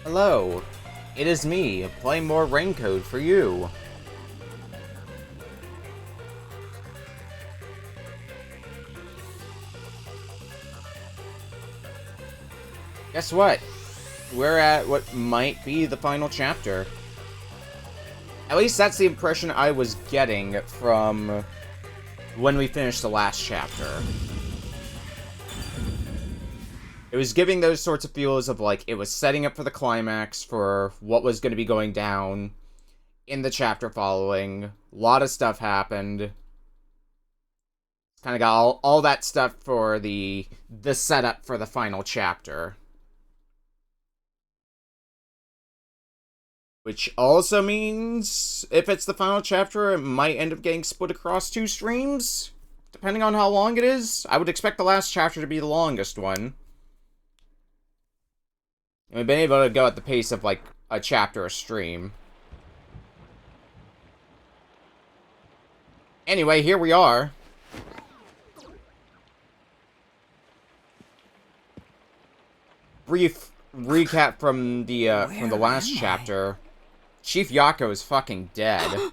Hello, it is me, playing more Rain for you. Guess what? We're at what might be the final chapter. At least that's the impression I was getting from when we finished the last chapter. It was giving those sorts of feels of like it was setting up for the climax for what was going to be going down in the chapter following. A lot of stuff happened. Kind of got all that stuff for the setup for the final chapter. Which also means, if it's the final chapter, it might end up getting split across 2 streams, depending on how long it is. I would expect the last chapter to be the longest one. And we've been able to go at the pace of, like, a chapter a stream. Anyway, here we are. Brief recap from the last chapter. Chief Yako is fucking dead.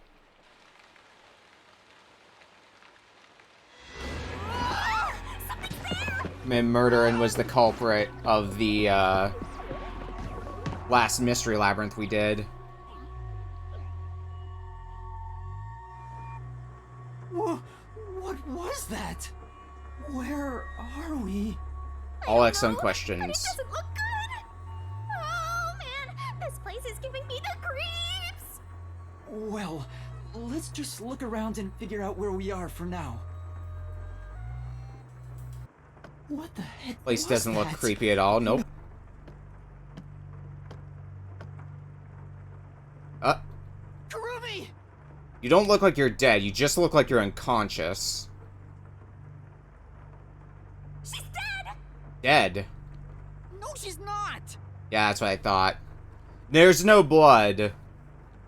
Murderin was the culprit of the last mystery labyrinth we did. What was that? Where are we? All excellent questions. But it doesn't look good. Oh man, this place is giving me the creeps. Well, let's just look around and figure out where we are for now. What the heck? Place doesn't look creepy at all. Nope. Kurumi! You don't look like you're dead. You just look like you're unconscious. She's dead. Dead. No, she's not. Yeah, that's what I thought. There's no blood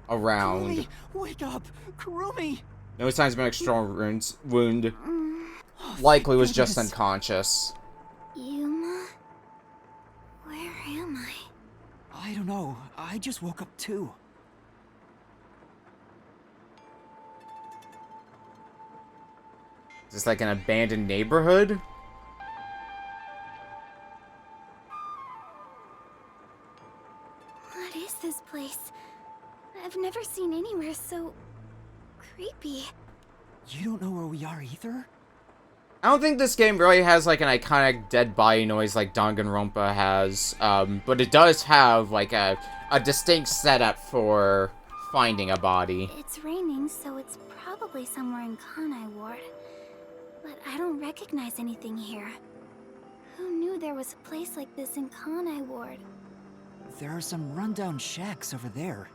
around. Kurumi, wake up, Kurumi! No signs of an external wound. Oh, Likely was just goodness. unconscious. Yuma, where am I? I don't know. I just woke up too. Is this like an abandoned neighborhood? What is this place? I've never seen anywhere so creepy. You don't know where we are either? I don't think this game really has like an iconic dead body noise like Danganronpa has, but it does have like a distinct setup for finding a body. It's raining, so it's probably somewhere in Kanai Ward. But I don't recognize anything here. Who knew there was a place like this in Kanai Ward? There are some rundown shacks over there.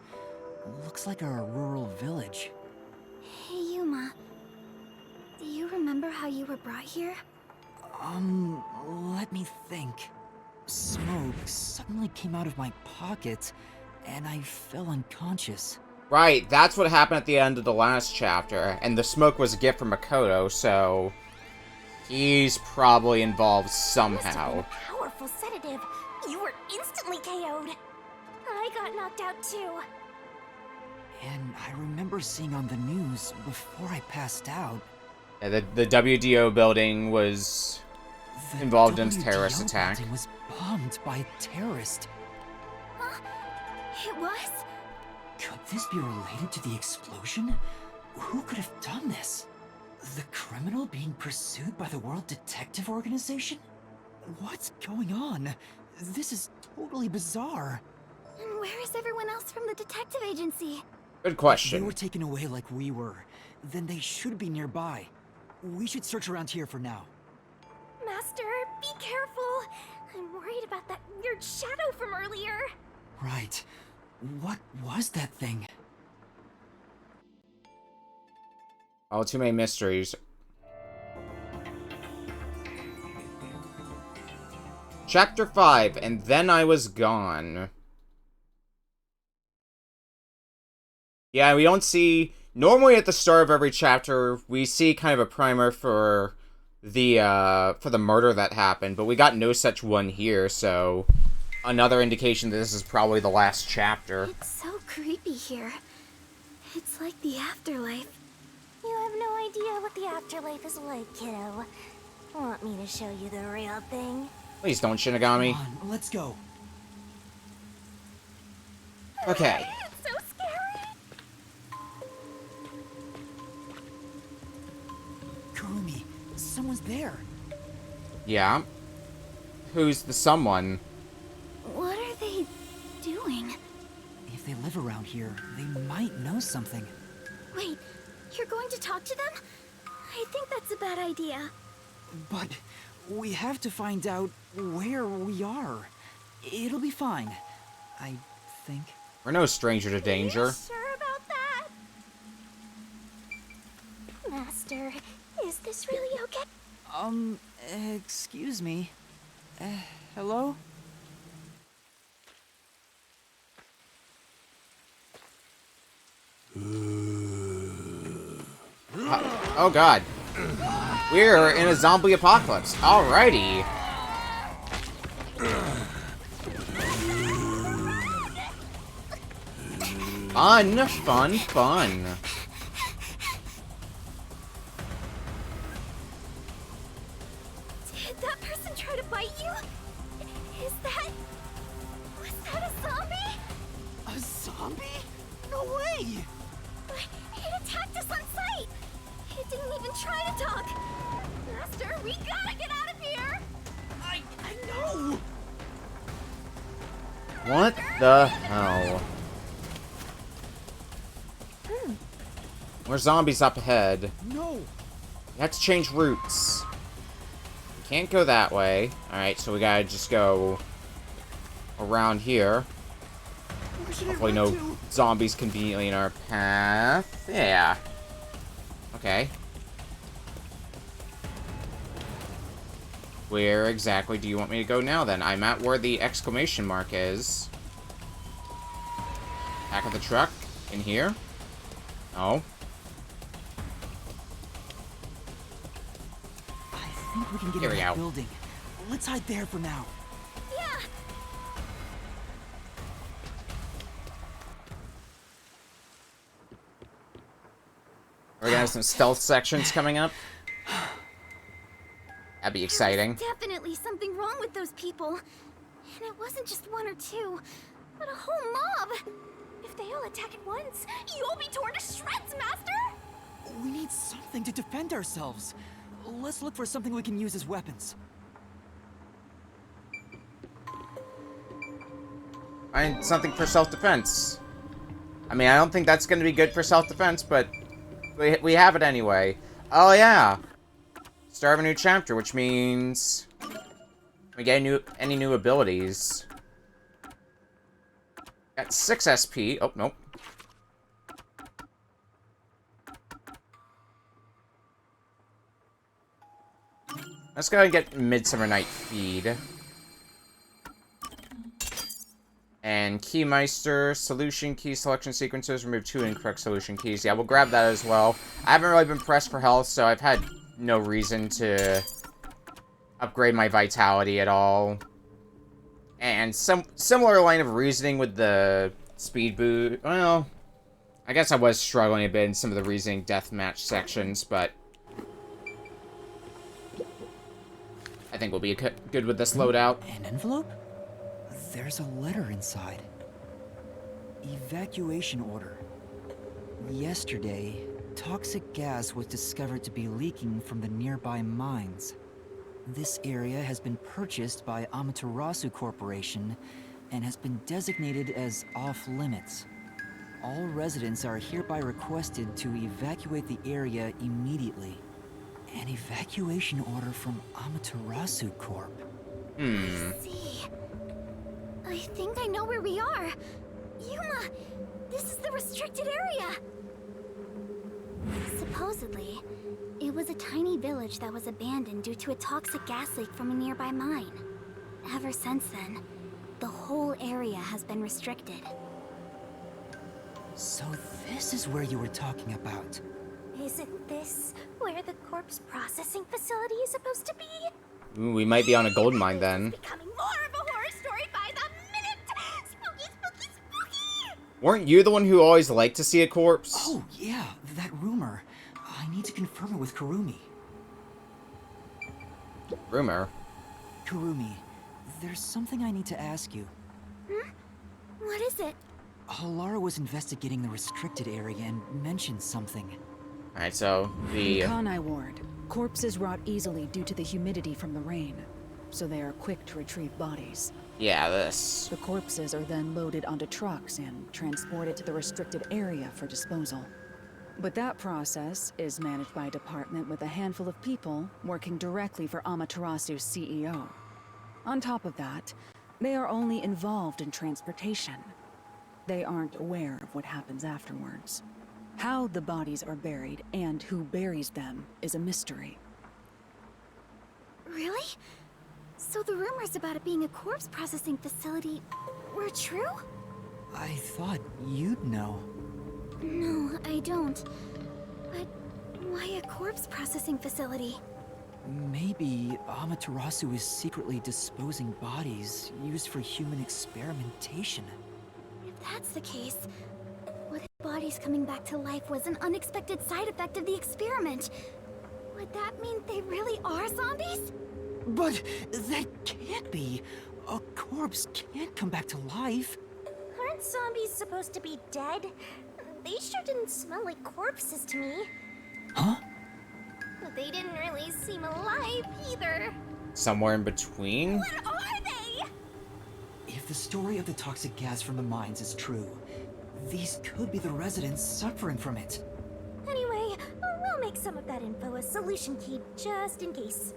Looks like a rural village. Hey, Yuma. Do you remember how you were brought here? Let me think. Smoke suddenly came out of my pocket, and I fell unconscious. Right, that's what happened at the end of the last chapter, and the smoke was a gift from Makoto, so he's probably involved somehow. Must have been a powerful sedative. You were instantly KO'd. I got knocked out too. And I remember seeing on the news before I passed out. Yeah, the WDO building was The involved in a WDO terrorist attack. building was bombed by a terrorist. Huh? It was? Could this be related to the explosion? Who could have done this? The criminal being pursued by the World Detective Organization? What's going on? This is totally bizarre. And where is everyone else from the detective agency? Good They question. were taken away like we were. Then they should be nearby. We should search around here for now. Master, be careful. I'm worried about that weird shadow from earlier. Right. What was that thing? Oh, too many mysteries. Chapter 5, and then I was gone. Yeah, we don't see... Normally at the start of every chapter, we see kind of a primer for the murder that happened, but we got no such one here, so... another indication that this is probably the last chapter. It's so creepy here. It's like the afterlife. You have no idea what the afterlife is like, kiddo. Want me to show you the real thing? Please don't, Shinigami. Come on, let's go. Okay. It's so scary. Kurumi, someone's there. Yeah. Who's the someone? What are they doing? If they live around here, they might know something. Wait, you're going to talk to them? I think that's a bad idea. But we have to find out where we are. It'll be fine, I think. We're no stranger to danger. Are you sure about that? Master, is this really okay? Excuse me. Hello? Oh god. We're in a zombie apocalypse. Alrighty. Fun, fun, fun. Did that person try to bite you? Was that a zombie? A zombie? No way! It attacked us on sight! It didn't even try to talk! Master, we gotta get out of here! I know! What the hell? There's zombies up ahead. No! We have to change routes. We can't go that way. Alright, so we gotta just go around here. Where should Hopefully I no run to? zombies conveniently in our path. Yeah. Okay. Where exactly do you want me to go now, then? I'm at where the exclamation mark is. Back of the truck. In here. No. I think we can get Here in we that go. building. Let's hide there for now. Yeah! We're gonna have some stealth sections coming up. That'd be exciting. There was definitely something wrong with those people. And it wasn't just one or two, but a whole mob. If they all attack at once, you'll be torn to shreds, Master! We need something to defend ourselves. Let's look for something we can use as weapons. Find something for self-defense. I mean, I don't think that's gonna be good for self-defense, but we have it anyway. Oh yeah! Start of a new chapter, which means we get any new abilities. Got 6 SP. Oh, nope. Let's go and get Midsummer Night Feed. And Keymeister, solution key selection sequences, remove 2 incorrect solution keys. Yeah, we'll grab that as well. I haven't really been pressed for health, so I've had no reason to upgrade my vitality at all. And some similar line of reasoning with the speed boost. Well, I guess I was struggling a bit in some of the reasoning deathmatch sections, but I think we'll be good with this loadout. An envelope? There's a letter inside. Evacuation order. Yesterday, toxic gas was discovered to be leaking from the nearby mines. This area has been purchased by Amaterasu Corporation and has been designated as off-limits. All residents are hereby requested to evacuate the area immediately. An evacuation order from Amaterasu Corp. See. I think I know where we are. Yuma, this is the restricted area. Supposedly, it was a tiny village that was abandoned due to a toxic gas leak from a nearby mine. Ever since then, the whole area has been restricted. So this is where you were talking about. Isn't this where the corpse processing facility is supposed to be? Ooh, we might be on a gold mine then. It's becoming more of a horror story worried by the minute! Spooky, spooky, spooky! Weren't you the one who always liked to see a corpse? Oh, yeah, that rumor. I need to confirm it with Kurumi. Rumor? Kurumi, there's something I need to ask you. Hmm? What is it? Halara was investigating the restricted area and mentioned something. Alright, so the... Kanai Ward. Corpses rot easily due to the humidity from the rain, so they are quick to retrieve bodies. Yeah, this. The corpses are then loaded onto trucks and transported to the restricted area for disposal. But that process is managed by a department with a handful of people working directly for Amaterasu's CEO. On top of that, they are only involved in transportation. They aren't aware of what happens afterwards. How the bodies are buried and who buries them is a mystery. Really? So the rumors about it being a corpse processing facility were true? I thought you'd know. No, I don't. But why a corpse processing facility? Maybe Amaterasu is secretly disposing bodies used for human experimentation. If that's the case, what if bodies coming back to life was an unexpected side effect of the experiment? Would that mean they really are zombies? But that can't be. A corpse can't come back to life. Aren't zombies supposed to be dead? They sure didn't smell like corpses to me. Huh? But they didn't really seem alive either. Somewhere in between? What are they? If the story of the toxic gas from the mines is true, these could be the residents suffering from it. Anyway, we'll make some of that info a solution key just in case.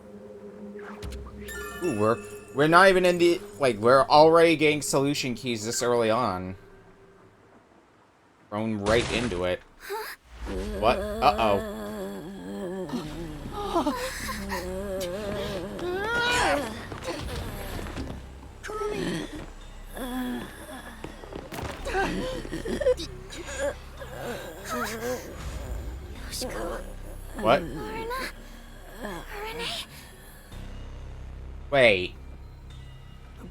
Ooh, we're not even in the... Like, we're already getting solution keys this early on. Thrown right into it. What? Uh-oh. What? Wait.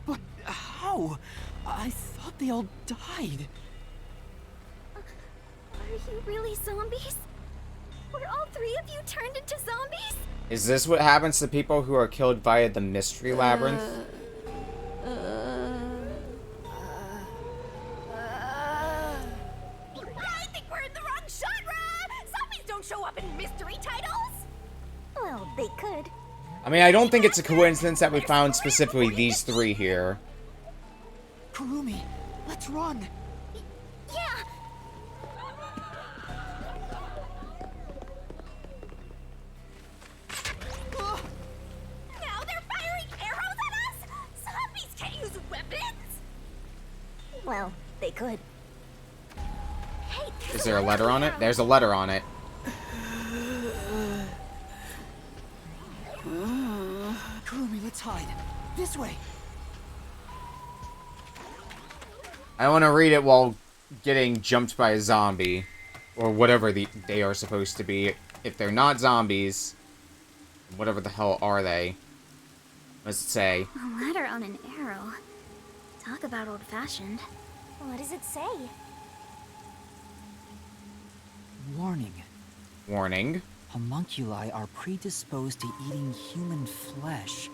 But how? I thought they all died. Are you really zombies? Were all three of you turned into zombies? Is this what happens to people who are killed via the mystery labyrinth? I think we're in the wrong genre! Zombies don't show up in mystery titles! Well, they could. I mean, I don't think it's a coincidence that we found specifically these three here. Kurumi, let's run. Yeah! Now they're firing arrows at us? Zombies can't use weapons! Well, they could. Hey, Is there a letter on it? There's a letter on it. Kurumi, let's hide. This way. I want to read it while getting jumped by a zombie. Or whatever they are supposed to be. If they're not zombies, whatever the hell are they? What does it say? A letter on an arrow. Talk about old-fashioned. What does it say? Warning. Warning. Homunculi are predisposed to eating human flesh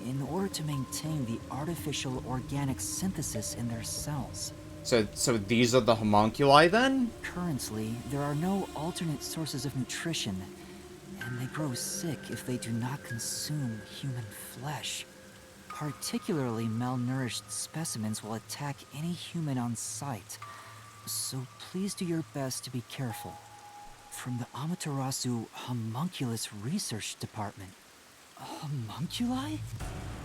in order to maintain the artificial organic synthesis in their cells. So these are the homunculi then? Currently, there are no alternate sources of nutrition, and they grow sick if they do not consume human flesh. Particularly malnourished specimens will attack any human on sight, so please do your best to be careful. From the Amaterasu Homunculus Research Department. Homunculi?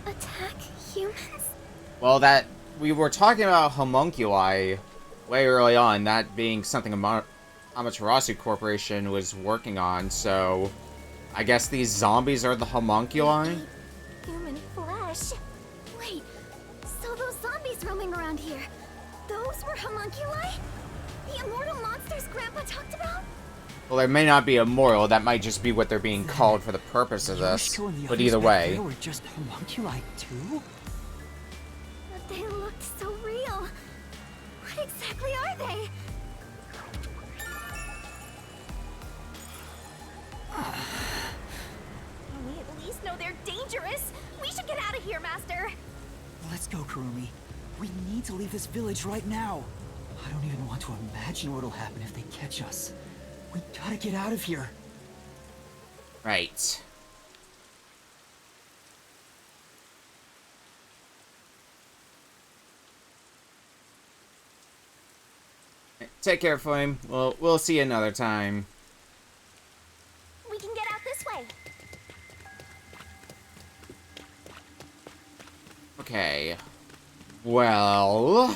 Attack humans? Well, we were talking about homunculi way early on, that being something Amaterasu Corporation was working on, so I guess these zombies are the homunculi? Human flesh? Wait, so those zombies roaming around here, those were homunculi? The immortal monsters Grandpa talked about? Well, they may not be immortal, that might just be what they're being called for the purpose of this. Yoshiko and the But others either back way. there were just homunculi too? They looked so real. What exactly are they? We at least know they're dangerous. We should get out of here, Master. Let's go, Kurumi. We need to leave this village right now. I don't even want to imagine what'll happen if they catch us. We gotta get out of here. Right. Take care, Flame. We'll see you another time. We can get out this way. Okay. Well...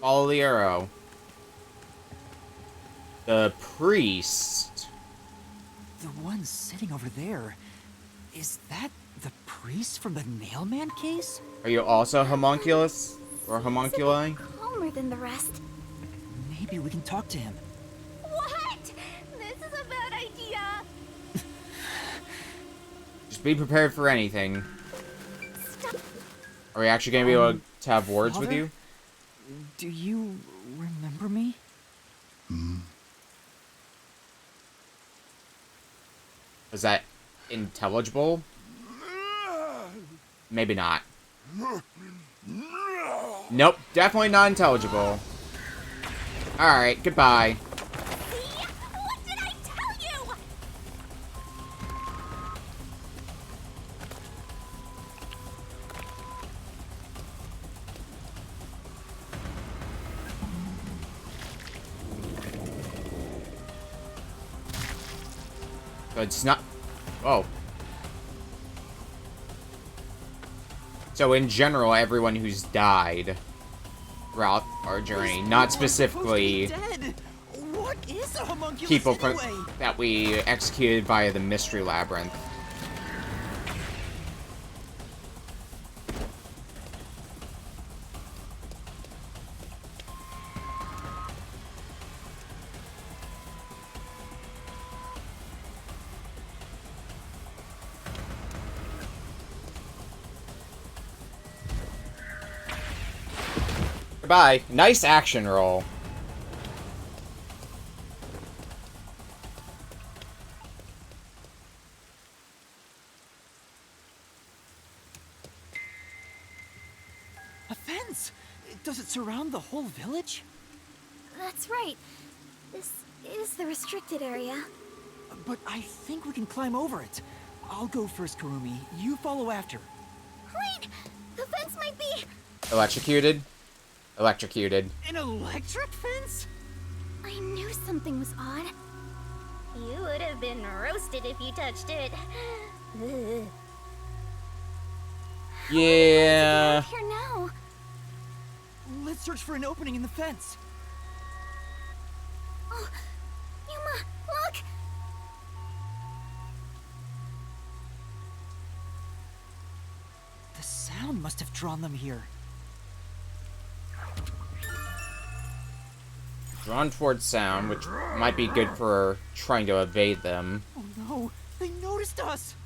Follow the arrow. The priest. The one sitting over there. Is that the priest from the Nailman case? Are you also homunculus? Or homunculi? Calmer than the rest. Maybe we can talk to him. What? This is a bad idea. Just be prepared for anything. Stop. Are we actually gonna be able to have words with Father? you? Do you remember me? Is that intelligible? Maybe not. Nope, definitely not intelligible. Alright, goodbye. See? What did I tell you? So it's not... Oh. So in general, everyone who's died throughout our journey, not specifically Dead. What is a homunculus people from, anyway? that we executed via the Mystery Labyrinth. Goodbye. Nice action roll. A fence. Does it surround the whole village? That's right. This is the restricted area. But I think we can climb over it. I'll go first, Kurumi. You follow after. Wait! The fence might be... Electrocuted? Electrocuted. An electric fence? I knew something was odd. You would have been roasted if you touched it. Ugh. Yeah. Here now. Let's search for an opening in the fence. Oh, Yuma, look! The sound must have drawn them here. Drawn towards sound, which might be good for trying to evade them. Oh no, they noticed us!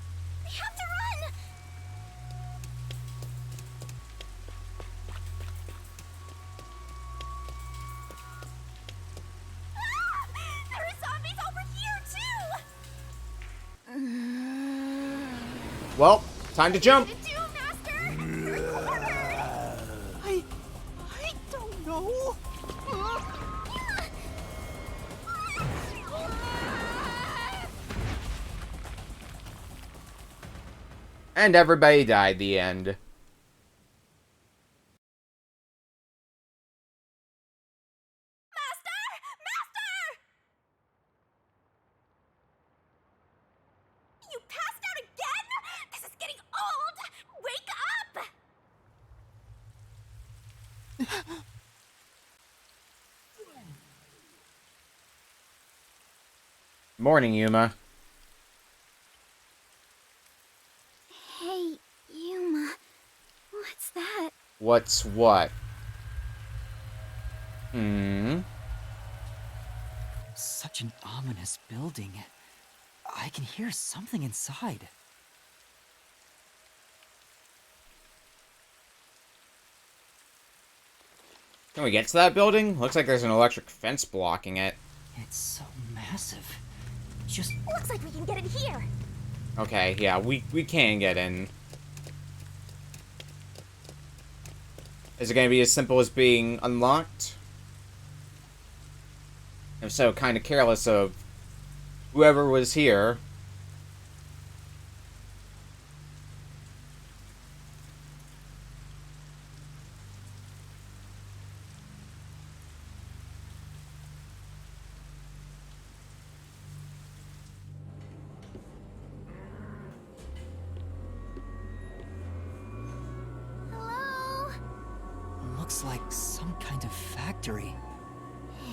We have to run! Ah! There are zombies over here, too! Well, time to jump. What to do, Master? We're cornered! I don't know. And everybody died. The end. Master! Master! You passed out again? This is getting old! Wake up! Morning, Yuma. Hey, Yuma. What's that? What's what? Such an ominous building. I can hear something inside. Can we get to that building? Looks like there's an electric fence blocking it. It's so massive. Just... Looks like we can get in here. Okay, yeah, we can get in. Is it going to be as simple as being unlocked? If so, kind of careless of whoever was here. Hello? looks like some kind of factory.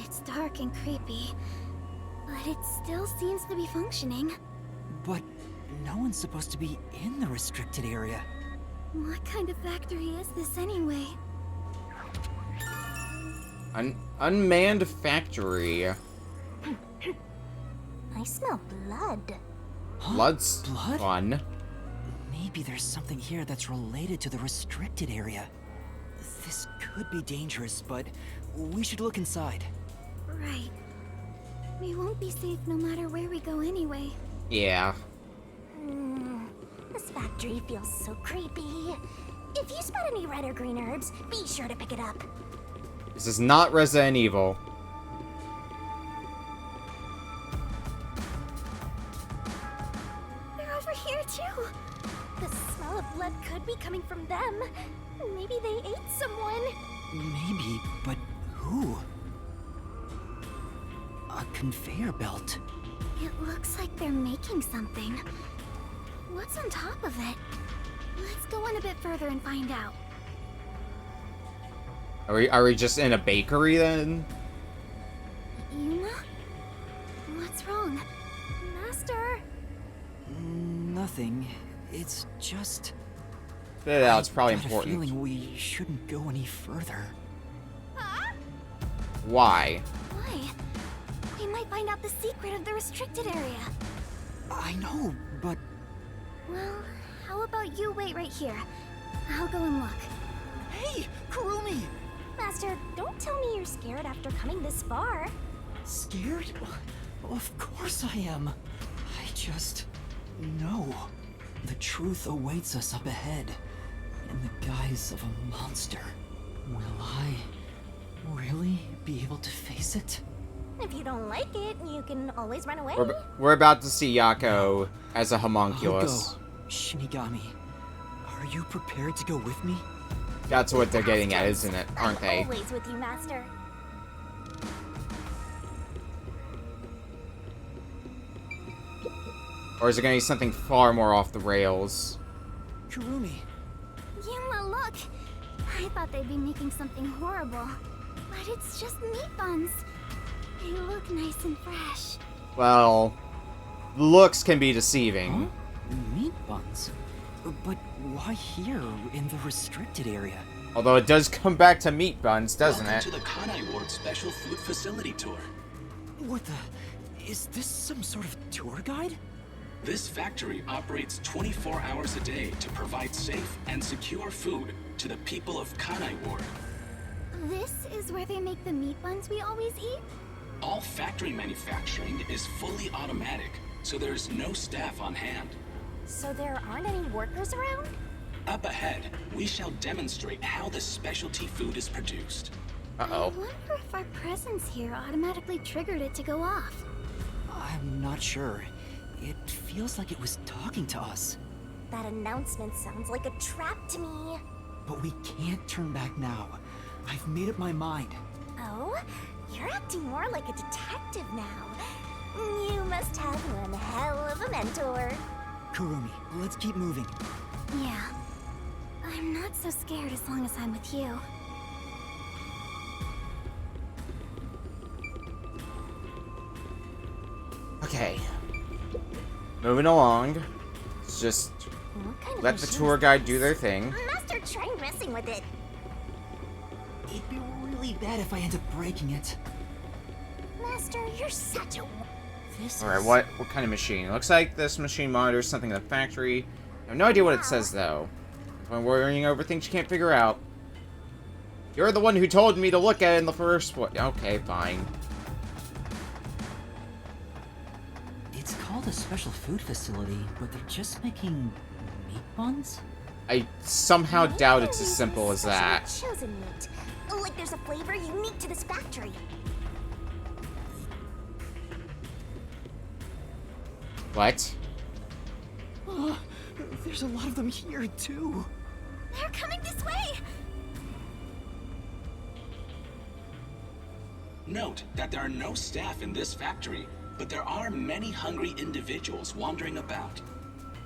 It's dark and creepy, but it still seems to be functioning. But no one's supposed to be in the restricted area. What kind of factory is this anyway? An unmanned factory. I smell blood. Huh? Blood's Blood? fun. Maybe there's something here that's related to the restricted area. This could be dangerous, but we should look inside. Right. We won't be safe no matter where we go anyway. Yeah. This factory feels so creepy. If you spot any red or green herbs, be sure to pick it up. This is not Resident Evil. They're over here too. The smell of blood could be coming from them. Maybe they ate someone. Maybe, but who? A conveyor belt. It looks like they're making something. What's on top of it? Let's go in a bit further and find out. Are we just in a bakery then? Yuma? What's wrong? Master? Nothing. It's just... Spit it out, it's probably I got a important. feeling we shouldn't go any further. Huh? Why? Why? We might find out the secret of the restricted area. I know, but... Well, how about you wait right here? I'll go and look. Hey, Kurumi! Master, don't tell me you're scared after coming this far. Scared? Of course I am. I just... know. The truth awaits us up ahead. In the guise of a monster. Will I... really be able to face it? If you don't like it, you can always run away. We're about to see Yako as a homunculus. I'll go. Shinigami, are you prepared to go with me? That's what they're getting at, isn't it? Aren't they? Always with you, Master. Or is it going to be something far more off the rails? Kurumi. Yuma, look! I thought they'd be making something horrible. But it's just meat buns. They look nice and fresh. Well, looks can be deceiving. Huh? Meat buns? But why here, in the restricted area? Although it does come back to meat buns, doesn't Welcome it? to the Kanai Ward Special Food Facility Tour. What the... is this some sort of tour guide? This factory operates 24 hours a day to provide safe and secure food to the people of Kanai Ward. This is where they make the meat buns we always eat? All factory manufacturing is fully automatic, so there's no staff on hand. So there aren't any workers around? Up ahead, we shall demonstrate how the specialty food is produced. I Uh-oh. wonder if our presence here automatically triggered it to go off. I'm not sure. It feels like it was talking to us. That announcement sounds like a trap to me. But we can't turn back now. I've made up my mind. Oh? You're acting more like a detective now. You must have one hell of a mentor. Kurumi, let's keep moving. Yeah. I'm not so scared as long as I'm with you. Okay. Moving along. Let's just What kind of let the machine tour is guide this? do their thing. Master, try messing with it. It'd be really bad if I end up breaking it. Master, you're such a... This Alright, is... what kind of machine? Looks like this machine monitors something in the factory. I have no idea what it says, though. If I'm worrying over things you can't figure out. You're the one who told me to look at it in the first place. Okay, fine. It's called a special food facility, but they're just making meat buns? I somehow Maybe doubt they're it's as using simple as special that. chosen meat. Like there's a flavor unique to this factory. What? Oh, there's a lot of them here, too. They're coming this way! Note that there are no staff in this factory, but there are many hungry individuals wandering about.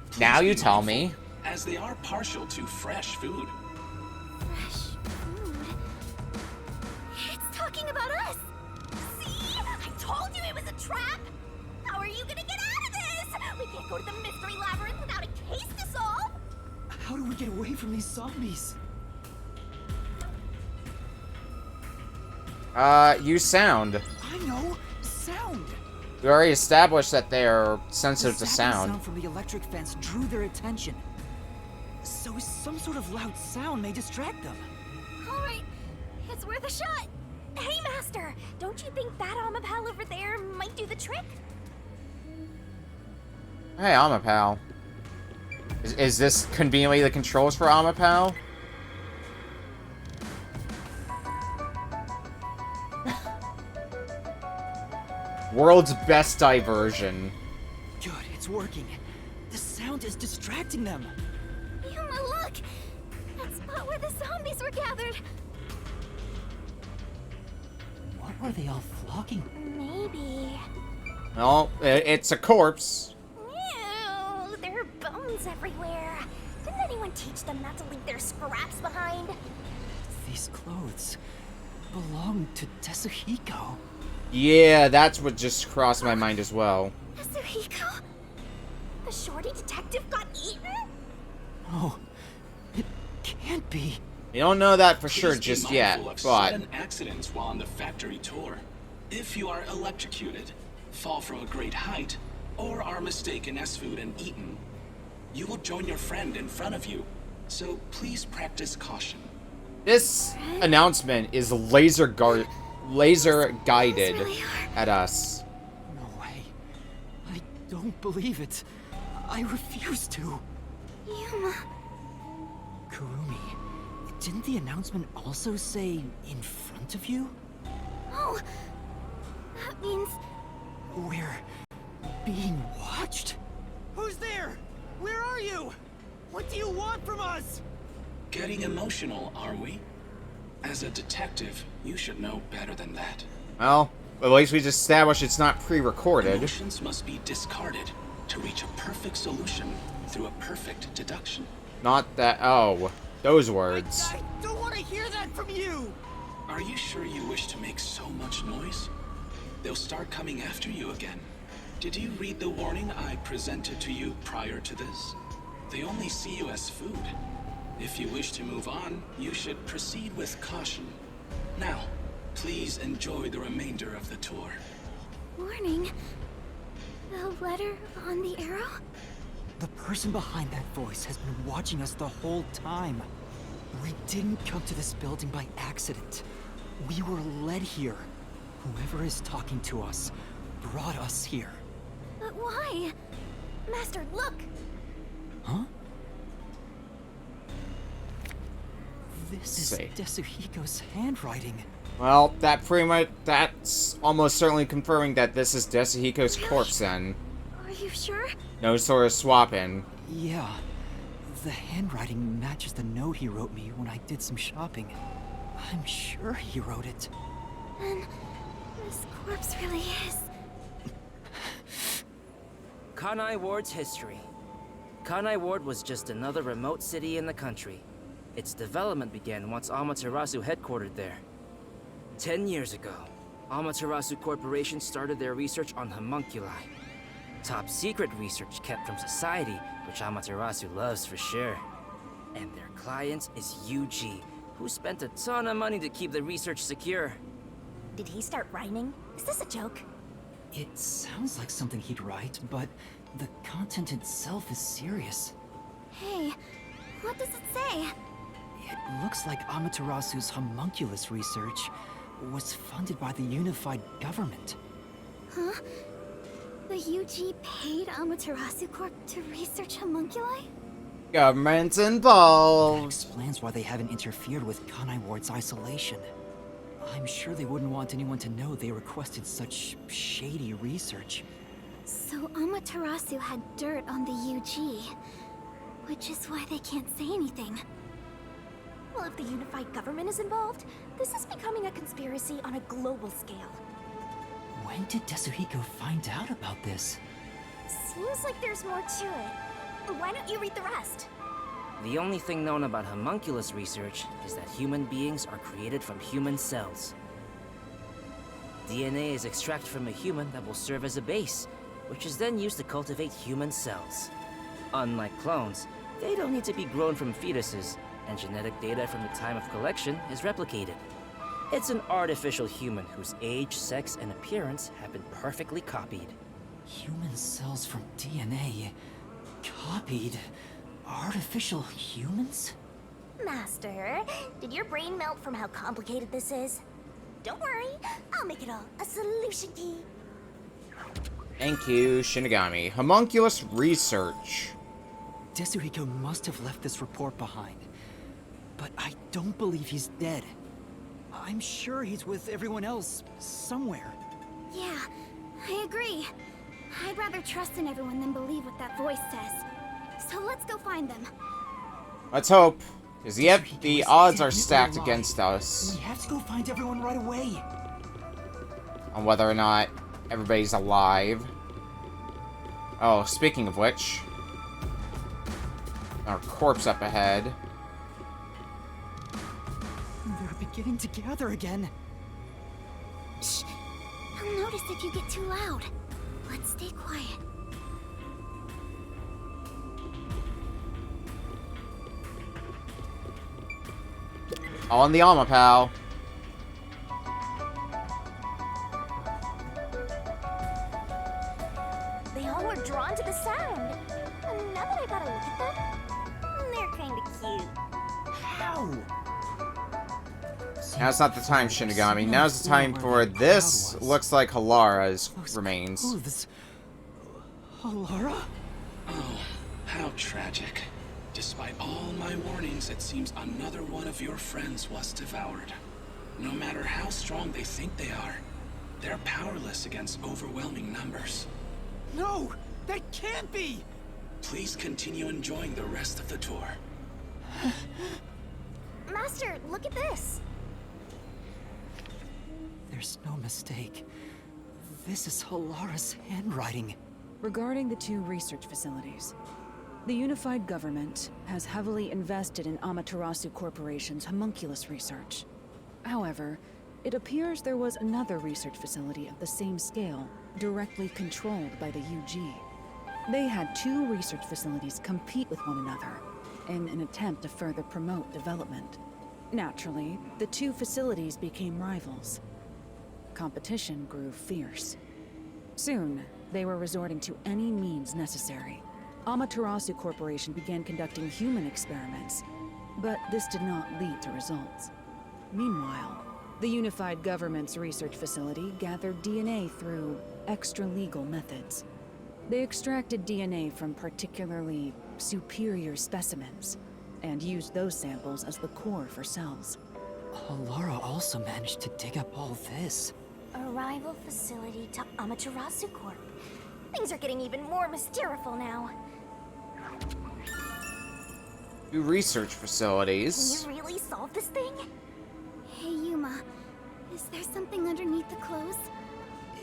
Please Now you be tell mindful, me. as they are partial to fresh food. Fresh food. It's talking about us! See? I told you it was a trap! How are you gonna get out of this? We can't go to the mystery labyrinth without a case to solve! How do we get away from these zombies? Use sound. I know! Sound! We already established that they are The sensitive to zapping sound. from the electric fence drew their attention. So some sort of loud sound may distract them. Alright, it's worth a shot. Hey, Master! Don't you think that Amapal over there might do the trick? Hey, Amapal. Is this conveniently the controls for Amapal? World's best diversion. Good, it's working. The sound is distracting them. Yuma, look! That spot where the zombies were gathered. What were they all flocking? Maybe. Well, it's a corpse. Ew, there are bones everywhere. Didn't anyone teach them not to leave their scraps behind? These clothes belong to Tetsuhiko. Yeah, that's what just crossed my mind as well. Yasuhiko? The shorty detective got eaten? Oh, it can't be. We don't know that for sure Please be just yet, mindful of but sudden accidents while on the factory tour. If you are electrocuted, fall from a great height, or are mistaken as food and eaten, you will join your friend in front of you. So please practice caution. this announcement is laser guided really are. at us. No way. I don't believe it. I refuse to. Yuma. Kurumi, didn't the announcement also say in front of you? Oh, that means We're being watched? Who's there? Where are you? What do you want from us? Getting emotional, are we? As a detective, you should know better than that. Well, at least we just established it's not pre-recorded. Emotions must be discarded to reach a perfect solution through a perfect deduction. Not that. Oh, those words. I don't want to hear that from you! Are you sure you wish to make so much noise? They'll start coming after you again. Did you read the warning I presented to you prior to this? They only see you as food. If you wish to move on, you should proceed with caution. Now, please enjoy the remainder of the tour. warning. The letter on the arrow? The person behind that voice has been watching us the whole time. We didn't come to this building by accident. We were led here. Whoever is talking to us brought us here. But why? Master, look! Huh? This is Say. Tetsuhiko's handwriting. Well, that's almost certainly confirming that this is Yasuhiko's corpse then. Are you sure? No sort of swapping. Yeah. The handwriting matches the note he wrote me when I did some shopping. I'm sure he wrote it. Then this corpse really is. Kanai Ward's history. Kanai Ward was just another remote city in the country. Its development began once Amaterasu headquartered there. 10 years ago, Amaterasu Corporation started their research on homunculi. Top secret research kept from society, which Amaterasu loves for sure. And their client is UG, who spent a ton of money to keep the research secure. Did he start rhyming? Is this a joke? It sounds like something he'd write, but the content itself is serious. Hey, what does it say? It looks like Amaterasu's homunculus research was funded by the unified government. Huh? The UG paid Amaterasu Corp to research homunculi? Government's That involved. explains why they haven't interfered with Kanai Ward's isolation. I'm sure they wouldn't want anyone to know they requested such shady research. So Amaterasu had dirt on the UG, which is why they can't say anything. Well, if the unified government is involved, this is becoming a conspiracy on a global scale. When did Tetsuhiko find out about this? Seems like there's more to it. Why don't you read the rest? The only thing known about homunculus research is that human beings are created from human cells. DNA is extracted from a human that will serve as a base, which is then used to cultivate human cells. Unlike clones, they don't need to be grown from fetuses, and genetic data from the time of collection is replicated. It's an artificial human whose age, sex, and appearance have been perfectly copied. Human cells from DNA. Copied. Artificial humans? Master, did your brain melt from how complicated this is? Don't worry, I'll make it all a solution key. Thank you, Shinigami. Homunculus research. Tetsuhiko must have left this report behind. But I don't believe he's dead. I'm sure he's with everyone else, somewhere. Yeah, I agree. I'd rather trust in everyone than believe what that voice says. So let's go find them. Let's hope. Because yep, Tetsuhiko the is odds are definitely stacked alive. against us. We have to go find everyone right away. On whether or not everybody's alive. Oh, speaking of which. Our corpse up ahead. They're beginning to gather again. Shh! I'll notice if you get too loud. Let's stay quiet. On the Alma, pal. They all were drawn to the sound. And now that I gotta look at them, they're kinda cute. How? Now's not the time, Shinigami. Now's the time for this. Looks like Halara's remains. Clothes. Alara? Oh, how tragic. Despite all my warnings, it seems another one of your friends was devoured. No matter how strong they think they are, they're powerless against overwhelming numbers. No! That can't be! Please continue enjoying the rest of the tour. Master, look at this. There's no mistake. This is Halara's handwriting. Regarding the two research facilities, the unified government has heavily invested in Amaterasu Corporation's homunculus research. However, it appears there was another research facility of the same scale, directly controlled by the UG. They had two research facilities compete with one another in an attempt to further promote development. Naturally, the two facilities became rivals. Competition grew fierce. Soon, they were resorting to any means necessary. Amaterasu Corporation began conducting human experiments, but this did not lead to results. Meanwhile, the unified government's research facility gathered DNA through extra-legal methods. They extracted DNA from particularly superior specimens, and used those samples as the core for cells. Halara also managed to dig up all this. A rival facility to Amaterasu Corp. Things are getting even more mysterious now. Two research facilities. Can you really solve this thing? Hey, Yuma. Is there something underneath the clothes?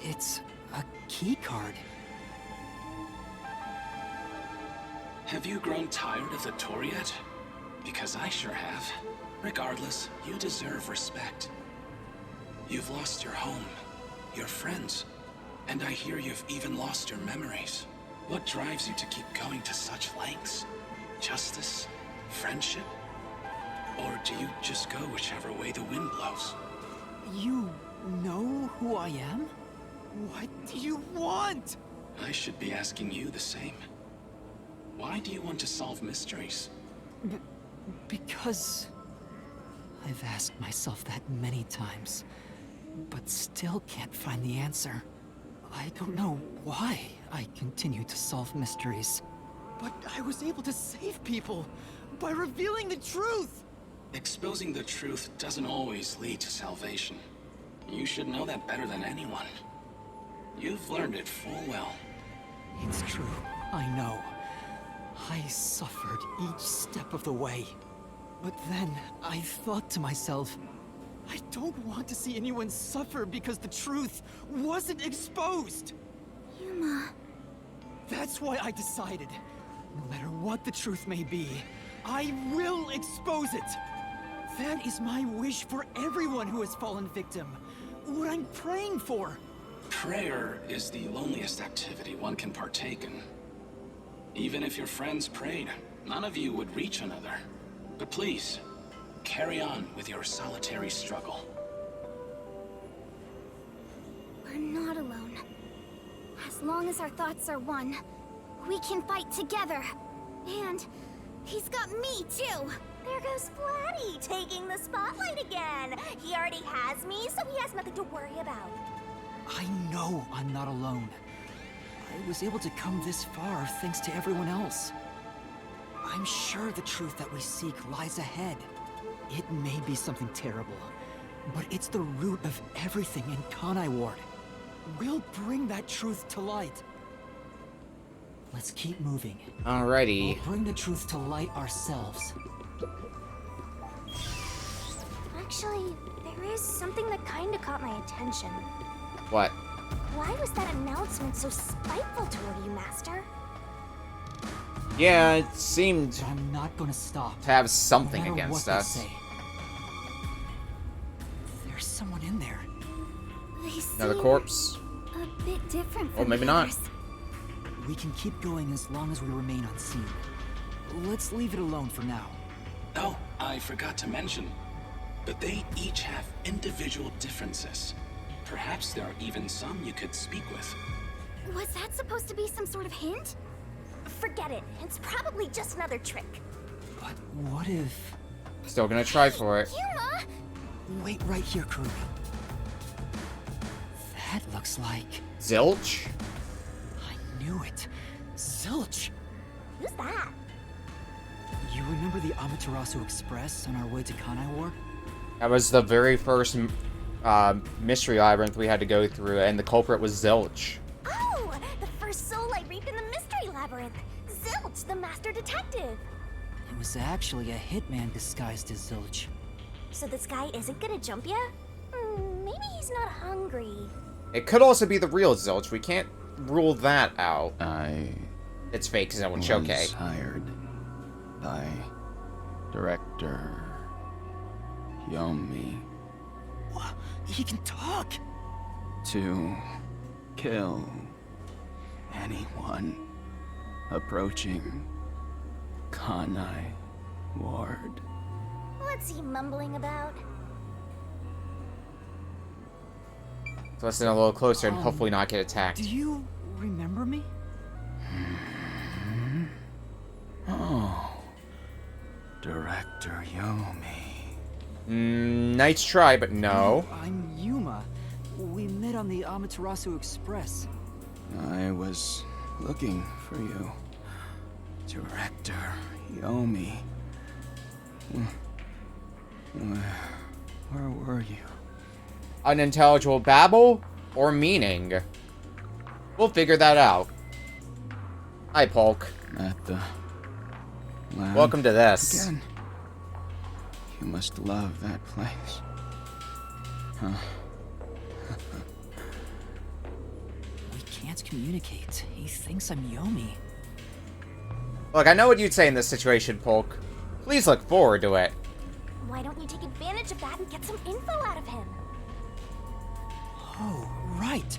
It's a key card. Have you grown tired of the tour yet? Because I sure have. Regardless, you deserve respect. You've lost your home, your friends, and I hear you've even lost your memories. What drives you to keep going to such lengths? Justice? Friendship? Or do you just go whichever way the wind blows? You know who I am? What do you want? I should be asking you the same. Why do you want to solve mysteries? Because I've asked myself that many times, but still can't find the answer. I don't know why I continue to solve mysteries. But I was able to save people by revealing the truth! Exposing the truth doesn't always lead to salvation. You should know that better than anyone. You've learned it full well. It's true, I know. I suffered each step of the way. But then I thought to myself, I don't want to see anyone suffer because the truth wasn't exposed! Yuma... That's why I decided, no matter what the truth may be, I will expose it! That is my wish for everyone who has fallen victim. What I'm praying for. Prayer is the loneliest activity one can partake in. Even if your friends prayed, none of you would reach another. But please, carry on with your solitary struggle. We're not alone. As long as our thoughts are one, we can fight together. And he's got me too. There goes Flatty, taking the spotlight again. He already has me, so he has nothing to worry about. I know I'm not alone. I was able to come this far thanks to everyone else. I'm sure the truth that we seek lies ahead. It may be something terrible, but it's the root of everything in Kanai Ward. We'll bring that truth to light. Let's keep moving. Alrighty. We'll bring the truth to light ourselves. Actually, there is something that kinda caught my attention. What? Why was that announcement so spiteful toward you, Master? Yeah, it seemed But I'm not gonna stop. to have something no matter against what they us. say. There's someone in there. They seem Another corpse? a bit different Oh, from maybe the not. others. We can keep going as long as we remain unseen. Let's leave it alone for now. Oh, I forgot to mention, but they each have individual differences. Perhaps there are even some you could speak with. Was that supposed to be some sort of hint? Forget it. It's probably just another trick. But what if... Still gonna try for it. Yuma! Wait right here, Kurumi. That looks like... Zilch? I knew it. Zilch! Who's that? You remember the Amaterasu Express on our way to Kanai Ward? That was the very first mystery labyrinth we had to go through, and the culprit was Zilch. Oh! The first soul I reaped in the mystery labyrinth! Zilch, the master detective! It was actually a hitman disguised as Zilch. So this guy isn't gonna jump ya? Maybe he's not hungry. It could also be the real Zilch. We can't rule that out. I It's fake, because that one's was okay. hired by Director Yomi What? He can talk! to kill anyone approaching Kanai Ward. What's he mumbling about? So let's get a little closer and hopefully not get attacked. Do you remember me? Oh, Director Yomi. Nice try, but no. I'm Yuma. We met on the Amaterasu Express. I was looking for you, Director Yomi. Where were you? Unintelligible babble or meaning? We'll figure that out. Hi, Polk. At the lab Welcome to this. again. You must love that place. Huh? We can't communicate. He thinks I'm Yomi. Look, I know what you'd say in this situation, Polk. Please look forward to it. Why don't you take advantage of that and get some info out of him? Oh, right.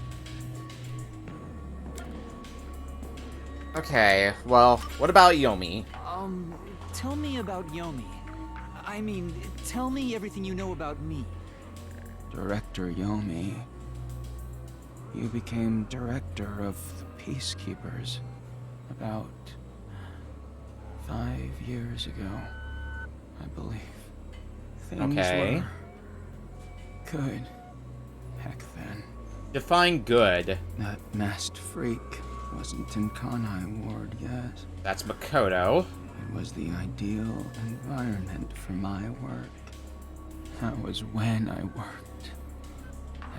Okay, well, what about Yomi? Tell me about Yomi. I mean, tell me everything you know about me. Director Yomi. You became director of the Peacekeepers about 5 years ago, I believe. Things Okay. were good back then. Define good. That masked freak wasn't in Kanai Ward yet. That's Makoto. It was the ideal environment for my work. That was when I worked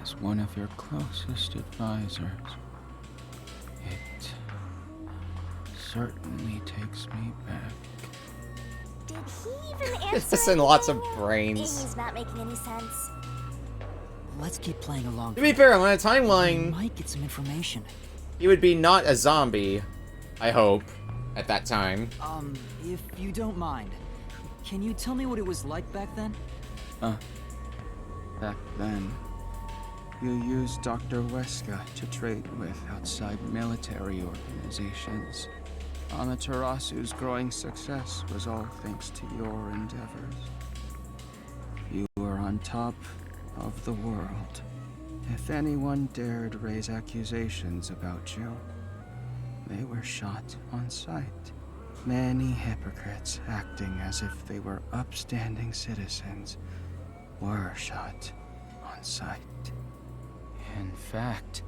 as one of your closest advisors. It certainly takes me back. Did he even answer? This and lots of anything? brains. Amy's not making any sense. Let's keep playing along. To be fair, on a We timeline, might get some information. he would be not a zombie, I hope, at that time. If you don't mind, can you tell me what it was like back then? Back then, you used Dr. Weska to trade with outside military organizations. Amaterasu's growing success was all thanks to your endeavors. You were on top of the world. If anyone dared raise accusations about you, they were shot on sight. Many hypocrites acting as if they were upstanding citizens were shot on sight. In fact,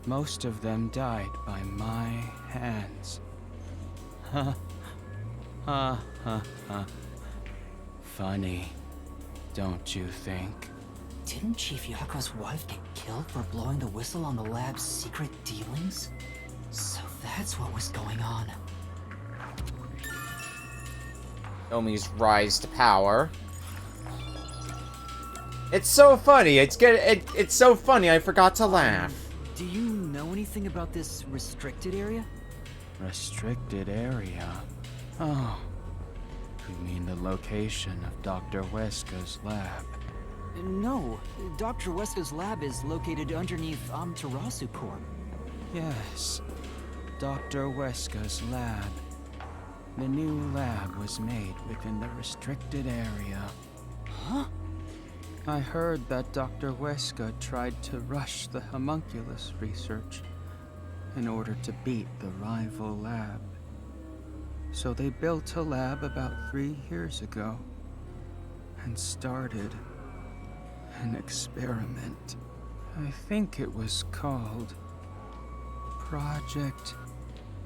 most of them died by my hands. Ha ha ha ha. Funny, don't you think? Didn't Chief Yako's wife get killed for blowing the whistle on the lab's secret dealings? So that's what was going on. Omi's rise to power. It's so funny. It's so funny. I forgot to laugh. Do you know anything about this restricted area? Restricted area? Oh, you mean the location of Dr. Weska's lab? No, Dr. Weska's lab is located underneath Amaterasu Corp. Yes, Dr. Weska's lab. The new lab was made within the restricted area. Huh? I heard that Dr. Weska tried to rush the homunculus research in order to beat the rival lab. So they built a lab about 3 years ago and started an experiment. I think it was called Project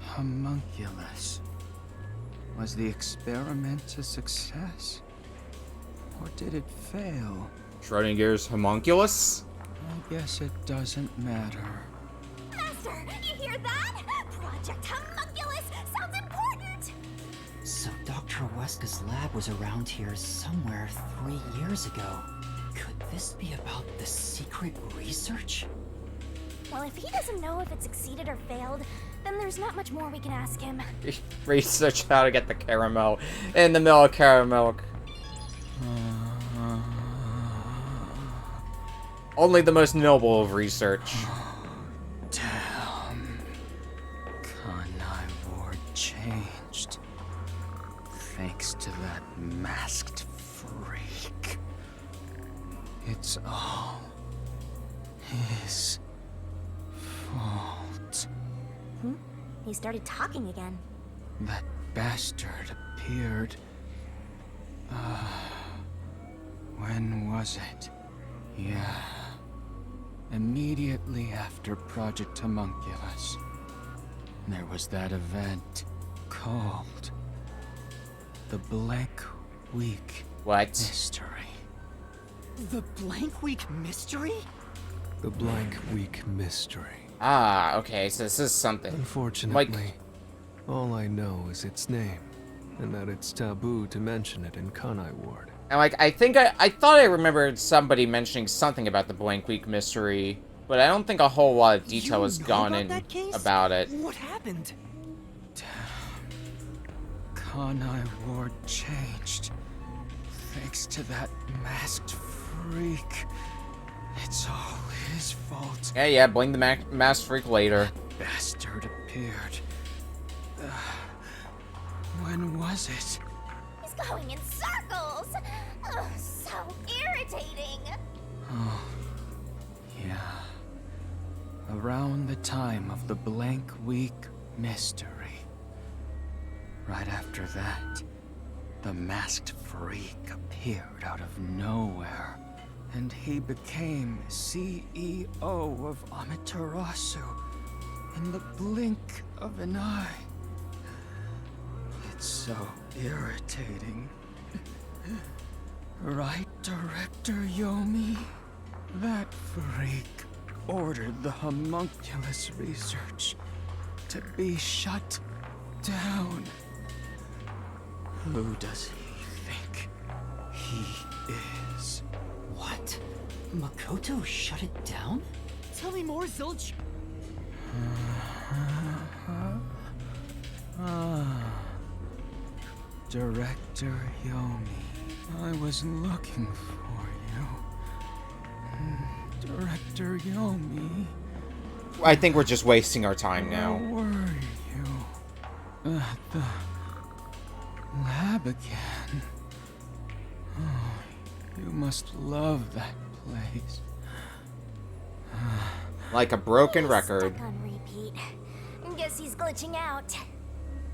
Homunculus. Was the experiment a success? Or did it fail? Schrodinger's homunculus? I guess it doesn't matter. Master, you hear that? Project Homunculus sounds important. So Dr. Weska's lab was around here somewhere 3 years ago. Could this be about the secret research? Well, if he doesn't know if it succeeded or failed, then there's not much more we can ask him. Research how to get the caramel in the middle of caramel. Only the most noble of research. Damn. Kanai Ward changed. Thanks to that masked freak. It's all his fault. He started talking again. That bastard appeared. When was it? Yeah. Immediately after Project Homunculus. There was that event called the Blank Week What? Mystery. The Blank Week mystery? The Blank Week Mystery. Ah, okay, so this is something. Unfortunately, all I know is its name, and that it's taboo to mention it in Kanai Ward. And like, I thought I remembered somebody mentioning something about the Blank Week mystery, but I don't think a whole lot of detail has gone in about it. What happened? Kanai Ward changed. Thanks to that masked freak. It's all his fault. Yeah, blame the mass freak later. Bastard appeared. When was it? He's going in circles. Ugh, so irritating. Oh, yeah. Around the time of the Blank Week mystery. Right after that, the masked freak appeared out of nowhere, and he became CEO of Amaterasu in the blink of an eye. It's so irritating. Right, Director Yomi? That freak ordered the homunculus research to be shut down. Who does he think he is? What? Makoto shut it down? Tell me more, Zilch! Director Yomi, I was looking for you. Director Yomi. I think we're just wasting our time now. Where were you? At the lab again. Oh, you must love that place. Like a broken He's record. Stuck on repeat. Guess he's glitching out.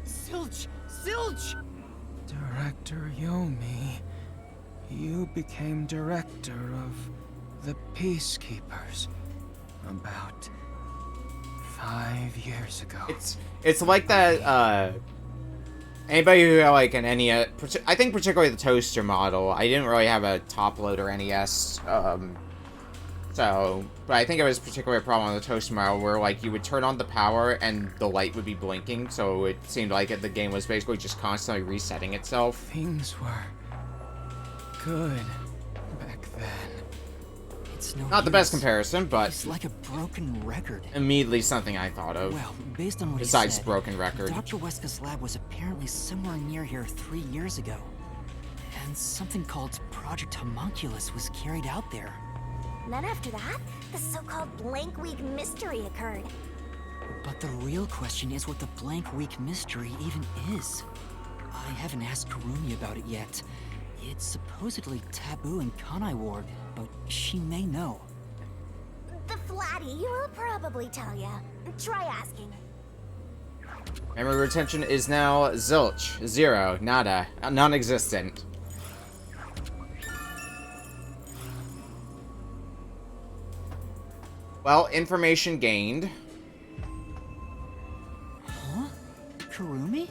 Zilch! Zilch! Director Yomi, you became director of the Peacekeepers about 5 years ago. It's like that, anybody who had like an NES, I think particularly the toaster model, I didn't really have a top-loader NES, but I think it was particularly a problem on the toaster model where like you would turn on the power and the light would be blinking, so it seemed like the game was basically just constantly resetting itself. Things were good back then. It's no Not the best use. comparison, but It's like a broken record. immediately something I thought of. Well, based on what Besides he said, broken record. Dr. Weska's lab was apparently somewhere near here 3 years ago. And something called Project Homunculus was carried out there. Then after that, the so-called Blank Week mystery occurred. But the real question is what the Blank Week mystery even is. I haven't asked Kurumi about it yet. It's supposedly taboo in Kanai Ward, but she may know. The Flatty will probably tell ya. Try asking. Memory retention is now zilch, 0, nada, non-existent. Well, information gained. Huh? Kurumi?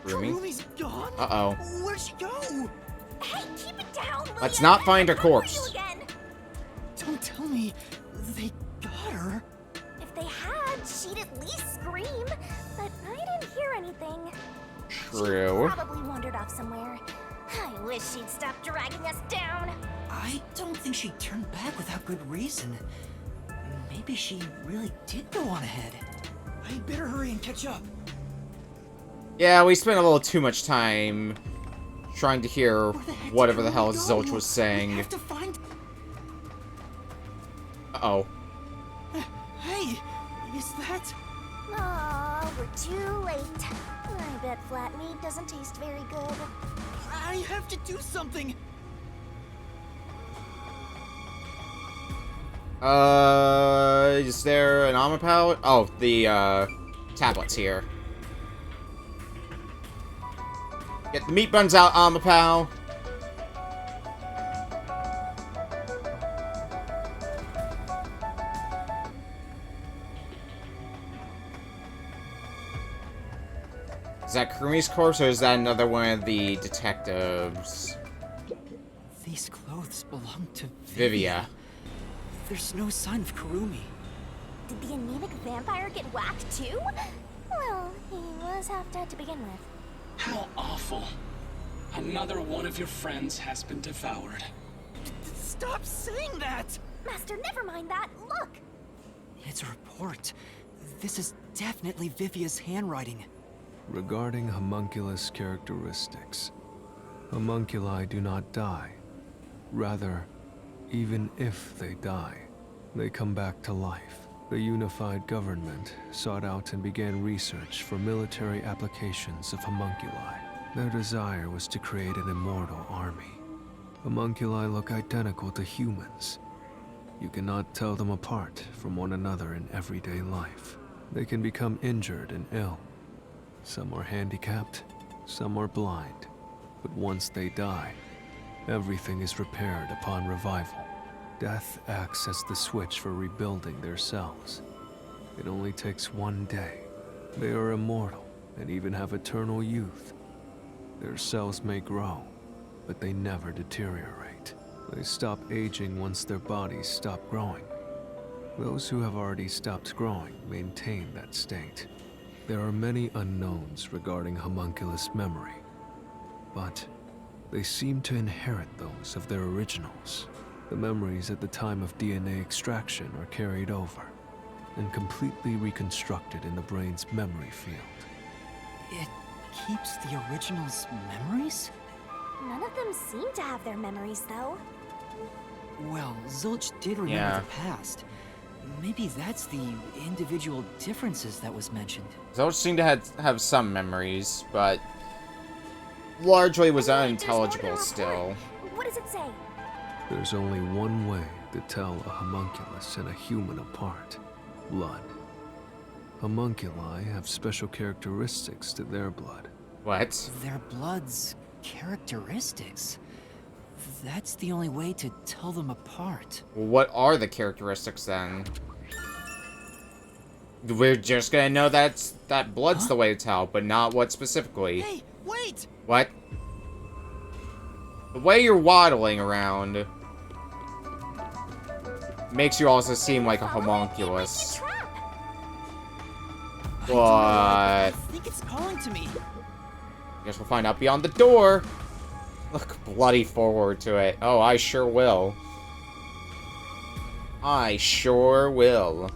Kurumi? Kurumi's gone? Uh-oh. Where'd she go? Hey, keep it down, will Let's ya? not find her Where were corpse. you again? Don't tell me they got her. If they had, she'd at least scream. But I didn't hear anything. True. She probably wandered off somewhere. I wish she'd stop dragging us down. I don't think she turned back without good reason. Maybe she really did go on ahead. I better hurry and catch up. Yeah, we spent a little too much time trying to hear Where the heck whatever did the hell Kurumi go? Zilch was We saying. have to find. Uh-oh. Hey, is that? Aw, we're too late. I bet flat meat doesn't taste very good. I have to do something. Is there an armor palette? Oh, the, tablets here. Get the meat buns out, armor pal. Is that Kurumi's corpse, or is that another one of the detectives? These clothes belong to Vivia. There's no sign of Kurumi. Did the anemic vampire get whacked too? Well, he was half dead to begin with. How awful. Another one of your friends has been devoured. Stop saying that! Master, never mind that. Look! It's a report. This is definitely Vivia's handwriting. Regarding homunculus characteristics, homunculi do not die. Rather, even if they die, they come back to life. The unified government sought out and began research for military applications of homunculi. Their desire was to create an immortal army. Homunculi look identical to humans. You cannot tell them apart from one another in everyday life. They can become injured and ill. Some are handicapped, some are blind. but once they die, everything is repaired upon revival. Death acts as the switch for rebuilding their cells. It only takes one day. They are immortal and even have eternal youth. Their cells may grow, but they never deteriorate. They stop aging once their bodies stop growing. Those who have already stopped growing maintain that state. There are many unknowns regarding homunculus memory, but they seem to inherit those of their originals. The memories at the time of DNA extraction are carried over and completely reconstructed in the brain's memory field. It keeps the original's memories? None of them seem to have their memories, though. Well, Zilch did remember Yeah. the past. Maybe that's the individual differences that was mentioned. Zilch seemed to have some memories, but largely was Wait, there's more to unintelligible the still. report. What does it say? There's only one way to tell a homunculus and a human apart: blood. Homunculi have special characteristics to their blood. What? Their blood's characteristics. That's the only way to tell them apart. What are the characteristics then? We're just gonna know that blood's the way to tell, but not what specifically. Hey, wait! What? The way you're waddling around makes you also seem like a homunculus. Trap. I What? think it's calling to me. Guess we'll find out beyond the door. Look bloody forward to it. Oh, I sure will. I sure will.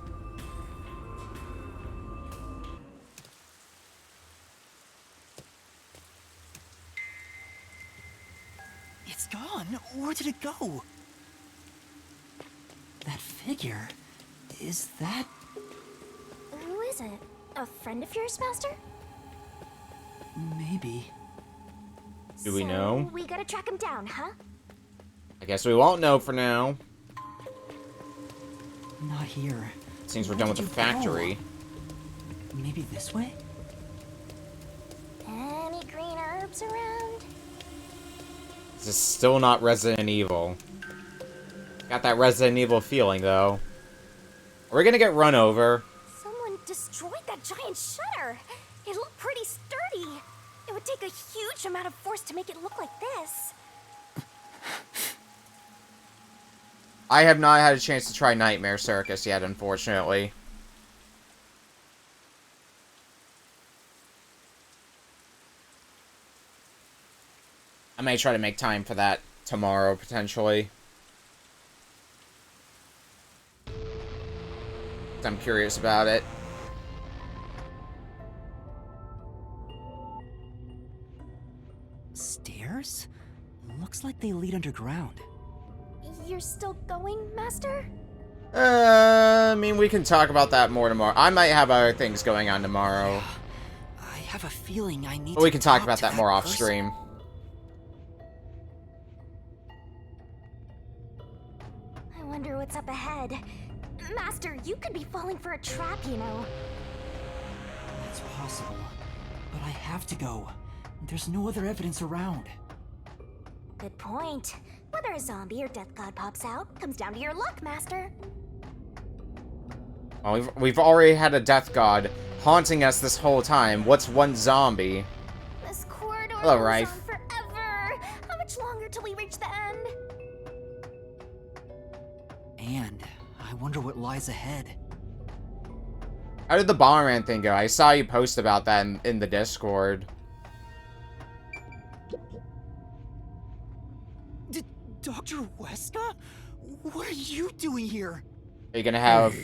It's gone. Where did it go? That figure. Is that... Who is it? A friend of yours, Master? maybe? Do we So, know? we gotta track him down, huh? I guess we won't know for now. Not here. Seems we're Where done with did the you go? factory. Maybe this way? Any green herbs around? This is still not Resident Evil. Got that Resident Evil feeling, though. Are we gonna get run over? Someone destroyed that giant shutter. It looked pretty sturdy. It would take a huge amount of force to make it look like this. I have not had a chance to try Nightmare Circus yet, unfortunately. I may try to make time for that tomorrow, potentially. I'm curious about it. Stairs? Looks like they lead underground. You're still going, Master? I mean, we can talk about that more tomorrow. I might have other things going on tomorrow. I have a feeling I need But we to can talk talk about to that more off person. stream. I wonder what's up ahead. Master, you could be falling for a trap, you know. That's possible. But I have to go. There's no other evidence around. Good point. Whether a zombie or death god pops out comes down to your luck, Master. Well, we've already had a death god haunting us this whole time. What's one zombie? This corridor Hello, goes Rife. on forever. How much longer till we reach the end? And I wonder what lies ahead. How did the Bomberman thing go? I saw you post about that in the Discord. Dr. Weska? What are you doing here? Are you gonna have...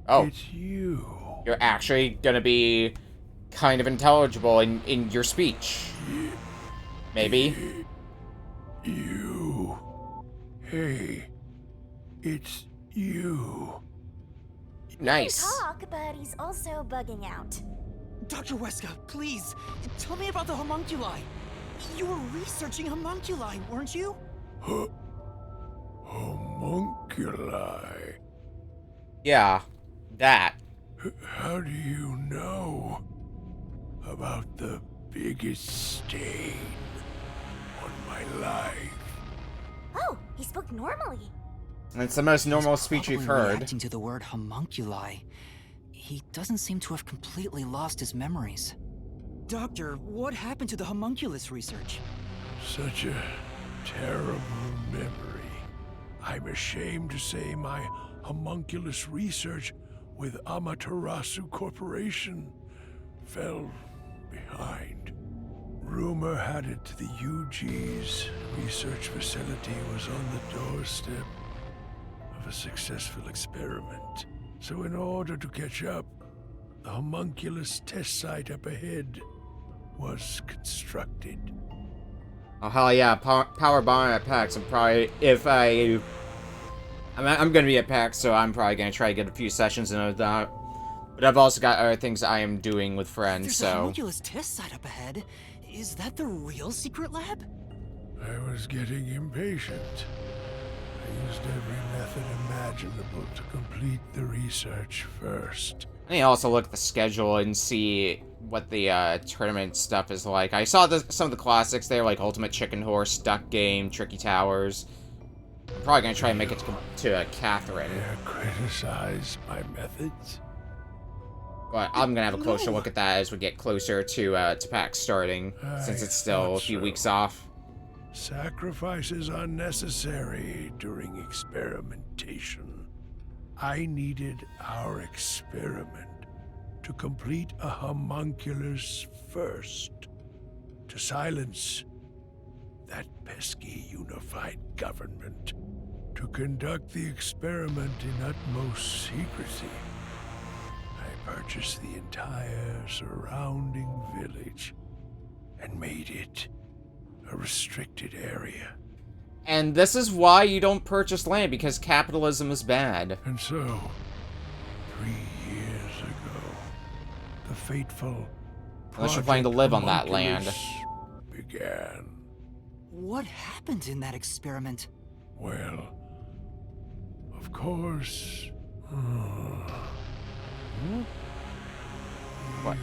Oh, It's you. you're actually gonna be kind of intelligible in your speech. Maybe. You. Hey. It's you. Nice. Talk, but he's also bugging out. Dr. Weska, please, tell me about the homunculi. You were researching homunculi, weren't you? Homunculi. Yeah, that. How do you know about the biggest stain? my life. Oh, he spoke normally. It's the most normal speech you've Probably heard. reacting to the word homunculi. He doesn't seem to have completely lost his memories. Doctor, what happened to the homunculus research? Such a terrible memory. I'm ashamed to say my homunculus research with Amaterasu Corporation fell behind. Rumor had it the UG's research facility was on the doorstep of a successful experiment. So in order to catch up, the homunculus test site up ahead was constructed. Oh hell yeah, power bomb at PAX. I'm probably, if I'm gonna be at PAX, so I'm probably gonna try to get a few sessions in with that. But I've also got other things I am doing with friends, There's so... a homunculus test site up ahead. Is that the real secret lab? I was getting impatient. I used every method imaginable to complete the research first. I need to also look at the schedule and see what the tournament stuff is like. I saw some of the classics there, like Ultimate Chicken Horse, Duck Game, Tricky Towers. I'm probably gonna try and make it to Catherine. Dare criticize my methods? But I'm gonna have a closer look at that as we get closer to PAX starting, since it's still a few weeks off. Sacrifices are necessary during experimentation. I needed our experiment to complete a homunculus first, to silence that pesky unified government, to conduct the experiment in utmost secrecy. I purchased the entire surrounding village and made it a restricted area. And this is why you don't purchase land, because capitalism is bad. And so, 3 years ago, the fateful Unless you're planning to live on that land. Homunculus began. What happened in that experiment? Well, of course. What?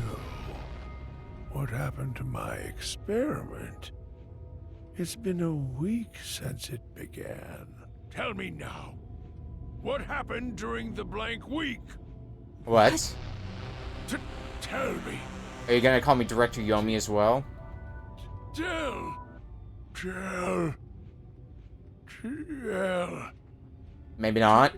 What happened to my experiment? It's been a week since it began. Tell me now. What happened during the blank week? What? Tell me. Are you gonna call me Director Yomi as well? Tell. Maybe not.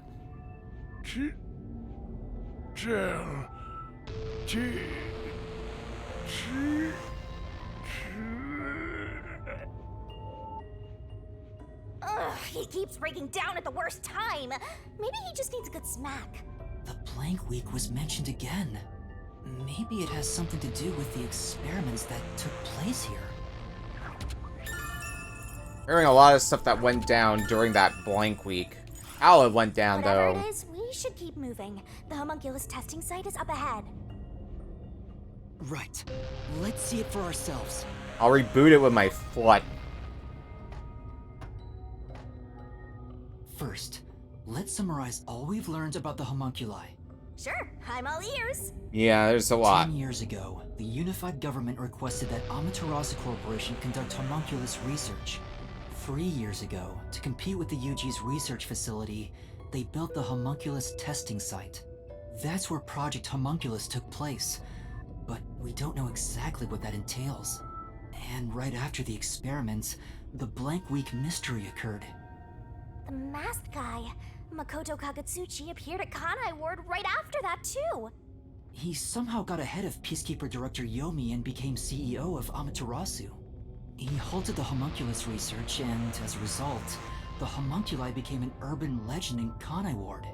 Ugh, he keeps breaking down at the worst time. Maybe he just needs a good smack. The blank week was mentioned again. Maybe it has something to do with the experiments that took place here. Hearing a lot of stuff that went down during that blank week. How it went down, Whatever though. it is, we should keep moving. The homunculus testing site is up ahead. Right. Let's see it for ourselves. I'll reboot it with my foot. First, let's summarize all we've learned about the homunculi. Sure, I'm all ears. Yeah, there's a lot. 10 years ago, the unified government requested that Amaterasu Corporation conduct homunculus research. 3 years ago, to compete with the UG's research facility, they built the homunculus testing site. That's where Project Homunculus took place, but we don't know exactly what that entails. And right after the experiments, the blank week mystery occurred. The masked guy, Makoto Kagetsuchi, appeared at Kanai Ward right after that, too. He somehow got ahead of Peacekeeper Director Yomi and became CEO of Amaterasu. He halted the homunculus research, and as a result, the homunculi became an urban legend in Kanai Ward.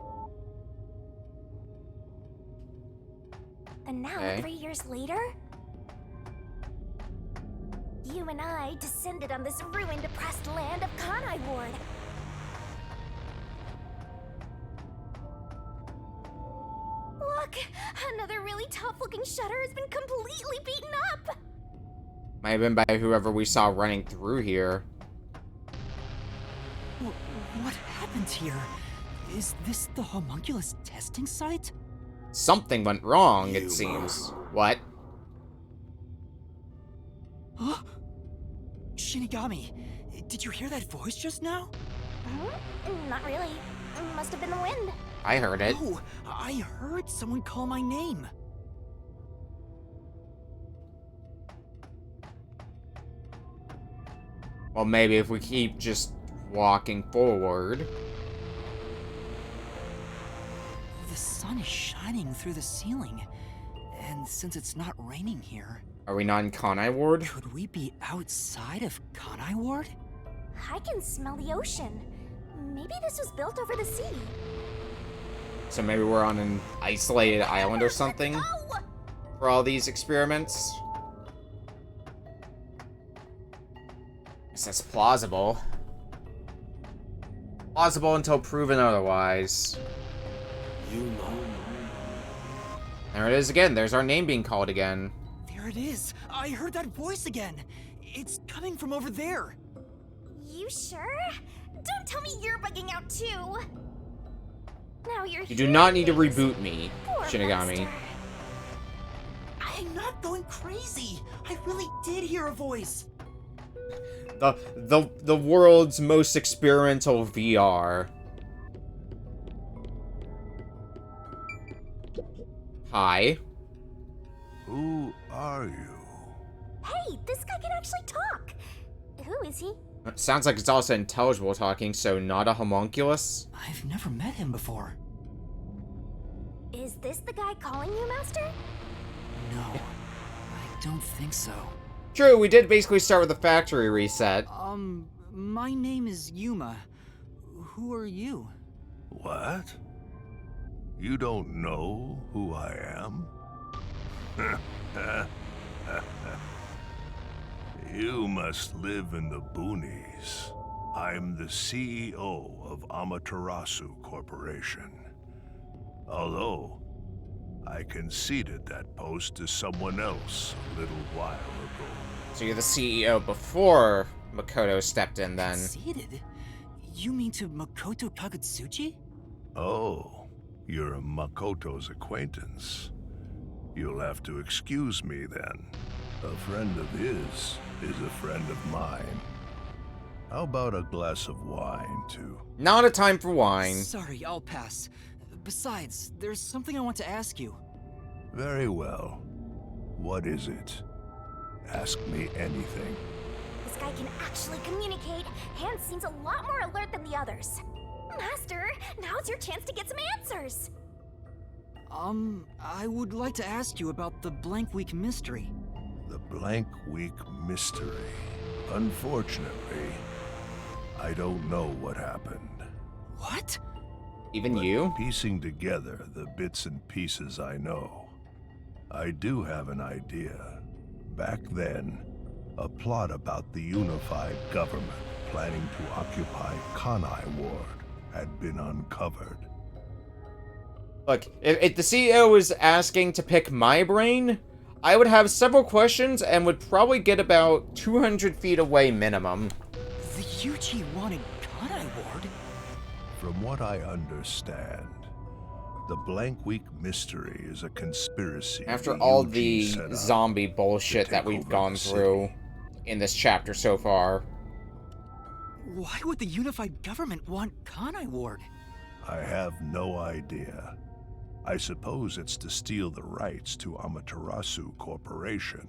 And now, Okay. 3 years later, you and I descended on this ruined, depressed land of Kanai Ward. Look, another really tough-looking shutter has been completely beaten up. Might have been by whoever we saw running through here. What happened here? Is this the homunculus testing site? Something went wrong, it seems. What? Huh? Shinigami, Did you hear that voice just now? Not really. Must have been the wind. I heard it. Oh, I heard someone call my name. Well, maybe if we keep just walking forward. The sun is shining through the ceiling. And since it's not raining here, Are we not in Kanai Ward? could we be outside of Kanai Ward? I can smell the ocean. Maybe this was built over the sea. So maybe we're on an isolated island or something Oh! for all these experiments? Guess that's plausible. Plausible until proven otherwise. You know. There it is again. There's our name being called again. There it is. I heard that voice again. It's coming from over there. You sure? Don't tell me you're bugging out too. Now you're You do not need to hearing things. reboot me, Poor Shinigami. master. I'm not going crazy. I really did hear a voice. The world's most experimental VR. Hi. Who are you? Hey, this guy can actually talk. Who is he? Sounds like it's also intelligible talking, so not a homunculus? I've never met him before. Is this the guy calling you, Master? No, I don't think so. True, we did basically start with the factory reset. My name is Yuma. Who are you? What? You don't know who I am? You must live in the boonies. I'm the CEO of Amaterasu Corporation. Although, I conceded that post to someone else a little while ago. So you're the CEO before Makoto stepped in then. Conceded? You mean to Makoto Kagutsuchi? Oh, you're a Makoto's acquaintance. You'll have to excuse me then. A friend of his is a friend of mine. How about a glass of wine, too? Not a time for wine. Sorry, I'll pass. Besides, there's something I want to ask you. Very well. What is it? Ask me anything. This guy can actually communicate and seems a lot more alert than the others. Master, now's your chance to get some answers. I would like to ask you about the Blank Week mystery. The Blank Week mystery. Unfortunately, I don't know what happened. What? Even But you? Piecing together the bits and pieces I know, I do have an idea. Back then, a plot about the unified government planning to occupy Kanai Ward had been uncovered. Look, if the CEO was asking to pick my brain, I would have several questions and would probably get about 200 feet away minimum. The UG wanted Kanai Ward? From what I understand, the Blank Week mystery is a conspiracy. After the all UG the set up zombie bullshit to that take we've over gone the through city. in this chapter so far. Why would the unified government want Kanai Ward? I have no idea. I suppose it's to steal the rights to Amaterasu Corporation.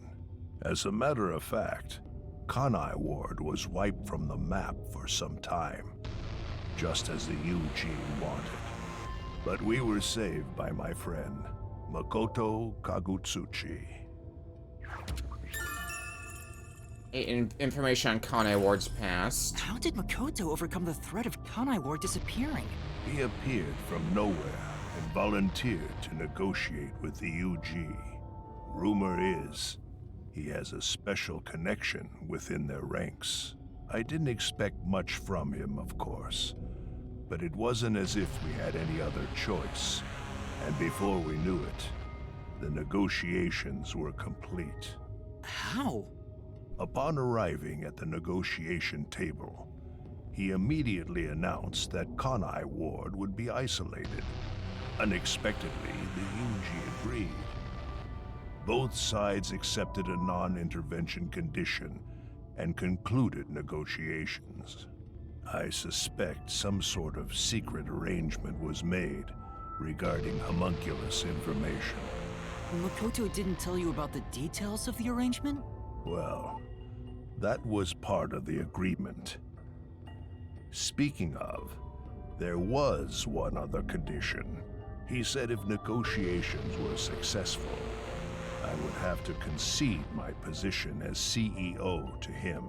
As a matter of fact, Kanai Ward was wiped from the map for some time, just as the UG wanted. But we were saved by my friend, Makoto Kagutsuchi. Information on Kanai Ward's past. How did Makoto overcome the threat of Kanai Ward disappearing? He appeared from nowhere and volunteered to negotiate with the UG. Rumor is, he has a special connection within their ranks. I didn't expect much from him, of course, but it wasn't as if we had any other choice. And before we knew it, the negotiations were complete. How? Upon arriving at the negotiation table, he immediately announced that Kanai Ward would be isolated. Unexpectedly, the UG agreed. Both sides accepted a non-intervention condition, and concluded negotiations. I suspect some sort of secret arrangement was made regarding homunculus information. Makoto didn't tell you about the details of the arrangement? Well, that was part of the agreement. Speaking of, there was one other condition. He said if negotiations were successful, I would have to concede my position as CEO to him.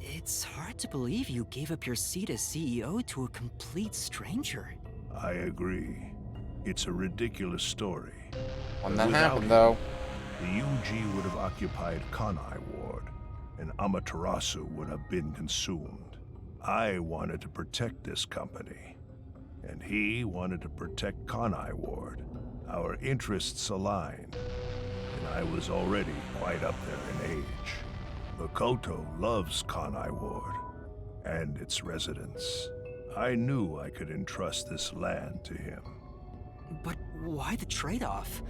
It's hard to believe you gave up your seat as CEO to a complete stranger. I agree. It's a ridiculous story. When But that without happened, him, though. the UG would have occupied Kanai Ward, and Amaterasu would have been consumed. I wanted to protect this company, and he wanted to protect Kanai Ward. Our interests aligned, and I was already quite up there in age. Makoto loves Kanai Ward and its residents. I knew I could entrust this land to him. But why the trade-off?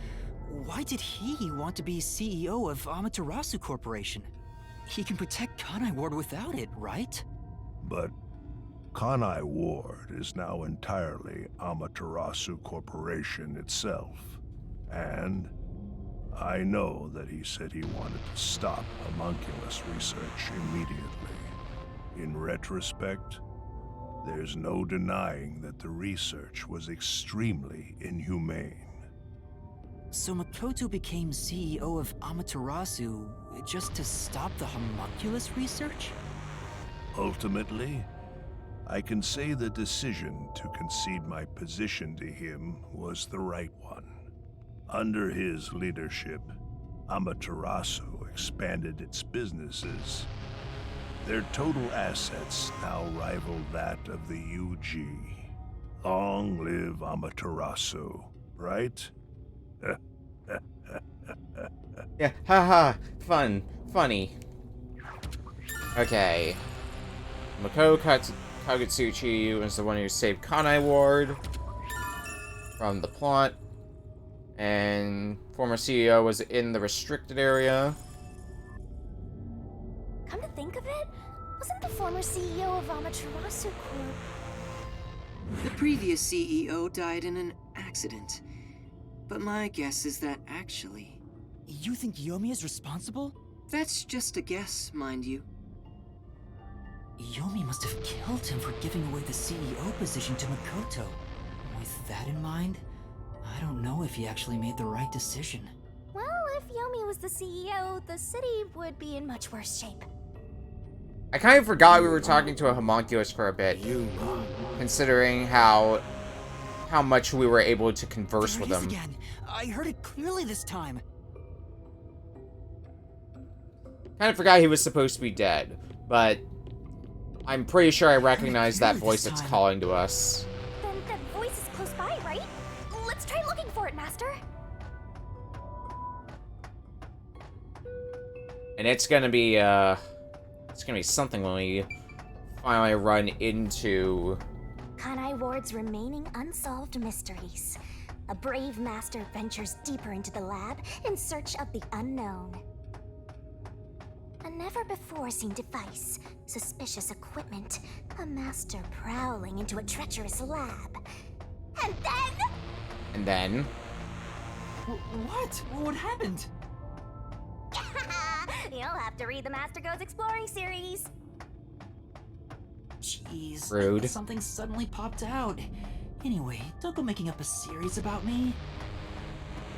Why did he want to be CEO of Amaterasu Corporation? He can protect Kanai Ward without it, right? But Kanai Ward is now entirely Amaterasu Corporation itself. And I know that he said he wanted to stop homunculus research immediately. In retrospect, there's no denying that the research was extremely inhumane. So Makoto became CEO of Amaterasu just to stop the homunculus research? Ultimately, I can say the decision to concede my position to him was the right one. Under his leadership, Amaterasu expanded its businesses. Their total assets now rival that of the UG. Long live Amaterasu, right? Yeah, haha, funny. Okay. Makoto Kagutsuchi was the one who saved Kanai Ward from the plot, and former CEO was in the restricted area. Come to think of it, wasn't the former CEO of Amaterasu Corp? The previous CEO died in an accident. But my guess is that actually... You think Yomi is responsible? That's just a guess, mind you. Yomi must have killed him for giving away the CEO position to Makoto. With that in mind, I don't know if he actually made the right decision. Well, if Yomi was the CEO, the city would be in much worse shape. I kind of forgot we were talking to a homunculus for a bit, considering how much we were able to converse There with it is him. again. I heard it clearly this time. Kind of forgot he was supposed to be dead, but I'm pretty sure I recognize that voice that's calling to us. Then that voice is close by, right? Let's try looking for it, Master. And it's gonna be something when we finally run into... Kanai Ward's remaining unsolved mysteries. A brave master ventures deeper into the lab in search of the unknown. A never-before-seen device, suspicious equipment, a master prowling into a treacherous lab. And then... What? What happened? You'll have to read the Master Goes Exploring series. Jeez. Rude. Something suddenly popped out. Anyway, don't go making up a series about me.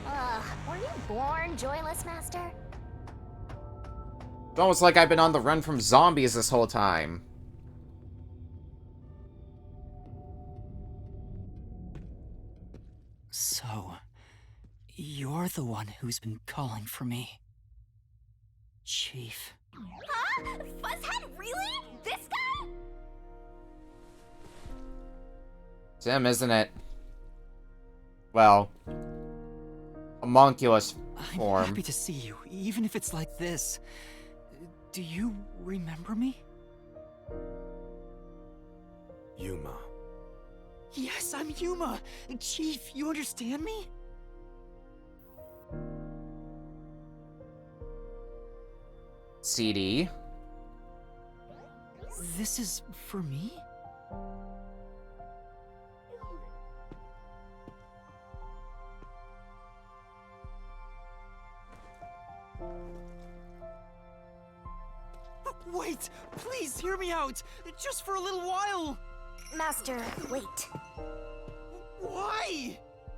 Ugh, were you born joyless, Master? It's almost like I've been on the run from zombies this whole time. So, you're the one who's been calling for me. Chief. Huh? Fuzzhead, really? This guy? It's him, isn't it? Well, homunculus form. I'm happy to see you, even if it's like this. Do you remember me? Yuma. Yes, I'm Yuma! Chief, you understand me? CD. This is for me? Wait! Please hear me out! Just for a little while! Master, wait. Why?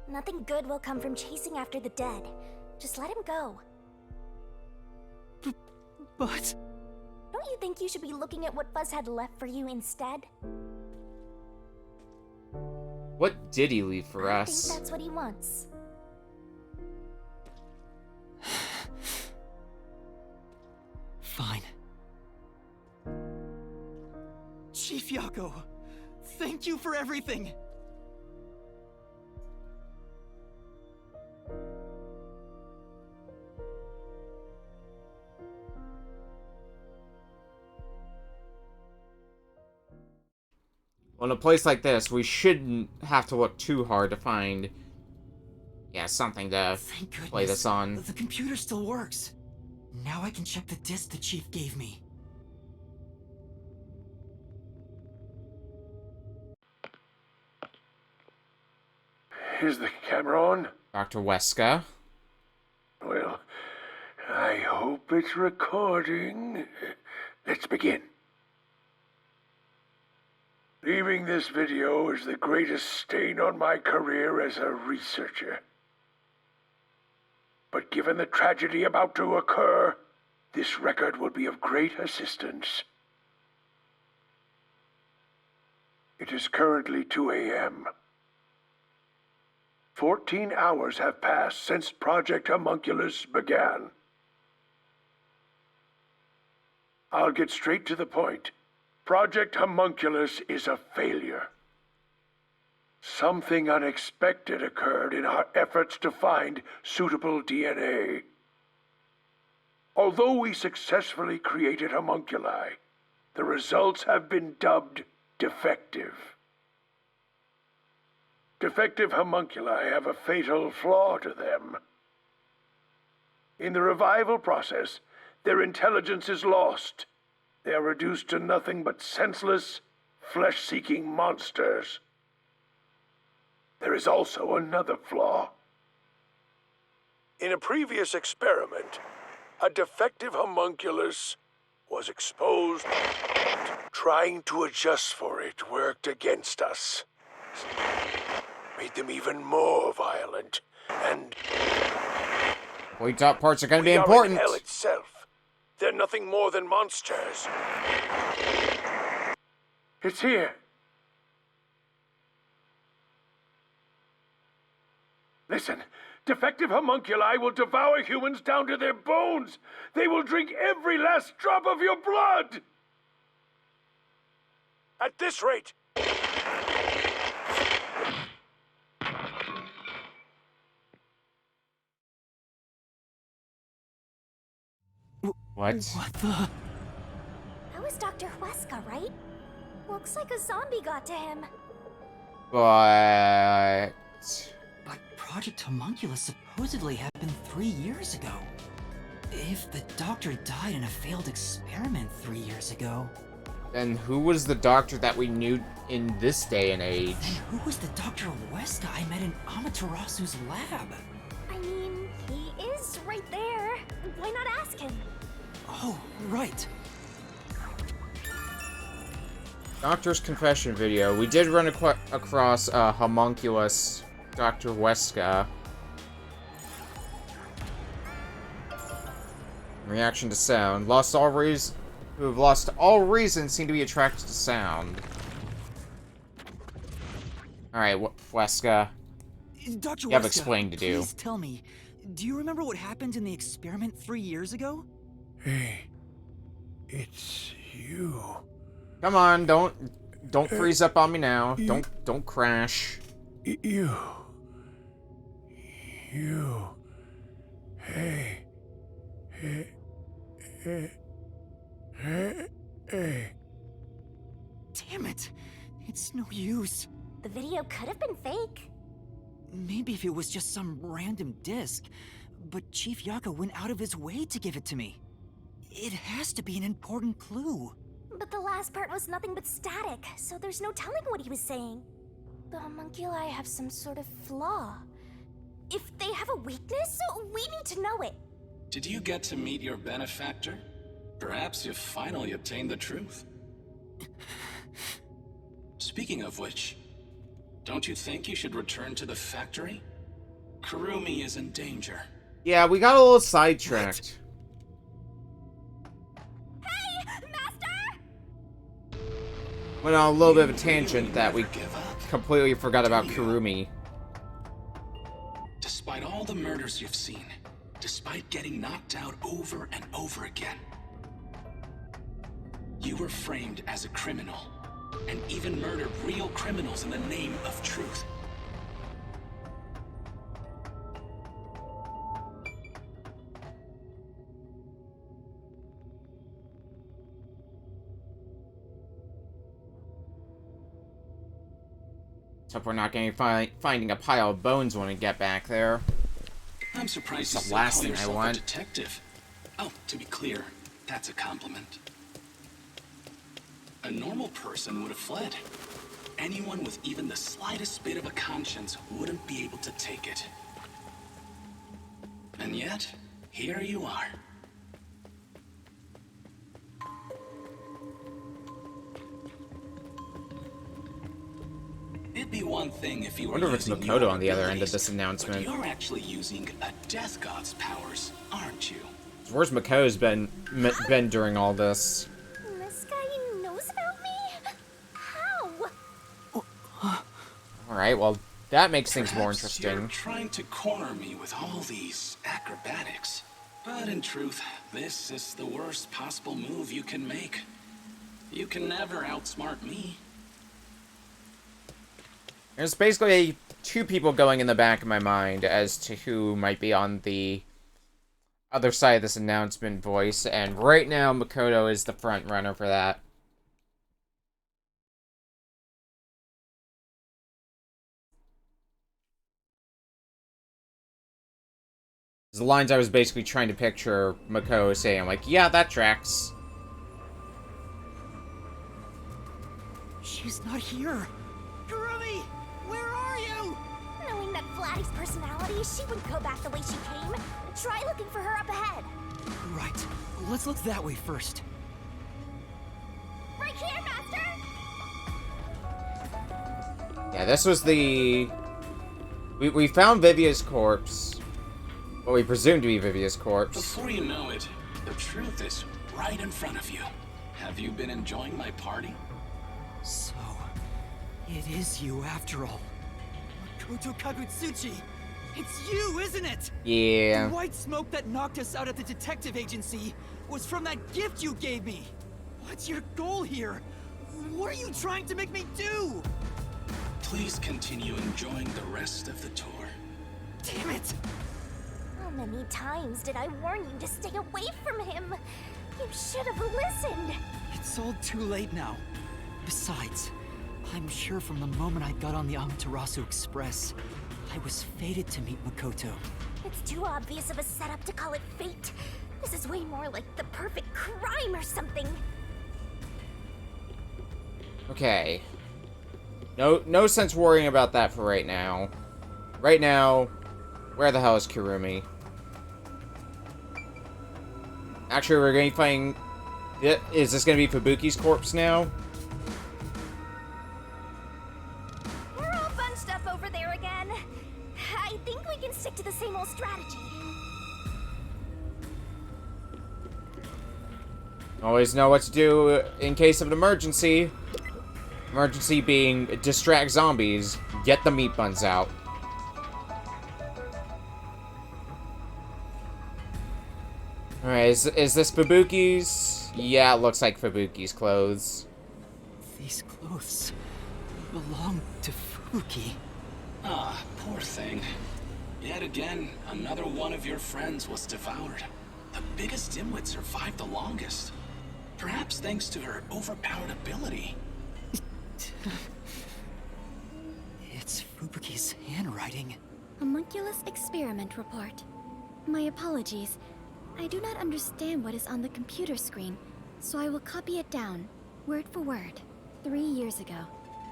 Nothing good will come from chasing after the dead. Just let him go. But... Don't you think you should be looking at what Fuzz had left for you instead? What did he leave for I us? think that's what he wants. Fine. Chief Yako, thank you for everything! Well, in a place like this, we shouldn't have to look too hard to find, yeah, something to Thank goodness. play this on. The computer still works. Now I can check the disc the Chief gave me. Is the camera on? Dr. Weska. Well, I hope it's recording. Let's begin. Leaving this video is the greatest stain on my career as a researcher. But given the tragedy about to occur, this record will be of great assistance. It is currently 2 a.m. 14 hours have passed since Project Homunculus began. I'll get straight to the point. Project Homunculus is a failure. Something unexpected occurred in our efforts to find suitable DNA. Although we successfully created homunculi, the results have been dubbed defective. Defective homunculi have a fatal flaw to them. In the revival process, their intelligence is lost. They are reduced to nothing but senseless, flesh-seeking monsters. There is also another flaw. In a previous experiment, a defective homunculus was exposed. Trying to adjust for it worked against us. Made them even more violent, and Point top parts are going to be we are important. in hell itself. They're nothing more than monsters. It's here. Listen, defective homunculi will devour humans down to their bones. They will drink every last drop of your blood. At this rate, What? What the? That was Dr. Weska, right? Looks like a zombie got to him. But... But Project Homunculus supposedly happened 3 years ago. If the doctor died in a failed experiment 3 years ago... Then who was the doctor that we knew in this day and age? Then who was the Dr. Weska I met in Amaterasu's lab? I mean, he is right there. Why not ask him? Oh, right. Doctor's confession video. We did run across homunculus Dr. Weska. Reaction to sound. Who have lost all reason seem to be attracted to sound. Alright, Weska. Dr. You have Weska, explaining to do. Please tell me, do you remember what happened in the experiment 3 years ago? hey, it's you. Come on, don't freeze up on me now. Don't crash. You. Hey. Damn it! It's no use. The video could have been fake. Maybe if it was just some random disc, but Chief Yako went out of his way to give it to me. It has to be an important clue. But the last part was nothing but static, so there's no telling what he was saying. The homunculi have some sort of flaw. If they have a weakness, we need to know it. Did you get to meet your benefactor? Perhaps you've finally obtained the truth. Speaking of which, don't you think you should return to the factory? Kurumi is in danger. Yeah, we got a little sidetracked. Hey, Master! Went on a little bit of a tangent that we Give up. completely forgot about Kurumi. Despite all the murders you've seen, despite getting knocked out over and over again, you were framed as a criminal, and even murdered real criminals in the name of truth. Except we're not going to be finding a pile of bones when we get back there. I'm surprised you That's the still last call thing I yourself want. a detective. Oh, to be clear, that's a compliment. A normal person would have fled. Anyone with even the slightest bit of a conscience wouldn't be able to take it. And yet, here you are. It'd be one thing if you were I wonder if it's using Makoto your on the other end of abilities, this announcement. But you're actually using a Death God's powers, aren't you? Where's Makoto's been during all this? This guy knows about me? How? Alright, well, that makes things more Perhaps interesting. You're trying to corner me with all these acrobatics. But in truth, this is the worst possible move you can make. You can never outsmart me. There's basically two people going in the back of my mind as to who might be on the other side of this announcement voice, and right now Makoto is the front runner for that. The lines I was basically trying to picture Makoto saying, I'm like, yeah, that tracks. She's not here. Kurumi, where are you? Knowing that Vladdy's personality, she wouldn't go back the way she came. Try looking for her up ahead. Right. Let's look that way first. Right here, Master! Yeah, this was the... We found Vivia's corpse. What we presumed to be Vivia's corpse. Before you know it, the truth is right in front of you. Have you been enjoying my party? So, it is you after all. Makoto Kagutsuchi! It's you, isn't it? Yeah. The white smoke that knocked us out at the detective agency was from that gift you gave me. What's your goal here? What are you trying to make me do? Please continue enjoying the rest of the tour. Damn it! How many times did I warn you to stay away from him? You should have listened. It's all too late now. Besides, I'm sure from the moment I got on the Amaterasu Express, I was fated to meet Makoto. It's too obvious of a setup to call it fate. This is way more like the perfect crime or something. Okay. No sense worrying about that for right now. Right now, where the hell is Kurumi? Actually, we're going to find... Is this going to be Fubuki's corpse now? We're all bunched up over there again. I think we can stick to the same old strategy. Always know what to do in case of an emergency. Emergency being distract zombies, get the meat buns out. Alright, is this Fubuki's? Yeah, it looks like Fubuki's clothes. These clothes belong to Fubuki. Ah, poor thing. Yet again, another one of your friends was devoured. The biggest dimwit survived the longest. Perhaps thanks to her overpowered ability. It's Fubuki's handwriting. Homunculus experiment report. My apologies. I do not understand what is on the computer screen, so I will copy it down. Word for word, 3 years ago,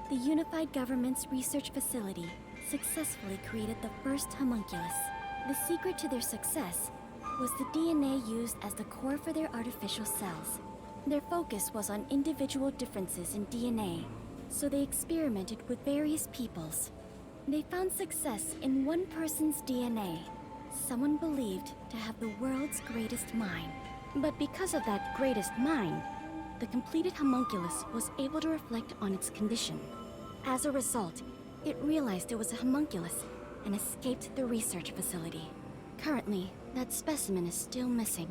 the Unified Government's research facility successfully created the first homunculus. The secret to their success was the DNA used as the core for their artificial cells. Their focus was on individual differences in DNA, so they experimented with various peoples. They found success in one person's DNA, someone believed to have the world's greatest mind. But because of that greatest mind, the completed homunculus was able to reflect on its condition. As a result, it realized it was a homunculus and escaped the research facility. Currently, that specimen is still missing.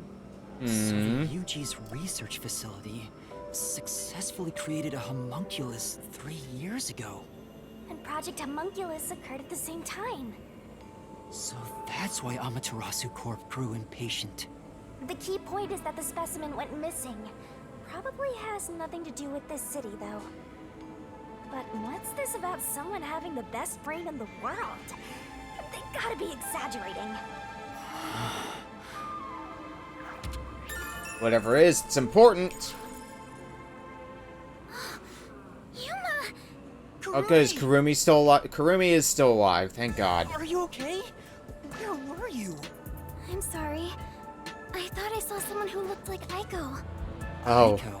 So the UG's research facility successfully created a homunculus 3 years ago. And Project Homunculus occurred at the same time. So that's why Amaterasu Corp grew impatient. The key point is that the specimen went missing. Probably has nothing to do with this city, though. But what's this about someone having the best brain in the world? They gotta be exaggerating. Whatever it is, it's important. Yuma! Oh, good. Is Kurumi still alive? Kurumi is still alive. Thank God. Are you okay? Where were you? I'm sorry. I thought I saw someone who looked like Aiko. Oh. Aiko,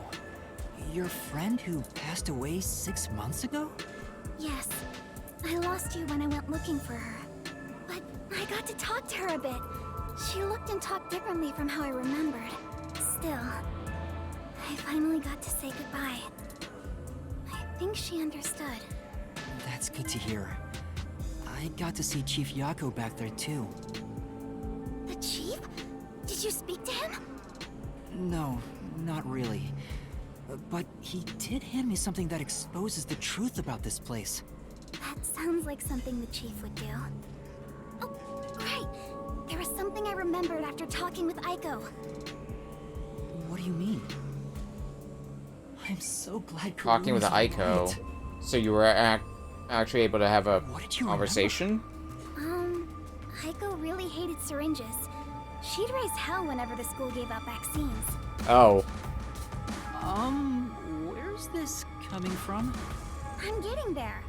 your friend who passed away 6 months ago? Yes. I lost you when I went looking for her. But I got to talk to her a bit. She looked and talked differently from how I remembered. Still, I finally got to say goodbye. I think she understood. That's good to hear. I got to see Chief Yako back there too. The chief? Did you speak to him? No, not really. But he did hand me something that exposes the truth about this place. That sounds like something the chief would do. Oh, right. There was something I remembered after talking with Aiko. What do you mean? I'm so glad Talking with Kurumi's Aiko. right. So you were actually able to have a What did you conversation? Aiko really hated syringes. She'd raise hell whenever the school gave out vaccines. Oh. Where's this coming from? I'm getting there.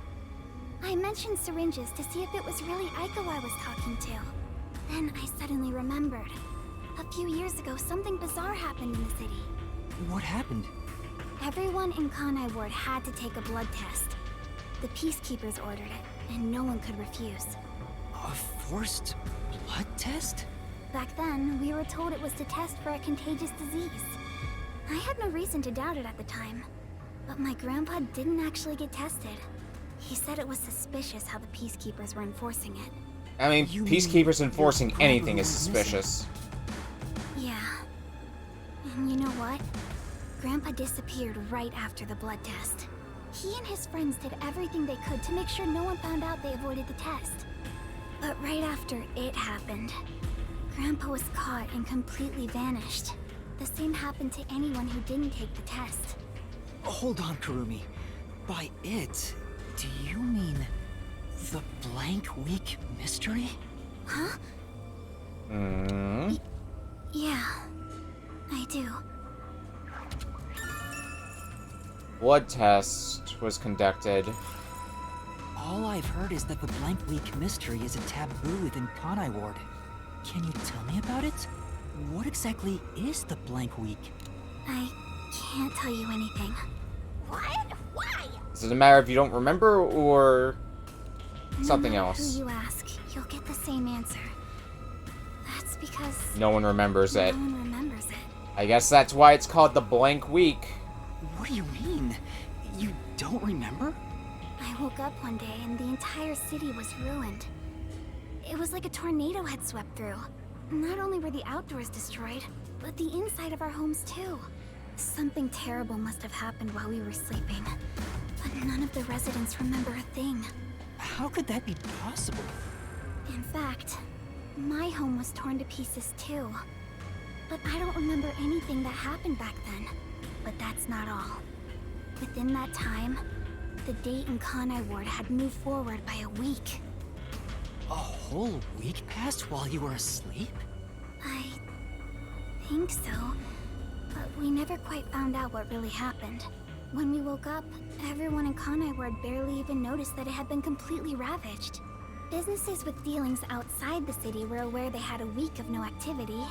I mentioned syringes to see if it was really Aiko I was talking to. Then I suddenly remembered. A few years ago, something bizarre happened in the city. What happened? Everyone in Kanai Ward had to take a blood test. The peacekeepers ordered it, and no one could refuse. A forced blood test? Back then, we were told it was to test for a contagious disease. I had no reason to doubt it at the time. But my grandpa didn't actually get tested. He said it was suspicious how the peacekeepers were enforcing it. I mean, You peacekeepers mean enforcing your anything brother is was missing? suspicious. Yeah. And you know what? Grandpa disappeared right after the blood test. He and his friends did everything they could to make sure no one found out they avoided the test. But right after it happened, Grandpa was caught and completely vanished. The same happened to anyone who didn't take the test. Hold on, Kurumi. By it, do you mean the blank week mystery? Huh? Hmm. Yeah, I do. Blood test was conducted. All I've heard is that the blank week mystery is a taboo within Kanai Ward. Can you tell me about it? What exactly is the blank week? I can't tell you anything. What? Why? Is it a matter if you don't remember or something No matter else? who you ask, you'll get the same answer. That's because No one remembers no it. one remembers it. I guess that's why it's called the blank week. What do you mean? You don't remember? I woke up one day and the entire city was ruined. It was like a tornado had swept through. Not only were the outdoors destroyed, but the inside of our homes too. Something terrible must have happened while we were sleeping. But none of the residents remember a thing. How could that be possible? In fact, my home was torn to pieces too. But I don't remember anything that happened back then. But that's not all. Within that time, the date in Kanai Ward had moved forward by a week. A whole week passed while you were asleep? I think so. But we never quite found out what really happened. When we woke up, everyone in Kanai Ward barely even noticed that it had been completely ravaged. Businesses with dealings outside the city were aware they had a week of no activity.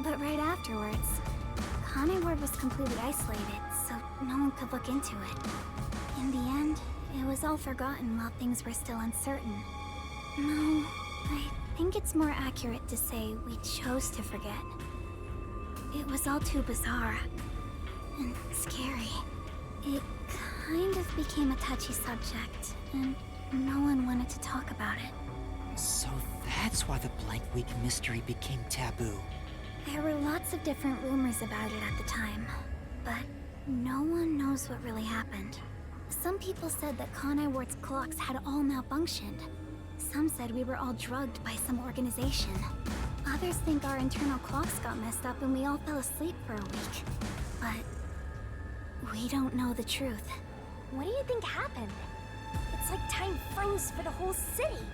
But right afterwards, Kanai Ward was completely isolated, so no one could look into it. In the end, it was all forgotten while things were still uncertain. No, I think it's more accurate to say we chose to forget. It was all too bizarre and scary. It kind of became a touchy subject, and no one wanted to talk about it. So that's why the Blank Week mystery became taboo. There were lots of different rumors about it at the time, but no one knows what really happened. Some people said that Kanai Ward's clocks had all malfunctioned. Some said we were all drugged by some organization. Others think our internal clocks got messed up and we all fell asleep for a week. But we don't know the truth. What do you think happened? It's like time froze for the whole city.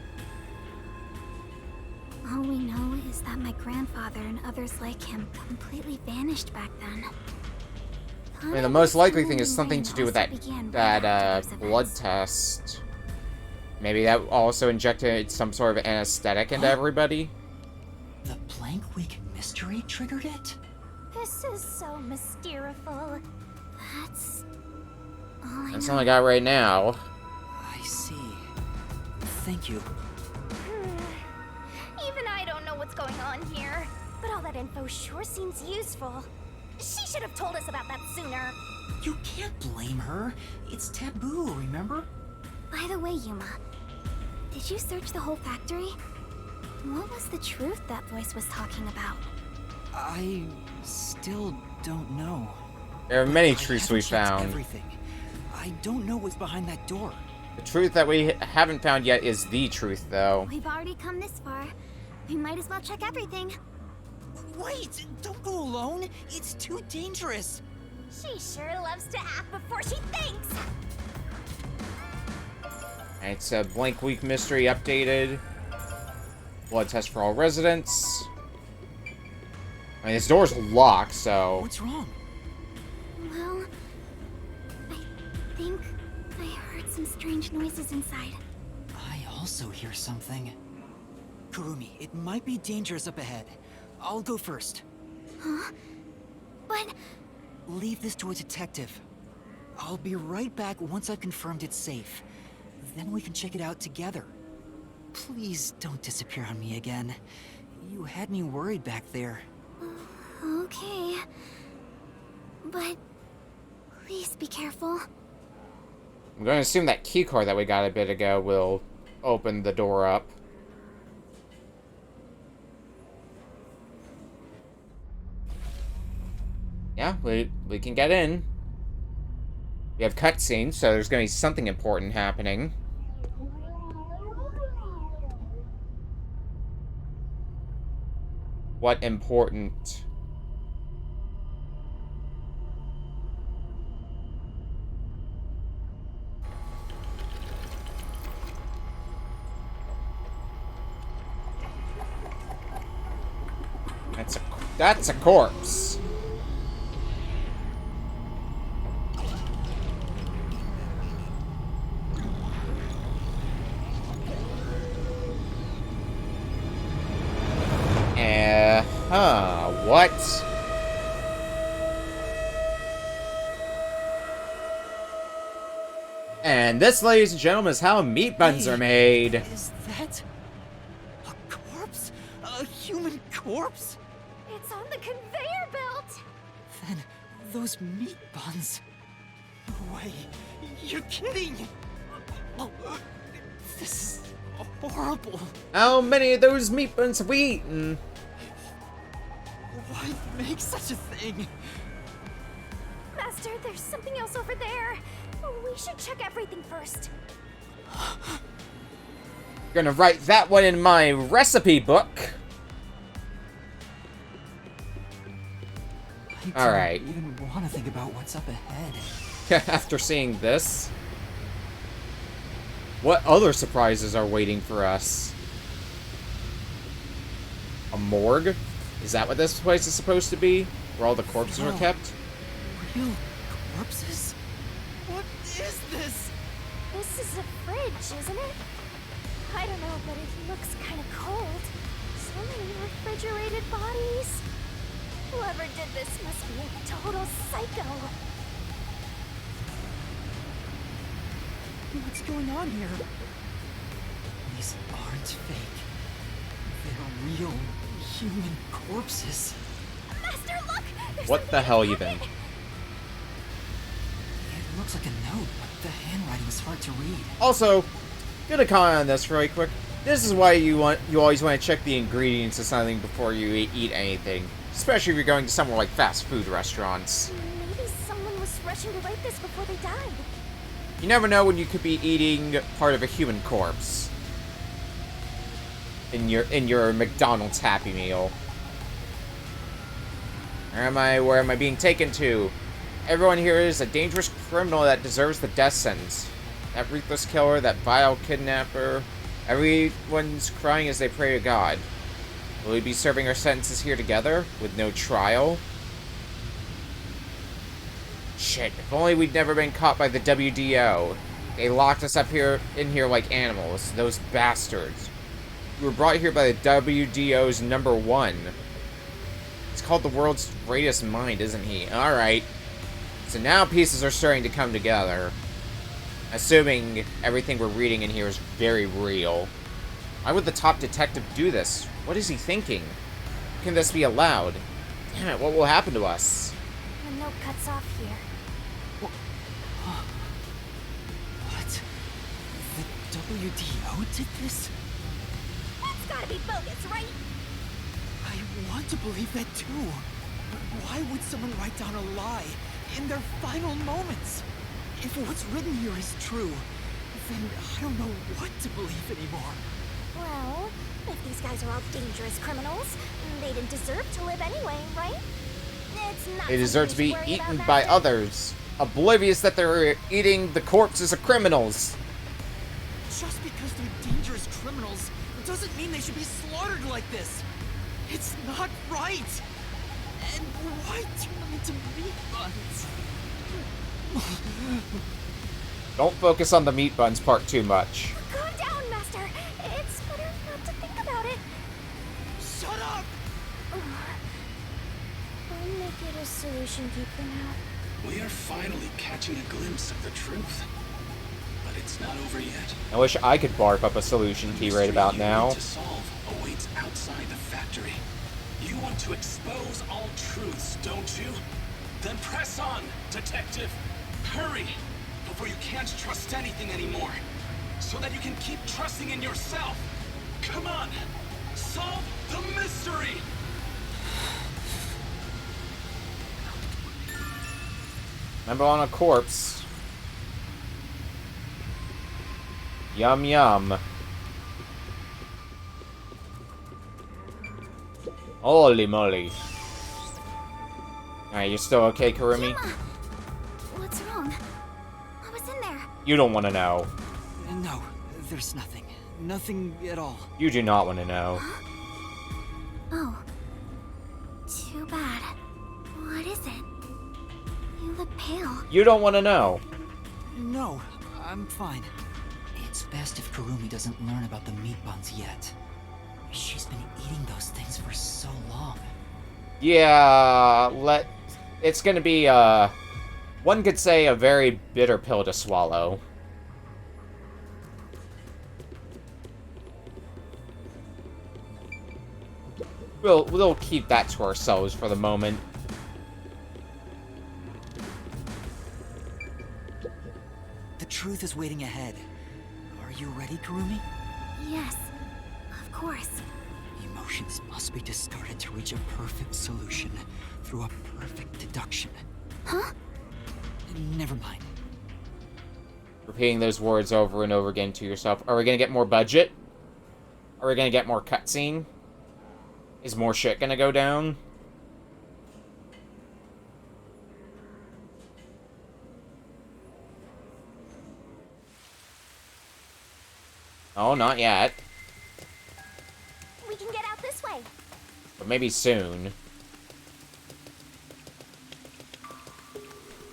All we know is that my grandfather and others like him completely vanished back then. I mean, the most likely thing is something to do with that blood test. Maybe that also injected some sort of anesthetic into everybody. The Blank Week mystery triggered it? This is so mysteriful. That's all I That's know. all I got right now. I see. Thank you. Even I don't know what's going on here. But all that info sure seems useful. She should have told us about that sooner. You can't blame her. It's taboo, remember? By the way, Yuma, did you search the whole factory? What was the truth that voice was talking about? I still don't know. There are many But I truths haven't we checked found. Everything. I don't know what's behind that door. The truth that we haven't found yet is the truth, though. We've already come this far. We might as well check everything. Wait! Don't go alone! It's too dangerous! She sure loves to act before she thinks. It's a Blank Week mystery updated. Blood test for all residents. I mean, this door's locked, so... What's wrong? Well, I think I heard some strange noises inside. I also hear something. Kurumi, it might be dangerous up ahead. I'll go first. Huh? But Leave this to a detective. I'll be right back once I've confirmed it's safe. Then we can check it out together. Please don't disappear on me again. You had me worried back there. okay. But please be careful. I'm going to assume that keycard that we got a bit ago will open the door up. Yeah, we can get in. We have cutscenes, so there's going to be something important happening. What important? That's a corpse. What? And this, ladies and gentlemen, is how meat buns are made. Is that a corpse? A human corpse? It's on the conveyor belt. Then those meat buns. No way. You're kidding. Oh, this is horrible. How many of those meat buns have we eaten? Why make such a thing? Master, there's something else over there. We should check everything first. Gonna write that one in my recipe book. I All right. don't even want to think about what's up ahead. After seeing this, what other surprises are waiting for us? A morgue? Is that what this place is supposed to be? Where all the corpses are kept? Real corpses? What is this? This is a fridge, isn't it? I don't know, but it looks kind of cold. So many refrigerated bodies. Whoever did this must be a total psycho. What's going on here? These aren't fake. They're real human corpses. Master, look! There's What the hell, you something been? It looks like a note, but the handwriting is hard to read. Also, gonna comment on this really quick. This is why you always want to check the ingredients of something before you eat anything. Especially if you're going to somewhere like fast food restaurants. Maybe someone was rushing to write this before they died. You never know when you could be eating part of a human corpse. In your McDonald's Happy Meal. Where am I being taken to? Everyone here is a dangerous criminal that deserves the death sentence. That ruthless killer, that vile kidnapper. Everyone's crying as they pray to God. Will we be serving our sentences here together, with no trial? Shit, if only we'd never been caught by the WDO. They locked us up in here like animals, those bastards. We were brought here by the WDO's #1. He's called the world's greatest mind, isn't he? Alright. So now pieces are starting to come together. Assuming everything we're reading in here is very real. Why would the top detective do this? What is he thinking? Can this be allowed? Damn it, what will happen to us? The note cuts off here. What? The WDO did this? That's gotta be bogus, right? I want to believe that too. Why would someone write down a lie in their final moments? If what's written here is true, then I don't know what to believe anymore. Well, if these guys are all dangerous criminals, they didn't deserve to live anyway, right? It's not They deserve to be something we should worry eaten about, by Master. others, oblivious that they're eating the corpses of criminals. Just because they're dangerous criminals doesn't mean they should be slaughtered like this. It's not right. And why turn them into meat buns? Don't focus on the meat buns part too much. Calm down, Master. It's better not to think about it. Shut up! I'll make it a solution key for now. We are finally catching a glimpse of the truth. But it's not over yet. I wish I could barf up a solution key right about The mystery now. you need to solve awaits outside the factory. You want to expose all truths, don't you? Then press on, detective. Hurry, before you can't trust anything anymore. So that you can keep trusting in yourself. Come on, solve the mystery! Remember on a corpse. Yum yum. Holy moly. Alright, you still okay, Karumi? Yuma! What's wrong? What was in there? You don't want to know. No, there's nothing. Nothing at all. You do not want to know. Oh. Too bad. What is it? You look pale. You don't want to know. No, I'm fine. It's best if Kurumi doesn't learn about the meat buns yet. She's been eating those things for so long. Yeah, it's gonna be, one could say a very bitter pill to swallow. We'll keep that to ourselves for the moment. The truth is waiting ahead. Are you ready, Kurumi? Yes, of course. Emotions must be discarded to reach a perfect solution through a perfect deduction. Huh? Never mind. Repeating those words over and over again to yourself. Are we gonna get more budget? Are we gonna get more cutscene? Is more shit gonna go down? Oh, not yet. We can get out this way. But maybe soon.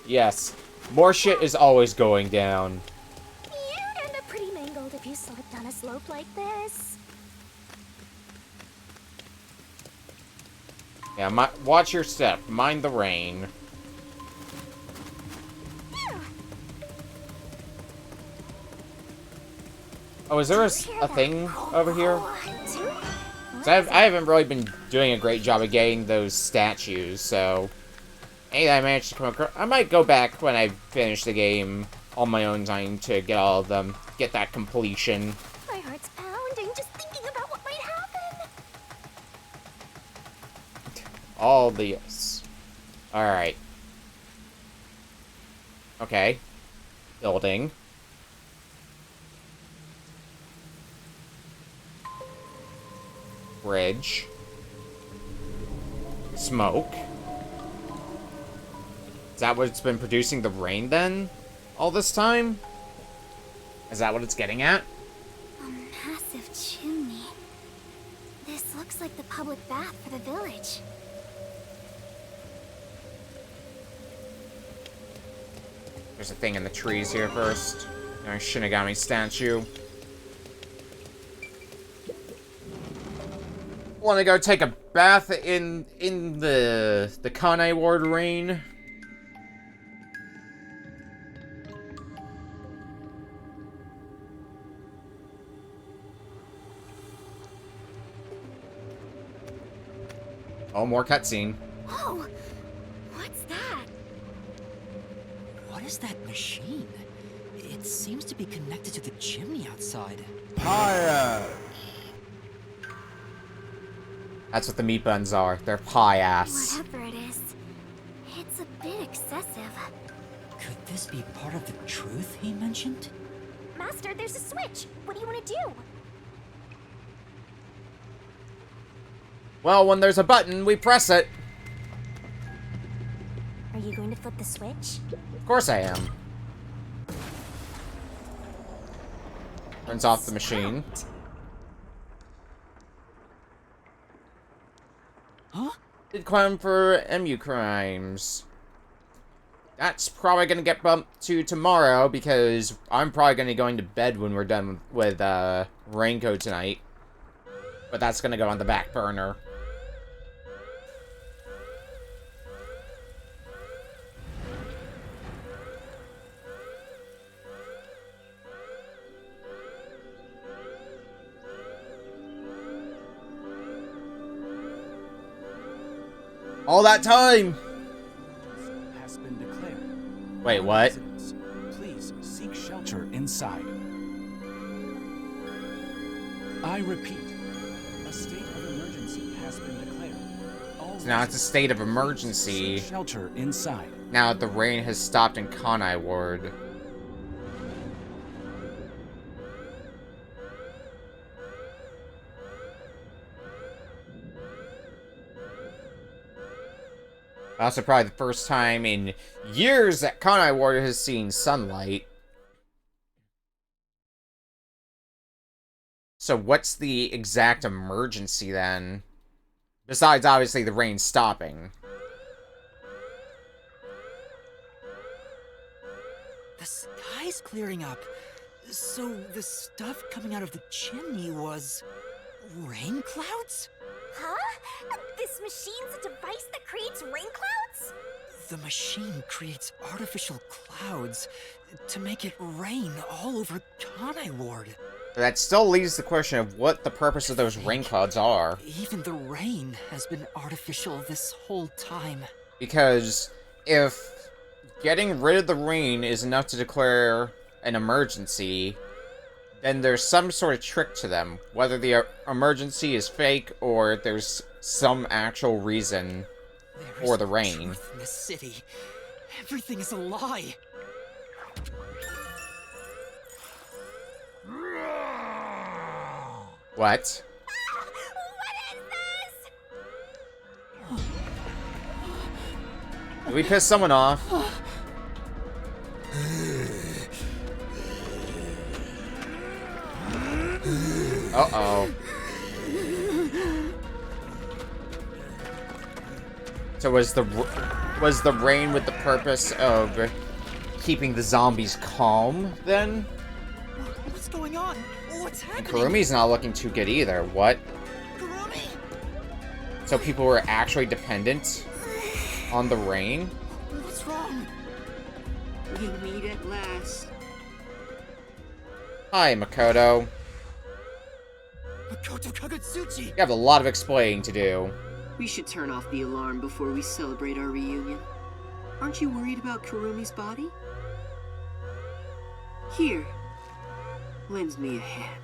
Yes. More shit is always going down. You'd end up pretty mangled if you slipped on a slope like this. Yeah, watch your step. Mind the rain. Oh, is there a thing over here? So I haven't really been doing a great job of getting those statues, so... Hey, I managed to come across... I might go back when I finish the game on my own time to get all of them. Get that completion. My heart's pounding just thinking about what might happen. All these. Alright. Okay. Building. Bridge. Smoke. Is that what's been producing the rain, then? All this time? Is that what it's getting at? A massive chimney. This looks like the public bath for the village. There's a thing in the trees here first. Our Shinigami statue. Want to go take a bath in the Kanai Ward rain? Oh, more cutscene. Whoa! What's that? What is that machine? It seems to be connected to the chimney outside. That's what the meat buns are. They're pie ass. Whatever it is, it's a bit excessive. Could this be part of the truth he mentioned? Master, there's a switch. What do you want to do? Well, when there's a button, we press it. Are you going to flip the switch? Of course I am. Turns off the machine. Huh? Did climb for MU crimes. That's probably gonna get bumped to tomorrow because I'm probably gonna be going to bed when we're done with Raincoat tonight. But that's gonna go on the back burner. All that time! Has been declared. Wait, what? Residents, please seek shelter inside. I repeat, a state of emergency has been declared. All So now it's a state of emergency. seek shelter inside. Now that the rain has stopped in Kanai Ward. Also probably the first time in years that Kanai Ward has seen sunlight. So what's the exact emergency then? Besides obviously the rain stopping. The sky's clearing up. So the stuff coming out of the chimney was... rain clouds? Huh? This machine's a device that creates rain clouds? The machine creates artificial clouds to make it rain all over Kanai Ward. That still leaves the question of what the purpose of those rain clouds are. Even the rain has been artificial this whole time. Because if getting rid of the rain is enough to declare an emergency, then there's some sort of trick to them. Whether the emergency is fake or there's some actual reason for the rain. Truth in this city. Everything is a lie. What? What is this? Did we piss someone off? Uh-oh. So was the rain with the purpose of keeping the zombies calm, then? What's going on? What's And happening? Kurumi's not looking too good either. What? Kurumi! So people were actually dependent on the rain? What's wrong? We meet at last. Hi, Makoto. Makoto Kagutsuchi! You have a lot of explaining to do. We should turn off the alarm before we celebrate our reunion. Aren't you worried about Kurumi's body? Here, lend me a hand.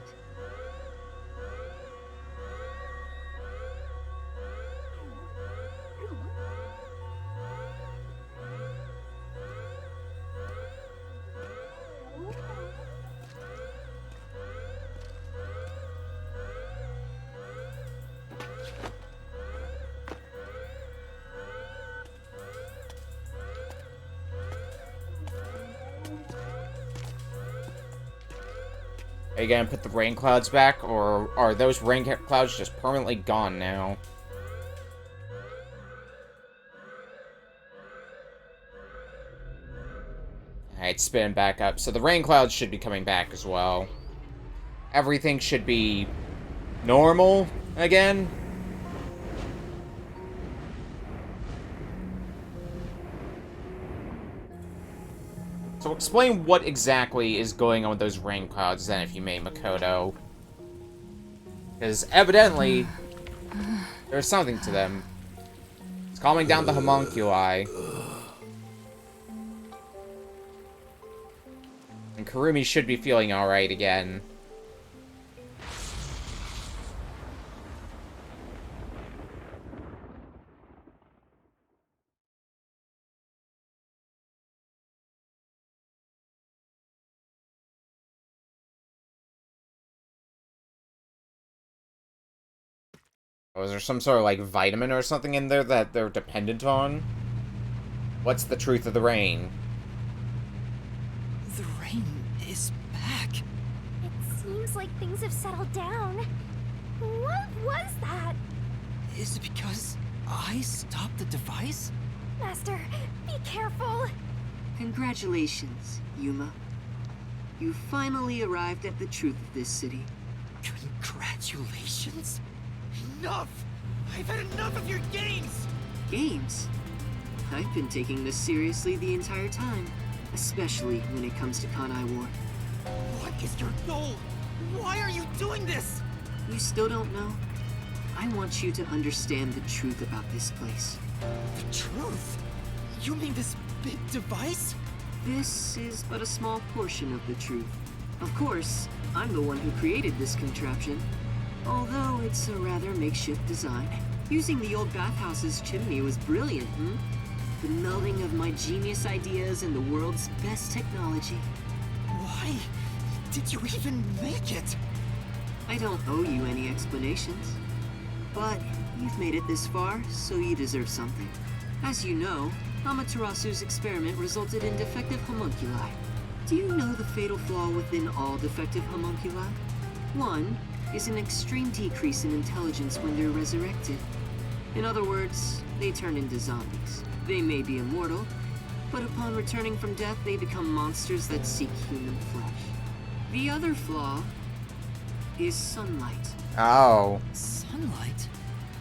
Are you gonna put the rain clouds back, or are those rain clouds just permanently gone now? Alright, spin back up. So the rain clouds should be coming back as well. Everything should be normal again. So explain what exactly is going on with those rain clouds then, if you may, Makoto. Because evidently, there's something to them. It's calming down the homunculi. And Kurumi should be feeling alright again. Oh, is there some sort of, like, vitamin or something in there that they're dependent on? What's the truth of the rain? The rain is back. It seems like things have settled down. What was that? Is it because I stopped the device? Master, be careful. Congratulations, Yuma. You finally arrived at the truth of this city. Congratulations? Enough! I've had enough of your games! Games? I've been taking this seriously the entire time, especially when it comes to Kanai Ward. What is your goal? Why are you doing this? You still don't know? I want you to understand the truth about this place. The truth? You mean this big device? This is but a small portion of the truth. Of course, I'm the one who created this contraption. Although it's a rather makeshift design. Using the old bathhouse's chimney was brilliant, The melding of my genius ideas and the world's best technology. Why did you even make it? I don't owe you any explanations. But you've made it this far, so you deserve something. As you know, Amaterasu's experiment resulted in defective homunculi. Do you know the fatal flaw within all defective homunculi? One is an extreme decrease in intelligence when they're resurrected. In other words, they turn into zombies. They may be immortal, but upon returning from death, they become monsters that seek human flesh. The other flaw is sunlight. Oh. Sunlight?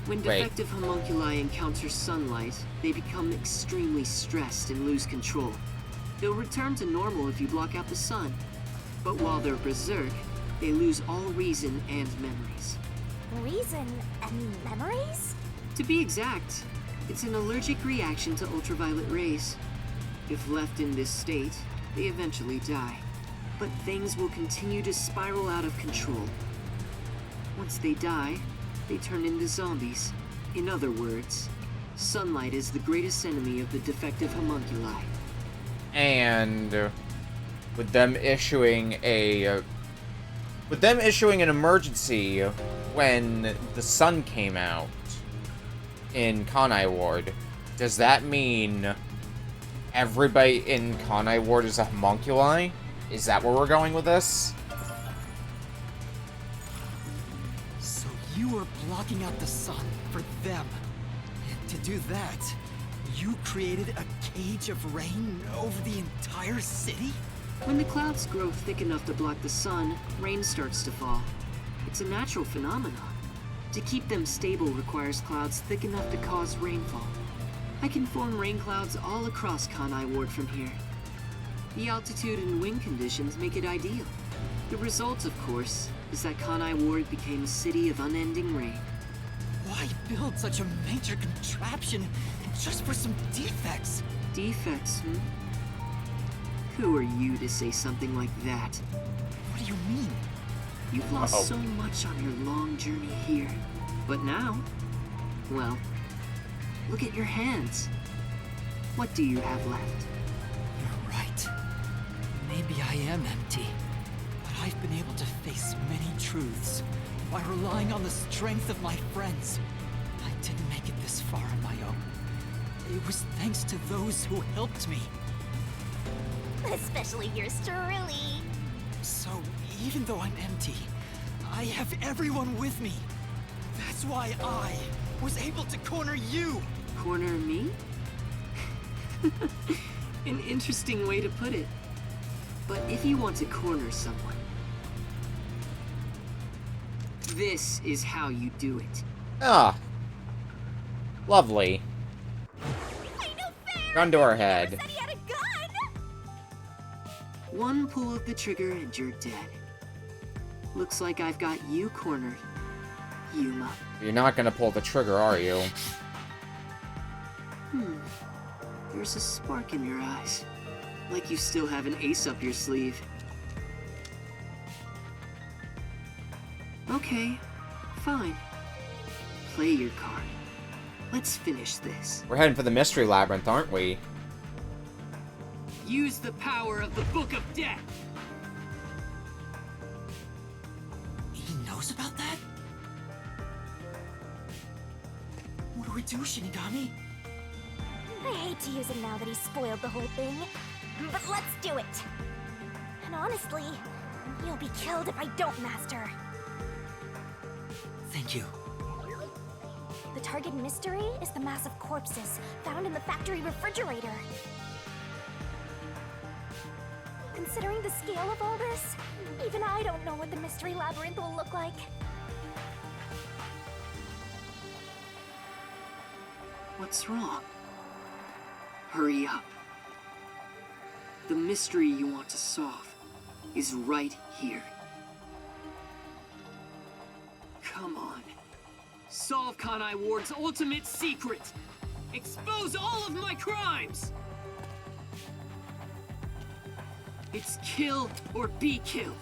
When defective homunculi encounter sunlight, they become extremely stressed and lose control. They'll return to normal if you block out the sun. But while they're berserk, they lose all reason and memories. Reason and memories? To be exact, it's an allergic reaction to ultraviolet rays. If left in this state, they eventually die. But things will continue to spiral out of control. Once they die, they turn into zombies. In other words, sunlight is the greatest enemy of the defective homunculi. And with them issuing an emergency when the sun came out in Kanai Ward, does that mean everybody in Kanai Ward is a homunculi? Is that where we're going with this? So you were blocking out the sun for them. And to do that, created a cage of rain over the entire city? When the clouds grow thick enough to block the sun, rain starts to fall. It's a natural phenomenon. To keep them stable requires clouds thick enough to cause rainfall. I can form rain clouds all across Kanai Ward from here. The altitude and wind conditions make it ideal. The result, of course, is that Kanai Ward became a city of unending rain. Why build such a major contraption just for some defects? Defects, Who are you to say something like that? What do you mean? You've lost so much on your long journey here. But now, well, look at your hands. What do you have left? You're right. Maybe I am empty. But I've been able to face many truths by relying on the strength of my friends. I didn't make it this far on my own. It was thanks to those who helped me. Especially yours truly. So, even though I'm empty, I have everyone with me. That's why I was able to corner you. Corner me? An interesting way to put it. But if you want to corner someone, this is how you do it. Ah. Lovely. Gun to our head. Said he had a gun. One pull of the trigger and you're dead. Looks like I've got you cornered, Yuma. You're not gonna pull the trigger, are you? There's a spark in your eyes. Like you still have an ace up your sleeve. Okay, fine. Play your card. Let's finish this. We're heading for the mystery labyrinth, aren't we? Use the power of the Book of Death! He knows about that? What do we do, Shinigami? I hate to use him now that he's spoiled the whole thing, but let's do it. And honestly, you'll be killed if I don't master. Thank you. The target mystery is the mass of corpses found in the factory refrigerator. Considering the scale of all this, even I don't know what the mystery labyrinth will look like. What's wrong? Hurry up. The mystery you want to solve is right here. Come on. Solve Kanai Ward's ultimate secret! Expose all of my crimes! It's kill or be killed.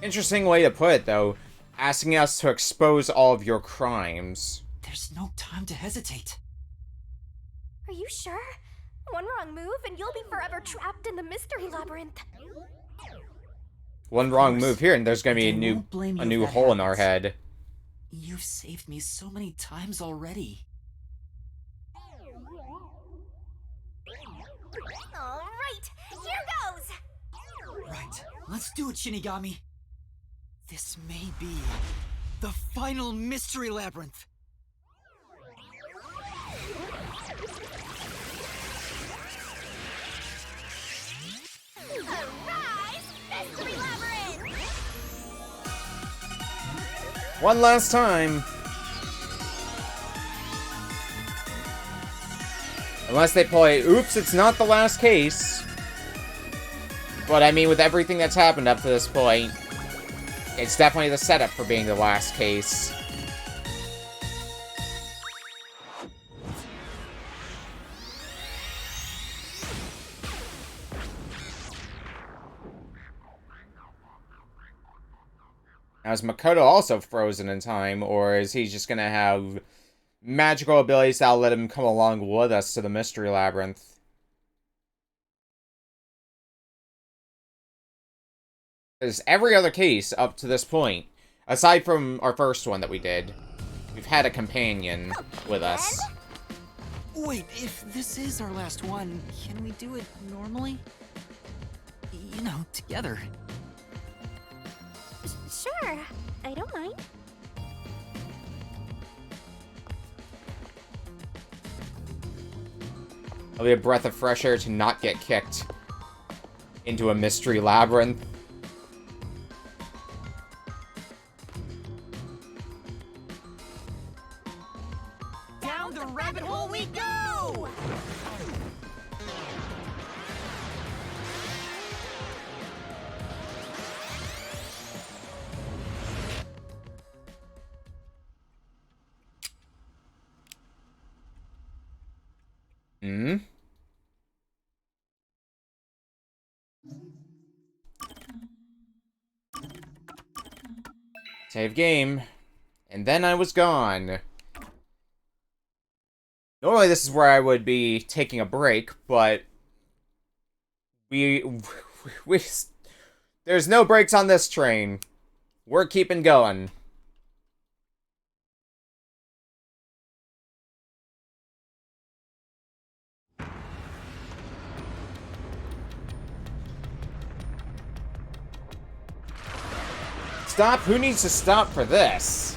Interesting way to put it, though. Asking us to expose all of your crimes. There's no time to hesitate. Are you sure? One wrong move and you'll be forever trapped in the mystery labyrinth. One wrong move here, and there's gonna be a new hole in our head. You've saved me so many times already. All right, here goes. Right, let's do it, Shinigami. This may be the final mystery labyrinth. Arise, mystery labyrinth. One last time. Unless they play, oops, it's not the last case. But I mean, with everything that's happened up to this point, it's definitely the setup for being the last case. Now, is Makoto also frozen in time, or is he just gonna have magical abilities that'll let him come along with us to the mystery labyrinth? Because every other case up to this point, aside from our first one that we did, we've had a companion with us. Wait, if this is our last one, can we do it normally? You know, together. Sure, I don't mind. It'll be a breath of fresh air to not get kicked into a mystery labyrinth. Down the rabbit hole we go! Hmm? Save game. And then I was gone. Normally this is where I would be taking a break, but we there's no breaks on this train. We're keeping going. Stop? Who needs to stop for this?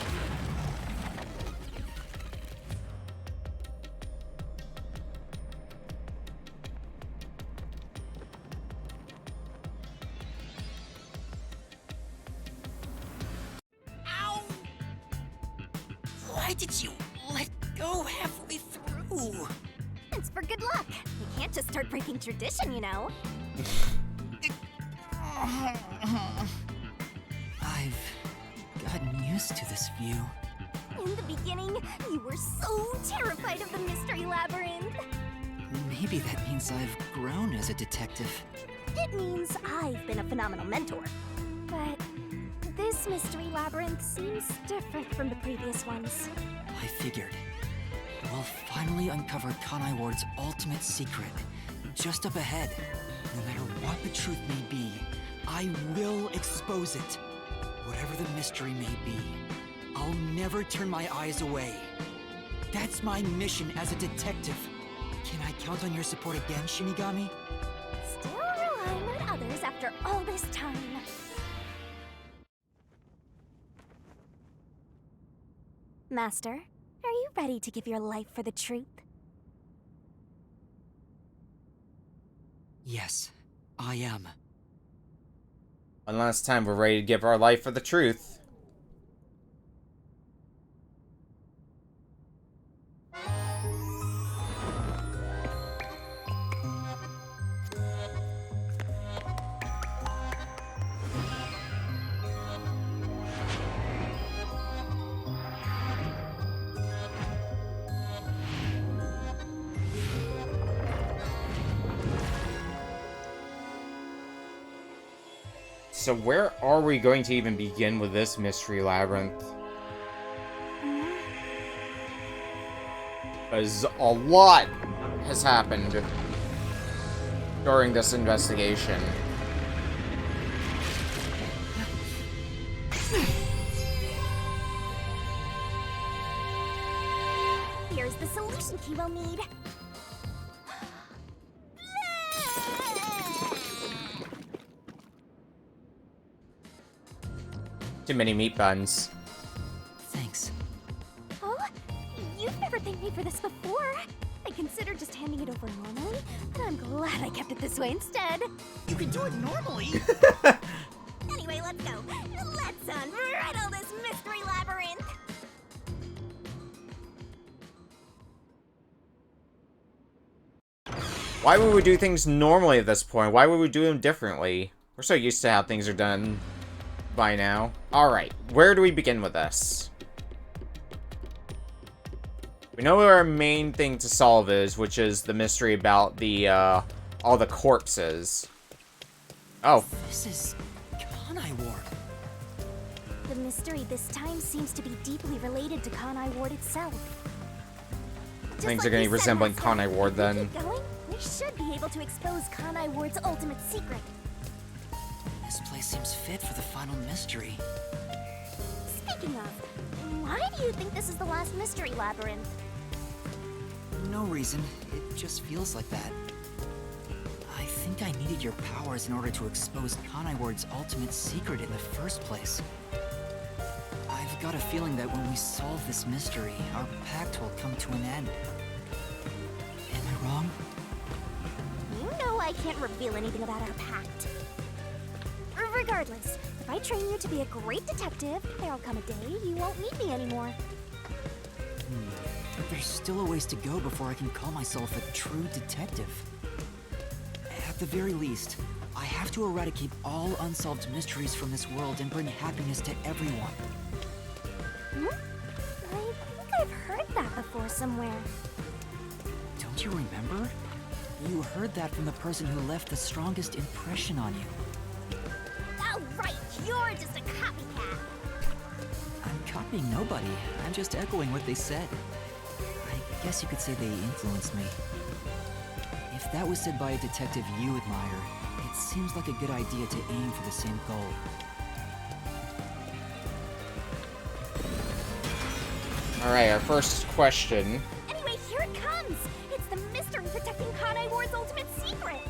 Ow! Why did you let go halfway through? It's for good luck. We can't just start breaking tradition, you know. I've gotten used to this view. In the beginning, you were so terrified of the mystery labyrinth. Maybe that means I've grown as a detective. It means I've been a phenomenal mentor. But this mystery labyrinth seems different from the previous ones. I figured. We'll finally uncover Kanai Ward's ultimate secret. Just up ahead. No matter what the truth may be, I will expose it. Whatever the mystery may be, I'll never turn my eyes away. That's my mission as a detective. Can I count on your support again, Shinigami? Still relying on others after all this time. Master, are you ready to give your life for the truth? Yes, I am. One last time, we're ready to give our life for the truth. So where are we going to even begin with this mystery labyrinth? Because a lot has happened during this investigation. Here's the solution key we'll need. Too many meat buns. Thanks. Oh, you've never thanked me for this before. I considered just handing it over normally, but I'm glad I kept it this way instead. You can do it normally. Anyway, let's go. Let's unriddle this mystery labyrinth. Why would we do things normally at this point? Why would we do them differently? We're so used to how things are done by now. Alright, where do we begin with this? We know what our main thing to solve is, which is the mystery about the, all the corpses. Oh. This is Kanai Ward. The mystery this time seems to be deeply related to Kanai Ward itself. Just Things like are getting you said, resembling Master, Kanai Ward if we then. keep going, we should be able to expose Kanai Ward's ultimate secret. This place seems fit for the final mystery. Speaking of, why do you think this is the last mystery labyrinth? No reason. It just feels like that. I think I needed your powers in order to expose Kanai Ward's ultimate secret in the first place. I've got a feeling that when we solve this mystery, our pact will come to an end. Am I wrong? I can't reveal anything about our pact. Regardless, if I train you to be a great detective, there'll come a day you won't need me anymore. There's still a ways to go before I can call myself a true detective. At the very least, I have to eradicate all unsolved mysteries from this world and bring happiness to everyone. Hmm? I think I've heard that before somewhere. Don't you remember? You heard that from the person who left the strongest impression on you. Oh, right, you're just a copycat. I'm copying nobody. I'm just echoing what they said. I guess you could say they influenced me. If that was said by a detective you admire, it seems like a good idea to aim for the same goal. Alright, our first question. Anyway, here it comes. It's the mystery protecting Kanai Ward's ultimate secret.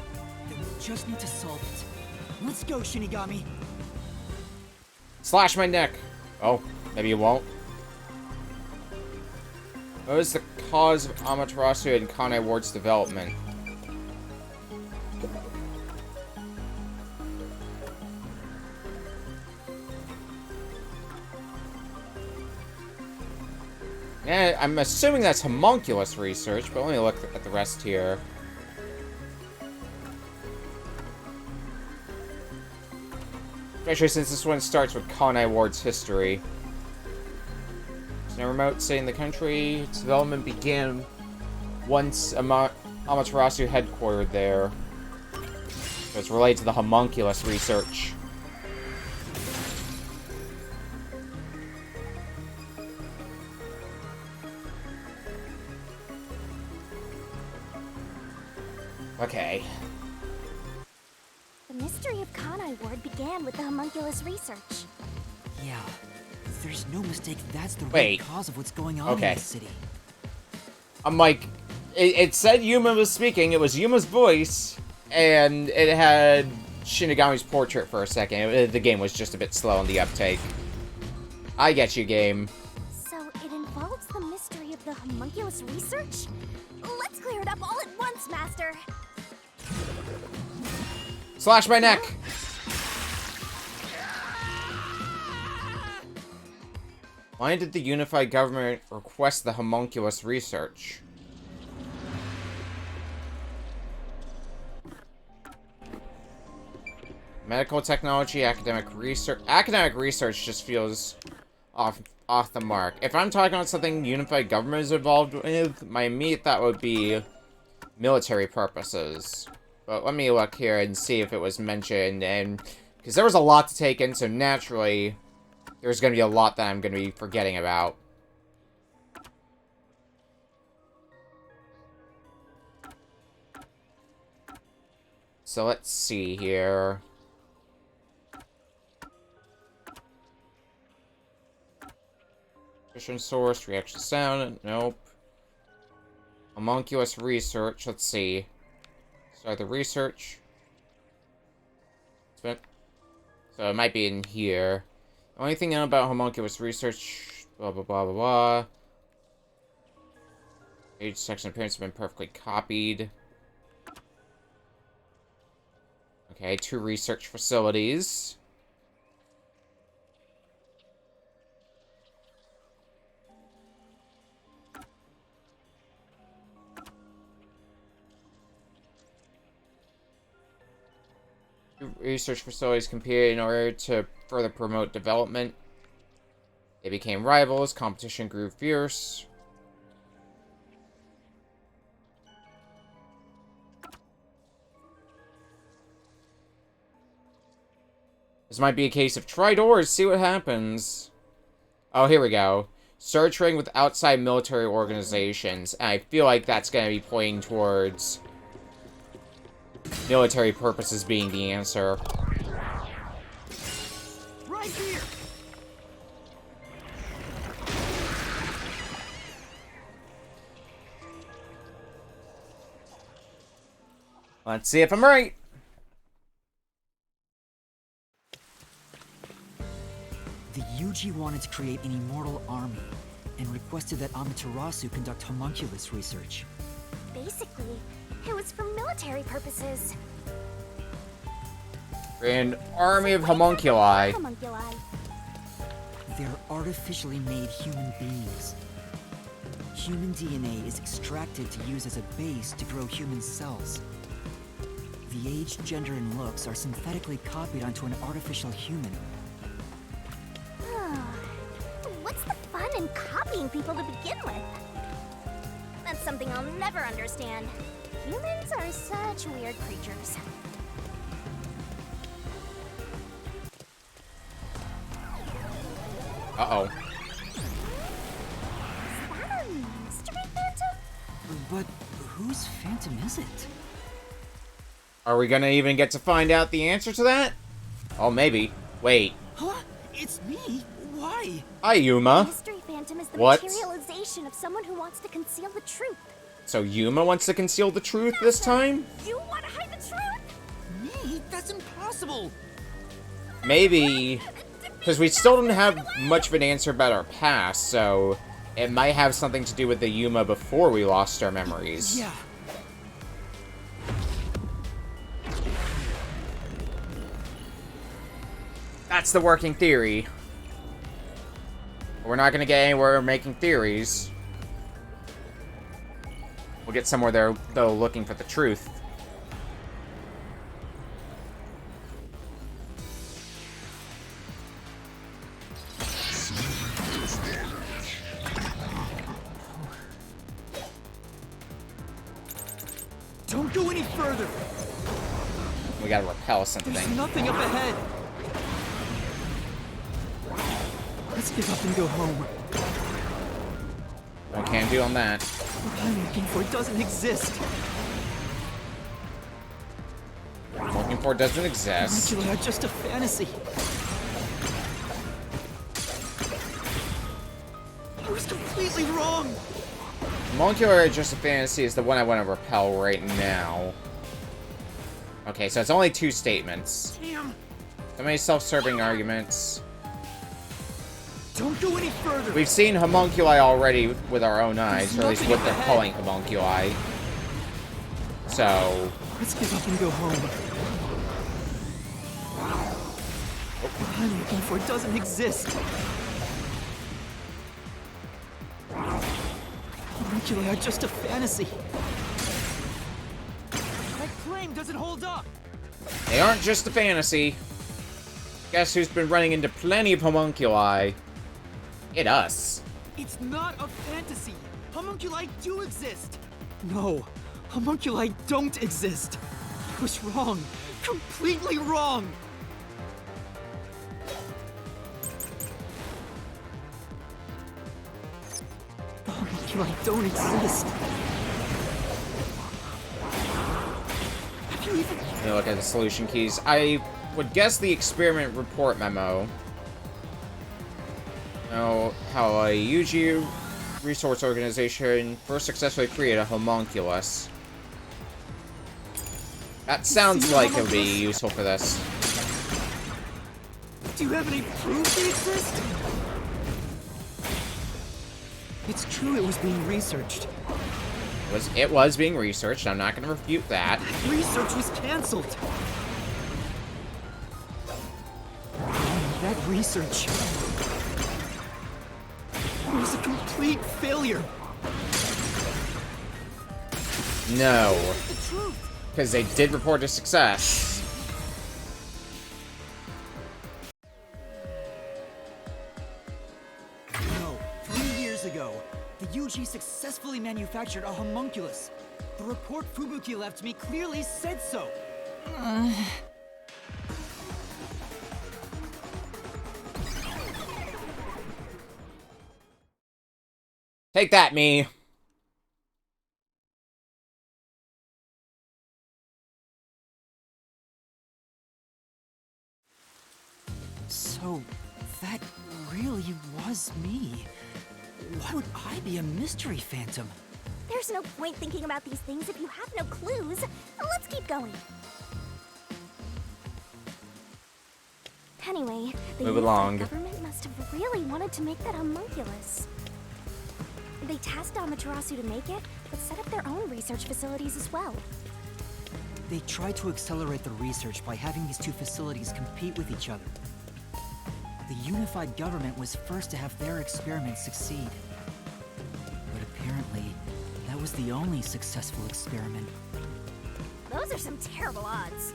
Then we just need to solve it. Let's go, Shinigami. Slash my neck. Oh, maybe you won't. What was the cause of Amaterasu and Kanai Ward's development? Yeah, I'm assuming that's homunculus research, but let me look at the rest here. Especially since this one starts with Kanai Ward's history. In a remote city in the country, its development began once Amaterasu headquartered there. So it's related to the homunculus research. Okay. The mystery of Kanai Ward began with the homunculus research. Yeah, there's no mistake that's the Wait. right cause of what's going on in this city. I'm like, it said Yuma was speaking, it was Yuma's voice, and it had Shinigami's portrait for a second. The game was just a bit slow on the uptake. I get you, game. So it involves the mystery of the homunculus research? Let's clear it up all at once, Master. Slash my neck! Why did the unified government request the homunculus research? Medical technology, academic research. Academic research just feels off the mark. If I'm talking about something unified government is involved with, my immediate thought would be military purposes. But let me look here and see if it was mentioned, and because there was a lot to take in, so naturally there's going to be a lot that I'm going to be forgetting about. So let's see here. Mission source, reaction sound, nope. Homunculus research, let's see. Start the research. So it might be in here. The only thing I know about homunculus research, blah blah blah blah blah. Age, sex, and appearance have been perfectly copied. Okay, 2 research facilities. Research facilities competed in order to further promote development. They became rivals, competition grew fierce. This might be a case of try doors, see what happens. Oh, here we go. Start trading with outside military organizations. And I feel like that's going to be pointing towards military purposes being the answer. Right here. Let's see if I'm right. The Yuji wanted to create an immortal army and requested that Amaterasu conduct homunculus research. Basically, It was for military purposes. An army of homunculi. Homunculi. They're artificially made human beings. Human DNA is extracted to use as a base to grow human cells. The age, gender, and looks are synthetically copied onto an artificial human. What's the fun in copying people to begin with? That's something I'll never understand. Humans are such weird creatures. Uh-oh. Is that a mystery phantom? But whose phantom is it? Are we gonna even get to find out the answer to that? Oh, maybe. Wait. Huh? It's me? Why? Hi, Yuma. Mystery phantom is the What? materialization of someone who wants to conceal the truth. So Yuma wants to conceal the truth this time? You want to hide the truth? Me? That's impossible! Maybe. Because we still don't have much of an answer about our past, so it might have something to do with the Yuma before we lost our memories. Yeah. That's the working theory. We're not gonna get anywhere making theories. We'll get somewhere there, though, looking for the truth. Don't go any further! We gotta repel something. There's nothing up ahead! Let's give up and go home. What can do on that? What I'm looking for doesn't exist. What I'm looking for doesn't exist. Homunculi are just a fantasy. I was completely wrong. Homunculi Just a Fantasy is the one I want to repel right now. Okay, so it's only 2 statements. Damn. So many self-serving arguments. Don't go any further. We've seen homunculi already with our own eyes, or at least There's what they're nothing calling homunculi. So... Let's give up and go home. What I'm looking for doesn't exist. Homunculi are just a fantasy. That claim doesn't hold up. they aren't just a fantasy. Guess who's been running into plenty of homunculi? It us. It's not a fantasy. Homunculi do exist. No, homunculi don't exist. I was wrong. Completely wrong. The homunculi don't exist. Have you even... Let me look at the solution keys. I would guess the experiment report memo. Know how a UG resource organization first successfully created a homunculus. That sounds like it would be useful for this. Do you have any proof they exist? It's true it was being researched. It was being researched. I'm not going to refute that. Research was cancelled. That research was a complete failure. No. Because they did report a success. No, 3 years ago, the UG successfully manufactured a homunculus. The report Fubuki left me clearly said so. Take that, me. So, that really was me. Why would I be a mystery phantom? There's no point thinking about these things if you have no clues. Let's keep going. Anyway, the Move US along. government must have really wanted to make that homunculus. They tasked Amaterasu to make it, but set up their own research facilities as well. They tried to accelerate the research by having these two facilities compete with each other. The unified government was first to have their experiments succeed. But apparently, that was the only successful experiment. Those are some terrible odds.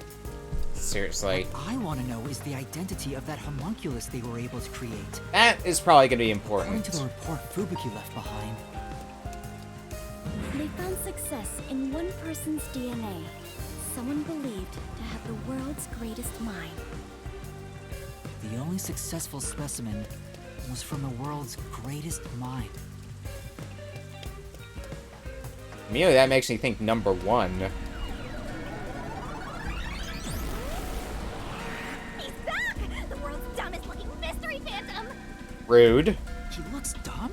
Seriously. What I want to know is the identity of that homunculus they were able to create. That is probably going to be According important. to the report Fubuki left behind, They found success in one person's DNA. Someone believed to have the world's greatest mind. the only successful specimen was from the world's greatest mind. Immediately, that makes me think number one. He's back! The world's dumbest looking mystery phantom! Rude. He looks dumb?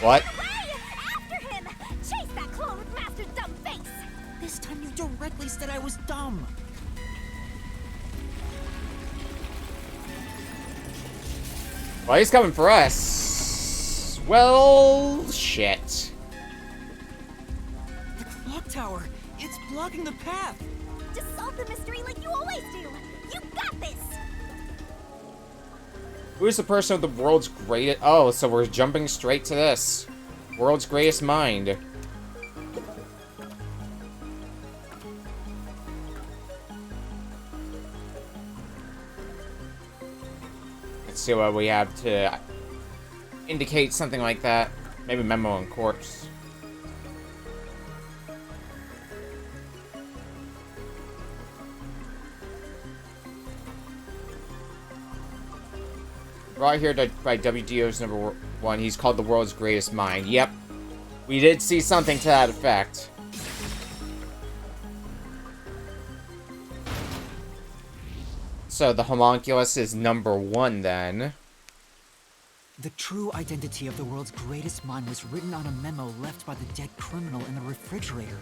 What? Hey! After him! Chase that clone with Master Dumb Face! This time you directly said I was dumb. Well, he's coming for us. Well, shit. The clock tower, it's blocking the path. Just solve the mystery like you always do! You got this! Who's the person with the world's greatest... Oh, so we're jumping straight to this. World's greatest mind. Let's see what we have to indicate something like that. Maybe memo and corpse. Brought here by WDO's number one. He's called the world's greatest mind. Yep. We did see something to that effect. So the homunculus is number one then. The true identity of the world's greatest mind was written on a memo left by the dead criminal in the refrigerator.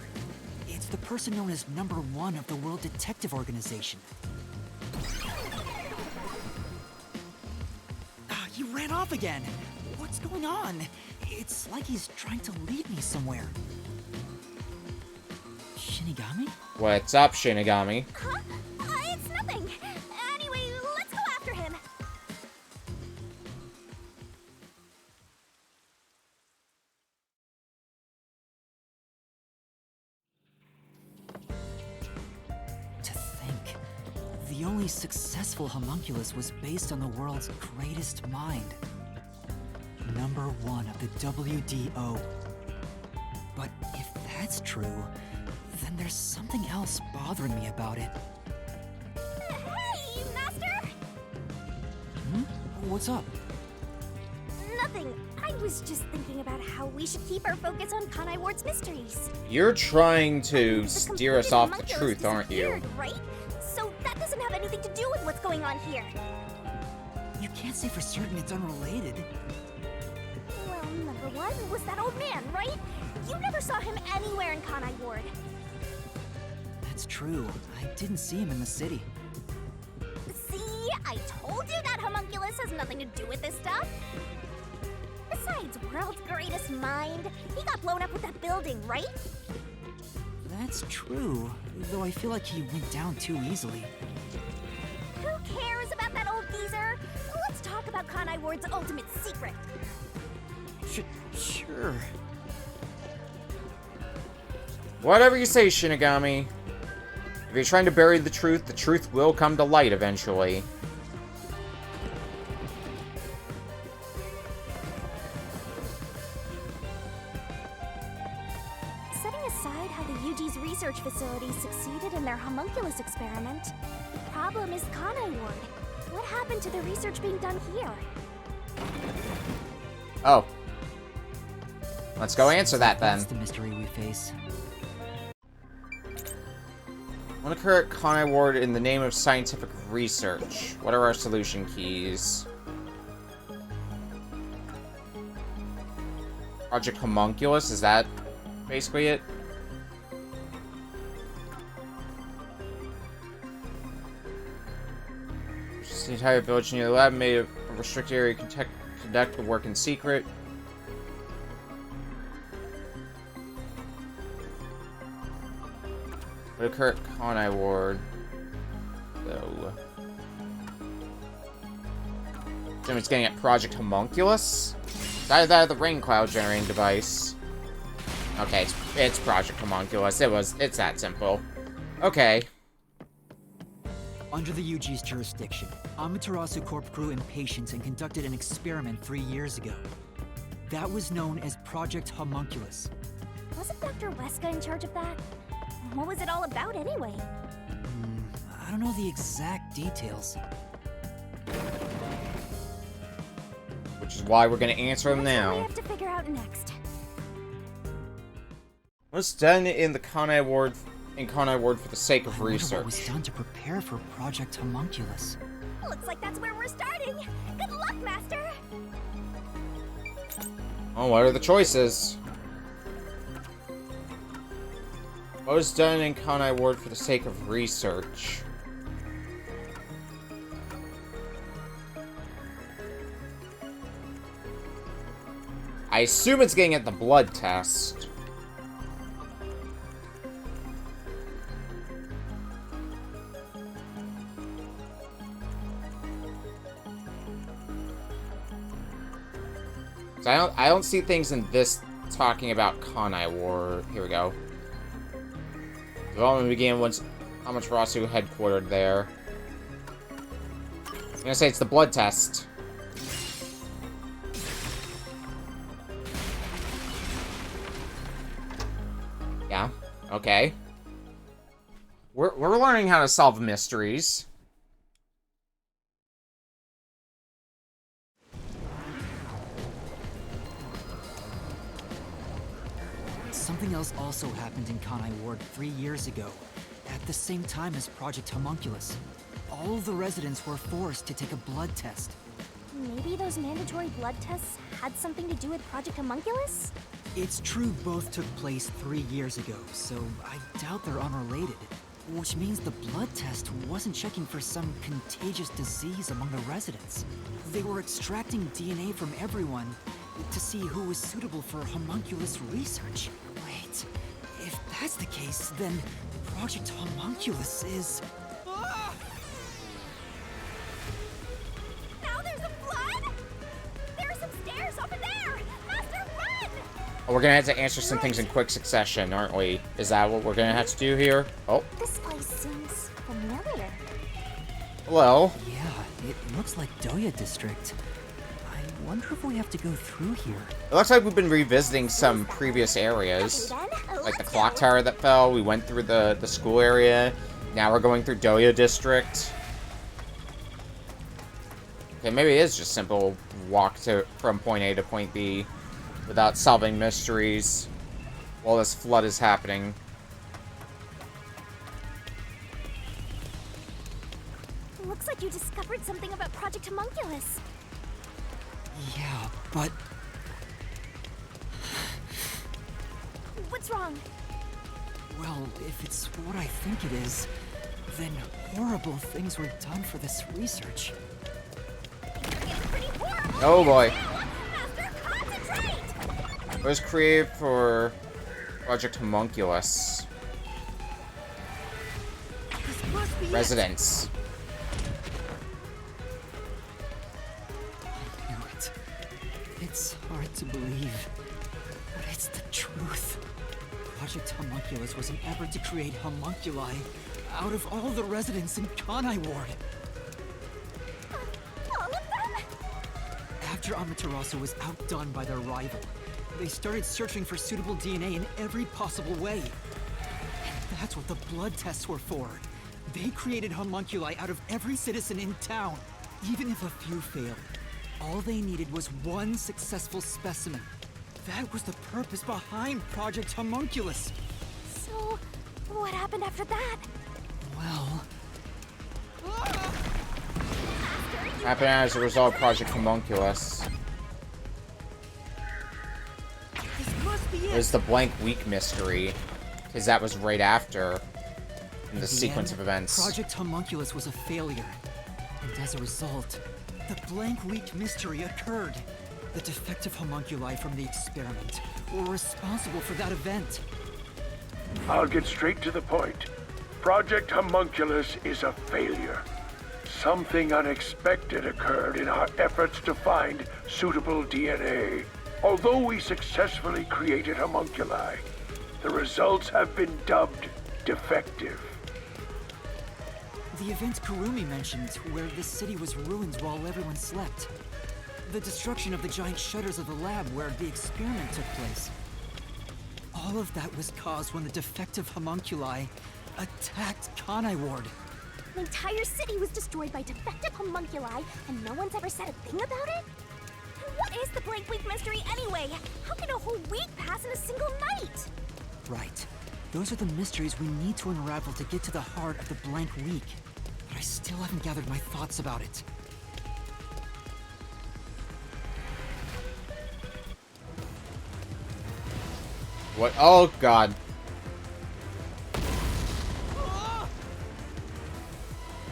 It's the person known as number one of the World Detective Organization. He ran off again! What's going on? It's like he's trying to lead me somewhere. Shinigami? What's up, Shinigami? Huh? It's nothing! Anyway, let's go after him! To think, the only successful homunculus was based on the world's greatest mind. Number one of the WDO. But if that's true, then there's something else bothering me about it. Hey, Master! What's up? Nothing. I was just thinking about how we should keep our focus on Kanai Ward's mysteries. You're trying to The steer us completed off the homunculus truth, aren't you? disappeared, right? So that doesn't have anything to do with what's going on here. You can't say for certain it's unrelated. Well, number one was that old man, right? You never saw him anywhere in Kanai Ward. That's true. I didn't see him in the city. See, I told you that homunculus has nothing to do with this stuff. Besides, world's greatest mind. He got blown up with that building, right? That's true, though I feel like he went down too easily. Who cares about that old geezer? Let's talk about Kanai Ward's ultimate secret. Sure. Whatever you say, Shinigami. If you're trying to bury the truth will come to light eventually. Setting aside how the UG's research facilities succeeded in their homunculus experiment, the problem is Kanai Ward. What happened to the research being done here? Oh. Let's go answer that then. That's the mystery we face. What occurred at Kanai Ward in the name of scientific research? What are our solution keys? Project Homunculus, is that basically it? Just the entire village near the lab made of restricted area conduct the work in secret. Would occur at Conai Ward, though. It's getting at Project Homunculus? That the rain cloud generating device. Okay, it's Project Homunculus. It's that simple. Okay. Under the UG's jurisdiction, Amaterasu Corp grew impatient and conducted an experiment 3 years ago. That was known as Project Homunculus. Wasn't Dr. Weska in charge of that? What was it all about anyway? I don't know the exact details. Which is why we're gonna answer them That's what we now. have to figure out next. What's done in the Conai Ward for the sake of I wonder what research? was done to prepare for Project Homunculus. Looks like that's where we're starting. Good luck, Master. Oh, what are the choices? What was done in Conai Ward for the sake of research? I assume it's getting at the blood test. So I don't see things in this talking about Conai War. Here we go. Development began once Amaterasu headquartered there. I'm gonna say it's the blood test. Yeah, okay. We're learning how to solve mysteries. Something else also happened in Conai Ward 3 years ago, at the same time as Project Homunculus. All the residents were forced to take a blood test. Maybe those mandatory blood tests had something to do with Project Homunculus? It's true both took place 3 years ago, so I doubt they're unrelated. Which means the blood test wasn't checking for some contagious disease among the residents. They were extracting DNA from everyone to see who was suitable for homunculus research. Wait, if that's the case, then Project Homunculus is... Now there's a flood? There are some stairs over there! Master, run! Oh, we're gonna have to answer some things in quick succession, aren't we? Is that what we're gonna have to do here? Oh. This place seems familiar. Well. Yeah, it looks like Doya District. I wonder if we have to go through here. It looks like we've been revisiting some previous areas. Like the clock tower that fell, we went through the school area. Now we're going through Doya District. Okay, maybe it is just simple walk from point A to point B without solving mysteries while this flood is happening. Looks like you discovered something about Project Homunculus. Yeah, but... What's wrong? Well, if it's what I think it is, then horrible things were done for this research. Oh boy. Master, concentrate! It was created for Project Homunculus. This must be Residents. I knew it. It's hard to believe, but it's the truth. Project Homunculus was an effort to create homunculi out of all the residents in Conai Ward. All of them? After Amaterasu was outdone by their rival, they started searching for suitable DNA in every possible way. And that's what the blood tests were for. They created homunculi out of every citizen in town. Even if a few failed, all they needed was one successful specimen. That was the purpose behind Project Homunculus. So, what happened after that? Well... Happened as a result of Project Homunculus. This must be It it. was the blank week mystery, because that was right after in the At sequence end, of events. Project Homunculus was a failure. And as a result, The blank week mystery occurred. The defective homunculi from the experiment were responsible for that event. I'll get straight to the point. Project Homunculus is a failure. Something unexpected occurred in our efforts to find suitable DNA. Although we successfully created homunculi, the results have been dubbed defective. The event Kurumi mentioned, where the city was ruined while everyone slept. The destruction of the giant shutters of the lab where the experiment took place. All of that was caused when the defective homunculi attacked Kanai Ward. The entire city was destroyed by defective homunculi, and no one's ever said a thing about it? What is the blank week mystery anyway? How can a whole week pass in a single night? Right. Those are the mysteries we need to unravel to get to the heart of the blank week. But I still haven't gathered my thoughts about it. What? Oh, God.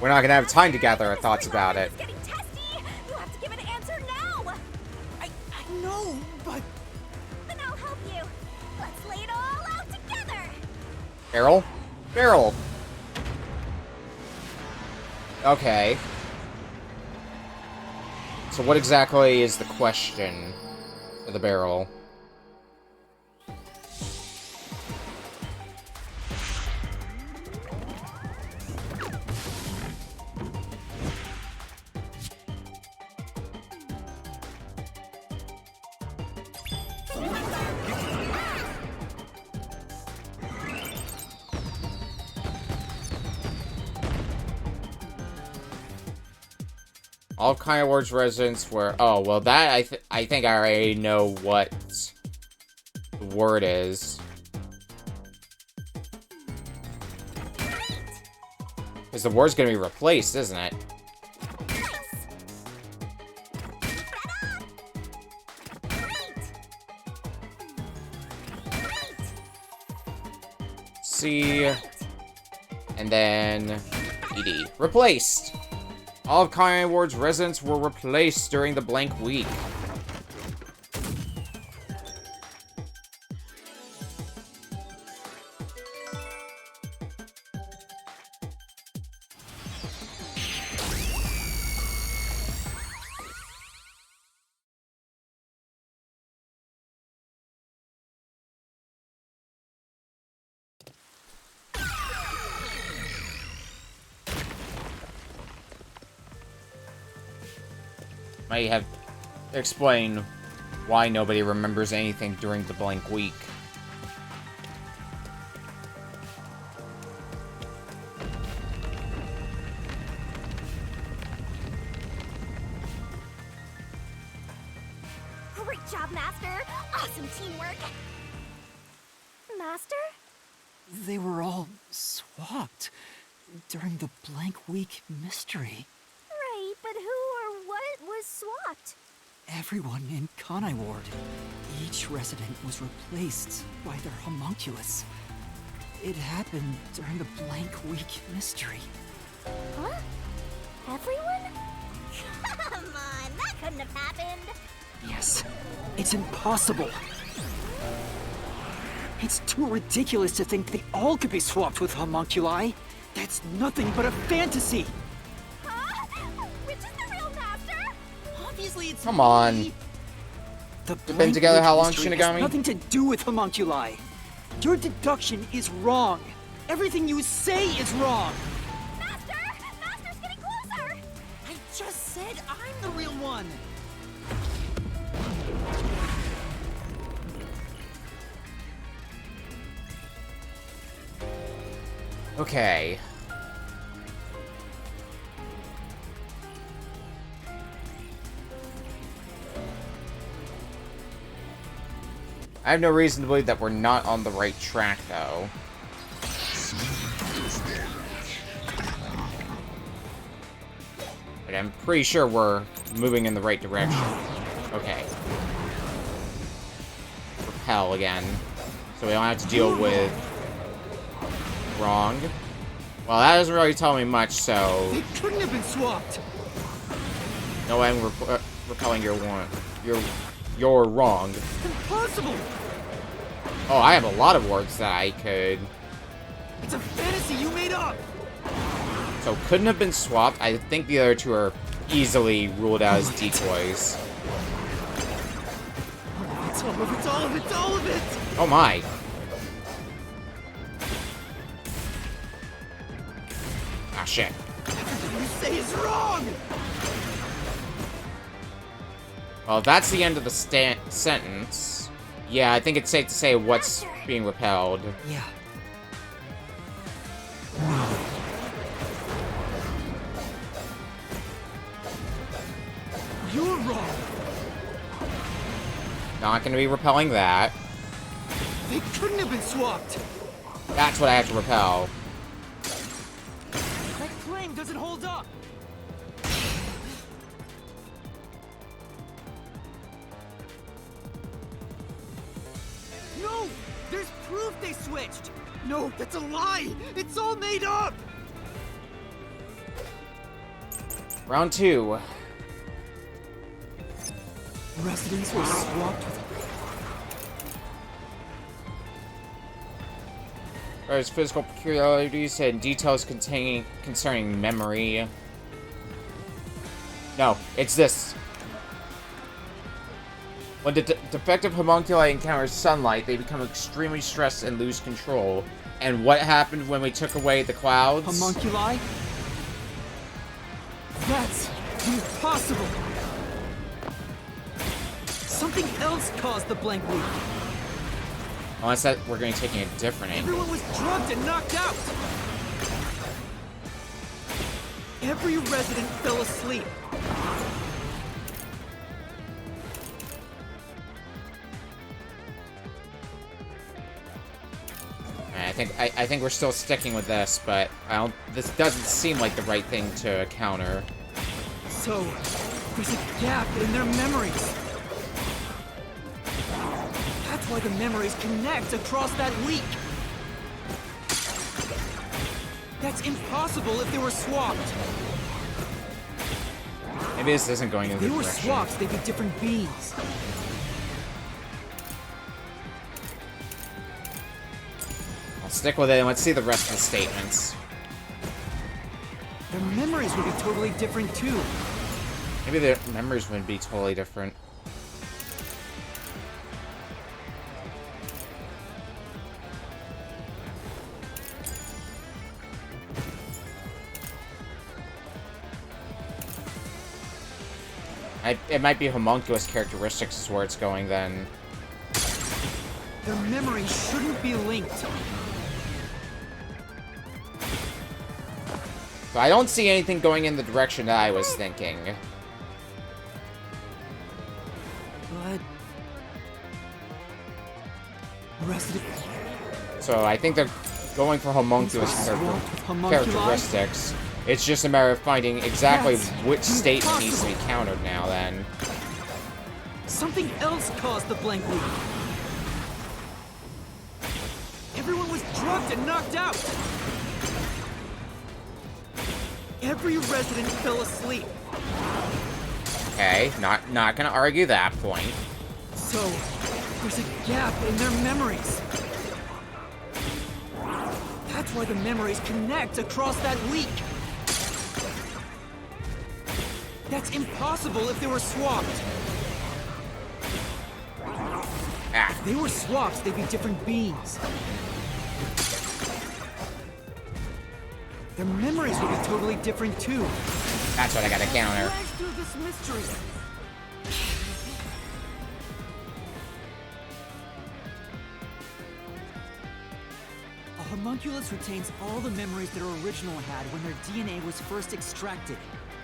We're not gonna have time to gather our thoughts about it. It's getting testy! You have to give an answer now! I know, but... Then I'll help you. Let's lay it all out together! Barrel? Barrel! Okay. So what exactly is the question for the barrel? All Kanai Ward's residents were... Oh, well, that I think I already know what the word is. Because the word's gonna be replaced, isn't it? C... And then... ED. Replaced! All of Kanai Ward's residents were replaced during the blank week. Might have explained why nobody remembers anything during the blank week. Great job, Master! Awesome teamwork! Master? They were all swapped during the blank week mystery. Right, but who or what was swapped? Everyone in Kanai Ward. Each resident was replaced by their homunculus. It happened during the blank week mystery. Huh? Everyone? Come on, that couldn't have happened! Yes, it's impossible. It's too ridiculous to think they all could be swapped with homunculi. That's nothing but a fantasy. Huh? Which is the real Master? Obviously, it's Come on. me. The We've been blank together week how long, mystery Shinigami? has nothing to do with homunculi. Your deduction is wrong. Everything you say is wrong. Master! Master's getting closer! I just said I'm the real one. Okay. I have no reason to believe that we're not on the right track, though. But I'm pretty sure we're moving in the right direction. Okay. Repel again. So we don't have to deal with... wrong. Well, that doesn't really tell me much, so... They couldn't have been swapped. No, I'm repelling your warrant. You're wrong. Impossible! Oh, I have a lot of words that I could... It's a fantasy you made up! So, couldn't have been swapped. I think the other two are easily ruled out as decoys. It's all of it, it's all of it, it's all of it! Oh my. Ah, shit. Everything you say is wrong! Well, if that's the end of the sentence. Yeah, I think it's safe to say what's being repelled. Yeah. You're wrong! Not gonna be repelling that. They couldn't have been swapped! That's what I have to repel. That claim doesn't hold up! No! There's proof they switched! No, that's a lie! It's all made up! Round 2. Residents were swapped with... There's physical peculiarities and details concerning memory. No, it's this. When the defective homunculi encounters sunlight, they become extremely stressed and lose control. And what happened when we took away the clouds? Homunculi? That's impossible! Something else caused the blank week. Unless that we're going to be taking a different angle. Everyone was drugged and knocked out! Every resident fell asleep. I think we're still sticking with this, but this doesn't seem like the right thing to counter. So, there's a gap in their memories. That's why the memories connect across that week. That's impossible if they were swapped. Maybe this isn't going in the If they were direction. swapped, they'd be different beings. I'll stick with it and let's see the rest of the statements. Their memories would be totally different too. Maybe their memories would be totally different. It might be homunculus characteristics is where it's going then. Their memories shouldn't be linked. So I don't see anything going in the direction that I was thinking. But... Resident... So I think they're going for homunculus characteristics. It's just a matter of finding exactly which statement needs to be countered now then. Something else caused the blank week. Everyone was drugged and knocked out. Every resident fell asleep. Okay, not gonna argue that point. So, there's a gap in their memories. That's why the memories connect across that week. That's impossible if they were swapped. If they were swapped, they'd be different beings. Their memories would be totally different too. That's what I gotta counter. Let's do this mystery. A homunculus retains all the memories their original had when their DNA was first extracted.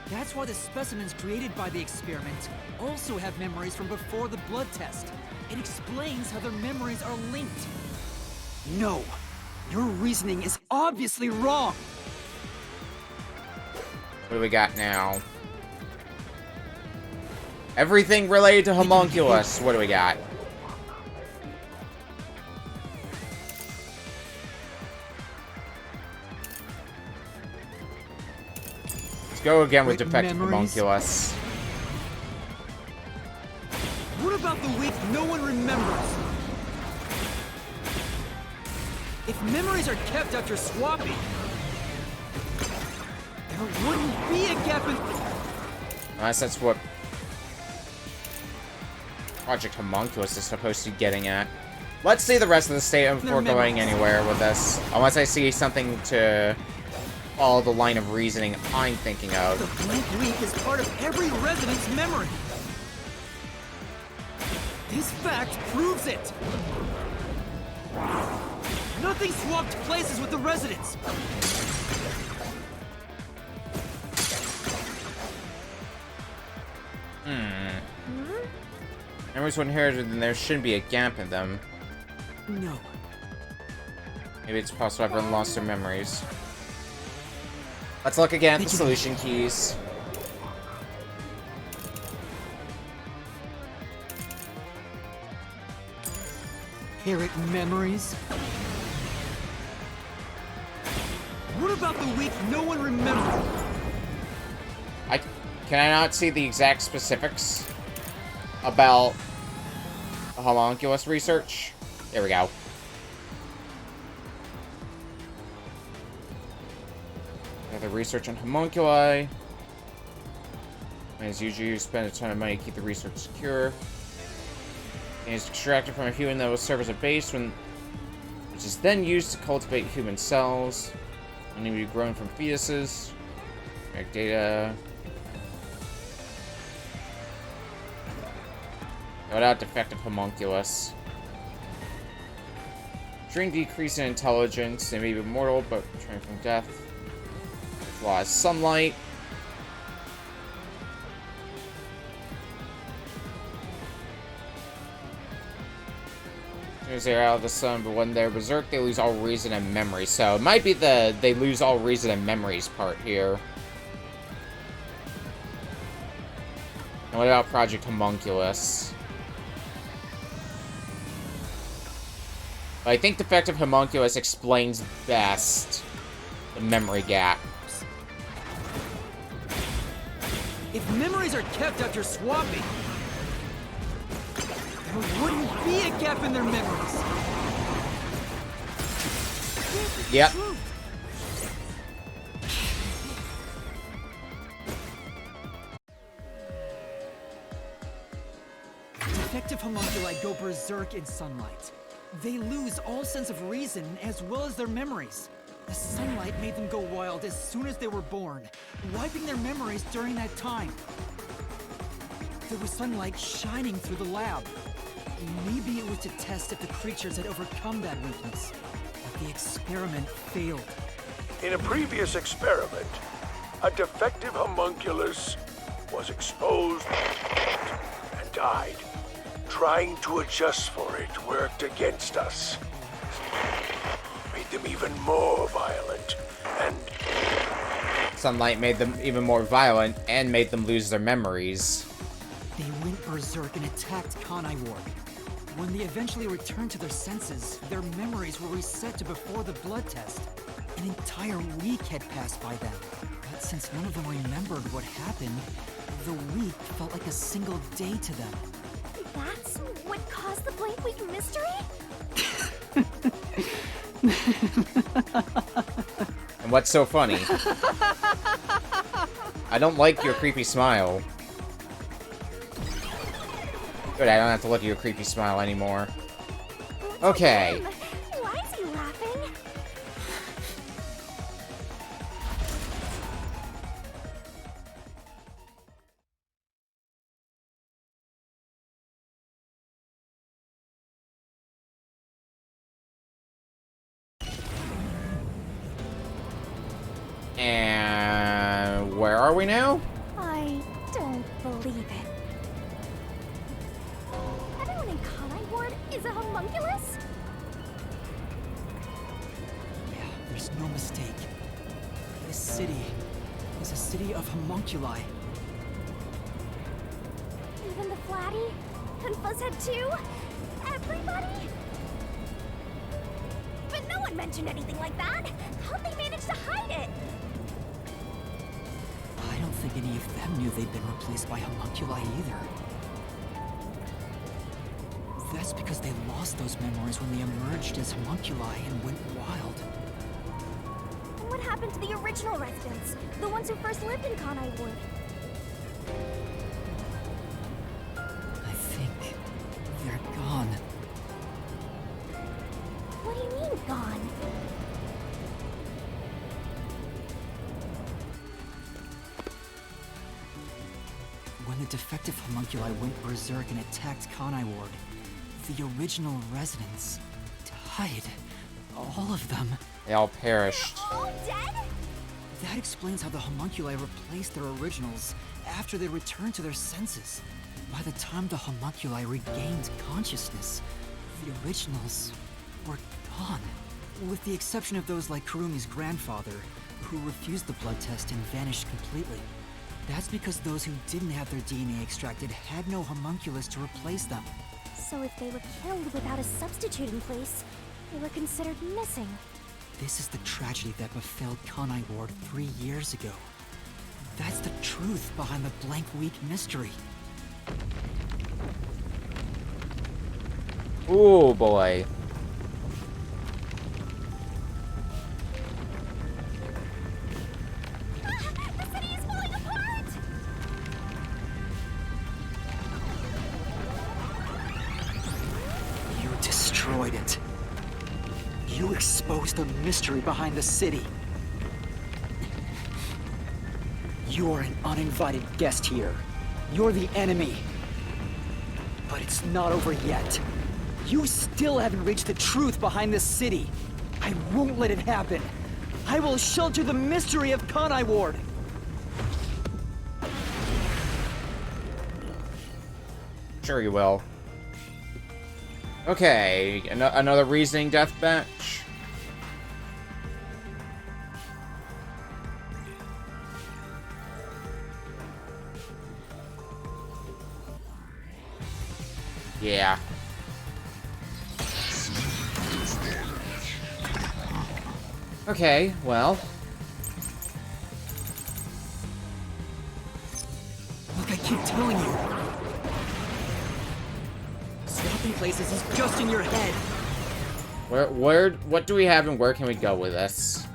That's why the specimens created by the experiment also have memories from before the blood test. It explains how their memories are linked. No, your reasoning is obviously wrong. What do we got now? Everything related to homunculus. What do we got? Let's go again with defective homunculus. What about the week no one remembers? If memories are kept after swapping, there wouldn't be a gap in... Unless that's what Project Homunculus is supposed to be getting at. Let's see the rest of the state before going anywhere with this. Unless I see something to follow the line of reasoning I'm thinking of. The blank week is part of every resident's memory. This fact proves it. Nothing swapped places with the residents. Memories were inherited, and there shouldn't be a gap in them. No. Maybe it's possible everyone lost their memories. Let's look again at the solution keys. Inherit memories? What about the week no one remembers? Can I not see the exact specifics about homunculus research? There we go. The research on homunculi. As usual, you spend a ton of money to keep the research secure. And it's extracted from a human that will serve as a base, which is then used to cultivate human cells. And need to be grown from fetuses. Correct data. Without defective homunculus. Extreme decrease in intelligence. They may be mortal, but return from death. Flaws sunlight. As soon as they're out of the sun, but when they're berserk, they lose all reason and memory. So it might be the they lose all reason and memories part here. And what about Project Homunculus? I think defective homunculus explains best the memory gap. If memories are kept after swapping, there wouldn't be a gap in their memories. Yep. Defective homunculi go berserk in sunlight. They lose all sense of reason as well as their memories. The sunlight made them go wild as soon as they were born, wiping their memories during that time. There was sunlight shining through the lab. Maybe it was to test if the creatures had overcome that weakness. But the experiment failed. In a previous experiment, a defective homunculus was exposed and died. Trying to adjust for it worked against us. Made them even more violent, and... Sunlight made them even more violent and made them lose their memories. They went berserk and attacked Kanai Ward. When they eventually returned to their senses, their memories were reset to before the blood test. An entire week had passed by then. But since none of them remembered what happened, the week felt like a single day to them. That's what caused the blank week mystery? And what's so funny? I don't like your creepy smile. Good, I don't have to look at your creepy smile anymore. Okay. Why is he laughing? And where are we now? I don't believe it. Everyone in Kanai Ward is a homunculus? Yeah, there's no mistake. This city is a city of homunculi. Even the Flatty? And Fuzzhead too? Everybody? But no one mentioned anything like that. How'd they manage to hide it? I don't think any of them knew they'd been replaced by homunculi either. That's because they lost those memories when they emerged as homunculi and went wild. And what happened to the original residents? The ones who first lived in Kanai Wood? I think they're gone. What do you mean, gone? When the defective homunculi went berserk and attacked Kanai Ward, the original residents died. All of them. They all perished. All dead? That explains how the homunculi replaced their originals after they returned to their senses. By the time the homunculi regained consciousness, the originals were gone. With the exception of those like Kurumi's grandfather, who refused the blood test and vanished completely. That's because those who didn't have their DNA extracted had no homunculus to replace them. So if they were killed without a substitute in place, they were considered missing. This is the tragedy that befell Kanai Ward 3 years ago. That's the truth behind the Blank Week mystery. Ooh, boy. The city is falling apart! You destroyed it. You exposed the mystery behind the city. You are an uninvited guest here. You're the enemy. But it's not over yet. You still haven't reached the truth behind this city. I won't let it happen. I will shelter the mystery of Kanai Ward. Sure you will. Okay, another reasoning deathmatch. Yeah. Okay, well. Look, I keep telling you. Swapping places is just in your head. What do we have and where can we go with this?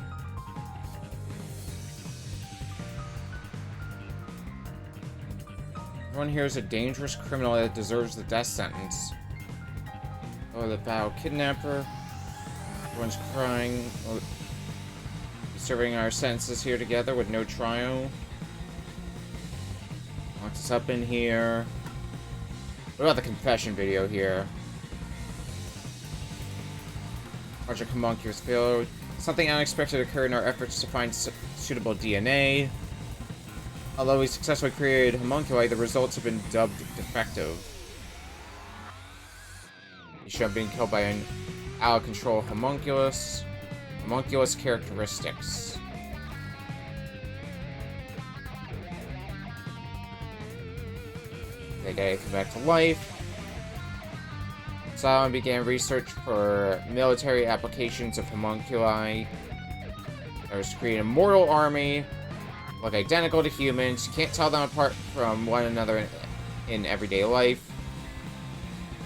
Everyone here is a dangerous criminal that deserves the death sentence. Oh, the Bao kidnapper. Everyone's crying. Oh, serving our sentences here together with no trial. Locks us up in here. What about the confession video here? Project Homunculus failed. Something unexpected occurred in our efforts to find suitable DNA. Although we successfully created homunculi, the results have been dubbed defective. You should have been killed by an out-of-control homunculus. Homunculus characteristics. They gotta come back to life. Solomon began research for military applications of homunculi. There was to create a mortal army, look identical to humans. You can't tell them apart from one another in everyday life.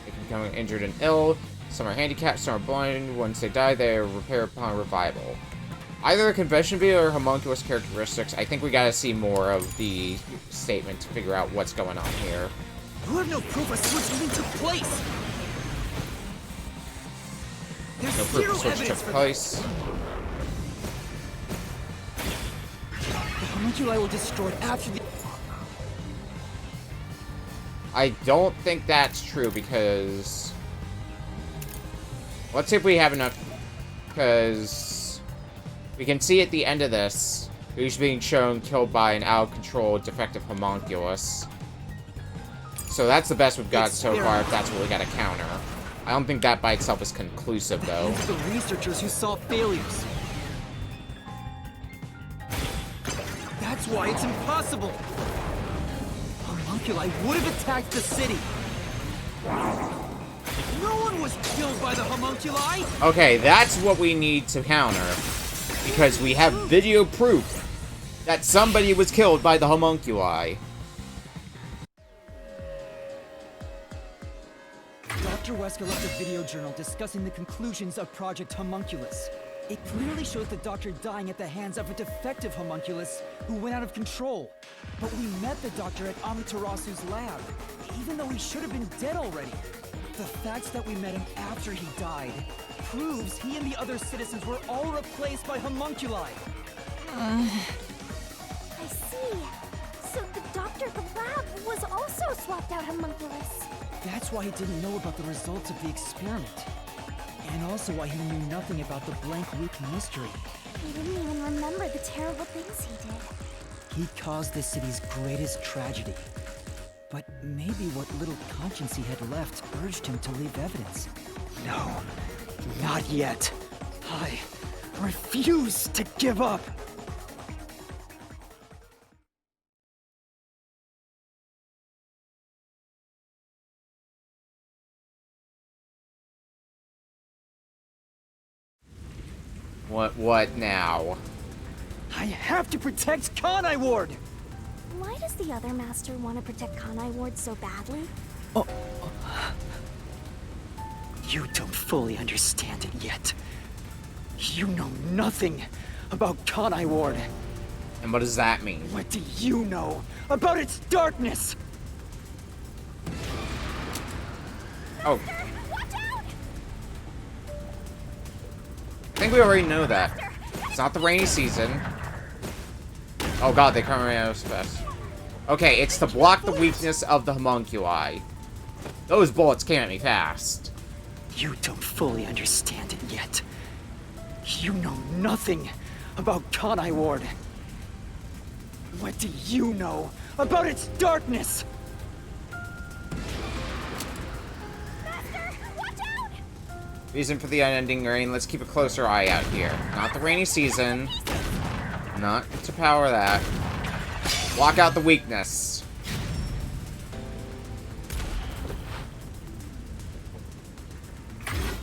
They can become injured and ill. Some are handicapped, some are blind. Once they die, they are repaired upon revival. Either the convention video or homunculus characteristics. I think we gotta see more of the statement to figure out what's going on here. You have no proof a switch even took place. There's No proof the switch took place. The homunculi were destroyed after the... I don't think that's true because... Let's see if we have enough, because we can see at the end of this, who's being shown killed by an out-of-control defective homunculus. So that's the best we've got so far, if that's what we got to counter. I don't think that by itself is conclusive, though. The researchers who saw failures. That's why it's impossible. Homunculi would have attacked the city. No one was killed by the homunculi! Okay, that's what we need to counter. Because we have video proof that somebody was killed by the homunculi. Dr. Dr. Wesker left a video journal discussing the conclusions of Project Homunculus. It clearly shows the Doctor dying at the hands of a defective homunculus who went out of control. But we met the Doctor at Amaterasu's lab, even though he should have been dead already. The fact that we met him after he died proves he and the other citizens were all replaced by homunculi. I see. So the doctor at the lab was also swapped out homunculus. That's why he didn't know about the results of the experiment. And also why he knew nothing about the blank week mystery. He didn't even remember the terrible things he did. He caused the city's greatest tragedy. But maybe what little conscience he had left urged him to leave evidence. No, not yet. I refuse to give up. What now? I have to protect Kanai Ward! Why does the other master want to protect Kanai Ward so badly? You don't fully understand it yet. You know nothing about Kanai Ward. And what does that mean? What do you know about its darkness? Oh. Watch out! I think we already know that. It's not the rainy season. Oh god, they come around so fast. Okay, it's to block the weakness of the homunculi. Those bullets came at me fast. You don't fully understand it yet. You know nothing about Kanai Ward. What do you know about its darkness? Master, watch out! Reason for the unending rain, let's keep a closer eye out here. Not the rainy season. Not to power that. Block out the weakness.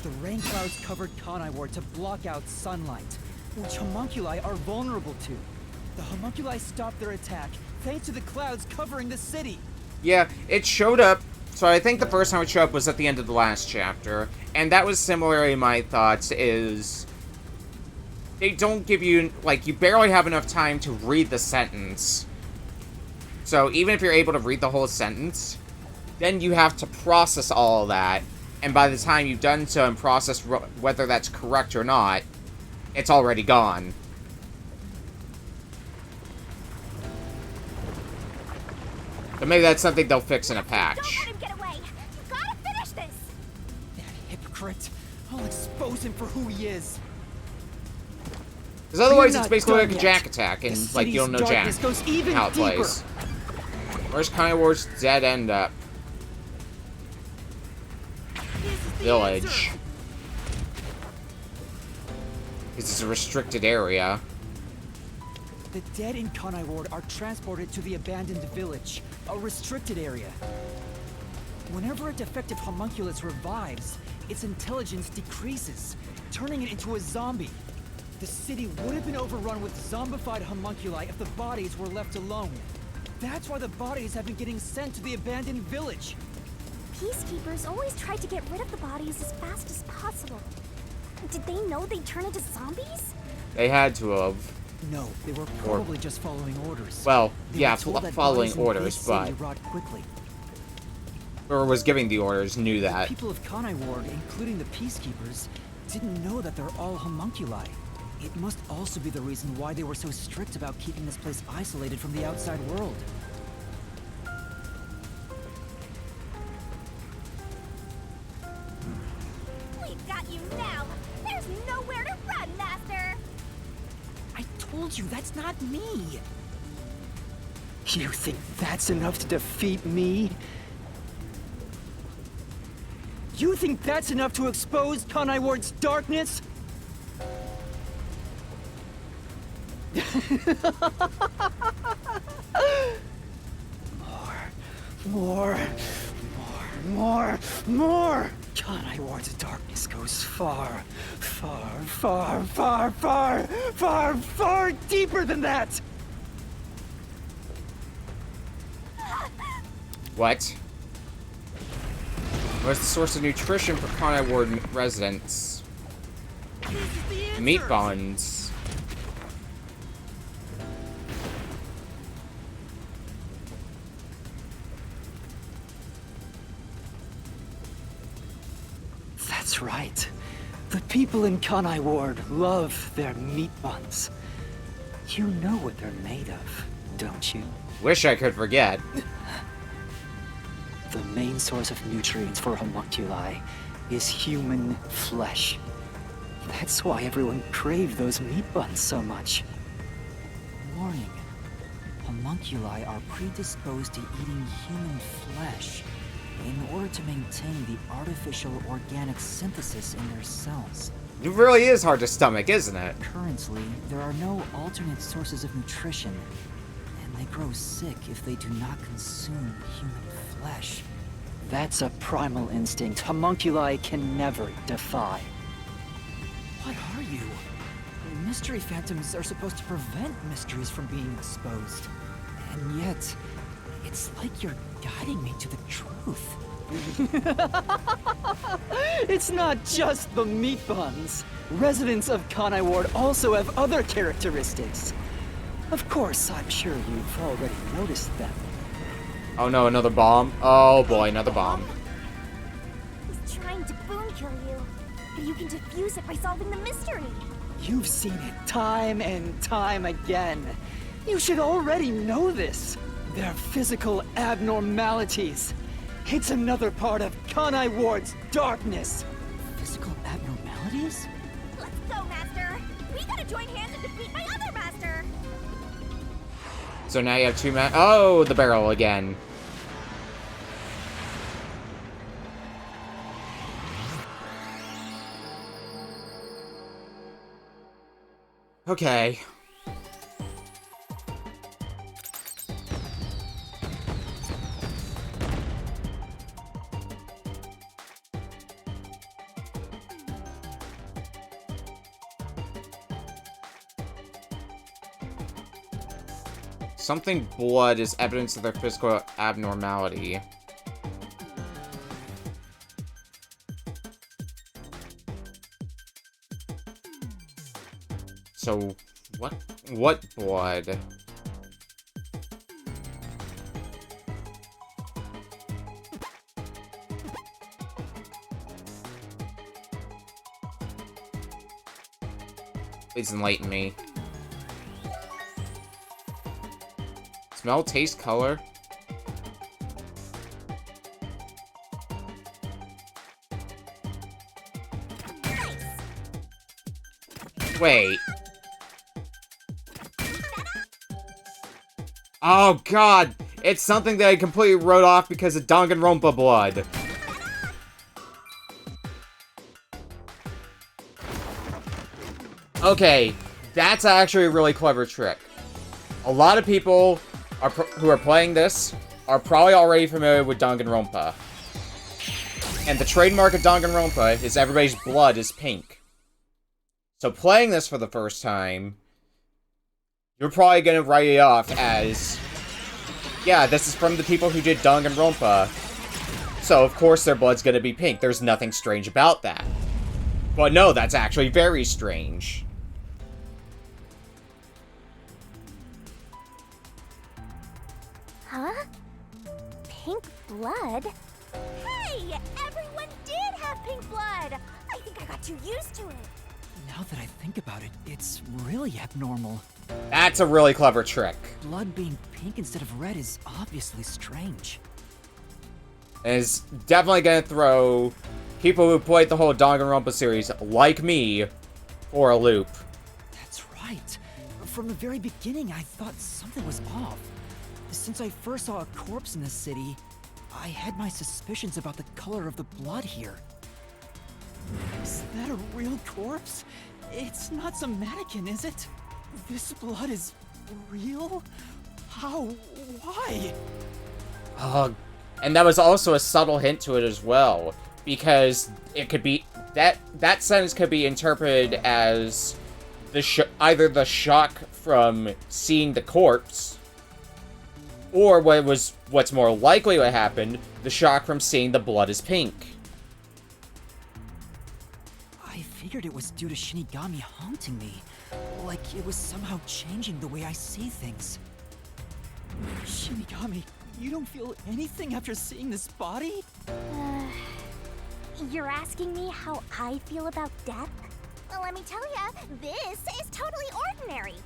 The rain clouds covered Kanai Ward to block out sunlight, which homunculi are vulnerable to. The homunculi stopped their attack thanks to the clouds covering the city. Yeah, it showed up. So I think the first time it showed up was at the end of the last chapter. And that was similarly my thoughts is... They don't give you... Like, you barely have enough time to read the sentence. So even if you're able to read the whole sentence, then you have to process all of that. And by the time you've done so and processed whether that's correct or not, it's already gone. But maybe that's something they'll fix in a patch. Don't let him get away! You gotta finish this! That hypocrite. I'll expose him for who he is. Because otherwise We're it's not basically like a done Jack yet. attack, and The like you don't know city's Jack darkness goes even how it deeper. plays. Where's Kanai Ward's dead end up? Village. This is a restricted area. The dead in Kanai Ward are transported to the abandoned village, a restricted area. Whenever a defective homunculus revives, its intelligence decreases, turning it into a zombie. The city would have been overrun with zombified homunculi if the bodies were left alone. That's why the bodies have been getting sent to the abandoned village. Peacekeepers always try to get rid of the bodies as fast as possible. Did they know they'd turn into zombies? They had to have. No, they were probably just following orders. Well, They yeah, were told that following bodies in orders, this city but rot quickly. whoever was giving the orders knew that. People of Kanai Ward, including the Peacekeepers, didn't know that they're all homunculi. It must also be the reason why they were so strict about keeping this place isolated from the outside world. We've got you now! There's nowhere to run, Master! I told you, that's not me! You think that's enough to defeat me? You think that's enough to expose Kanai Ward's darkness? More! Kanai Ward's darkness goes far deeper than that! What? What's the source of nutrition for Conai Ward residents? Meat buns. That's right. The people in Kanai Ward love their meat buns. You know what they're made of, don't you? Wish I could forget. The main source of nutrients for homunculi is human flesh. That's why everyone craved those meat buns so much. Warning. Homunculi are predisposed to eating human flesh in order to maintain the artificial organic synthesis in their cells. It really is hard to stomach, isn't it? Currently, there are no alternate sources of nutrition, and they grow sick if they do not consume human flesh. That's a primal instinct homunculi can never defy. What are you? Mystery phantoms are supposed to prevent mysteries from being exposed. And yet, it's like you're guiding me to the truth. It's not just the meat buns. Residents of Kanai Ward also have other characteristics. Of course, I'm sure you've already noticed them. Oh no, another bomb. Oh boy, another bomb. He's trying to boom kill you, but you can defuse it by solving the mystery. You've seen it time and time again. You should already know this. They're physical abnormalities. It's another part of Kanai Ward's darkness. Physical abnormalities? Let's go, Master. We gotta join hands and defeat my other master. So now you have two oh, the barrel again. Okay. Something blood is evidence of their physical abnormality. So, what blood? Please enlighten me. Smell, taste, color. Wait. Oh god! It's something that I completely wrote off because of Danganronpa blood. Okay, that's actually a really clever trick. A lot of people who are playing this are probably already familiar with Danganronpa. And the trademark of Danganronpa is everybody's blood is pink. So playing this for the first time, you're probably gonna write it off as, yeah, this is from the people who did Danganronpa. So of course their blood's gonna be pink. There's nothing strange about that. But no, that's actually very strange. Huh? Pink blood? Hey! Everyone did have pink blood! I think I got too used to it. Now that I think about it, it's really abnormal. That's a really clever trick. Blood being pink instead of red is obviously strange. And it's definitely gonna throw people who played the whole Danganronpa series, like me, for a loop. That's right. From the very beginning, I thought something was off. Since I first saw a corpse in the city, I had my suspicions about the color of the blood here. Is that a real corpse? It's not some mannequin, is it? This blood is real? How? Why? And that was also a subtle hint to it as well, because it could be that sentence could be interpreted as either the shock from seeing the corpse, Or what's more likely what happened, the shock from seeing the blood is pink. I figured it was due to Shinigami haunting me. Like it was somehow changing the way I see things. Shinigami, you don't feel anything after seeing this body? You're asking me how I feel about death? Well, let me tell ya, this is totally ordinary.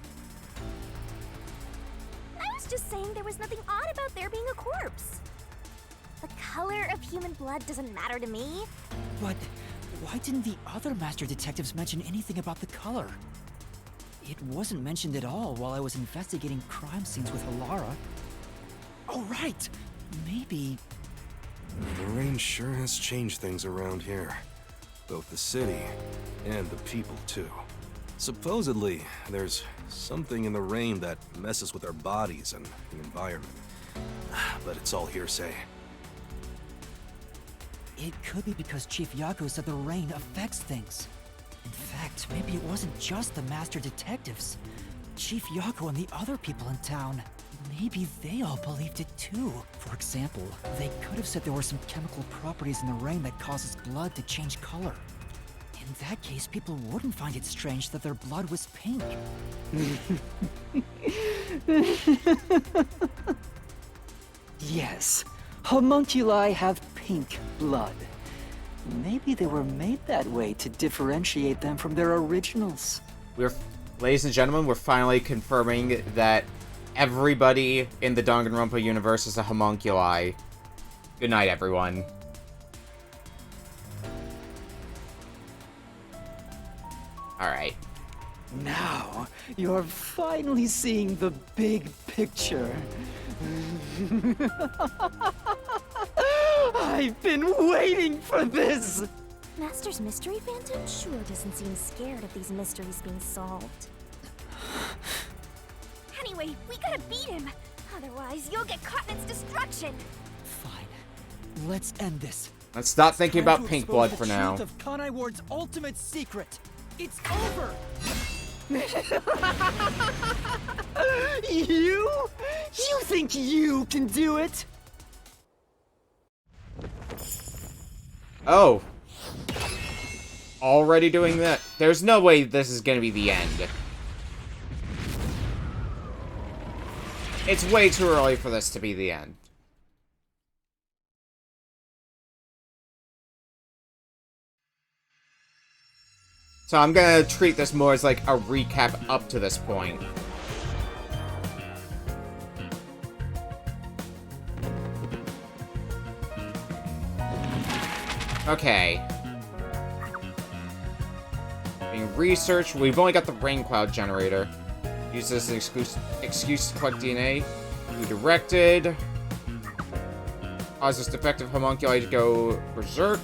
I was just saying there was nothing odd about there being a corpse. The color of human blood doesn't matter to me. But why didn't the other master detectives mention anything about the color? It wasn't mentioned at all while I was investigating crime scenes with Alara. Oh, right! Maybe... The rain sure has changed things around here. Both the city and the people, too. Supposedly, there's something in the rain that messes with our bodies and the environment. But it's all hearsay. It could be because Chief Yaku said the rain affects things. In fact, maybe it wasn't just the master detectives. Chief Yaku and the other people in town. Maybe they all believed it too. For example, they could have said there were some chemical properties in the rain that causes blood to change color. In that case, people wouldn't find it strange that their blood was pink. Yes, homunculi have pink blood. Maybe they were made that way to differentiate them from their originals. Ladies and gentlemen, we're finally confirming that everybody in the Danganronpa universe is a homunculi. Good night, everyone. Alright. Now, you're finally seeing the big picture. I've been waiting for this! Master's Mystery Phantom sure doesn't seem scared of these mysteries being solved. Anyway, we gotta beat him! Otherwise, you'll get caught in its destruction! Fine. Let's end this. Let's stop thinking about pink blood for now. The truth of Kanai Ward's ultimate secret. It's over! You? You think you can do it? Oh. Already doing that? There's no way this is gonna be the end. It's way too early for this to be the end. So I'm gonna treat this more as like a recap up to this point. Okay. Being researched. We've only got the rain cloud generator. Use this as an excuse to collect DNA. Redirected. Cause this defective homunculi to go berserk.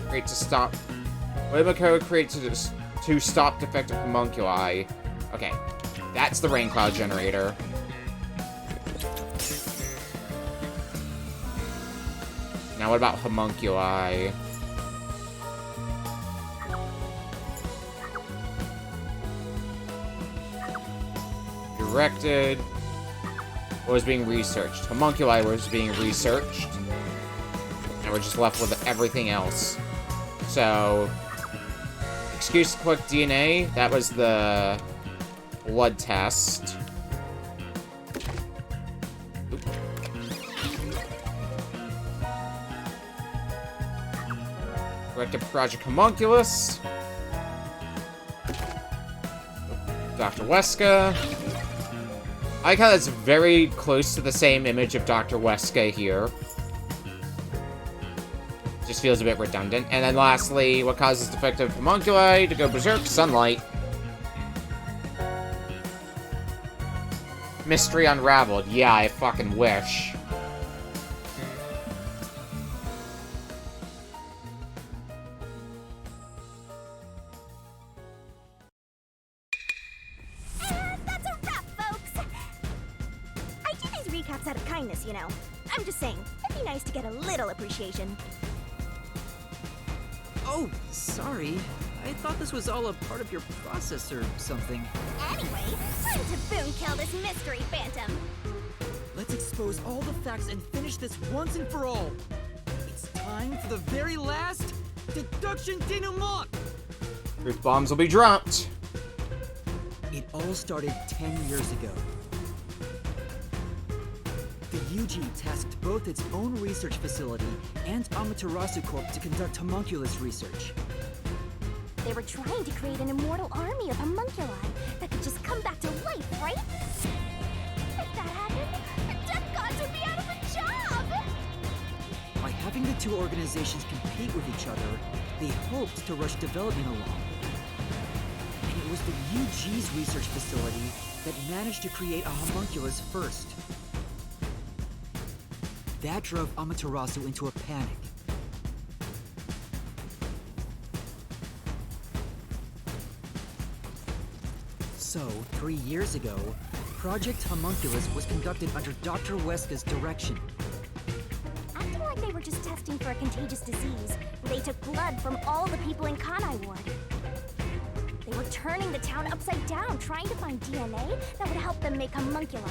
Create to stop. What am I create to stop defective homunculi? Okay, that's the rain cloud generator. Now what about homunculi? Directed. What was being researched? Homunculi was being researched. And we're just left with everything else. So, excuse to collect DNA. That was the blood test. Oop. Directed Project Homunculus. Dr. Weska. I like how that's very close to the same image of Dr. Weska here. Just feels a bit redundant. And then lastly, what causes defective homunculi to go berserk? Sunlight. Mystery unraveled. Yeah, I fucking wish. That's a wrap, folks! I do these recaps out of kindness, you know. I'm just saying, it'd be nice to get a little appreciation. Oh, sorry. I thought this was all a part of your process or something. Anyway, time to boom kill this mystery phantom. Let's expose all the facts and finish this once and for all. It's time for the very last deduction denouement. Truth bombs will be dropped. It all started 10 years ago. The UG tasked both its own research facility and Amaterasu Corp to conduct homunculus research. They were trying to create an immortal army of homunculi that could just come back to life, right? If that happened, the death gods would be out of a job! By having the two organizations compete with each other, they hoped to rush development along. And it was the UG's research facility that managed to create a homunculus first. That drove Amaterasu into a panic. So, 3 years ago, Project Homunculus was conducted under Dr. Weska's direction. Acting like they were just testing for a contagious disease, they took blood from all the people in Kanai Ward. They were turning the town upside down, trying to find DNA that would help them make homunculi.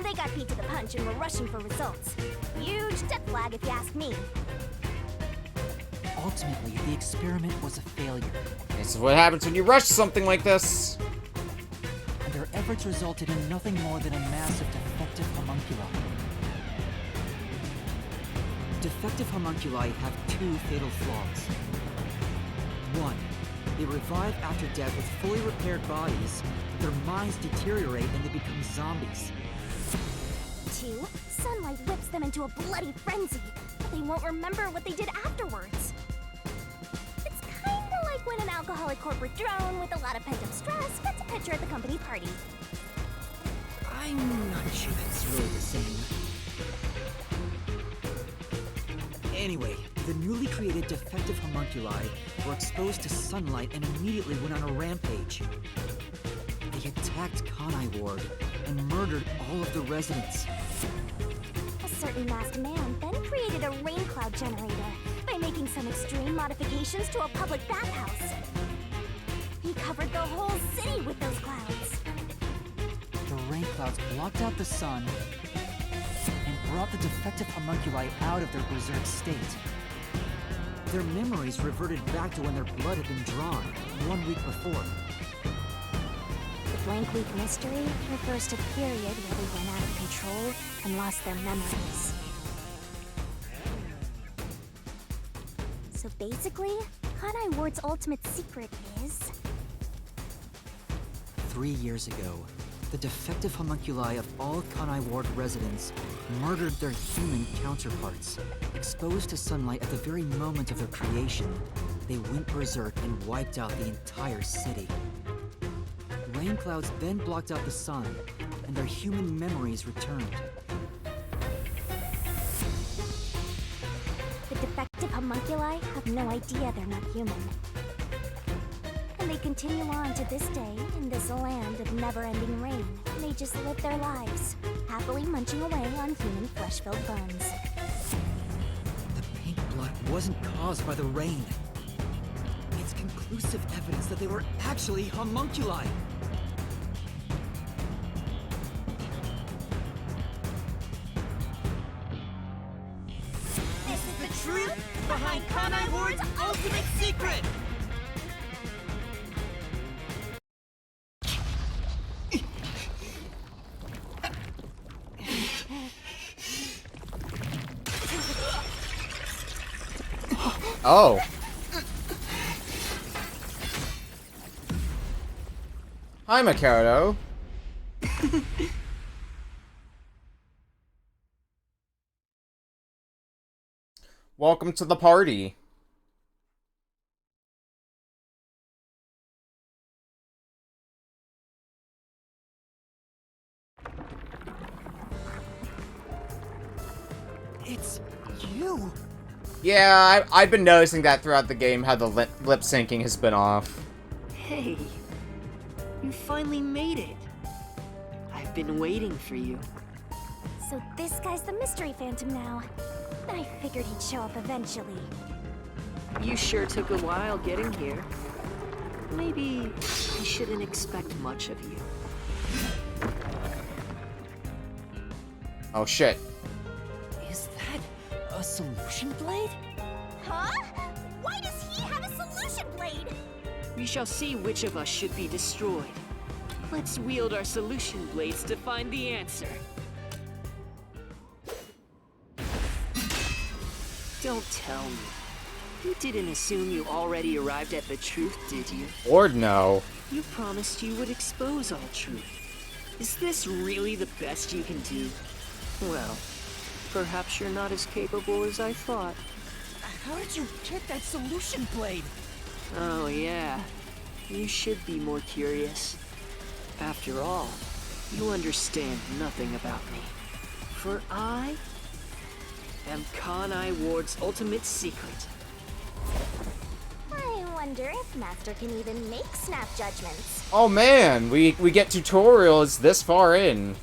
They got beat to the punch and were rushing for results. Huge death flag, if you ask me. Ultimately, the experiment was a failure. This is what happens when you rush something like this. And their efforts resulted in nothing more than a mass of defective homunculi. Defective homunculi have two fatal flaws. One, they revive after death with fully repaired bodies, but their minds deteriorate and they become zombies. 2, sunlight whips them into a bloody frenzy, but they won't remember what they did afterwards. It's kinda like when an alcoholic corporate drone with a lot of pent-up stress gets a picture at the company party. I'm not sure that's really the same. Anyway, the newly created defective homunculi were exposed to sunlight and immediately went on a rampage. They attacked Kanai Ward and murdered all of the residents. A certain masked man then created a rain cloud generator by making some extreme modifications to a public bathhouse. He covered the whole city with those clouds. The rain clouds blocked out the sun and brought the defective homunculi out of their berserk state. Their memories reverted back to when their blood had been drawn 1 week before. The blank week mystery refers to the period where they went out of control and lost their memories. So basically, Kanai Ward's ultimate secret is... 3 years ago, the defective homunculi of all Kanai Ward residents murdered their human counterparts. Exposed to sunlight at the very moment of their creation, they went berserk and wiped out the entire city. Rain clouds then blocked out the sun, and their human memories returned. The defective homunculi have no idea they're not human. And they continue on to this day in this land of never-ending rain. They just live their lives, happily munching away on human flesh-filled bones. The pink blood wasn't caused by the rain. It's conclusive evidence that they were actually homunculi. This is the truth behind Kanai Ward's ultimate secret! Oh. Hi, Makoto. Welcome to the party. It's you! Yeah, I've been noticing that throughout the game, how the lip syncing has been off. Hey, you finally made it. I've been waiting for you. So this guy's the mystery phantom now. I figured he'd show up eventually. You sure took a while getting here. Maybe I shouldn't expect much of you. Oh shit. Is that a solution blade? Huh? Why does he have a solution blade? We shall see which of us should be destroyed. Let's wield our solution blades to find the answer. Don't tell me. You didn't assume you already arrived at the truth, did you? Or no. You promised you would expose all truth. Is this really the best you can do? Well, perhaps you're not as capable as I thought. How did you get that solution blade? Oh yeah, you should be more curious. After all, you understand nothing about me. For I am Kanai Ward's ultimate secret. I wonder if Master can even make snap judgments. Oh man, we get tutorials this far in.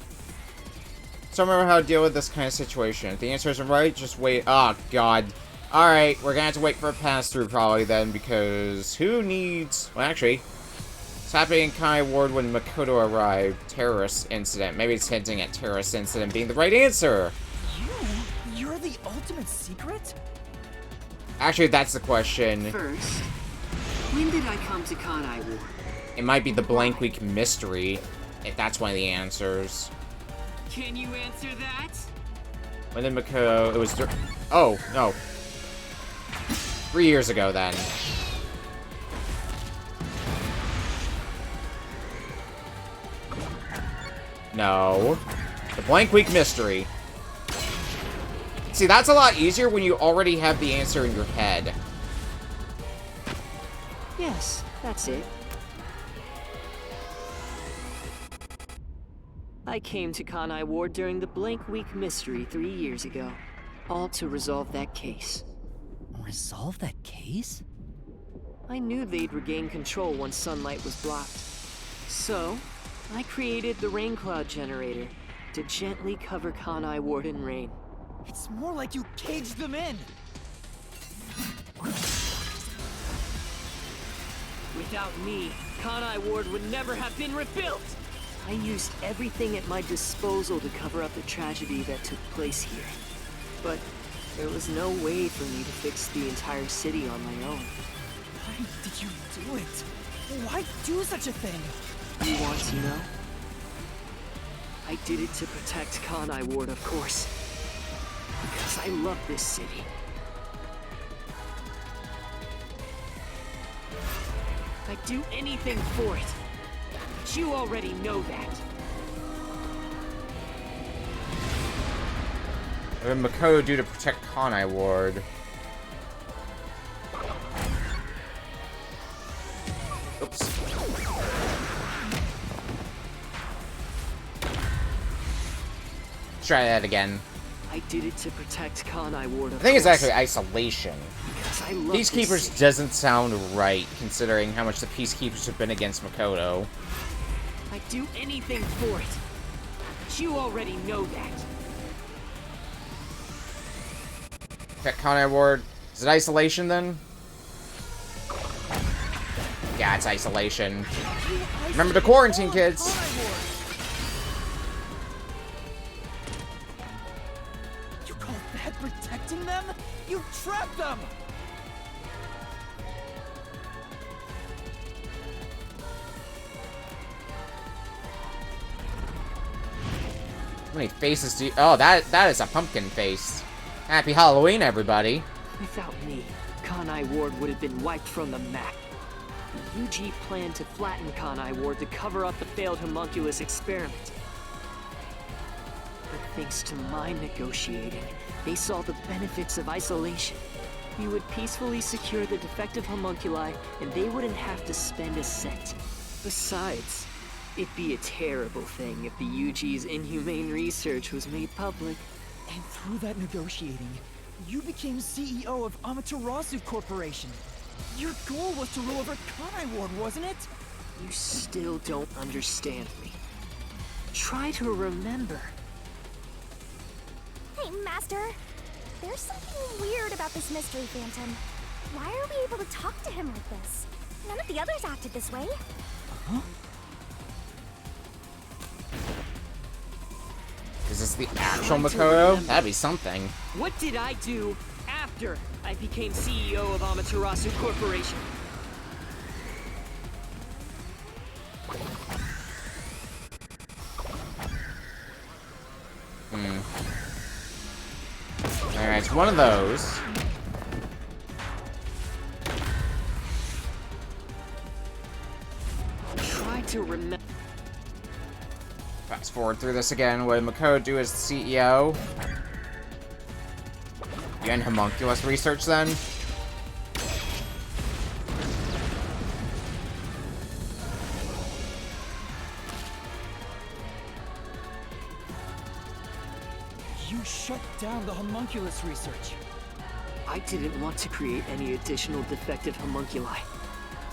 So remember how to deal with this kind of situation. If the answer isn't right, just wait. Oh god. Alright, we're gonna have to wait for a pass-through probably then, because who needs... Well, actually, it's happening in Kanai Ward when Makoto arrived. Terrorist incident. Maybe it's hinting at terrorist incident being the right answer. You're the ultimate secret? Actually, that's the question. First, when did I come to Kanai Ward? It might be the blank week mystery, if that's one of the answers. Can you answer that? When did Makoto... It was... Oh, no. 3 years ago, then. No. The blank week mystery. See, that's a lot easier when you already have the answer in your head. Yes, that's it. I came to Kanai Ward during the Blank Week mystery 3 years ago. All to resolve that case. Resolve that case? I knew they'd regain control once sunlight was blocked. So, I created the rain cloud generator to gently cover Kanai Ward in rain. It's more like you caged them in. Without me, Kanai Ward would never have been rebuilt! I used everything at my disposal to cover up the tragedy that took place here. But there was no way for me to fix the entire city on my own. Why did you do it? Why do such a thing? You want to know? I did it to protect Kanai Ward, of course. Because I love this city. I'd do anything for it. But you already know that. What did Makoto do to protect Kanai Ward? Oops. Let's try that again. I did it to protect Kanai Ward, of I think it's course. actually isolation. Because I love this Peacekeepers city. doesn't sound right, considering how much the Peacekeepers have been against Makoto. I'd do anything for it. But you already know that. Protect Kanai Ward. Is it isolation then? Yeah, it's isolation. Remember to quarantine, kids! You call that protecting them? You trapped them! How many faces do you... Oh, that is a pumpkin face. Happy Halloween, everybody. Without me, Kanai Ward would have been wiped from the map. The UG planned to flatten Kanai Ward to cover up the failed homunculus experiment. But thanks to my negotiating, they saw the benefits of isolation. We would peacefully secure the defective homunculi, and they wouldn't have to spend a cent. Besides, it'd be a terrible thing if the UG's inhumane research was made public. And through that negotiating, you became CEO of Amaterasu Corporation. Your goal was to rule over Kanai Ward, wasn't it? You still don't understand me. Try to remember. Hey, Master. There's something weird about this mystery, Phantom. Why are we able to talk to him like this? None of the others acted this way. Huh? Is this the actual Makoto? That'd be something. What did I do after I became CEO of Amaterasu Corporation? Alright, it's one of those. Try to remember. Fast forward through this again. What did Makoto do as the CEO? You end homunculus research then? You shut down the homunculus research. I didn't want to create any additional defective homunculi,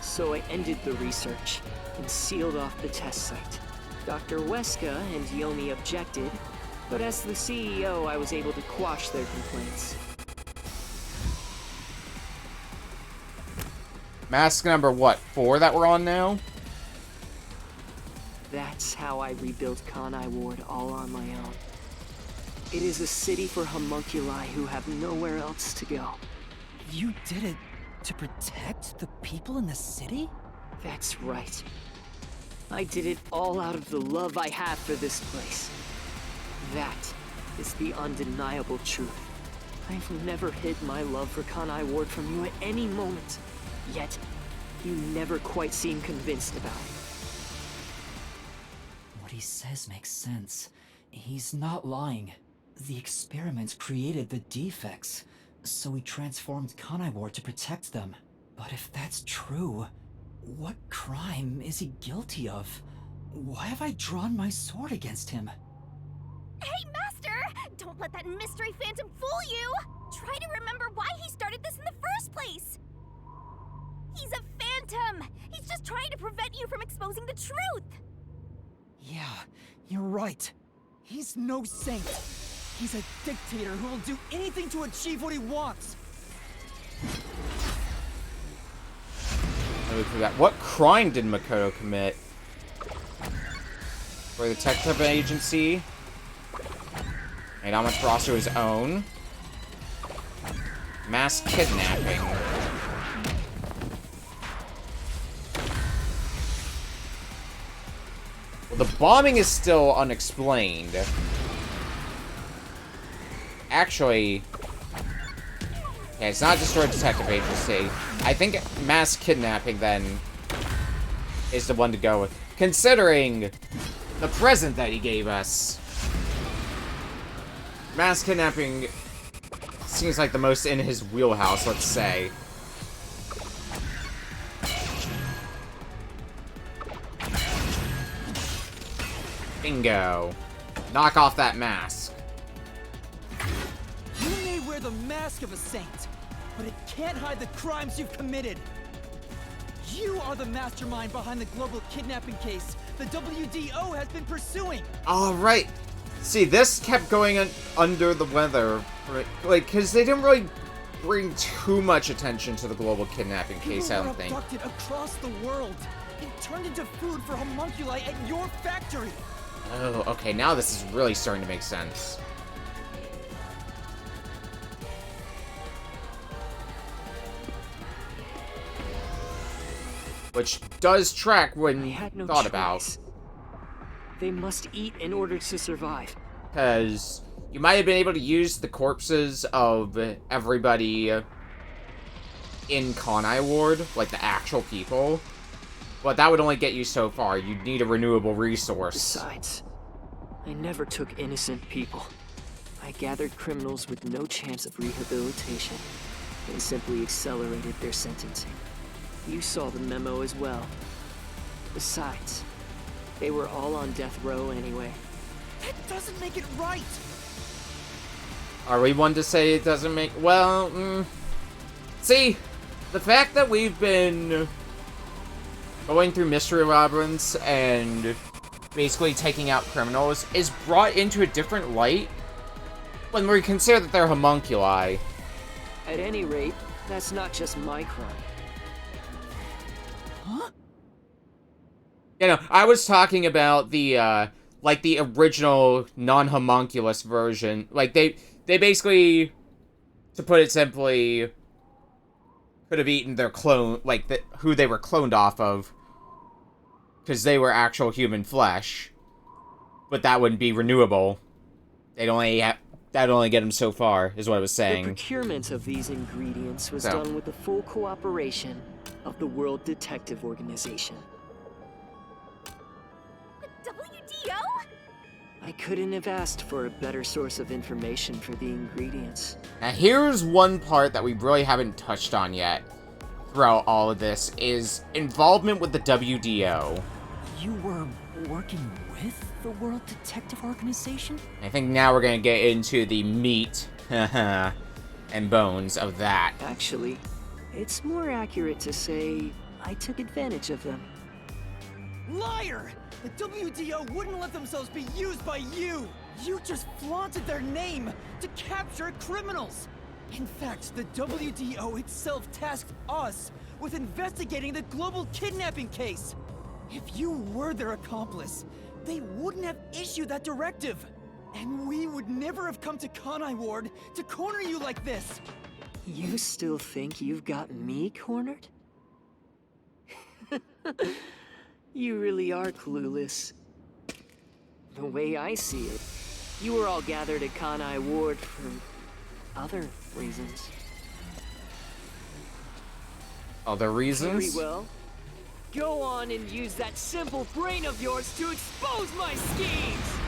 so I ended the research and sealed off the test site. Dr. Weska and Yomi objected, but as the CEO, I was able to quash their complaints. Mask number what? 4 that we're on now? That's how I rebuilt Kanai Ward all on my own. It is a city for homunculi who have nowhere else to go. You did it to protect the people in the city? That's right. I did it all out of the love I have for this place. That is the undeniable truth. I've never hid my love for Kanai Ward from you at any moment. Yet, you never quite seem convinced about it. What he says makes sense. He's not lying. The experiments created the defects, so we transformed Kanai Ward to protect them. But if that's true, what crime is he guilty of? Why have I drawn my sword against him? Hey, Master! Don't let that mystery phantom fool you! Try to remember why he started this in the first place! He's a phantom! He's just trying to prevent you from exposing the truth! Yeah, you're right. He's no saint. He's a dictator who will do anything to achieve what he wants. What crime did Makoto commit? For the detective agency? Made Amaterasu his own? Mass kidnapping. Well, the bombing is still unexplained. Actually, yeah, it's not destroyed detective agency. I think mass kidnapping, then, is the one to go with. Considering the present that he gave us. Mass kidnapping seems like the most in his wheelhouse, let's say. Bingo. Knock off that mask. You may wear the mask of a saint, but it can't hide the crimes you've committed. You are the mastermind behind the global kidnapping case the WDO has been pursuing. Alright. See, this kept going under the weather. Right? Like, because they didn't really bring too much attention to the global kidnapping case, I don't think. People were abducted across the world and turned into food for homunculi at your factory. Oh, okay, now this is really starting to make sense. Which does track when thought about. They must eat in order to survive. Because you might have been able to use the corpses of everybody in Kanai Ward, like the actual people, but that would only get you so far. You'd need a renewable resource. Besides, I never took innocent people. I gathered criminals with no chance of rehabilitation and simply accelerated their sentencing. You saw the memo as well. Besides, they were all on death row anyway. That doesn't make it right! Are we one to say it doesn't make... Well, see, the fact that we've been going through mystery labyrinths and basically taking out criminals is brought into a different light when we consider that they're homunculi. At any rate, That's not just my crime. Huh? You know, I was talking about the, like, the original non-homunculus version. Like, they basically, to put it simply, could have eaten their clone, like, who they were cloned off of, because they were actual human flesh. But that wouldn't be renewable. That'd only get them so far, is what I was saying. The procurement of these ingredients was done with the full cooperation of the World Detective Organization. The WDO? I couldn't have asked for a better source of information for the ingredients. Now here's one part that we really haven't touched on yet throughout all of this, is involvement with the WDO. You were working with the World Detective Organization? I think now we're gonna get into the meat and bones of that. Actually, it's more accurate to say I took advantage of them. Liar! The WDO wouldn't let themselves be used by you! You just flaunted their name to capture criminals! In fact, the WDO itself tasked us with investigating the global kidnapping case! If you were their accomplice, they wouldn't have issued that directive! And we would never have come to Kanai Ward to corner you like this! You still think you've got me cornered? You really are clueless. The way I see it, you were all gathered at Kanai Ward for other reasons. Other reasons? Very well. Go on and use that simple brain of yours to expose my schemes!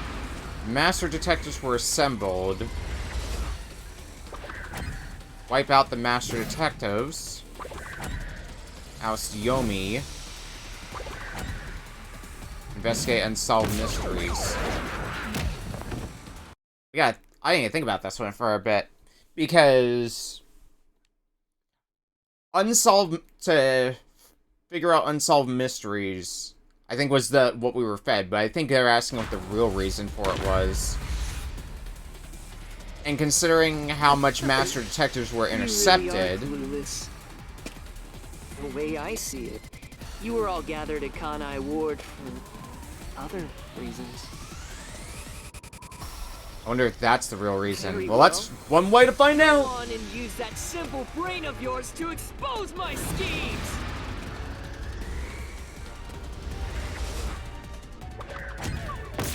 Master detectives were assembled. Wipe out the master detectives. Oust Yomi. Investigate unsolved mysteries. I didn't even think about this one for a bit. Because to figure out unsolved mysteries, I think was what we were fed, but I think they're asking what the real reason for it was. And considering how much master detectives were intercepted... You really are clueless. The way I see it, you were all gathered at Kanai Ward for other reasons. I wonder if that's the real reason. Very Well, that's one way to find out! Go on and use that simple brain of yours to expose my schemes!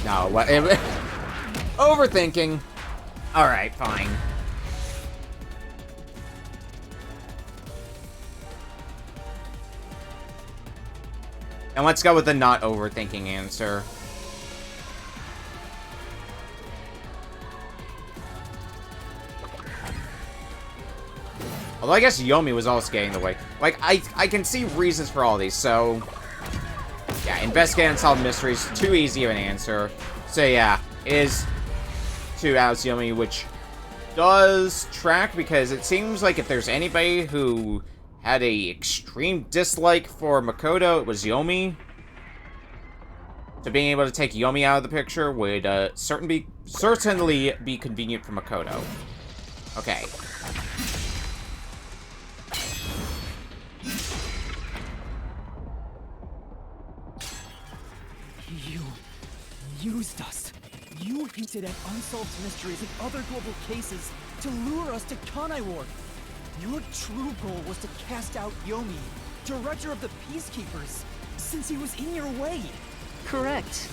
No, what? Overthinking. Alright, fine. And let's go with the not overthinking answer. Although I guess Yomi was also getting in the way. Like, I can see reasons for all these, so... Yeah, investigate unsolved mysteries, too easy of an answer. So yeah, it is to oust Yomi, which does track, because it seems like if there's anybody who had a extreme dislike for Makoto, it was Yomi. So being able to take Yomi out of the picture would certainly be convenient for Makoto. Okay. You used us. You hinted at unsolved mysteries and other global cases to lure us to Kanai Ward. Your true goal was to cast out Yomi, director of the Peacekeepers, since he was in your way. Correct.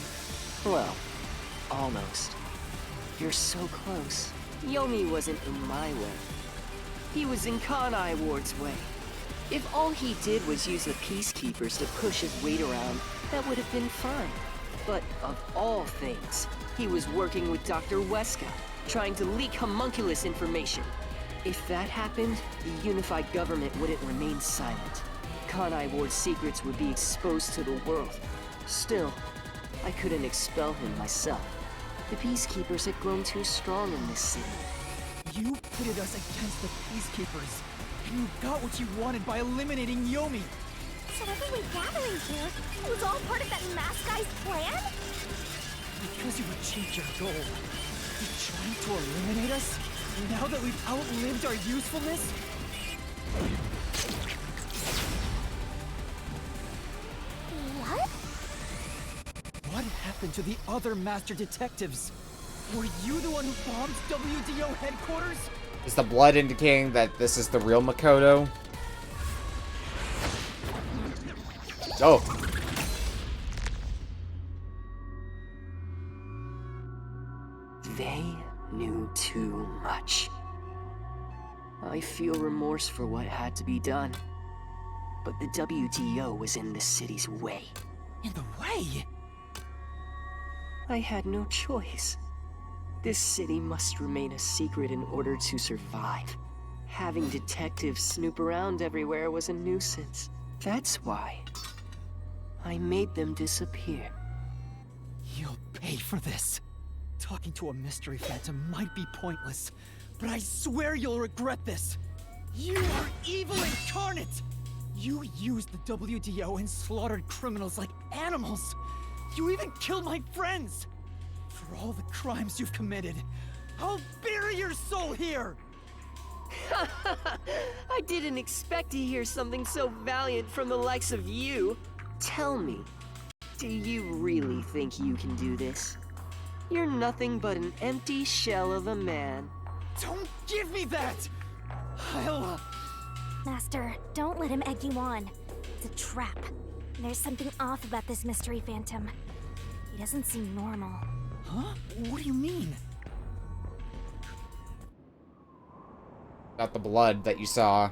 Well, almost. You're so close. Yomi wasn't in my way. He was in Kanai Ward's way. If all he did was use the Peacekeepers to push his weight around, that would have been fine. But of all things, he was working with Dr. Weska, trying to leak homunculus information. If that happened, the unified government wouldn't remain silent. Kanai Ward's secrets would be exposed to the world. Still, I couldn't expel him myself. The Peacekeepers had grown too strong in this city. You pitted us against the Peacekeepers, and you got what you wanted by eliminating Yomi. So everyone gathering here, it was all part of that masked guy's plan? Because you achieved your goal. You're trying to eliminate us? Now that we've outlived our usefulness? What? What happened to the other master detectives? Were you the one who bombed WDO headquarters? Is the blood indicating that this is the real Makoto? Oh. They knew too much. I feel remorse for what had to be done. But the WDO was in the city's way. In the way? I had no choice. This city must remain a secret in order to survive. Having detectives snoop around everywhere was a nuisance. That's why I made them disappear. You'll pay for this. Talking to a mystery phantom might be pointless, but I swear you'll regret this. You are evil incarnate! You used the WDO and slaughtered criminals like animals. You even killed my friends. For all the crimes you've committed, I'll bury your soul here! I didn't expect to hear something so valiant from the likes of you. Tell me, do you really think you can do this? You're nothing but an empty shell of a man. Don't give me that! I'll... Master, don't let him egg you on. It's a trap. There's something off about this mystery phantom. He doesn't seem normal. Huh? What do you mean? About the blood that you saw.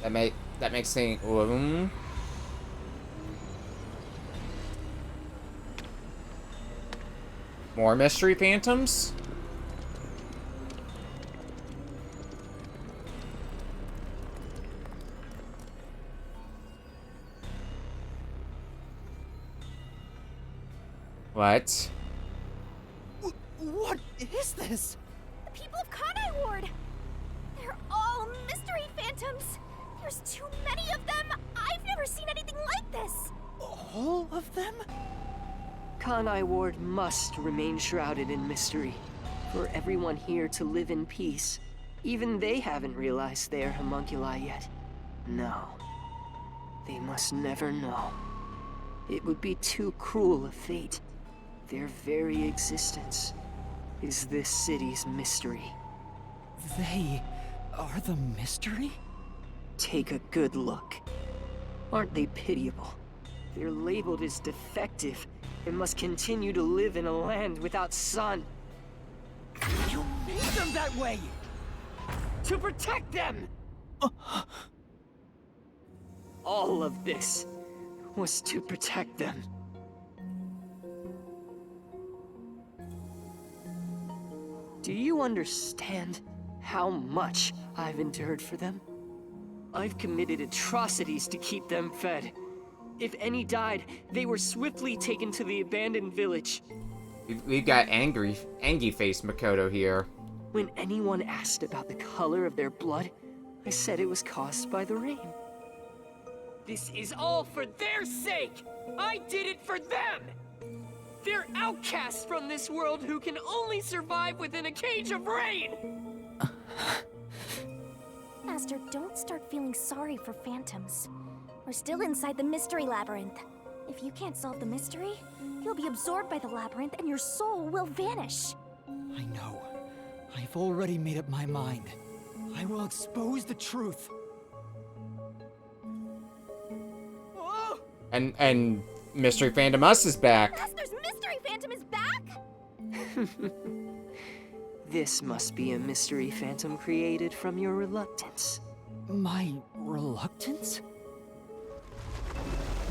That makes things. More mystery phantoms? What? What is this? The people of Kanai Ward! They're all mystery phantoms! There's too many of them! I've never seen anything like this! All of them? Kanai Ward must remain shrouded in mystery. For everyone here to live in peace. Even they haven't realized they are homunculi yet. No. They must never know. It would be too cruel a fate. Their very existence is this city's mystery. They are the mystery? Take a good look. Aren't they pitiable? They're labeled as defective and must continue to live in a land without sun. You made them that way! To protect them! All of this was to protect them. Do you understand how much I've endured for them? I've committed atrocities to keep them fed. If any died, they were swiftly taken to the abandoned village. We've got angry face Makoto here. When anyone asked about the color of their blood, I said it was caused by the rain. This is all for their sake! I did it for them! They're outcasts from this world who can only survive within a cage of rain! Master, don't start feeling sorry for phantoms. We're still inside the mystery labyrinth. If you can't solve the mystery, you'll be absorbed by the labyrinth and your soul will vanish. I know. I've already made up my mind. I will expose the truth. Oh! And Mystery Phantom Us is back. Master's mystery phantom is back? This must be a mystery phantom created from your reluctance. My reluctance?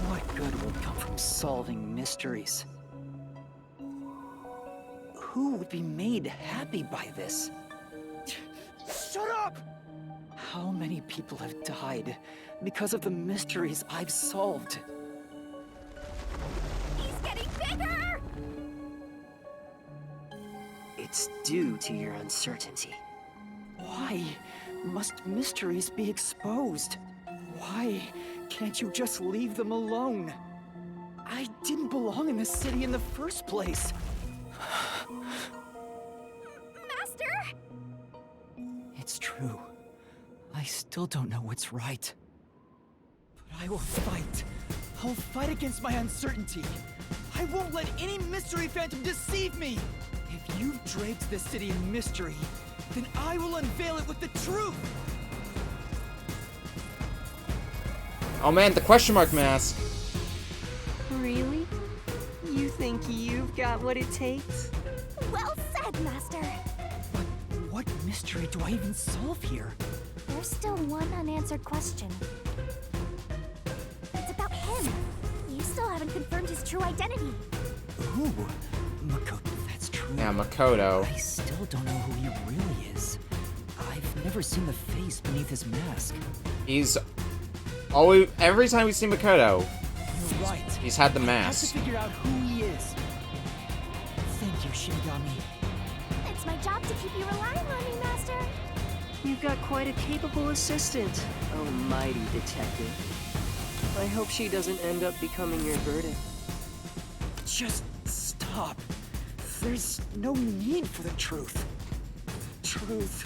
What good will come from solving mysteries? Who would be made happy by this? Shut up! How many people have died because of the mysteries I've solved? He's getting bigger! It's due to your uncertainty. Why must mysteries be exposed? Why can't you just leave them alone? I didn't belong in this city in the first place. Master? It's true. I still don't know what's right. But I will fight. I'll fight against my uncertainty. I won't let any mystery phantom deceive me! If you've draped this city in mystery, then I will unveil it with the truth! Oh man, the question mark mask. Really? You think you've got what it takes? Well said, Master. But what mystery do I even solve here? There's still one unanswered question. It's about him. You still haven't confirmed his true identity. Who? Makoto, that's true. Yeah, Makoto. I still don't know who he really is. I've never seen the face beneath his mask. He's always, every time we see Makoto, You're right. he's had the I have mask. to figure out who he is. Thank you, Shinigami. It's my job to keep you relying on me, Master. You've got quite a capable assistant, oh mighty detective. I hope she doesn't end up becoming your verdict. Just stop. There's no need for the truth. Truth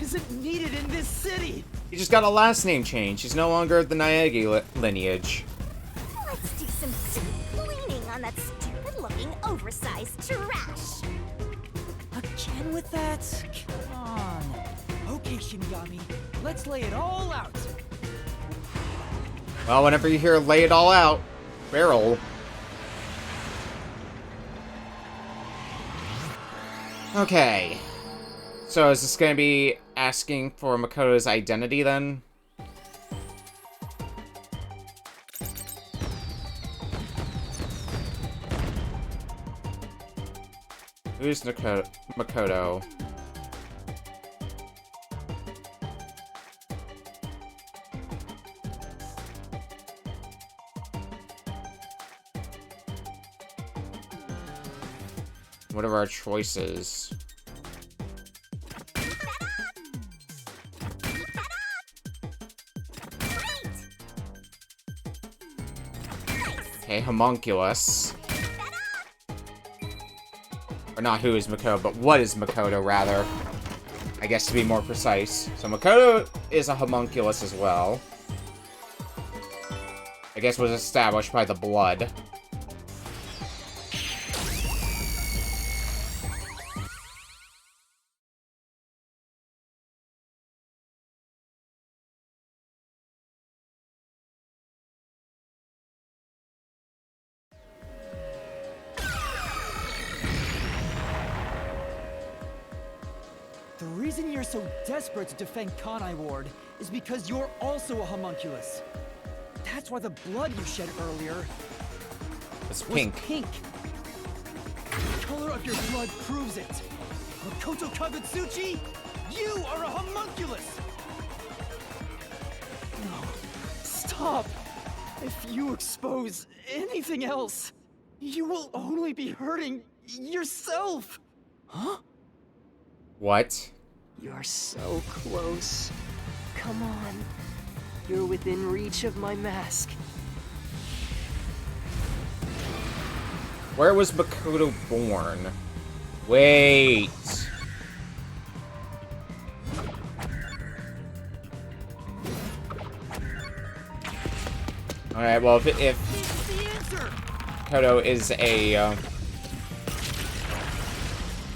isn't needed in this city. He just got a last name change. He's no longer of the Naegi lineage. Let's do some deep cleaning on that stupid-looking, oversized trash. Again with that? Come on. Okay, Shinigami, let's lay it all out. Well, whenever you hear lay it all out, barrel. Okay. So is this going to be asking for Makoto's identity then? Who's Makoto? What are our choices? Okay, homunculus. Or not who is Makoto, but what is Makoto, rather. I guess to be more precise. So Makoto is a homunculus as well. I guess was established by the blood. The reason you're so desperate to defend Kanai Ward is because you're also a homunculus. That's why the blood you shed earlier It's was pink. pink. The color of your blood proves it. Makoto Kagutsuchi, you are a homunculus! No, stop. If you expose anything else, you will only be hurting yourself. Huh? What? You're so close. Come on. You're within reach of my mask. Where was Makoto born? Wait. Alright, well, if Makoto is a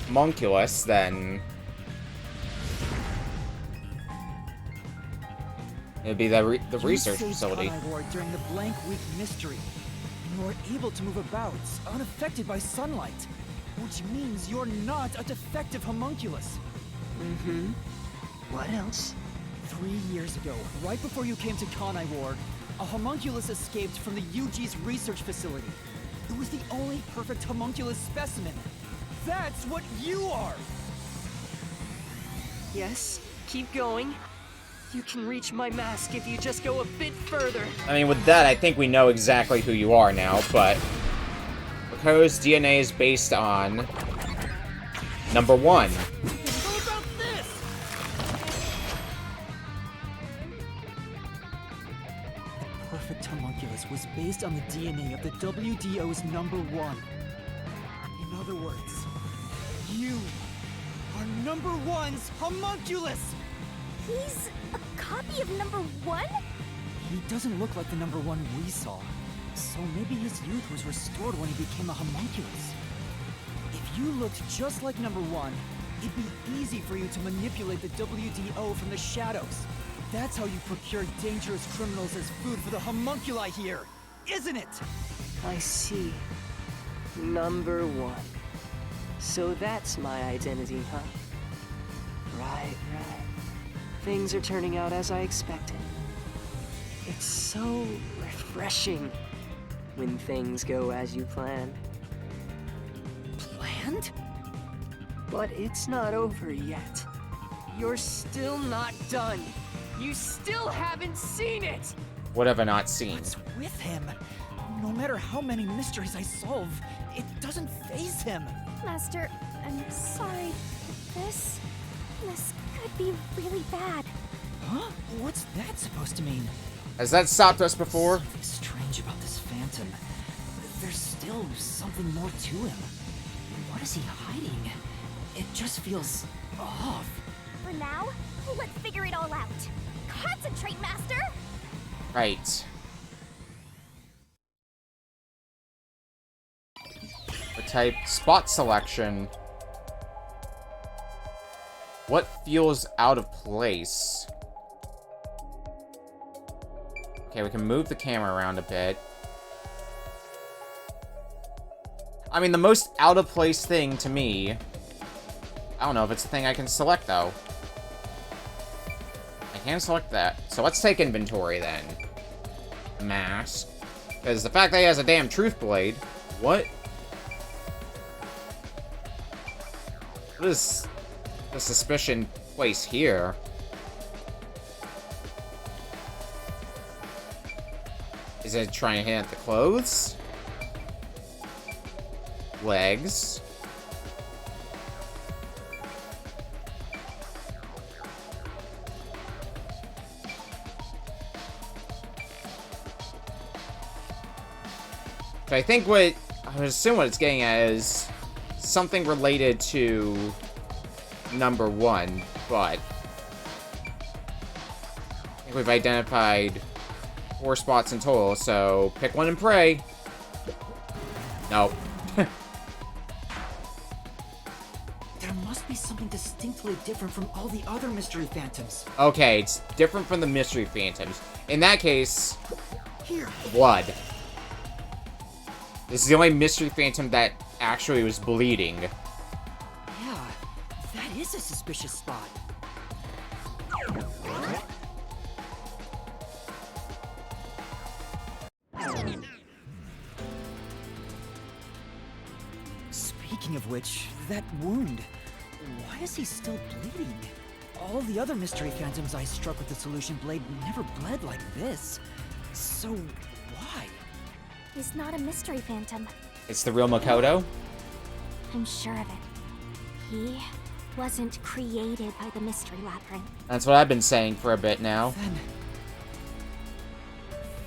homunculus, then it'd be the research You saved facility. Kanai Ward during the Blank Week mystery, and you were able to move about unaffected by sunlight, which means you're not a defective homunculus. Mm-hmm. What else? 3 years ago, right before you came to Kanai Ward, a homunculus escaped from the UG's research facility. It was the only perfect homunculus specimen. That's what you are! Yes, keep going. You can reach my mask if you just go a bit further. I mean, with that, I think we know exactly who you are now, but Makoto's DNA is based on number 1. How about this? The perfect homunculus was based on the DNA of the WDO's number 1. In other words, you are number 1's homunculus! He's a copy of number 1? He doesn't look like the number 1 we saw. So maybe his youth was restored when he became a homunculus. If you looked just like number 1, it'd be easy for you to manipulate the WDO from the shadows. That's how you procure dangerous criminals as food for the homunculi here, isn't it? I see. Number 1. So that's my identity, huh? Right. Things are turning out as I expected. It's so refreshing when things go as you plan. Planned? But it's not over yet. You're still not done. You still haven't seen it! What have I not seen? What's with him? No matter how many mysteries I solve, it doesn't faze him. Master, I'm sorry. This could be really bad. Huh? What's that supposed to mean? Has that stopped us before? Something strange about this phantom. There's still something more to him. What is he hiding? It just feels off. For now, let's figure it all out. Concentrate, Master! Right. For type spot selection. What feels out of place? Okay, we can move the camera around a bit. I mean, the most out of place thing to me... I don't know if it's a thing I can select, though. I can select that. So let's take inventory, then. Mask. Because the fact that he has a damn truth blade... What? What is the suspicion place here? Is it trying to hit at the clothes? Legs. So I think what... I would assume what it's getting at is something related to number 1, but... I think we've identified 4 spots in total, so pick one and pray. Nope. There must be something distinctly different from all the other mystery phantoms. Okay, it's different from the mystery phantoms. In that case, Here. blood. This is the only mystery phantom that actually was bleeding. Yeah, that is a suspicious spot. Speaking of which, that wound, why is he still bleeding? All the other mystery phantoms I struck with the solution blade never bled like this. So, why? He's not a mystery phantom. It's the real Makoto? I'm sure of it. He wasn't created by the Mystery Labyrinth. That's what I've been saying for a bit now. Then...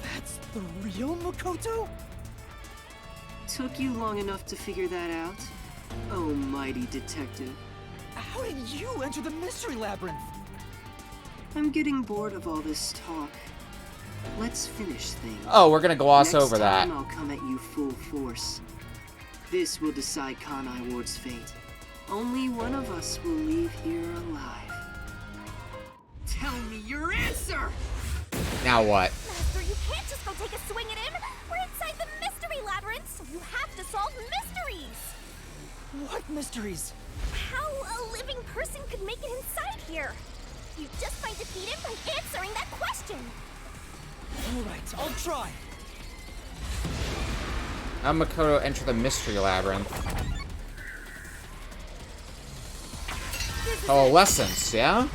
that's the real Makoto? Took you long enough to figure that out? Oh, mighty detective. How did you enter the Mystery Labyrinth? I'm getting bored of all this talk. Let's finish things. Oh, we're gonna gloss Next over that. time I'll come at you full force. This will decide Kanai Ward's fate. Only one of us will leave here alive. Tell me your answer! Now what? Master, you can't just go take a swing at him! We're inside the Mystery Labyrinth, so you have to solve mysteries! What mysteries? How a living person could make it inside here? You just might defeat him by answering that question! Alright, I'll try. How Makoto enter the mystery labyrinth? Coalescence, yeah?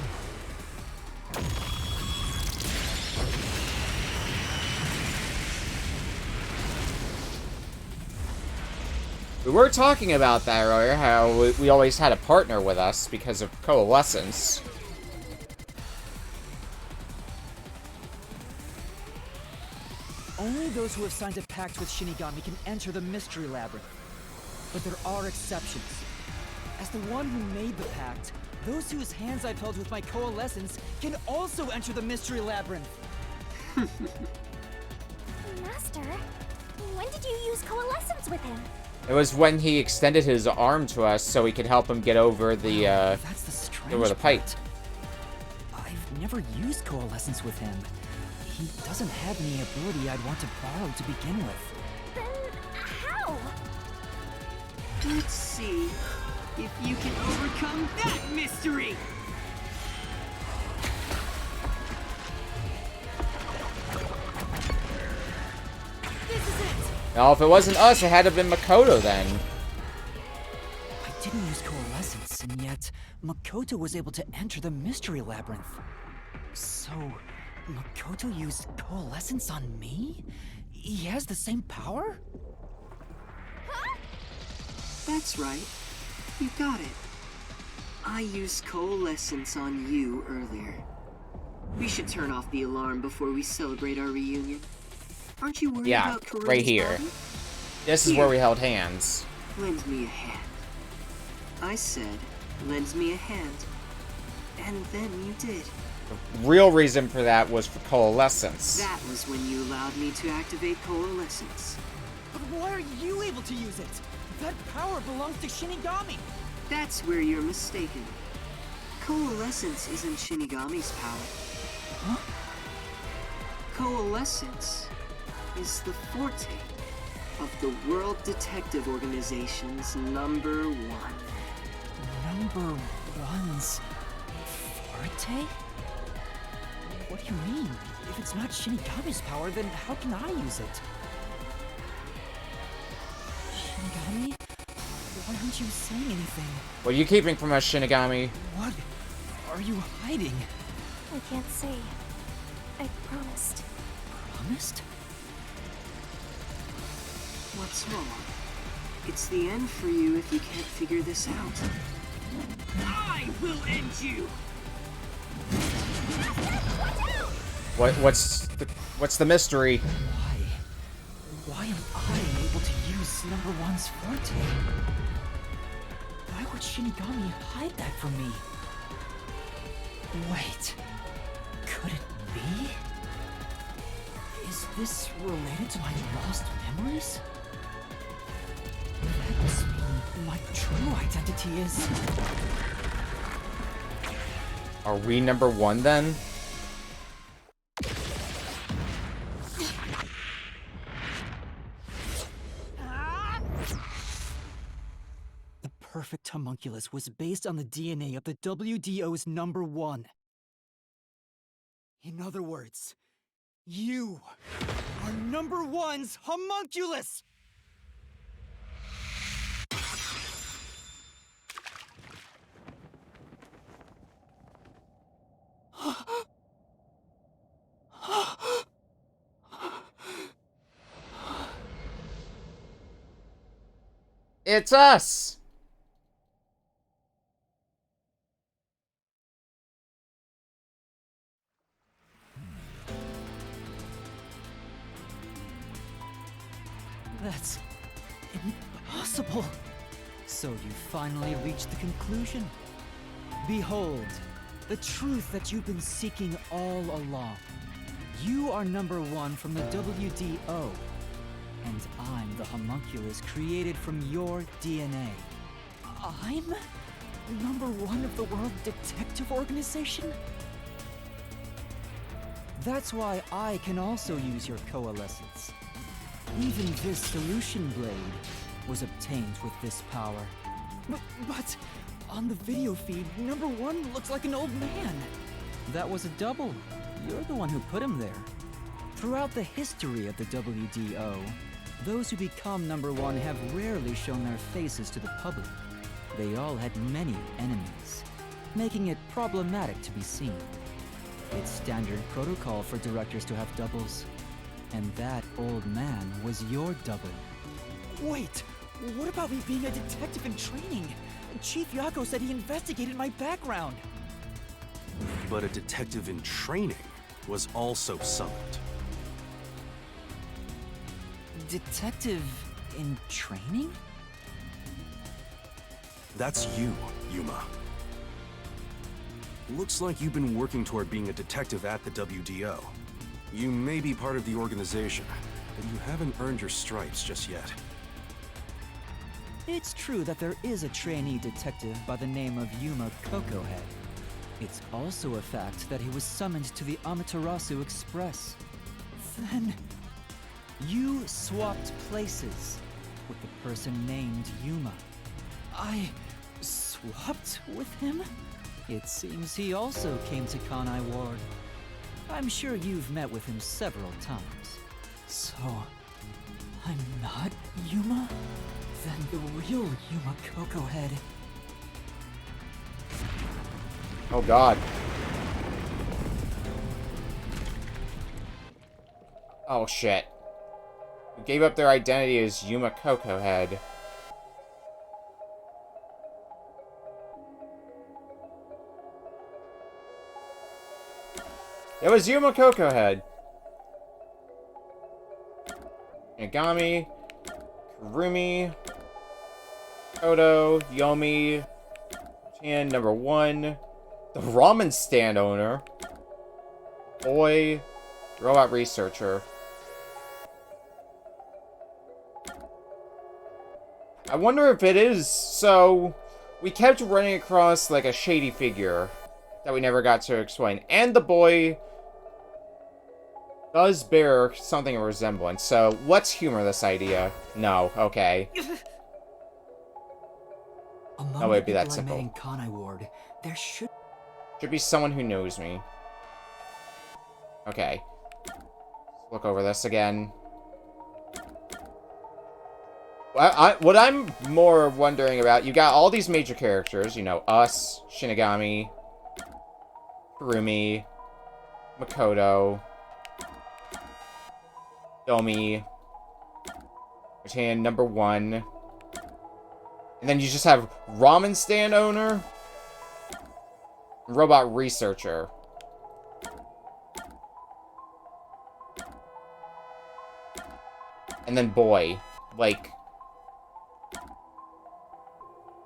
We were talking about that earlier, how we always had a partner with us because of coalescence. Only those who have signed a pact with Shinigami can enter the Mystery Labyrinth. But there are exceptions. As the one who made the pact, Those whose hands I've held with my coalescence can also enter the Mystery Labyrinth. Master, when did you use coalescence with him? It was when he extended his arm to us so we could help him get over the, That's the strange over the pipe. part. I've never used coalescence with him. He doesn't have any ability I'd want to borrow to begin with. Then how? Let's see if you can overcome that mystery! This is it! Now, if it wasn't us, it had to have been Makoto then. I didn't use coalescence, and yet Makoto was able to enter the Mystery Labyrinth. So, Makoto used coalescence on me? He has the same power? That's right. You got it. I used coalescence on you earlier. We should turn off the alarm before we celebrate our reunion. Aren't you worried Yeah, about Kuroda's right here. body? This is where we held hands. Lend me a hand. I said, lend me a hand. And then you did. The real reason for that was for coalescence. That was when you allowed me to activate coalescence. But why are you able to use it? That power belongs to Shinigami! That's where you're mistaken. Coalescence isn't Shinigami's power. Huh? Coalescence is the forte of the World Detective Organization's number one. Number one's forte? What do you mean? If it's not Shinigami's power, then how can I use it? Shinigami? Why aren't you saying anything? What are you keeping from us, Shinigami? What are you hiding? I can't say. I promised. Promised? What's wrong? It's the end for you if you can't figure this out. I will end you! What's the mystery? Why? Why am I able to use number one's forte? Why would Shinigami hide that from me? Wait. Could it be? Is this related to my lost memories? That must mean my true identity is... Are we number one then? The perfect homunculus was based on the DNA of the WDO's number one. In other words, you are number one's homunculus! It's us! That's impossible. So you finally reached the conclusion. Behold, the truth that you've been seeking all along. You are number one from the WDO, and I'm the homunculus created from your DNA. I'm number one of the World Detective Organization? That's why I can also use your coalescence. Even this solution blade was obtained with this power. But on the video feed, number one looks like an old man. That was a double. You're the one who put him there. Throughout the history of the WDO, those who become number one have rarely shown their faces to the public. They all had many enemies, making it problematic to be seen. It's standard protocol for directors to have doubles. And that old man was your double. Wait, what about me being a detective in training? Chief Yako said he investigated my background. But a detective in training was also summoned. Detective in training? That's you, Yuma. Looks like you've been working toward being a detective at the WDO. You may be part of the organization, but you haven't earned your stripes just yet. It's true that there is a trainee detective by the name of Yuma Cocohead. It's also a fact that he was summoned to the Amaterasu Express. Then, you swapped places with the person named Yuma. I swapped with him? It seems he also came to Kanai Ward. I'm sure you've met with him several times. So, I'm not Yuma? Then the real Yuma Cocohead. Oh god. Oh shit. Who gave up their identity as Yuma Cocohead. It was Yuma Cocohead. Yagami, Kurumi, Kodo, Yomi, and number 1, the ramen stand owner, Boy, robot researcher. I wonder if it is, so we kept running across like a shady figure that we never got to explain, and the boy does bear something of a resemblance, so let's humor this idea. No, okay. No way it'd be that simple. In Kanai Ward, there should be someone who knows me. Okay. Let's look over this again. What I'm more wondering about, you got all these major characters, you know, us, Shinigami, Kurumi, Makoto, Yomi, and number 1. And then you just have ramen stand owner, robot researcher. And then boy. Like...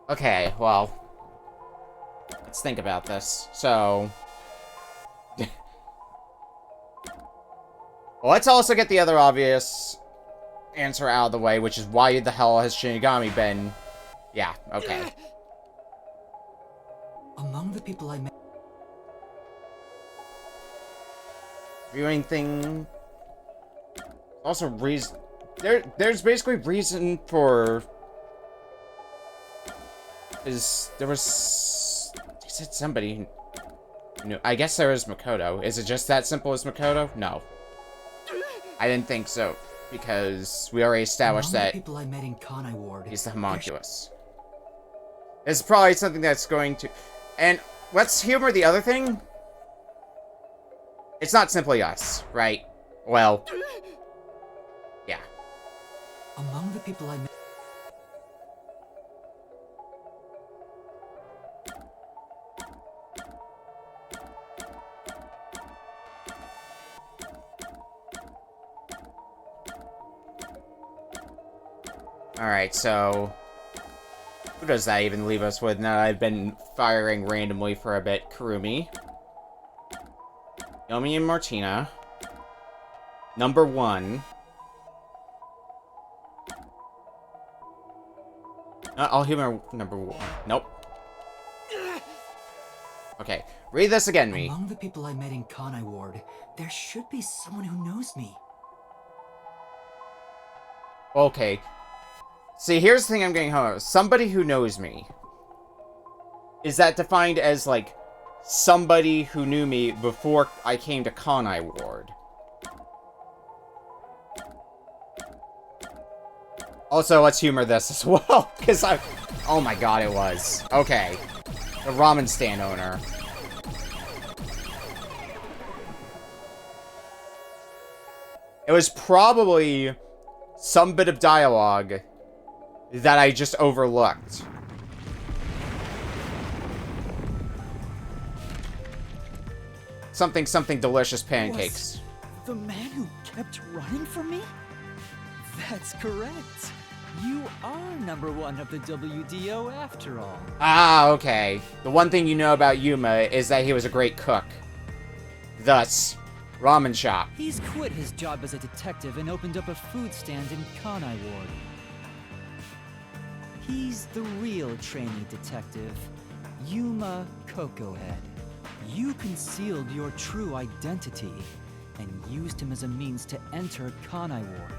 Okay, well... Let's think about this. So... Well, let's also get the other obvious answer out of the way, which is why the hell has Shinigami been... Yeah, okay. Among the people I met... Viewing thing... Also, reason... There's basically reason for... There was... You said somebody... No, I guess there is Makoto. Is it just that simple as Makoto? No. I didn't think so. Because we already established that people I met in Kanai Ward, he's the homunculus. It's probably something that's going to... And let's humor the other thing. It's not simply us, right? Well... Yeah. Among the people I met... Alright, so... Who does that even leave us with now that I've been firing randomly for a bit? Kurumi. Yomi and Martina. Number 1. I'll humor number 1. Nope. Okay, read this again, me. Among the people I met in Kanai Ward, there should be someone who knows me. Okay. See, here's the thing I'm getting home. Somebody who knows me. Is that defined as, like, somebody who knew me before I came to Kanai Ward? Also, let's humor this as well, because I... Oh my god, it was. Okay. The ramen stand owner. It was probably some bit of dialogue that I just overlooked. Something delicious pancakes. Was the man who kept running from me? That's correct. You are #1 of the WDO after all. Ah, okay. The one thing you know about Yuma is that he was a great cook. Thus, ramen shop. He's quit his job as a detective and opened up a food stand in Kanai Ward. He's the real trainee detective, Yuma Cocohead. You concealed your true identity and used him as a means to enter Kanai Ward.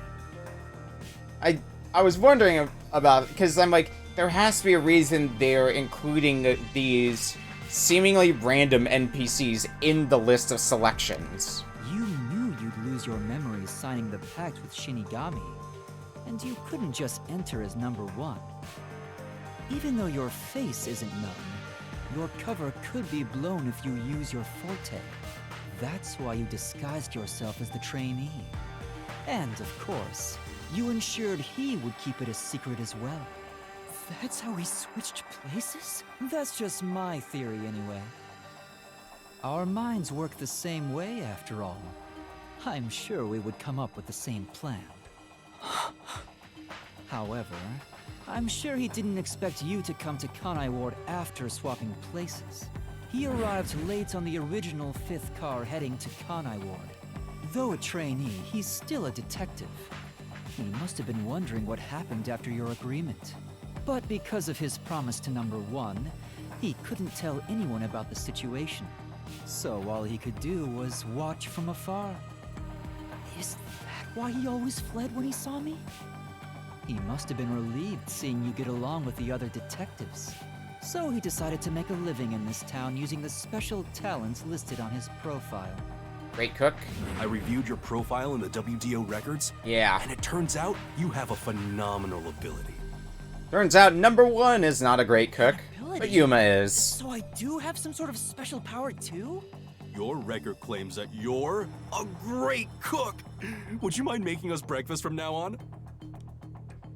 I was wondering about, because I'm like, there has to be a reason they're including these seemingly random NPCs in the list of selections. You knew you'd lose your memories signing the pact with Shinigami, and you couldn't just enter as #1. Even though your face isn't known, your cover could be blown if you use your forte. That's why you disguised yourself as the trainee. And of course, you ensured he would keep it a secret as well. That's how we switched places? That's just my theory anyway. Our minds work the same way after all. I'm sure we would come up with the same plan. However, I'm sure he didn't expect you to come to Kanai Ward after swapping places. He arrived late on the original 5th car heading to Kanai Ward. Though a trainee, he's still a detective. He must have been wondering what happened after your agreement. But because of his promise to #1, he couldn't tell anyone about the situation. So all he could do was watch from afar. Is that why he always fled when he saw me? He must have been relieved seeing you get along with the other detectives. So he decided to make a living in this town using the special talents listed on his profile. Great cook? I reviewed your profile in the WDO records. Yeah. And it turns out you have a phenomenal ability. Turns out #1 is not a great cook, but Yuma is. So I do have some sort of special power too? Your record claims that you're a great cook. Would you mind making us breakfast from now on?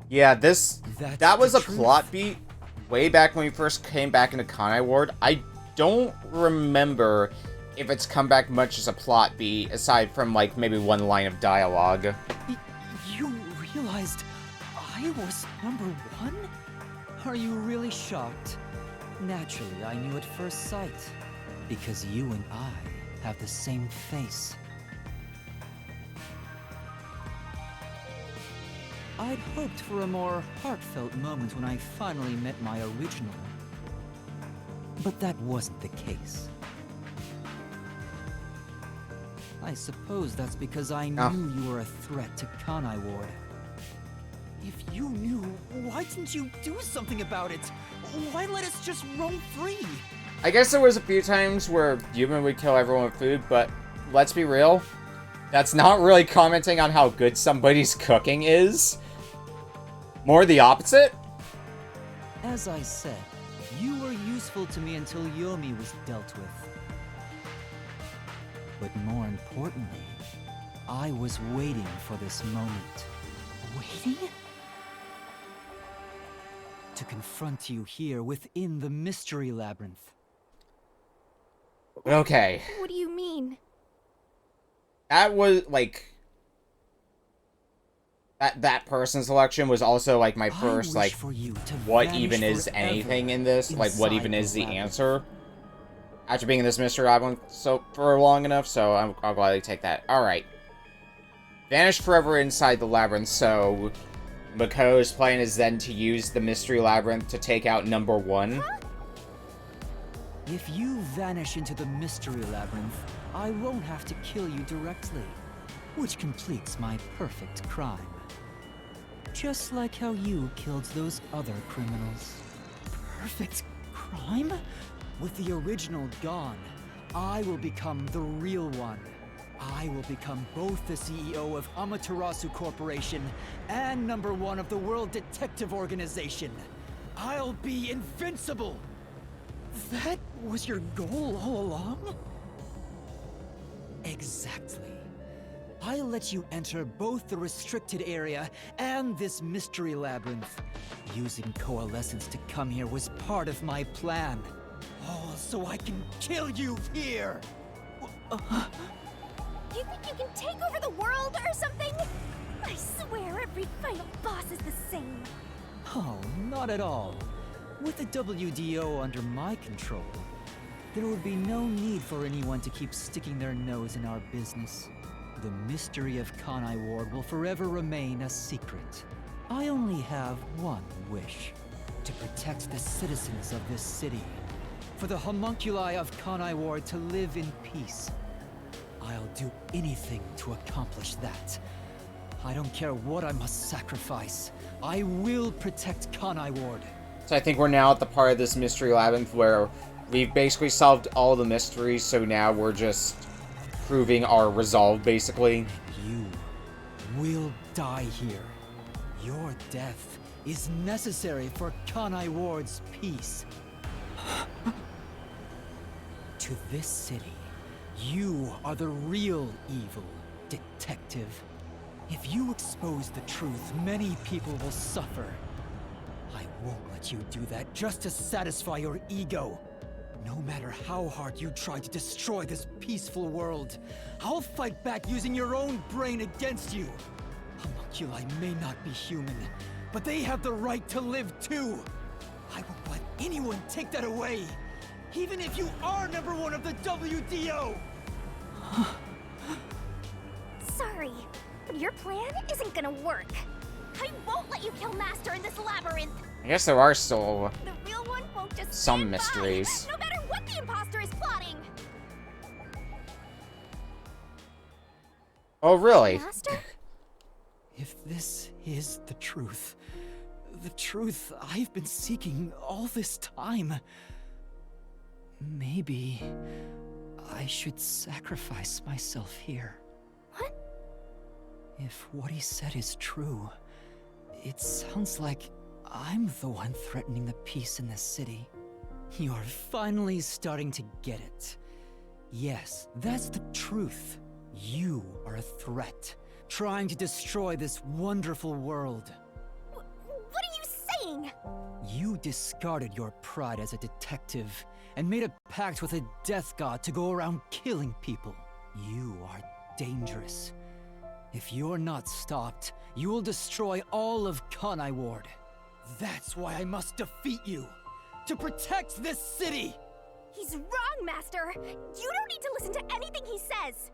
Yeah, that was the a truth. plot beat way back when we first came back into Kanai Ward. I don't remember if it's come back much as a plot beat, aside from, like, maybe one line of dialogue. You realized I was #1? Are you really shocked? Naturally, I knew at first sight. Because you and I have the same face. I'd hoped for a more heartfelt moment when I finally met my original. But that wasn't the case. I suppose that's because I knew you were a threat to Kanai Ward. If you knew, why didn't you do something about it? Why let us just roam free? I guess there was a few times where Yuma would kill everyone with food, but let's be real, that's not really commenting on how good somebody's cooking is. More the opposite. As I said, you were useful to me until Yomi was dealt with. But more importantly, I was waiting for this moment. Waiting? To confront you here within the Mystery Labyrinth. Okay. What do you mean? That was, like... That person selection was also, like, my first, like, what even is anything in this? Like, what even is the answer? After being in this mystery labyrinth for long enough, so I'll gladly take that. Alright. Vanish forever inside the labyrinth, so... Mako's plan is then to use the mystery labyrinth to take out #1. If you vanish into the Mystery Labyrinth, I won't have to kill you directly, which completes my perfect crime. Just like how you killed those other criminals. Perfect crime? With the original gone, I will become the real one. I will become both the CEO of Amaterasu Corporation and #1 of the World Detective Organization. I'll be invincible! That was your goal all along? Exactly. I'll let you enter both the restricted area and this mystery labyrinth. Using coalescence to come here was part of my plan. All so I can kill you here! You think you can take over the world or something? I swear, every final boss is the same. Oh, not at all. With the WDO under my control, there would be no need for anyone to keep sticking their nose in our business. The mystery of Kanai Ward will forever remain a secret. I only have one wish: to protect the citizens of this city. For the homunculi of Kanai Ward to live in peace. I'll do anything to accomplish that. I don't care what I must sacrifice. I will protect Kanai Ward. So I think we're now at the part of this mystery labyrinth where we've basically solved all the mysteries, so now we're just proving our resolve, basically. You will die here. Your death is necessary for Kanai Ward's peace. To this city, you are the real evil, detective. If you expose the truth, many people will suffer. I won't let you do that just to satisfy your ego. No matter how hard you try to destroy this peaceful world, I'll fight back using your own brain against you. Homunculi may not be human, but they have the right to live too. I won't let anyone take that away, even if you are #1 of the WDO! Sorry, but your plan isn't gonna work. I won't let you kill Master in this labyrinth. I guess there are still The real one won't just some stand by, mysteries. no matter what the imposter is plotting. Oh, really? Master? If this is the truth I've been seeking all this time, maybe I should sacrifice myself here. What? If what he said is true, it sounds like I'm the one threatening the peace in this city. You're finally starting to get it. Yes, that's the truth. You are a threat, trying to destroy this wonderful world. What are you saying? You discarded your pride as a detective and made a pact with a death god to go around killing people. You are dangerous. If you're not stopped, you will destroy all of Kanai Ward. That's why I must defeat you, to protect this city! He's wrong, Master! You don't need to listen to anything he says!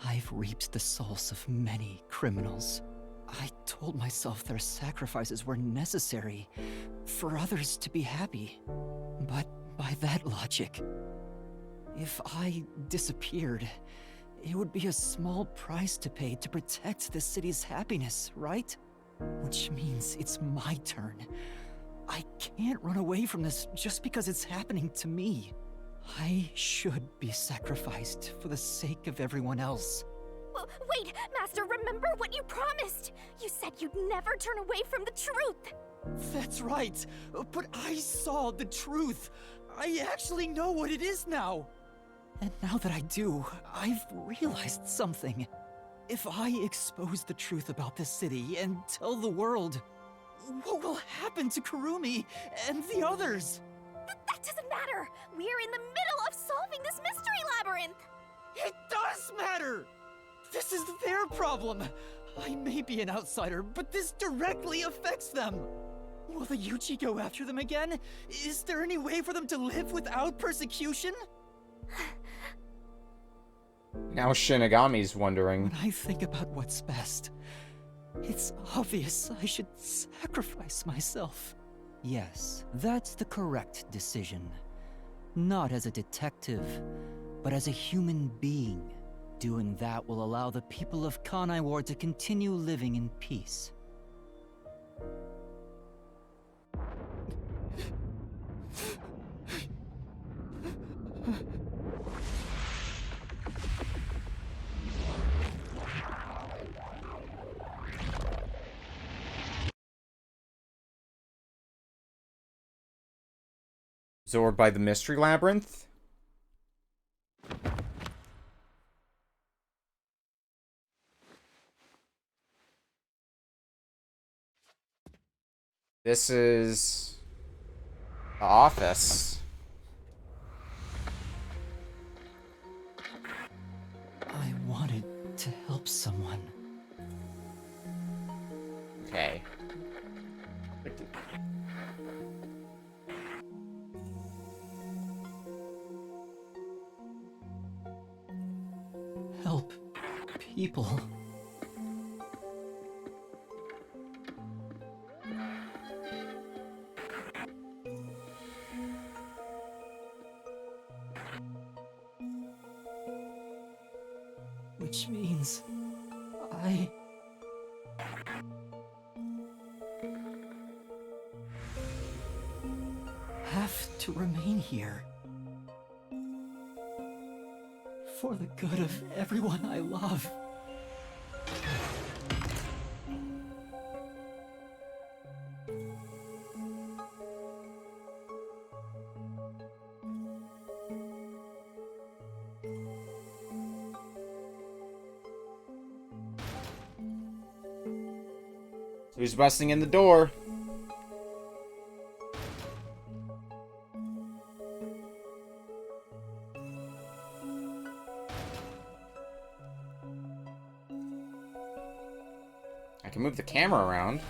I've reaped the souls of many criminals. I told myself their sacrifices were necessary for others to be happy. But by that logic, if I disappeared, it would be a small price to pay to protect the city's happiness, right? Which means it's my turn. I can't run away from this just because it's happening to me. I should be sacrificed for the sake of everyone else. Wait, Master, remember what you promised! You said you'd never turn away from the truth! That's right, but I saw the truth. I actually know what it is now. And now that I do, I've realized something. If I expose the truth about this city and tell the world, what will happen to Kurumi and the others? That doesn't matter! We're in the middle of solving this mystery labyrinth! It does matter! This is their problem. I may be an outsider, but this directly affects them. Will the Yuchi go after them again? Is there any way for them to live without persecution? Now Shinigami's wondering. When I think about what's best, it's obvious I should sacrifice myself. Yes, that's the correct decision. Not as a detective, but as a human being. Doing that will allow the people of Kanai Ward to continue living in peace. Absorbed by the mystery labyrinth? This is the office. I wanted to help someone. help people. Which means I have to remain here. For the good of everyone I love. Who's busting in the door? I can move the camera around.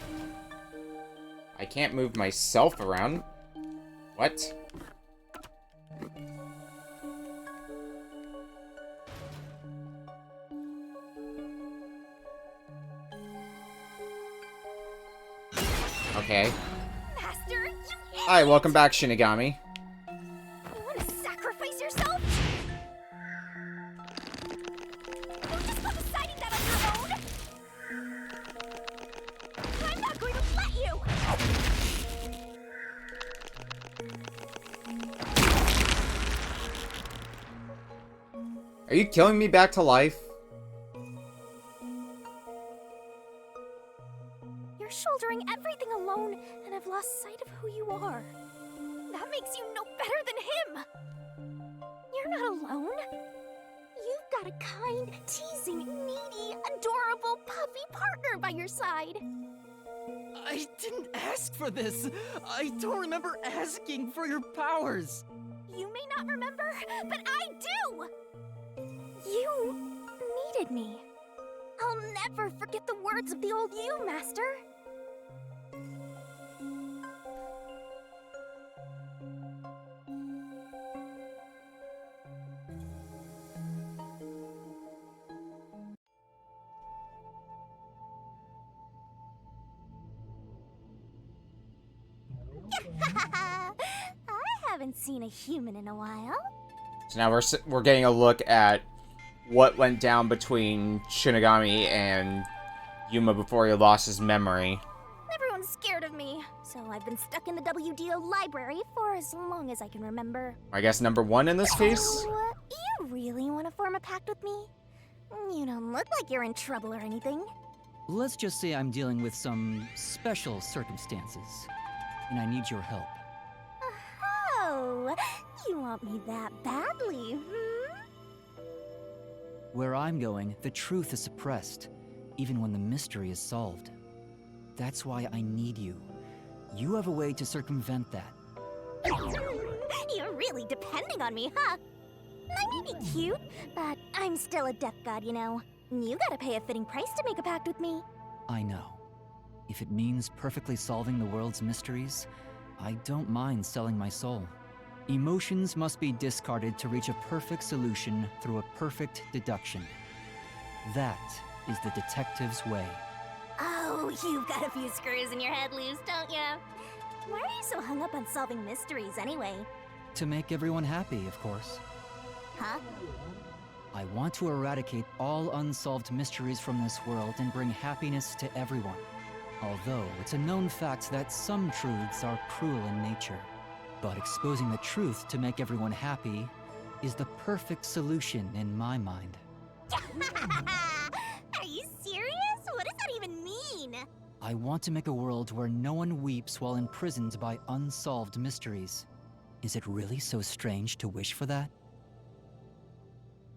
I can't move myself around. What? Okay. Master, you Hi, welcome back, Shinigami. You want to sacrifice yourself? Don't just go deciding that on your own! I'm not going to let you! Are you killing me back to life? You're shouldering everything alone, and I've lost sight of who you are. That makes you no better than him! You're not alone. You've got a kind, teasing, needy, adorable, puppy partner by your side. I didn't ask for this. I don't remember asking for your powers. You may not remember, but I do! You needed me. I'll never forget the words of the old you, Master. I haven't seen a human in a while. So now we're getting a look at what went down between Shinigami and Yuma before he lost his memory. Everyone's scared of me, so I've been stuck in the WDO library for as long as I can remember. I guess number one in this case? So, you really want to form a pact with me? You don't look like you're in trouble or anything. Let's just say I'm dealing with some special circumstances, and I need your help. Oh, you want me that badly, hmm? Where I'm going, the truth is suppressed, even when the mystery is solved. That's why I need you. You have a way to circumvent that. You're really depending on me, huh? I may be cute, but I'm still a death god, you know. You gotta pay a fitting price to make a pact with me. I know. If it means perfectly solving the world's mysteries, I don't mind selling my soul. Emotions must be discarded to reach a perfect solution through a perfect deduction. That is the detective's way. Oh, you've got a few screws in your head loose, don't you? Why are you so hung up on solving mysteries anyway? To make everyone happy, of course. Huh? I want to eradicate all unsolved mysteries from this world and bring happiness to everyone. Although it's a known fact that some truths are cruel in nature. But exposing the truth to make everyone happy is the perfect solution in my mind. Are you serious? What does that even mean? I want to make a world where no one weeps while imprisoned by unsolved mysteries. Is it really so strange to wish for that?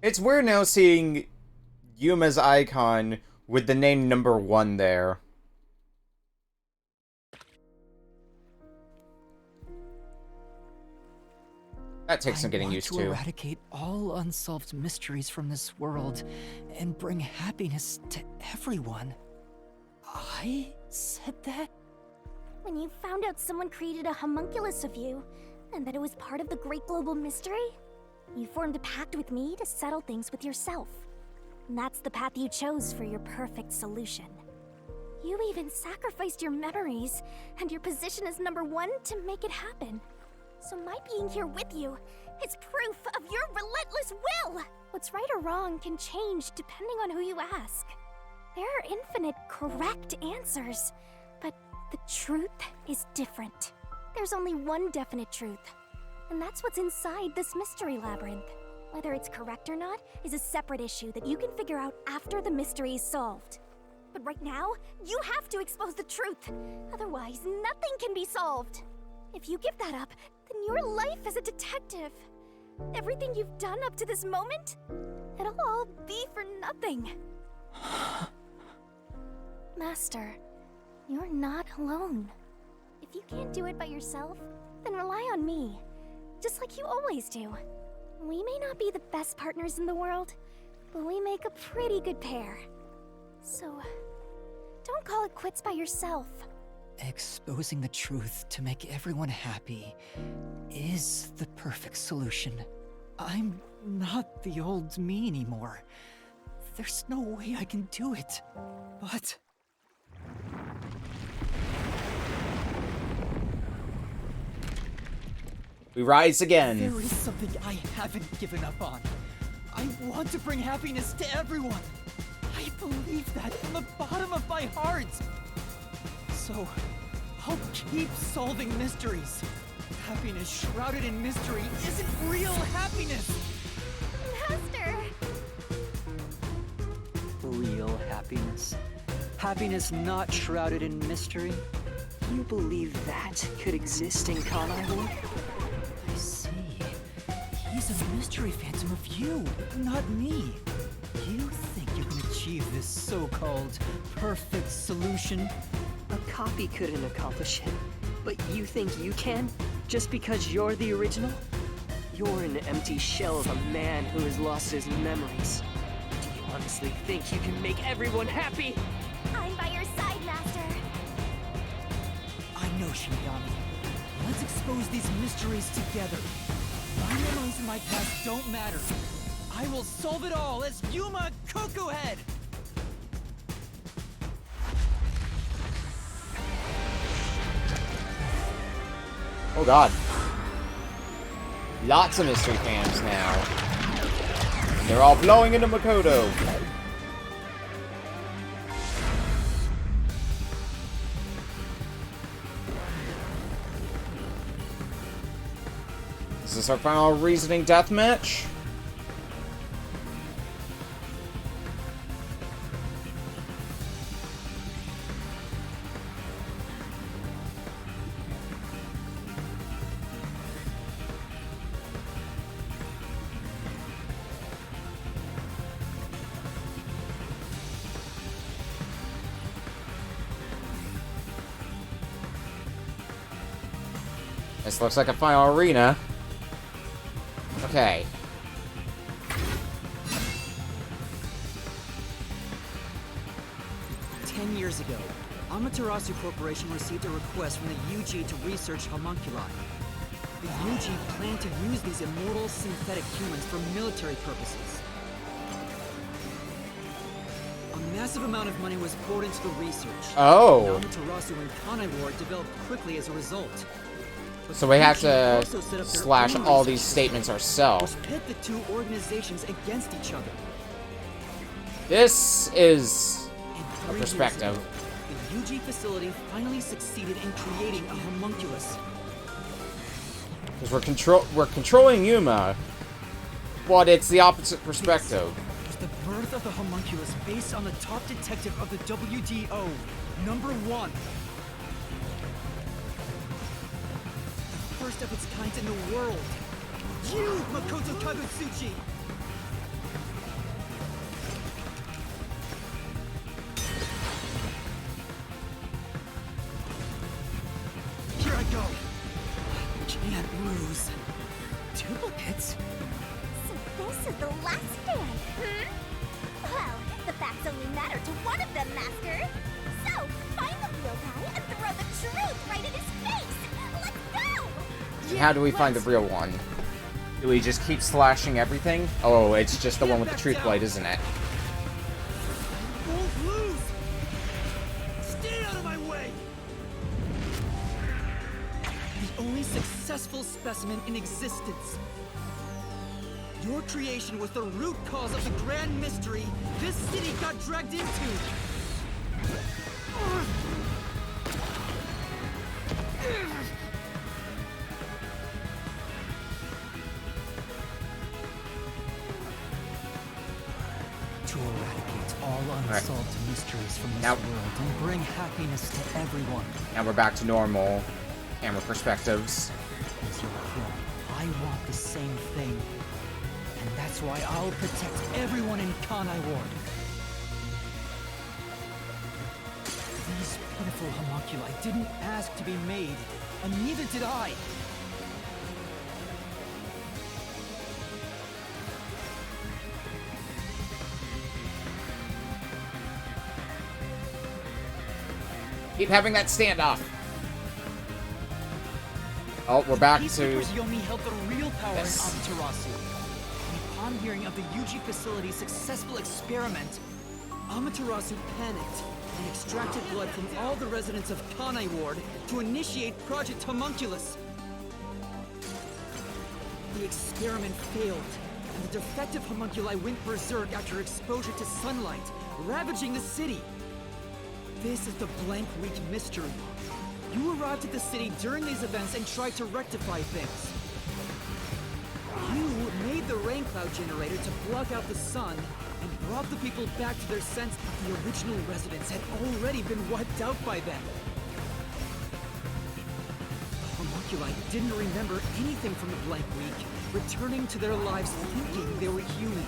It's weird now seeing Yuma's icon with the name number 1 there. That takes some getting used to. I want to eradicate all unsolved mysteries from this world and bring happiness to everyone. I said that? When you found out someone created a homunculus of you, and that it was part of the great global mystery, you formed a pact with me to settle things with yourself. And that's the path you chose for your perfect solution. You even sacrificed your memories and your position as #1 to make it happen. So my being here with you is proof of your relentless will! What's right or wrong can change depending on who you ask. There are infinite correct answers, but the truth is different. There's only one definite truth, and that's what's inside this mystery labyrinth. Whether it's correct or not is a separate issue that you can figure out after the mystery is solved. But right now, you have to expose the truth. Otherwise, nothing can be solved. If you give that up, then your life as a detective, everything you've done up to this moment, it'll all be for nothing. Master, you're not alone. If you can't do it by yourself, then rely on me, just like you always do. We may not be the best partners in the world, but we make a pretty good pair. So, don't call it quits by yourself. Exposing the truth to make everyone happy is the perfect solution. I'm not the old me anymore. There's no way I can do it. But... We rise again. there is something I haven't given up on. I want to bring happiness to everyone. I believe that from the bottom of my heart. So, I'll keep solving mysteries. Happiness shrouded in mystery isn't real happiness. Master! Real happiness? Happiness not shrouded in mystery? You believe that could exist in Kanai Ward? I see. He's a mystery phantom of you, not me. You think you can achieve this so-called perfect solution? A copy couldn't accomplish it, but you think you can? Just because you're the original? You're an empty shell of a man who has lost his memories. Do you honestly think you can make everyone happy? I'm by your side, Master. I know, Shinigami. Let's expose these mysteries together. My memories in my past don't matter. I will solve it all as Yuma Kokuhead! Oh god. Lots of mystery fans now. And they're all blowing into Makoto. Is this our final reasoning deathmatch? This looks like a final arena. Okay. Ten years ago, Amaterasu Corporation received a request from the UG to research homunculi. The UG planned to use these immortal synthetic humans for military purposes. A massive amount of money was poured into the research. Oh. Amaterasu and Kanai Ward developed quickly as a result. So we have to slash all these statements ourselves. Pit the two organizations against each other. This is And a 3 years perspective. ago, the UG facility finally succeeded in creating a homunculus. Because we're controlling Yuma, but it's the opposite perspective. It was the birth of the homunculus based on the top detective of the WDO, #1. The first of its kind in the world. You, Makoto Kagutsuchi! Here I go. Can't lose. Duplicates? So this is the last stand, Well, the facts only matter to one of them, Master. So, find the real guy and throw the truth right in his face! Let's go! How do we find the real one? Do we just keep slashing everything? Oh, it's just the one with the truth blade, isn't it? won't lose! Stay out of my way! The only successful specimen in existence. Your creation was the root cause of the grand mystery this city got dragged into! To eradicate all unsolved mysteries from this Now- world and bring happiness to everyone. Now we're back to normal camera perspectives. As your clone, I want the same thing. And that's why I'll protect everyone in Kanai Ward. These pitiful homunculi didn't ask to be made, and neither did I. Keep having that standoff. Oh, we're back Peacekeepers to... Yomi held the real power Yes. in Amaterasu. And upon hearing of the Yuji facility's successful experiment, Amaterasu panicked and extracted blood from all the residents of Kanai Ward to initiate Project Homunculus. The experiment failed, and the defective homunculi went berserk after exposure to sunlight, ravaging the city. This is the Blank Week mystery. You arrived at the city during these events and tried to rectify things. You made the rain cloud generator to block out the sun and brought the people back to their sense that the original residents had already been wiped out by them. The homunculi didn't remember anything from the Blank Week, returning to their lives thinking they were human.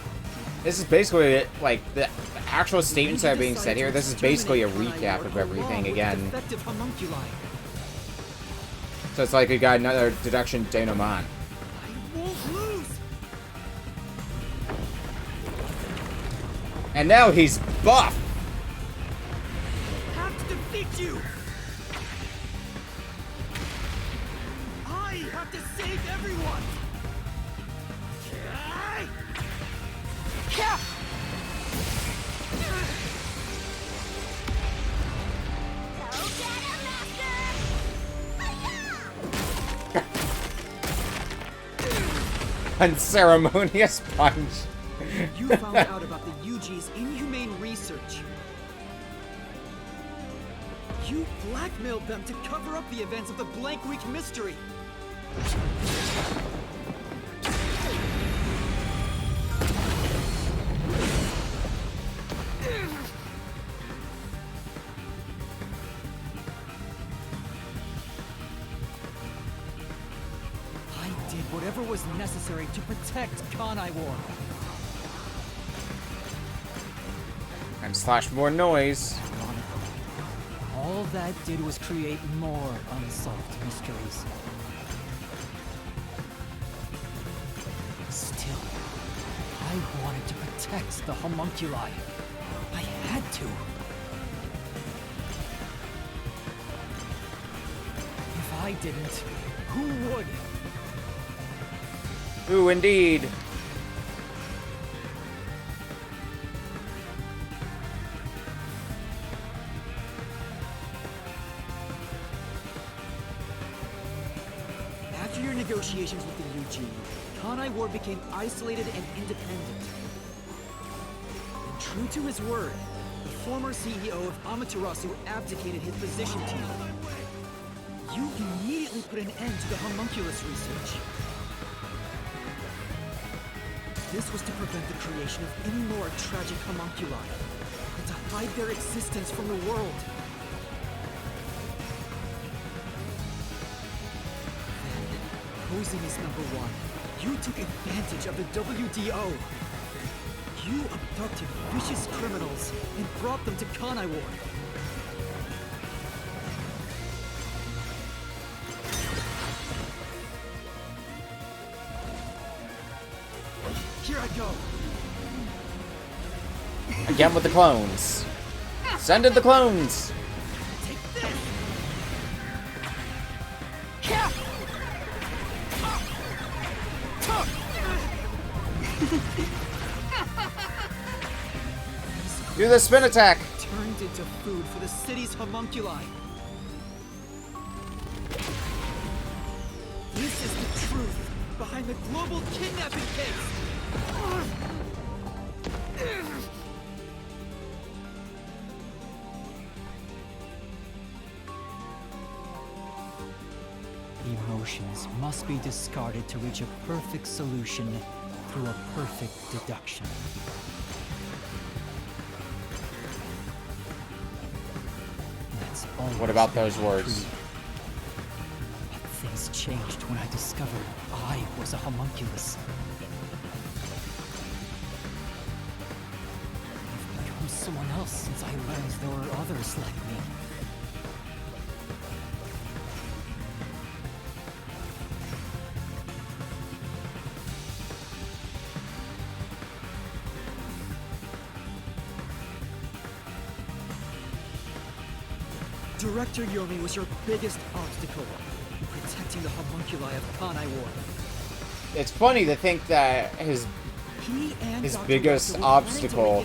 This is basically, like, the actual statements that are being said here. This is basically a recap of everything again. Defective homunculi. So it's like we got another deduction denouement. I won't lose! And now he's buff! Have to defeat you! I have to save everyone! Go get him, Master! Unceremonious punch. You found out about the Yuji's inhumane research. You blackmailed them to cover up the events of the Blank Week mystery. I did whatever was necessary to protect Kanai Ward. And slash more noise. All that did was create more unsolved mysteries. Still, I wanted to protect the homunculi. I had to. If I didn't, who would? Ooh, indeed. After your negotiations with the UG, Kanai Ward became isolated and independent. And true to his word, the former CEO of Amaterasu abdicated his position to you. You immediately put an end to the homunculus research. This was to prevent the creation of any more tragic homunculi, and to hide their existence from the world. Posing as number one, you took advantage of the WDO. You abducted vicious criminals and brought them to Kanai Ward. Here I go. Again with the clones. Send in the clones! Take this. These Do the spin attack! Turned into food for the city's homunculi. This is the truth behind the global kidnapping case. Emotions must be discarded to reach a perfect solution through a perfect deduction. That's always What about been those my words? creed. But things changed when I discovered I was a homunculus. I've become someone else since I learned there were others like me. Director Yomi was your biggest obstacle in protecting the homunculi of Kanai Ward. It's funny to think that his biggest obstacle,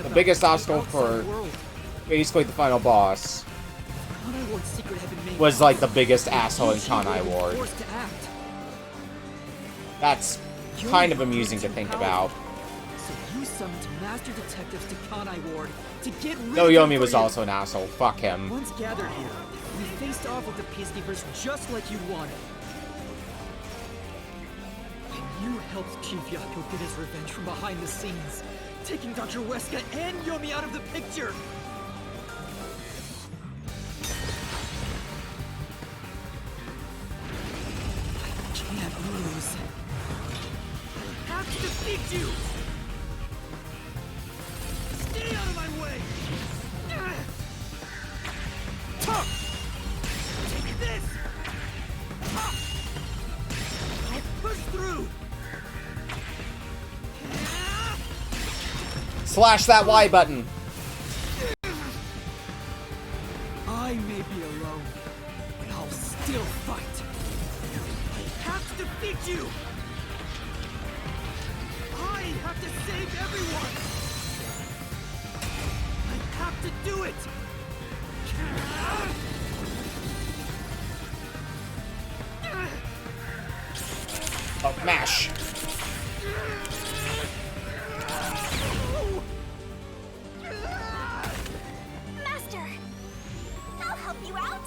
the biggest obstacle for basically the final boss, was like the biggest asshole in Kanai Ward. That's kind of amusing to think about. So you summoned master detectives to Kanai Ward to get rid Though of Yomi them was for you. also an asshole. Fuck him. Once gathered here, we faced off with the peacekeepers just like you wanted. And you helped Chief Yako get his revenge from behind the scenes, taking Dr. Weska and Yomi out of the picture. I can't lose. I have to defeat you! Stay out of my way! Take this! I push through! Slash that Y button. I may be alone, but I'll still fight. I have to defeat you! I have to save everyone! I have to do it! Oh, mash. Master, I'll help you out.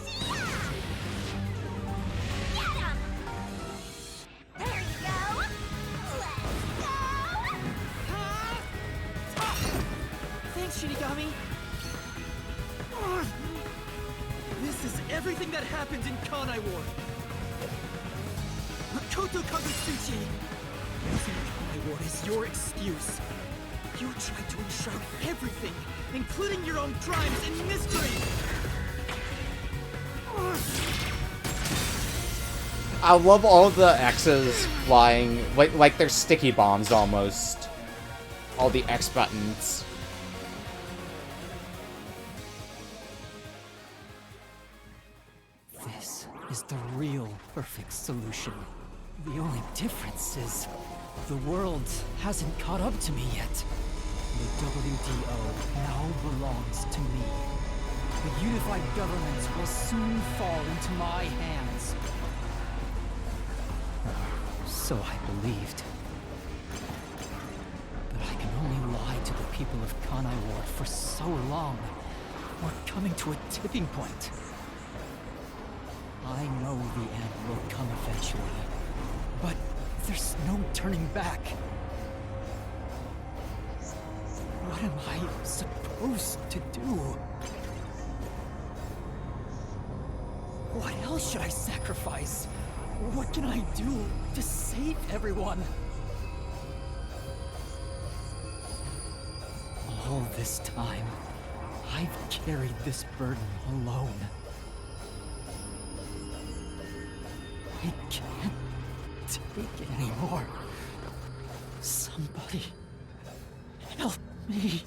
See-ya! Get him! There you go. Let's go. Thanks, Shinigami! This is everything that happened in Kanai Ward! Makoto Kagetsuchi! Using Kanai Ward is your excuse. You tried to enshroud everything, including your own crimes in mystery! I love all the X's flying, like they're sticky bombs almost. All the X buttons. This is the real perfect solution. The only difference is the world hasn't caught up to me yet. The WDO now belongs to me. The unified government will soon fall into my hands. So I believed. But I can only lie to the people of Kanai Ward for so long. We're coming to a tipping point. I know the end will come eventually, but there's no turning back. What am I supposed to do? What else should I sacrifice? What can I do to save everyone? All this time, I've carried this burden alone. I can't take it anymore. Somebody help me.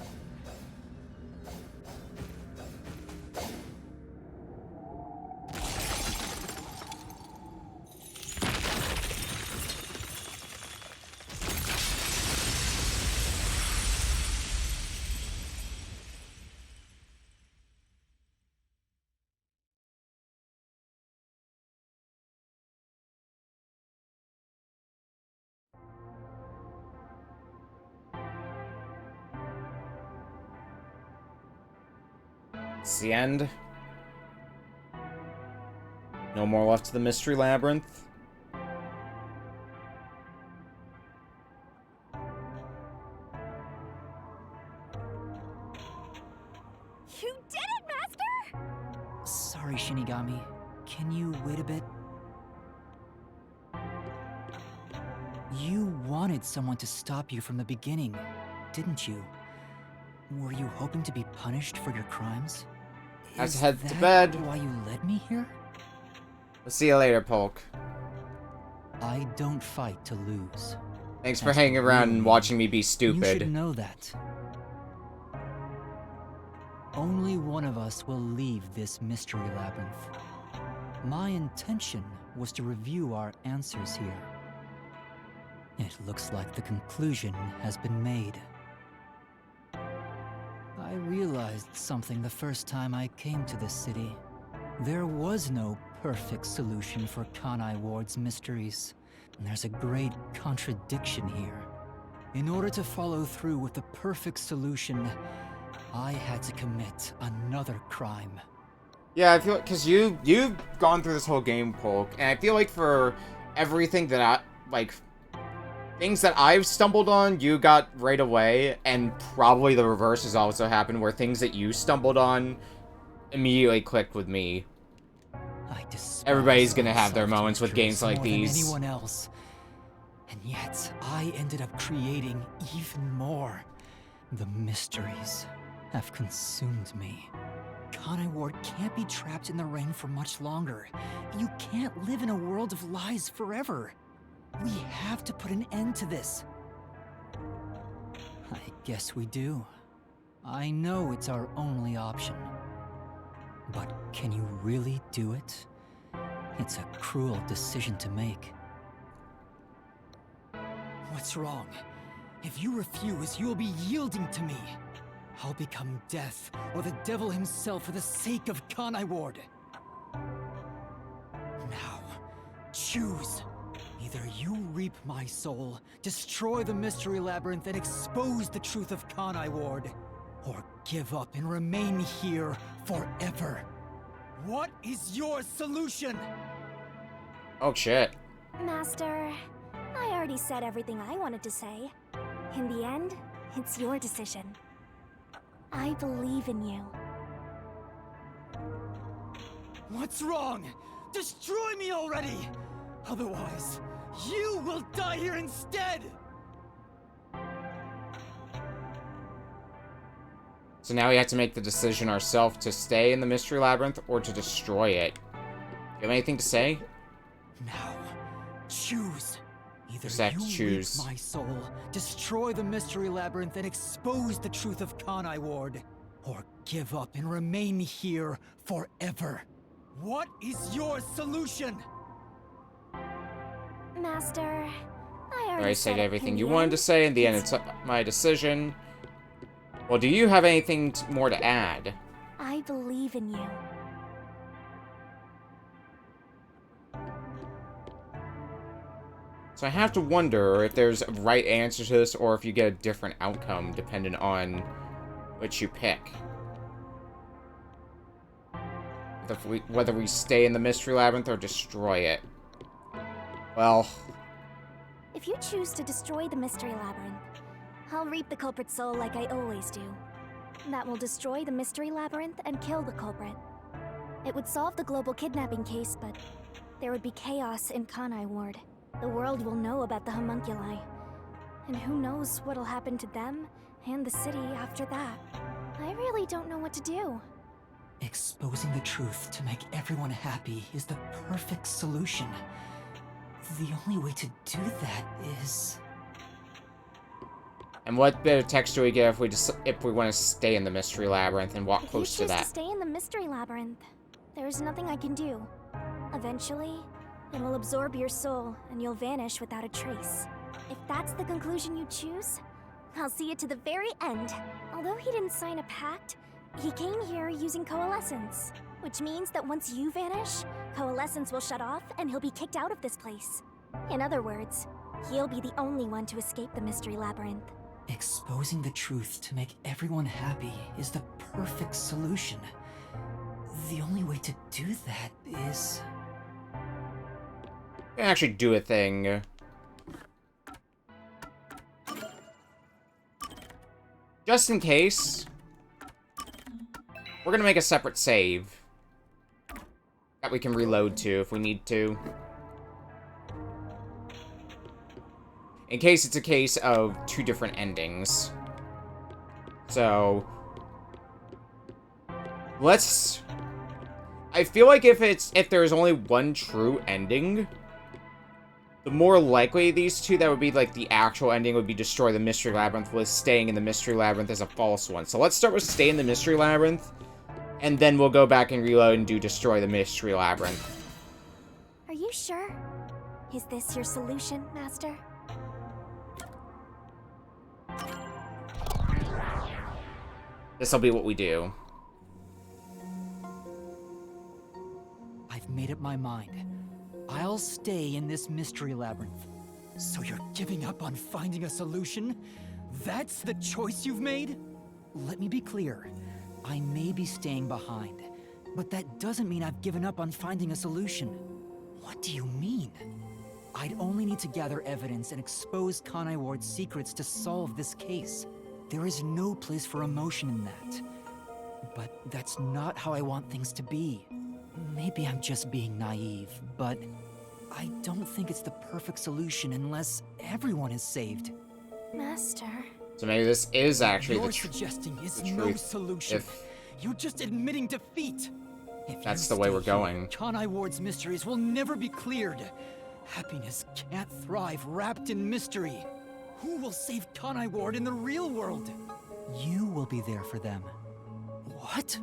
It's the end. No more left to the Mystery Labyrinth. You did it, Master! Sorry, Shinigami. Can you wait a bit? You wanted someone to stop you from the beginning, didn't you? Were you hoping to be punished for your crimes? Let's Is head to that bed. why you led me here? We'll see you later, Polk. I don't fight to lose. Thanks for That's hanging the around real and me. watching me be You stupid. should know that. Only one of us will leave this mystery labyrinth. My intention was to review our answers here. It looks like the conclusion has been made. I realized something the first time I came to this city. There was no perfect solution for Kanai Ward's mysteries, and there's a great contradiction here. In order to follow through with the perfect solution, I had to commit another crime. Yeah, I feel because you've gone through this whole game, Polk, and I feel like for everything that things that I've stumbled on, you got right away, and probably the reverse has also happened, where things that you stumbled on immediately clicked with me. I despise Everybody's gonna have their unsolved moments with mysteries games like more than these. anyone else. And yet, I ended up creating even more. The mysteries have consumed me. Kanai Ward can't be trapped in the rain for much longer. You can't live in a world of lies forever. We have to put an end to this. I guess we do. I know it's our only option. But can you really do it? It's a cruel decision to make. What's wrong? If you refuse, you will be yielding to me. I'll become death, or the devil himself for the sake of Kanai Ward. Now, choose. Either you reap my soul, destroy the Mystery Labyrinth, and expose the truth of Kanai Ward, or give up and remain here forever. What is your solution? Oh shit. Master, I already said everything I wanted to say. In the end, it's your decision. I believe in you. What's wrong? Destroy me already! Otherwise, you will die here instead! So now we have to make the decision ourselves to stay in the Mystery Labyrinth or to destroy it. You have anything to say? Now, choose. Either Just have to you choose. reap my soul, destroy the Mystery Labyrinth, and expose the truth of Kanai Ward, or give up and remain here forever. What is your solution? Master, I I already said it. everything In you the wanted end, to say. In the end, it's my decision. Well, do you have anything more to add? I believe in you. So I have to wonder if there's a right answer to this, or if you get a different outcome depending on which you pick. Whether we stay in the Mystery Labyrinth or destroy it. Well, If you choose to destroy the Mystery Labyrinth, I'll reap the culprit's soul like I always do. That will destroy the Mystery Labyrinth and kill the culprit. It would solve the global kidnapping case, but there would be chaos in Kanai Ward. The world will know about the homunculi. And who knows what'll happen to them and the city after that. I really don't know what to do. Exposing the truth to make everyone happy is the perfect solution. The only way to do that is... and what bit of text do we get if we want to stay in the Mystery Labyrinth and walk If close you to choose that? to stay in the Mystery Labyrinth, there's nothing I can do. Eventually, it will absorb your soul, and you'll vanish without a trace. If that's the conclusion you choose, I'll see it to the very end. Although he didn't sign a pact, he came here using coalescence. Which means that once you vanish, coalescence will shut off, and he'll be kicked out of this place. In other words, he'll be the only one to escape the Mystery Labyrinth. Exposing the truth to make everyone happy is the perfect solution. The only way to do that is... Can actually do a thing. Just in case, we're gonna make a separate save that we can reload to if we need to. In case it's a case of 2 different endings. So, let's... I feel like if there's only one true ending, the more likely these two that would be like the actual ending would be destroy the Mystery Labyrinth, with staying in the Mystery Labyrinth as a false one. So let's start with stay in the Mystery Labyrinth, and then we'll go back and reload and do destroy the Mystery Labyrinth. Are you sure? Is this your solution, Master? This'll be what we do. I've made up my mind. I'll stay in this mystery labyrinth. So you're giving up on finding a solution? That's the choice you've made? Let me be clear. I may be staying behind, but that doesn't mean I've given up on finding a solution. What do you mean? I'd only need to gather evidence and expose Kanai Ward's secrets to solve this case. There is no place for emotion in that. But that's not how I want things to be. Maybe I'm just being naive, but I don't think it's the perfect solution unless everyone is saved. Master. So maybe this is actually You're the suggesting is the no truth. solution. If You're just admitting defeat. If that's you the way stay we're going. here, Kanai Ward's mysteries will never be cleared. Happiness can't thrive wrapped in mystery. Who will save Kanai Ward in the real world? You will be there for them. What?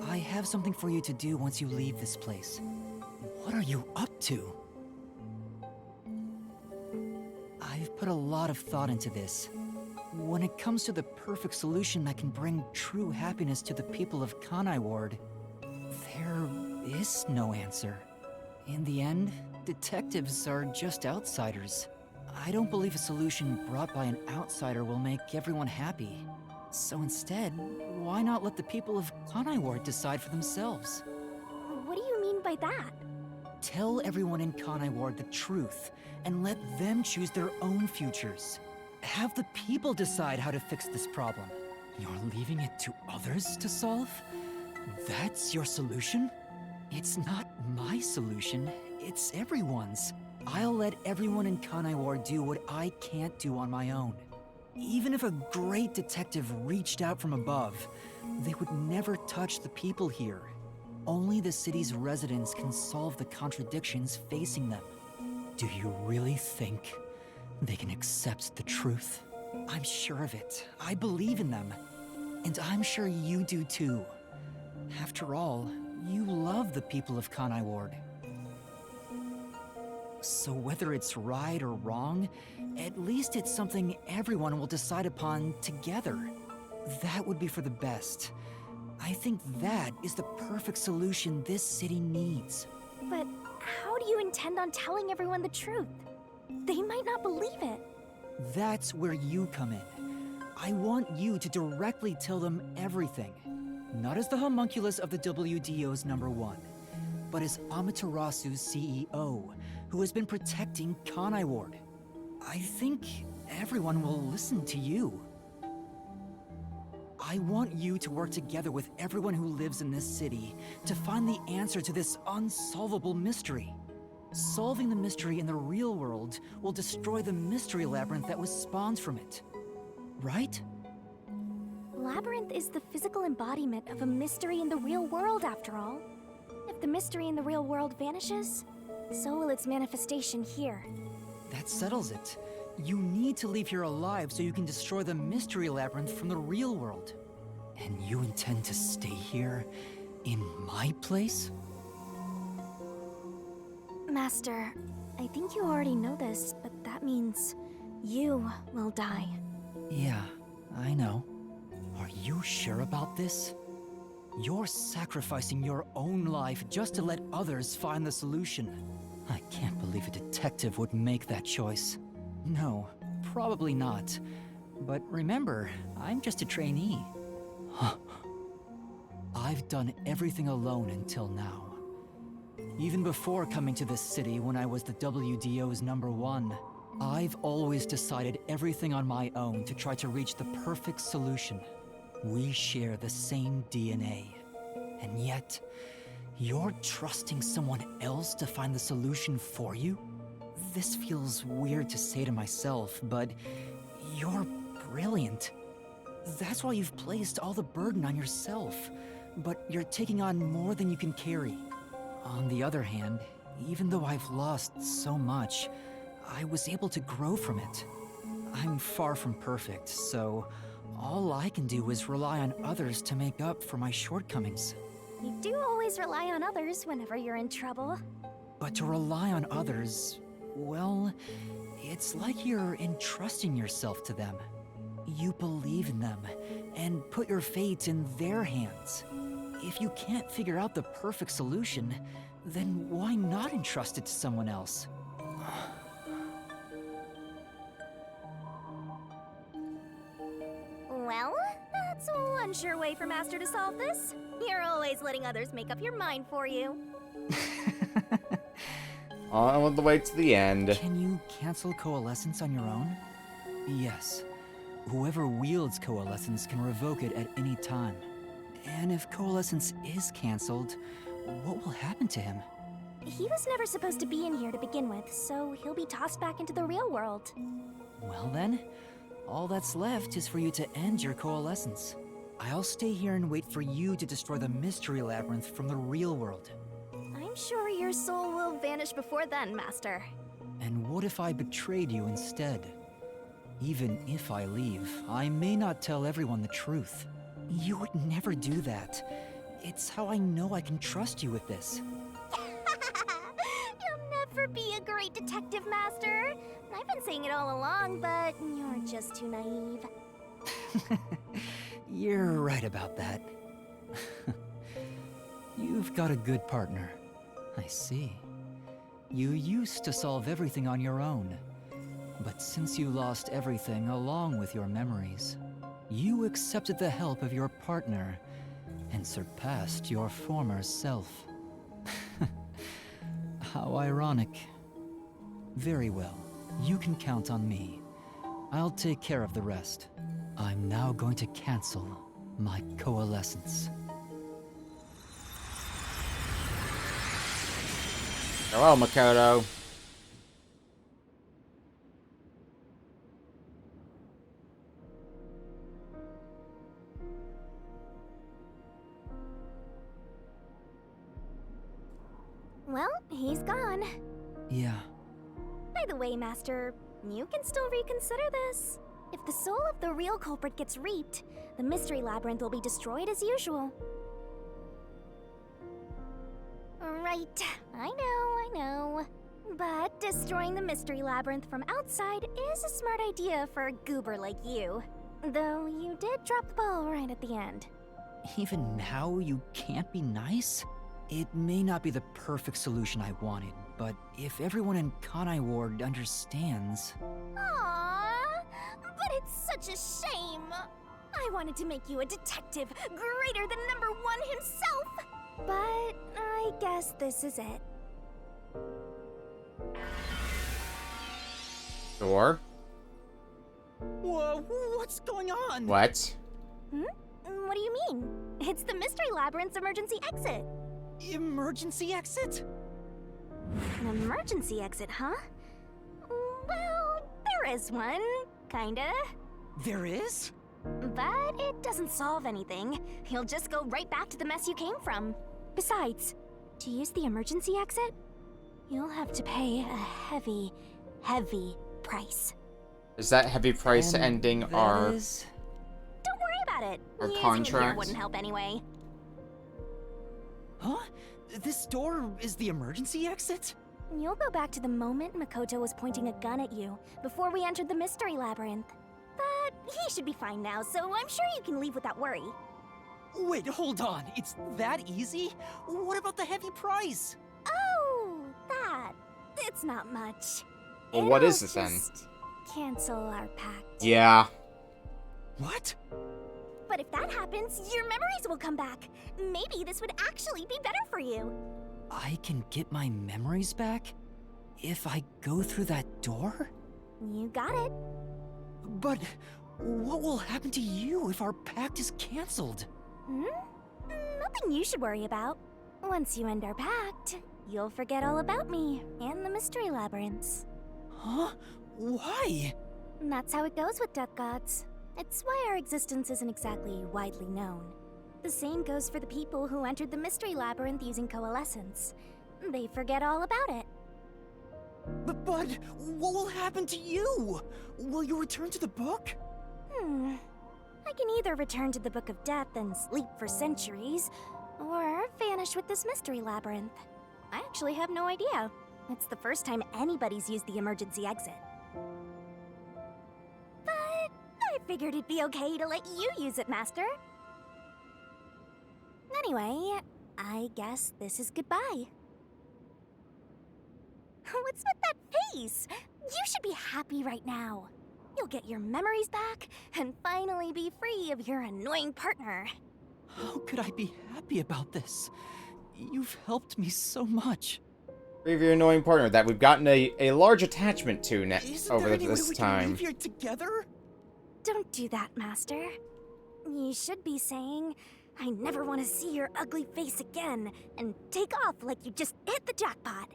I have something for you to do once you leave this place. What are you up to? I've put a lot of thought into this. When it comes to the perfect solution that can bring true happiness to the people of Kanai Ward, there is no answer. In the end, detectives are just outsiders. I don't believe a solution brought by an outsider will make everyone happy. So instead, why not let the people of Kanai Ward decide for themselves? What do you mean by that? Tell everyone in Kanai Ward the truth, and let them choose their own futures. Have the people decide how to fix this problem. You're leaving it to others to solve? That's your solution? It's not my solution, it's everyone's. I'll let everyone in Kanai Ward do what I can't do on my own. Even if a great detective reached out from above, they would never touch the people here. Only the city's residents can solve the contradictions facing them. Do you really think they can accept the truth? I'm sure of it. I believe in them. And I'm sure you do too. After all, you love the people of Kanai Ward. So whether it's right or wrong, at least it's something everyone will decide upon together. That would be for the best. I think that is the perfect solution this city needs. But how do you intend on telling everyone the truth? They might not believe it. That's where you come in. I want you to directly tell them everything. Not as the homunculus of the WDO's #1, but as Amaterasu's CEO, who has been protecting Kanai Ward. I think everyone will listen to you. I want you to work together with everyone who lives in this city to find the answer to this unsolvable mystery. Solving the mystery in the real world will destroy the mystery labyrinth that was spawned from it. Right? Labyrinth is the physical embodiment of a mystery in the real world, after all. If the mystery in the real world vanishes, so will its manifestation here. That settles it. You need to leave here alive so you can destroy the mystery labyrinth from the real world. And you intend to stay here, in my place? Master, I think you already know this, but that means you will die. Yeah, I know. Are you sure about this? You're sacrificing your own life just to let others find the solution. I can't believe a detective would make that choice. No, probably not. But remember, I'm just a trainee. I've done everything alone until now. Even before coming to this city when I was the WDO's #1, I've always decided everything on my own to try to reach the perfect solution. We share the same DNA. And yet, you're trusting someone else to find the solution for you? This feels weird to say to myself, but you're brilliant. That's why you've placed all the burden on yourself, but you're taking on more than you can carry. On the other hand, even though I've lost so much, I was able to grow from it. I'm far from perfect, so all I can do is rely on others to make up for my shortcomings. You do always rely on others whenever you're in trouble. But to rely on others, well, it's like you're entrusting yourself to them. You believe in them and put your fate in their hands. If you can't figure out the perfect solution, then why not entrust it to someone else? Well, that's one sure way for Master to solve this. You're always letting others make up your mind for you. All the way to the end. Can you cancel coalescence on your own? Yes. Whoever wields coalescence can revoke it at any time. And if coalescence is cancelled, what will happen to him? He was never supposed to be in here to begin with, so he'll be tossed back into the real world. Well then, all that's left is for you to end your coalescence. I'll stay here and wait for you to destroy the mystery labyrinth from the real world. I'm sure your soul will vanish before then, Master. And what if I betrayed you instead? Even if I leave, I may not tell everyone the truth. You would never do that. It's how I know I can trust you with this. You'll never be a great detective, Master. I've been saying it all along, but you're just too naive. You're right about that. You've got a good partner. I see. You used to solve everything on your own. But since you lost everything along with your memories, you accepted the help of your partner and surpassed your former self. How ironic. Very well. You can count on me. I'll take care of the rest. I'm now going to cancel my coalescence. Farewell, Makoto. Well, he's gone. Yeah. By the way, Master, you can still reconsider this. If the soul of the real culprit gets reaped, the mystery labyrinth will be destroyed as usual. Right, I know. But destroying the mystery labyrinth from outside is a smart idea for a goober like you. Though you did drop the ball right at the end. Even now, you can't be nice? It may not be the perfect solution I wanted, but if everyone in Kanai Ward understands... Aww, but it's such a shame. I wanted to make you a detective greater than #1 himself. But I guess this is it. Sure. Whoa, what's going on? What? What do you mean? It's the mystery labyrinth's emergency exit. Emergency exit? An emergency exit, huh? Well, there is one, kinda. There is? But it doesn't solve anything. You'll just go right back to the mess you came from. Besides, to use the emergency exit, you'll have to pay a heavy, heavy price. Is that heavy price ending our... Don't worry about it. Our Using it contract? here wouldn't help anyway. Huh? This door is the emergency exit? You'll go back to the moment Makoto was pointing a gun at you, before we entered the mystery labyrinth. But he should be fine now, so I'm sure you can leave without worry. Wait, hold on. It's that easy? What about the heavy price? Oh, that. It's not much. Well, what is it then? Just cancel our pact. Yeah. What? But if that happens, your memories will come back. Maybe this would actually be better for you. I can get my memories back? If I go through that door? You got it. But what will happen to you if our pact is cancelled? Nothing you should worry about. Once you end our pact, you'll forget all about me and the mystery labyrinths. Huh? Why? And that's how it goes with death gods. It's why our existence isn't exactly widely known. The same goes for the people who entered the mystery labyrinth using coalescence. They forget all about it. But what will happen to you? Will you return to the book? I can either return to the Book of Death and sleep for centuries, or vanish with this mystery labyrinth. I actually have no idea. It's the first time anybody's used the emergency exit. But I figured it'd be okay to let you use it, Master. Anyway, I guess this is goodbye. What's with that face? You should be happy right now. You'll get your memories back and finally be free of your annoying partner. How could I be happy about this? You've helped me so much. Free of your annoying partner that we've gotten a large attachment to over this we time. Can live here together? Don't do that, Master. You should be saying, I never want to see your ugly face again, and take off like you just hit the jackpot.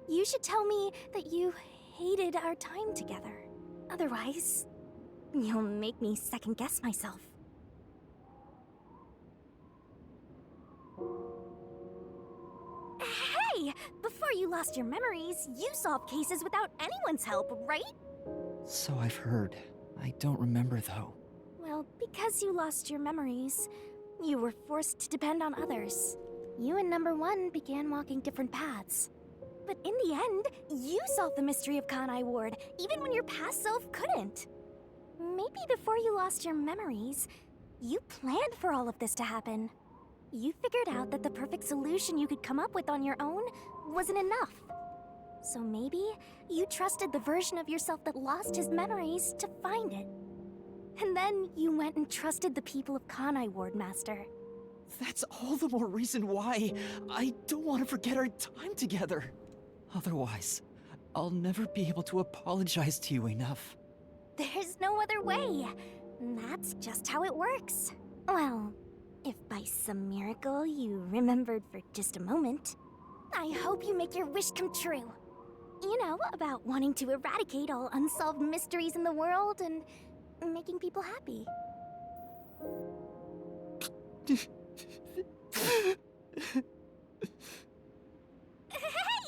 You should tell me that you hated our time together. Otherwise, you'll make me second-guess myself. Hey! Before you lost your memories, you solved cases without anyone's help, right? So I've heard. I don't remember, though. Well, because you lost your memories, you were forced to depend on others. You and Number 1 began walking different paths. But in the end, you solved the mystery of Kanai Ward, even when your past self couldn't. Maybe before you lost your memories, you planned for all of this to happen. You figured out that the perfect solution you could come up with on your own wasn't enough. So maybe you trusted the version of yourself that lost his memories to find it. And then you went and trusted the people of Kanai Ward, Master. That's all the more reason why I don't want to forget our time together. Otherwise, I'll never be able to apologize to you enough. There's no other way. That's just how it works. Well, if by some miracle you remembered for just a moment, I hope you make your wish come true. You know, about wanting to eradicate all unsolved mysteries in the world and making people happy. Hey,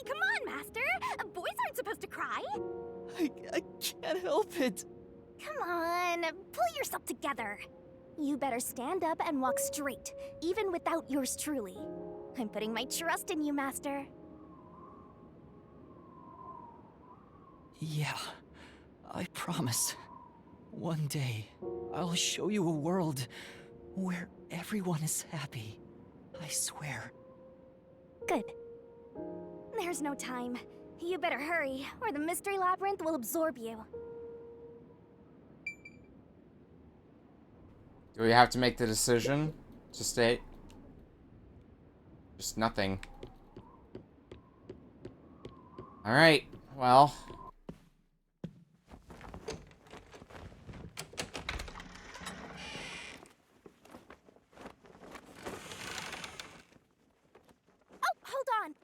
come on, Master! Boys aren't supposed to cry! I can't help it. Come on, pull yourself together. You better stand up and walk straight, even without yours truly. I'm putting my trust in you, Master. Yeah, I promise. One day, I'll show you a world where everyone is happy. I swear. Good. There's no time. You better hurry, or the mystery labyrinth will absorb you. Do we have to make the decision to stay? Just nothing. Alright, well. Oh, hold on!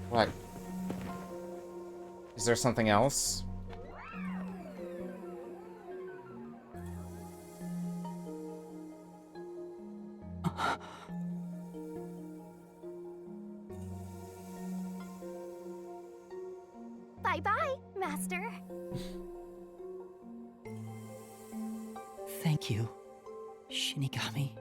What? Is there something else? Bye-bye, Master. Thank you, Shinigami.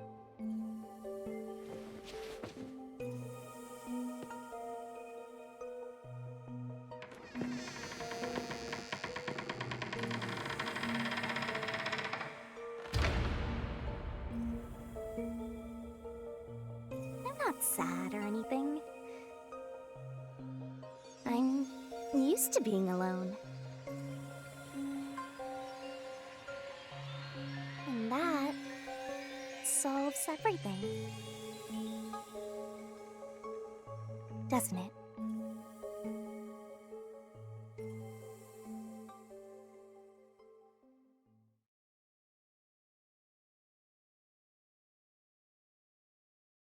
I'm not sad or anything. I'm used to being alone. And that solves everything. Doesn't it?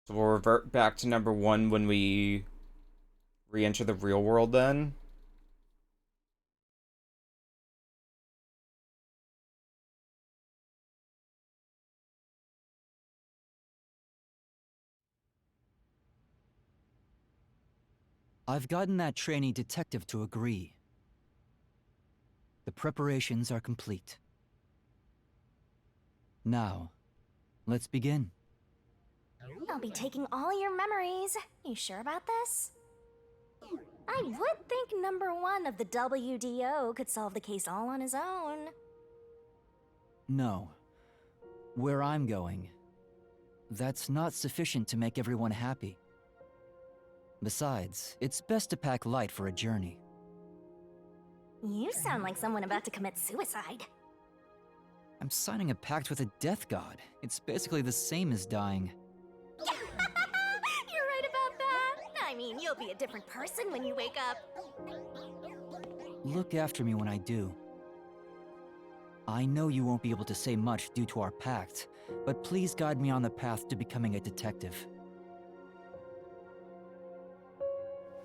So we'll revert back to number 1 when we re-enter the real world then. I've gotten that trainee detective to agree. The preparations are complete. Now, let's begin. I'll be taking all your memories. You sure about this? I would think number 1 of the WDO could solve the case all on his own. No. Where I'm going, that's not sufficient to make everyone happy. Besides, it's best to pack light for a journey. You sound like someone about to commit suicide. I'm signing a pact with a death god. It's basically the same as dying. You're right about that. I mean, you'll be a different person when you wake up. Look after me when I do. I know you won't be able to say much due to our pact, but please guide me on the path to becoming a detective.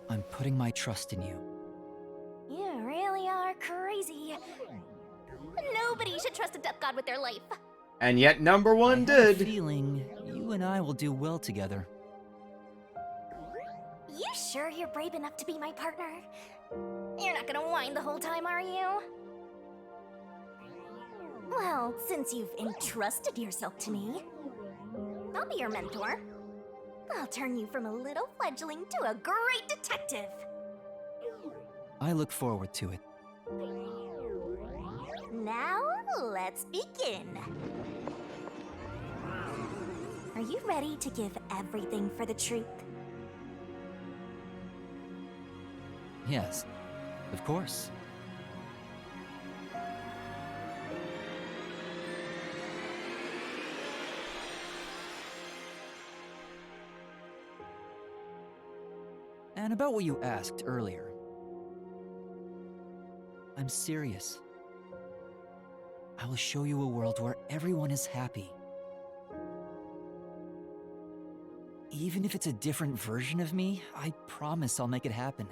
I'm putting my trust in you. You really are crazy. Nobody should trust a death god with their life. And yet number 1 I have a did. feeling you and I will do well together. You sure you're brave enough to be my partner? You're not gonna whine the whole time, are you? Well, since you've entrusted yourself to me, I'll be your mentor. I'll turn you from a little fledgling to a great detective. I look forward to it. Now, let's begin. Are you ready to give everything for the truth? Yes, of course. And about what you asked earlier. I'm serious. I will show you a world where everyone is happy. Even if it's a different version of me, I promise I'll make it happen.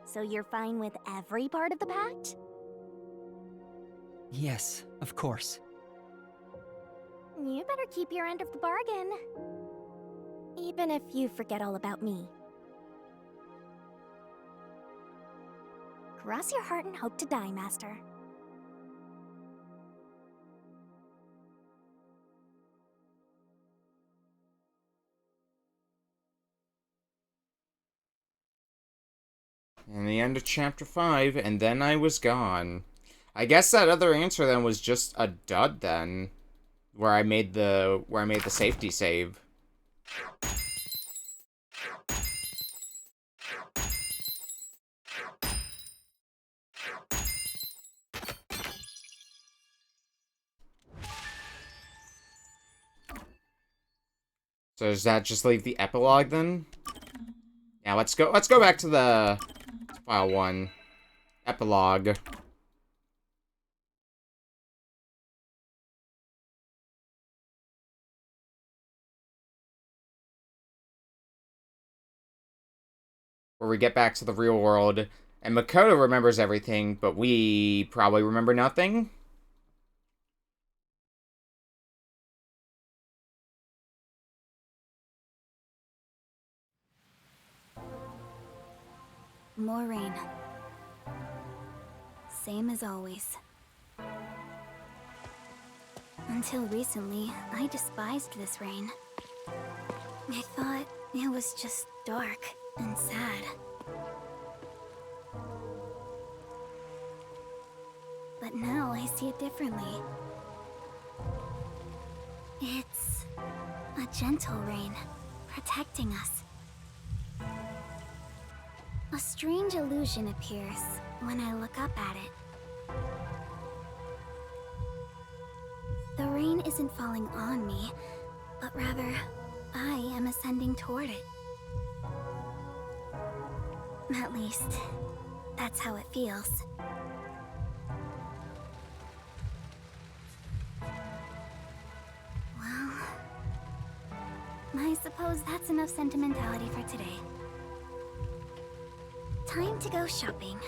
So you're fine with every part of the pact? Yes, of course. You better keep your end of the bargain. Even if you forget all about me. Cross your heart and hope to die, Master. And the end of chapter 5, and then I was gone. I guess that other answer then was just a dud then, where I made the safety save. So does that just leave the epilogue then? Yeah, let's go back to the file 1. Epilogue. Where we get back to the real world, and Makoto remembers everything, but we probably remember nothing? More rain. Same as always. Until recently, I despised this rain. I thought it was just dark and sad. But now I see it differently. It's a gentle rain, protecting us. A strange illusion appears when I look up at it. The rain rain isn't falling on me, but rather, I am ascending toward it. At least, that's how it feels. Well, I suppose that's enough sentimentality for today. Time to go shopping.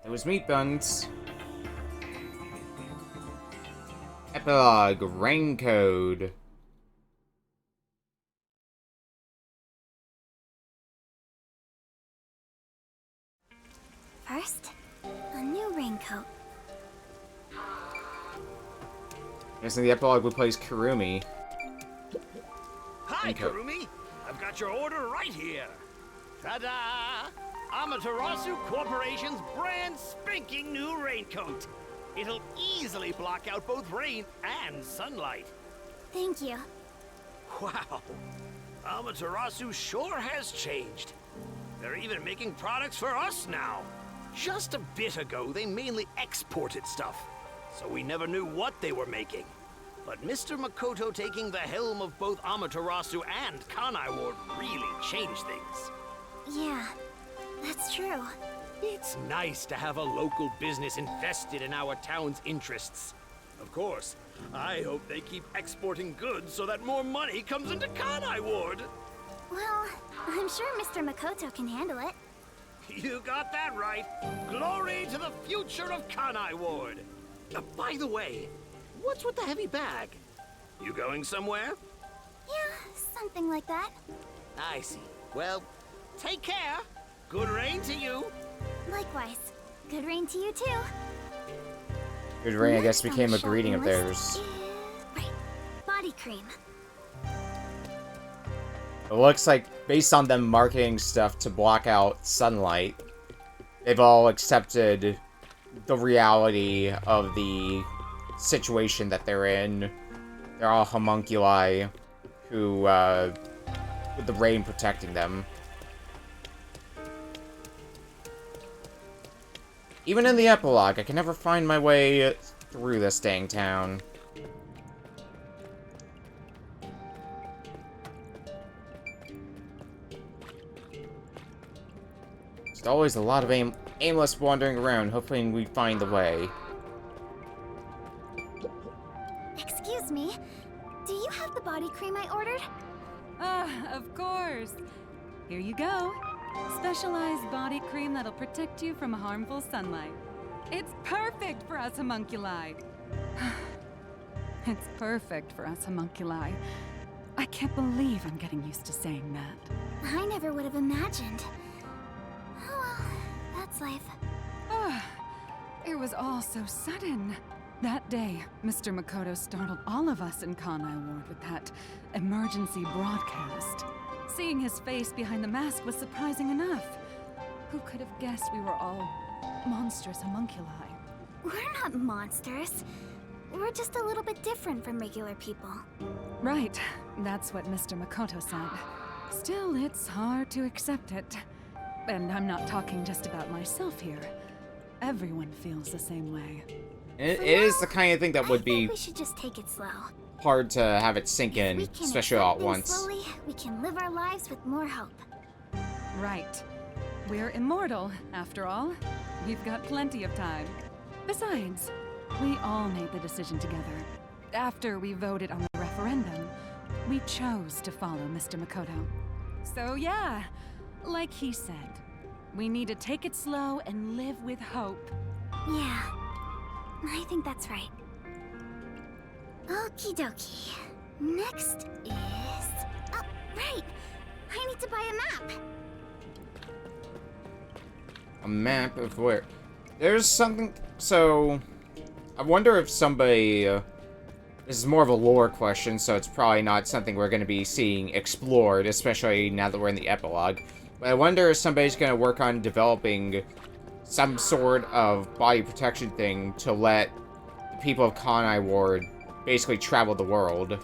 It was meat buns. Epilogue, rain code. First, a new raincoat. Guessing the epilogue would plays Kurumi. Hi, Raincoat. Kurumi. I've got your order right here. Ta-da! Amaterasu Corporation's brand spanking new raincoat. It'll easily block out both rain and sunlight. Thank you. Wow. Amaterasu sure has changed. They're even making products for us now. Just a bit ago, they mainly exported stuff, so we never knew what they were making. But Mr. Makoto taking the helm of both Amaterasu and Kanai Ward really changed things. Yeah, that's true. It's nice to have a local business invested in our town's interests. Of course, I hope they keep exporting goods so that more money comes into Kanai Ward. Well, I'm sure Mr. Makoto can handle it. You got that right. Glory to the future of Kanai Ward. By the way, what's with the heavy bag? You going somewhere? Yeah, something like that. I see. Well, take care. Good rain to you. Likewise. Good rain to you too. Good rain, I guess, Next on became the a greeting of shopping list theirs. Right. Body cream. It looks like, based on them marketing stuff to block out sunlight, they've all accepted the reality of the situation that they're in. They're all homunculi who, with the rain protecting them. Even in the epilogue, I can never find my way through this dang town. There's always a lot of aimless wandering around, hoping we find the way. Excuse me. Do you have the body cream I ordered? Of course. Here you go. Specialized body cream that'll protect you from harmful sunlight. It's perfect for us homunculi. It's perfect for us homunculi. I can't believe I'm getting used to saying that. I never would have imagined. Oh well, that's life. It was all so sudden. That day, Mr. Makoto startled all of us in Kanai Ward with that emergency broadcast. Seeing his face behind the mask was surprising enough. Who could have guessed we were all monstrous homunculi? We're not monsters. We're just a little bit different from regular people. Right, that's what Mr. Makoto said. Still, it's hard to accept it. And I'm not talking just about myself here. Everyone feels the same way. It is the kind of thing that would be we should just take it slow. hard to have it sink in, We can especially all at accept things once. slowly, we can live our lives with more hope. Right. We're immortal, after all. We've got plenty of time. Besides, we all made the decision together. After we voted on the referendum, we chose to follow Mr. Makoto. So yeah, like he said, we need to take it slow and live with hope. Yeah, I think that's right. Okie dokie. Next is... Oh, right! I need to buy a map! A map of where? There's something... So... I wonder if somebody... this is more of a lore question, so it's probably not something we're going to be seeing explored, especially now that we're in the epilogue. But I wonder if somebody's going to work on developing some sort of body protection thing to let the people of Kanai Ward basically travel the world.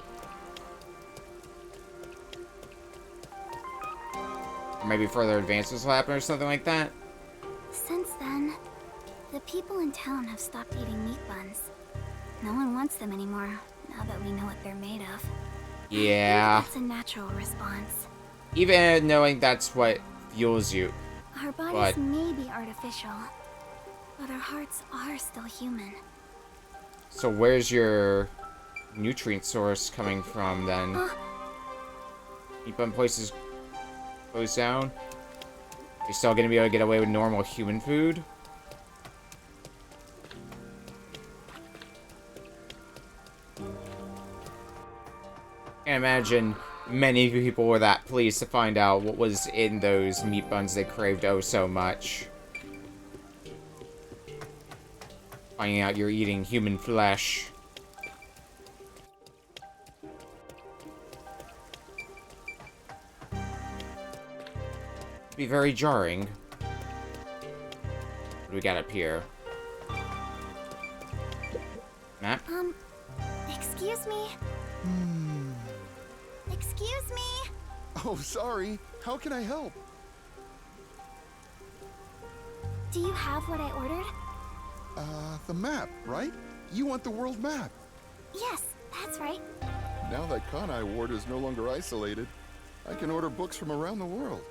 Or maybe further advances will happen or something like that. Since then, the people in town have stopped eating meat buns. No one wants them anymore, now that we know what they're made of. Yeah. That's a natural response. Even knowing that's what fuels you. Our bodies may be artificial, but our hearts are still human. So where's your nutrient source coming from then? Keep on places goes down. You're still gonna be able to get away with normal human food? Can't imagine many people were that pleased to find out what was in those meat buns they craved oh so much. Finding out you're eating human flesh. Be very jarring. What do we got up here? Map? Excuse me? Excuse me? Oh, sorry. How can I help? Do you have what I ordered? The map, right? You want the world map. Yes, that's right. Now that Kanai Ward is no longer isolated, I can order books from around the world.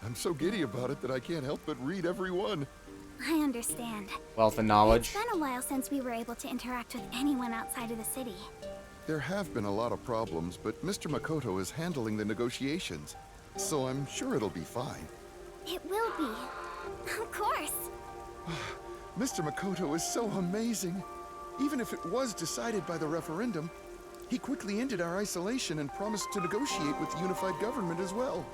I'm so giddy about it that I can't help but read every one. I understand. Wealth of knowledge. It's been a while since we were able to interact with anyone outside of the city. There have been a lot of problems, but Mr. Makoto is handling the negotiations, so I'm sure it'll be fine. It will be. Of course. Mr. Makoto is so amazing. Even if it was decided by the referendum, he quickly ended our isolation and promised to negotiate with the unified government as well.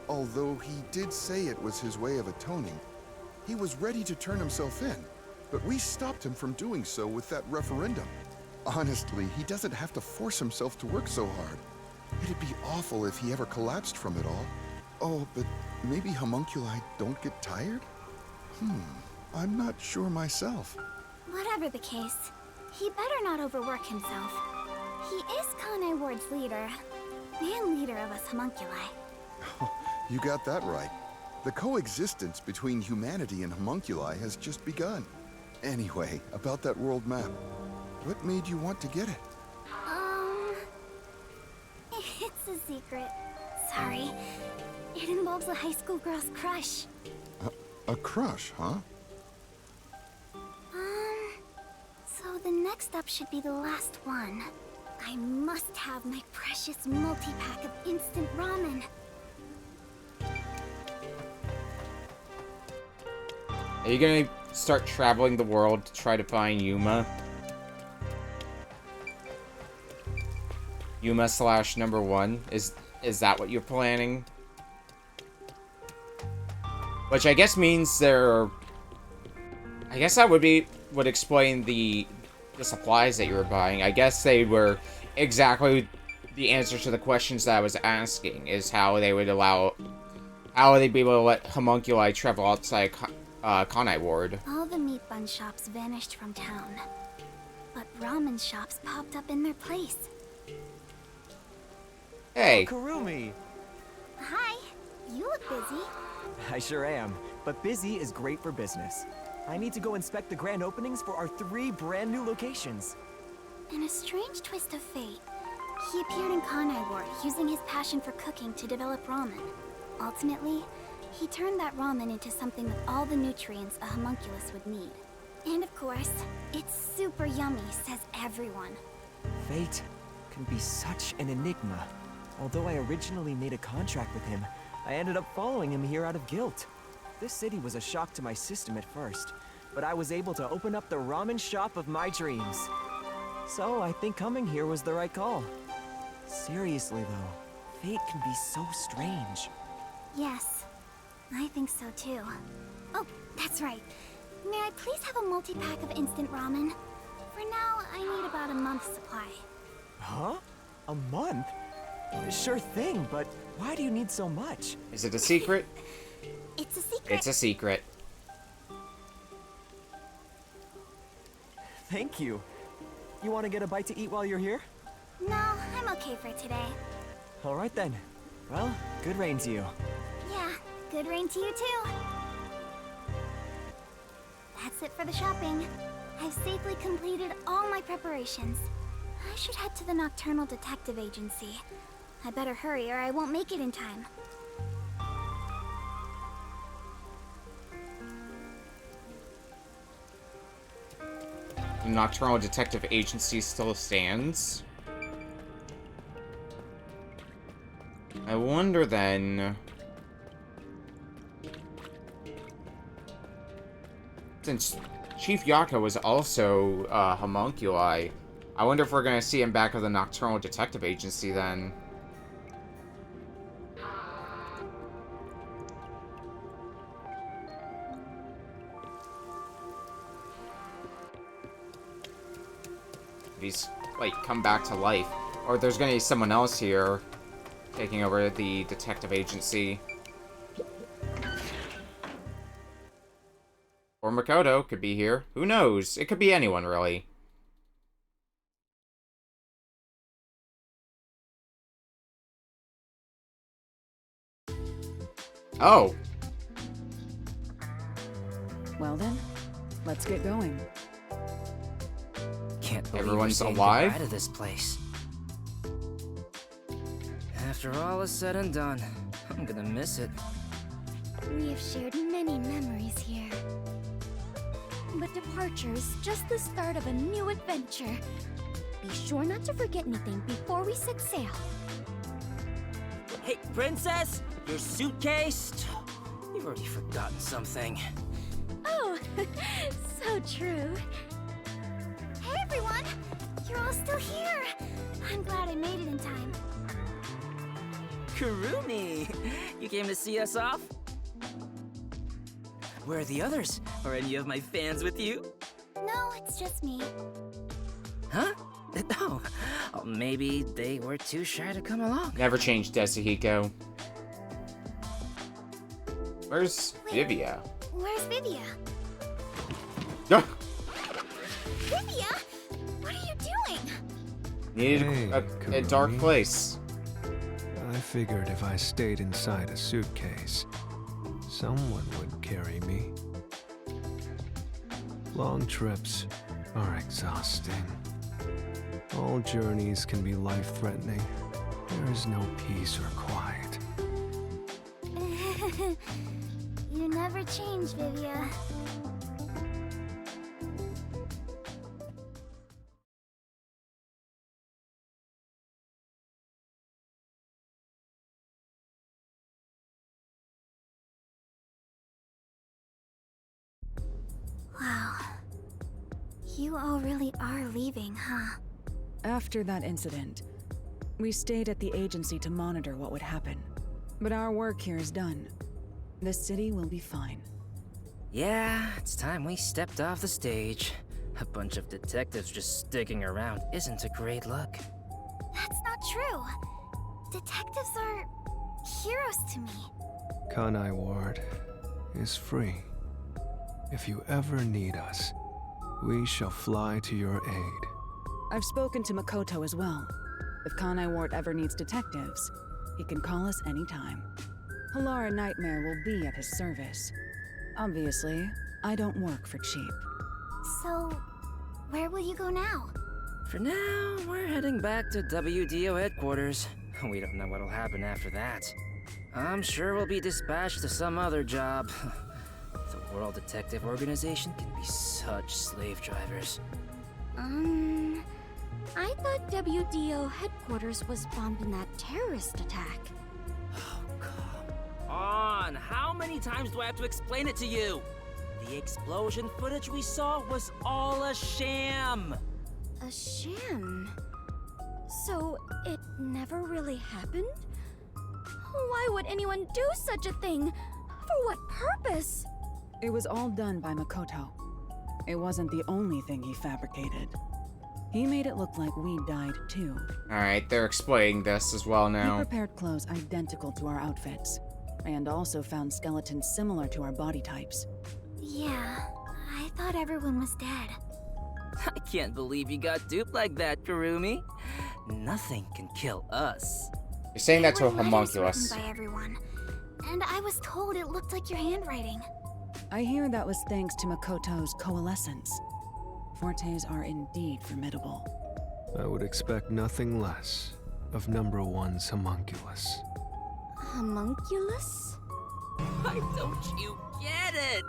Although he did say it was his way of atoning, he was ready to turn himself in, but we stopped him from doing so with that referendum. Honestly, he doesn't have to force himself to work so hard. It'd be awful if he ever collapsed from it all. Oh, but maybe homunculi don't get tired? I'm not sure myself. Whatever the case, he better not overwork himself. He is Kanai Ward's leader, and leader of us homunculi. You got that right. The coexistence between humanity and homunculi has just begun. Anyway, about that world map. What made you want to get it? It's a secret. Sorry. It involves a high school girl's crush. A crush, huh? So the next up should be the last one. I must have my precious multi-pack of instant ramen. Are you gonna start traveling the world to try to find Yuma? Yuma / number 1? Is that what you're planning? Which I guess means I guess that would explain the supplies that you were buying. I guess they were exactly the answers to the questions that I was asking, is how they'd be able to let homunculi travel outside Kanai Ward. All the meat bun shops vanished from town, but ramen shops popped up in their place. Hey. Oh, Kurumi! Hi, you look busy. I sure am, but busy is great for business. I need to go inspect the grand openings for our 3 brand new locations. In a strange twist of fate, he appeared in Kanai Ward using his passion for cooking to develop ramen. Ultimately, he turned that ramen into something with all the nutrients a homunculus would need. And of course, it's super yummy, says everyone. Fate can be such an enigma. Although I originally made a contract with him, I ended up following him here out of guilt. This city was a shock to my system at first, but I was able to open up the ramen shop of my dreams. So I think coming here was the right call. Seriously though, fate can be so strange. Yes, I think so too. Oh, that's right. May I please have a multi-pack of instant ramen? For now, I need about a month's supply. Huh? A month? Sure thing, but why do you need so much? Is it a secret? It's a secret. It's a secret. Thank you. You want to get a bite to eat while you're here? No, I'm okay for today. All right then. Well, good rain to you. Yeah, good rain to you too. That's it for the shopping. I've safely completed all my preparations. I should head to the Nocturnal Detective Agency. I better hurry or I won't make it in time. The Nocturnal Detective Agency still stands. I wonder then... Since Chief Yaka was also homunculi, I wonder if we're gonna see him back at the Nocturnal Detective Agency then. If he's, like, come back to life. Or there's gonna be someone else here taking over the detective agency. Or Makoto could be here. Who knows? It could be anyone, really. Oh. Well then, let's get going. Can't believe Everyone's we're saying alive? goodbye to this place. After all is said and done, I'm gonna miss it. We have shared many memories here. But departure is just the start of a new adventure. Be sure not to forget anything before we set sail. Hey, Princess! Your suitcase? You've already forgotten something. Oh, so true. Hey everyone! You're all still here! I'm glad I made it in time. Kurumi! You came to see us off? Where are the others? Are any of my fans with you? No, it's just me. Huh? Oh, maybe they were too shy to come along. Never change, Desahiko. Where's Vivia? Where's Vivia? Ah! Vivia? What are you doing? Needed Hey, a dark Kurumi. place. I figured if I stayed inside a suitcase, someone would carry me. Long trips are exhausting. All journeys can be life-threatening. There is no peace or quiet. You never change, Vivia. Wow. You all really are leaving, huh? After that incident, we stayed at the agency to monitor what would happen. But our work here is done. The city will be fine. Yeah, it's time we stepped off the stage. A bunch of detectives just sticking around isn't a great look. That's not true. Detectives are heroes to me. Kanai Ward is free. If you ever need us, we shall fly to your aid. I've spoken to Makoto as well. If Kanai Ward ever needs detectives, he can call us anytime. Halara Nightmare will be at his service. Obviously, I don't work for cheap. So, where will you go now? For now, we're heading back to WDO headquarters. We don't know what'll happen after that. I'm sure we'll be dispatched to some other job. The World Detective Organization can be such slave drivers. I thought WDO headquarters was bombed in that terrorist attack. On! How many times do I have to explain it to you? The explosion footage we saw was all a sham! A sham? So, it never really happened? Why would anyone do such a thing? For what purpose? It was all done by Makoto. It wasn't the only thing he fabricated. He made it look like we died too. Alright, they're explaining this as well He now. prepared clothes identical to our outfits, and also found skeletons similar to our body types. Yeah, I thought everyone was dead. I can't believe you got duped like that, Kurumi. Nothing can kill us. You're saying that to a There were letters homunculus. written by everyone, and I was told it looked like your handwriting. I hear that was thanks to Makoto's coalescence. fortes are indeed formidable. I would expect nothing less of number one's homunculus. Homunculus? Why don't you get it?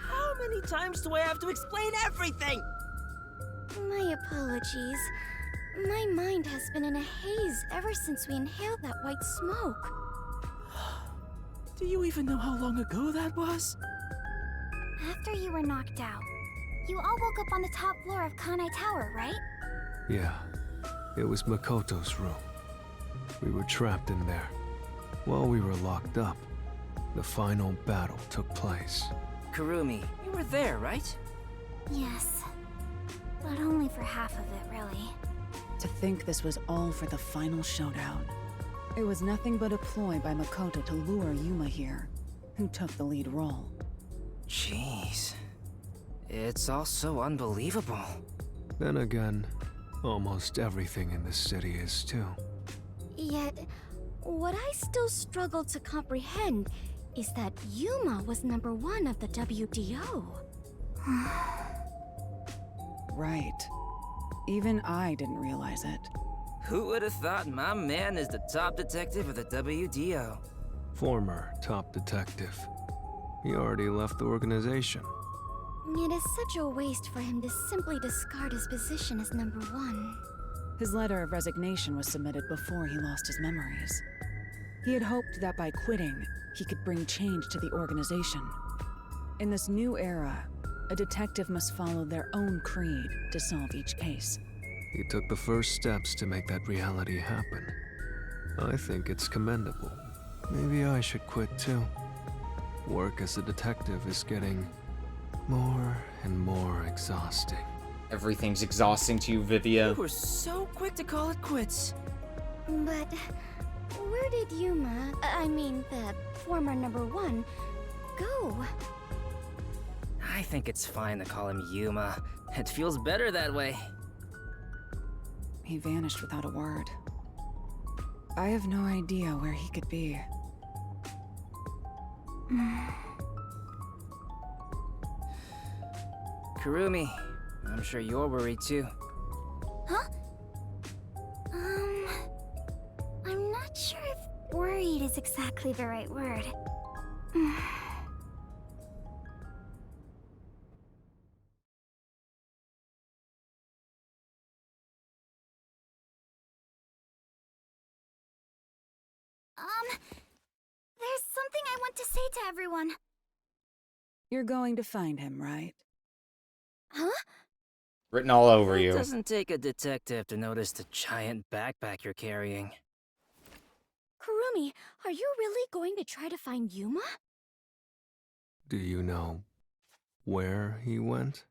How many times do I have to explain everything? My apologies. My mind has been in a haze ever since we inhaled that white smoke. Do you even know how long ago that was? After you were knocked out, you all woke up on the top floor of Kanai Tower, right? Yeah, it was Makoto's room. We were trapped in there. While we were locked up, the final battle took place. Kurumi, you were there, right? Yes. But only for half of it, really. To think this was all for the final showdown. It was nothing but a ploy by Makoto to lure Yuma here, who took the lead role. Jeez. It's all so unbelievable. Then again, almost everything in this city is too. Yet, what I still struggle to comprehend is that Yuma was number one of the WDO. Right. Even I didn't realize it. Who would have thought my man is the top detective of the WDO? Former top detective. He already left the organization. It is such a waste for him to simply discard his position as number one. His letter of resignation was submitted before he lost his memories. He had hoped that by quitting, he could bring change to the organization. In this new era, a detective must follow their own creed to solve each case. He took the first steps to make that reality happen. I think it's commendable. Maybe I should quit too. Work as a detective is getting more and more exhausting. Everything's exhausting to you, Vivia. You were so quick to call it quits. But where did Yuma, I mean the former number one, go? I think it's fine to call him Yuma. It feels better that way. He vanished without a word. I have no idea where he could be. Kurumi, I'm sure you're worried too. Huh? I'm not sure if worried is exactly the right word. There's something I want to say to everyone. You're going to find him, right? Huh? Written all over you. It doesn't take a detective to notice the giant backpack you're carrying. Kurumi, are you really going to try to find Yuma? Do you know where he went?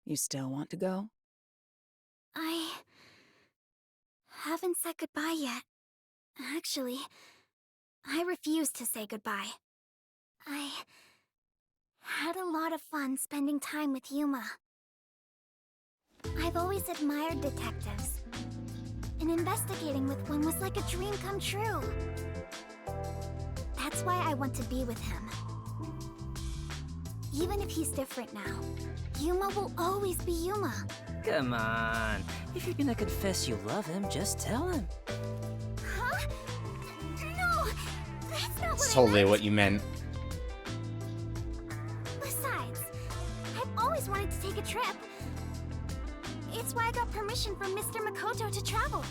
You still want to go? I haven't said goodbye yet. Actually, I refuse to say goodbye. I had a lot of fun spending time with Yuma. I've always admired detectives, and investigating with one was like a dream come true. That's why I want to be with him. Even if he's different now, Yuma will always be Yuma. Come on. If you're gonna confess you love him, just tell him. Huh? No! That's not what That's I totally meant. what you meant. Besides, I've always wanted to take a trip. It's why I got permission from Mr. Makoto to travel.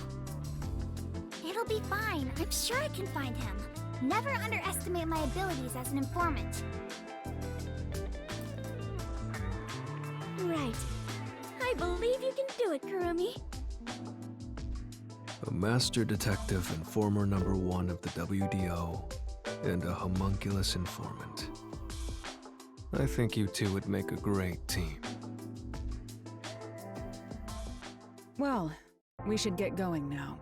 It'll be fine. I'm sure I can find him. Never underestimate my abilities as an informant. Right. I believe you can do it, Kurumi. A master detective and former number one of the WDO, and a homunculus informant. I think you two would make a great team. Well, we should get going now.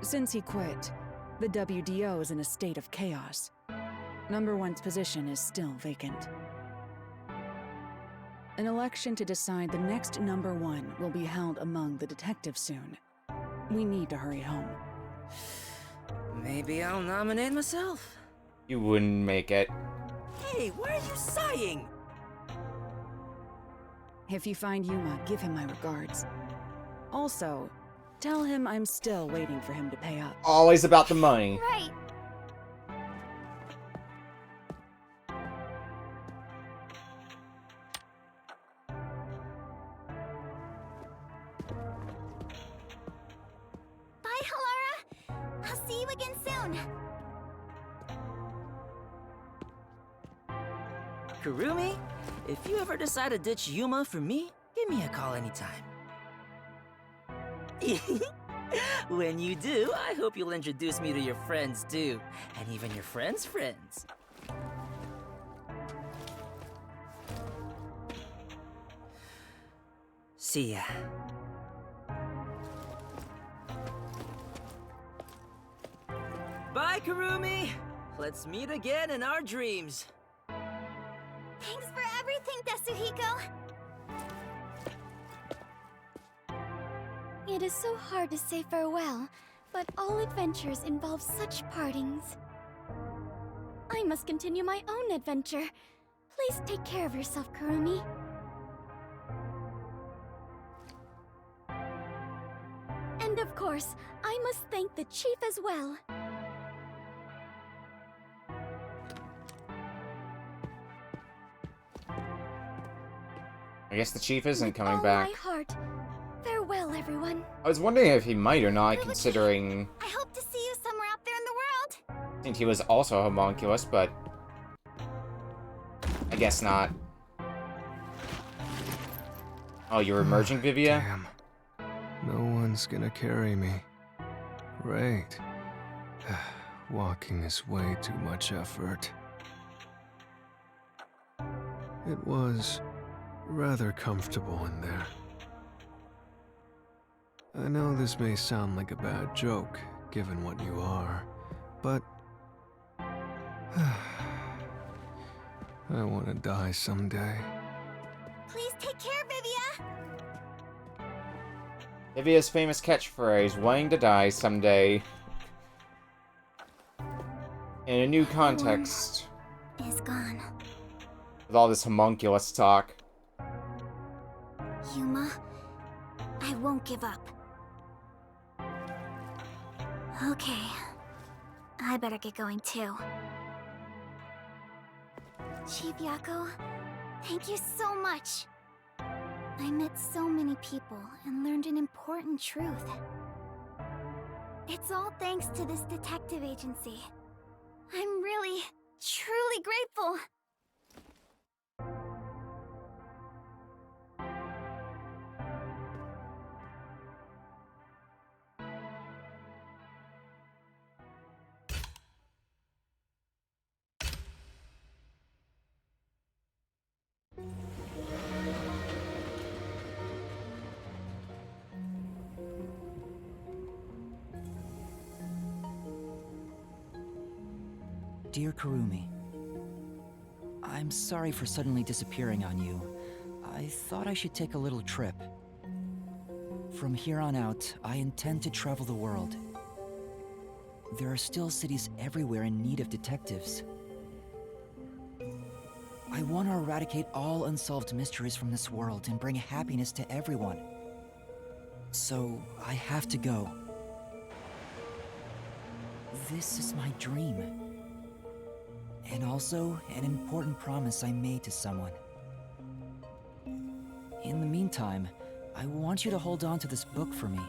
Since he quit, the WDO is in a state of chaos. Number one's position is still vacant. An election to decide the next number one will be held among the detectives soon. We need to hurry home. Maybe I'll nominate myself. You wouldn't make it. Hey, why are you sighing? If you find Yuma, give him my regards. Also, tell him I'm still waiting for him to pay up. Always about the money. Right. Bye, Halara. I'll see you again soon. Kurumi, if you ever decide to ditch Yuma for me, give me a call anytime. When you do, I hope you'll introduce me to your friends too, and even your friends' friends. See ya. Bye, Kurumi! Let's meet again in our dreams. Thanks for everything, Tetsuhiko. It is so hard to say farewell, but all adventures involve such partings. I must continue my own adventure. Please take care of yourself, Kurumi. And of course, I must thank the chief as well. I guess the chief isn't With coming all back. my heart. Farewell, everyone. I was wondering if he might or not, considering... I hope to see you somewhere out there in the world. I think he was also a homunculus, but... I guess not. Oh, you're emerging, Vivia? Damn. No one's gonna carry me. Great. Walking is way too much effort. It was rather comfortable in there. I know this may sound like a bad joke, given what you are, but... I want to die someday. Please take care, Vivia. Vivia's famous catchphrase, wanting to die someday. In a new context. Is gone. With all this homunculus talk. Yuma, I won't give up. Okay. I better get going too. Chief Yako, thank you so much. I met so many people and learned an important truth. It's all thanks to this detective agency. I'm really, truly grateful. Dear Kurumi, I'm sorry for suddenly disappearing on you. I thought I should take a little trip. From here on out, I intend to travel the world. There are still cities everywhere in need of detectives. I want to eradicate all unsolved mysteries from this world and bring happiness to everyone. So, I have to go. This is my dream. And also, an important promise I made to someone. In the meantime, I want you to hold on to this book for me.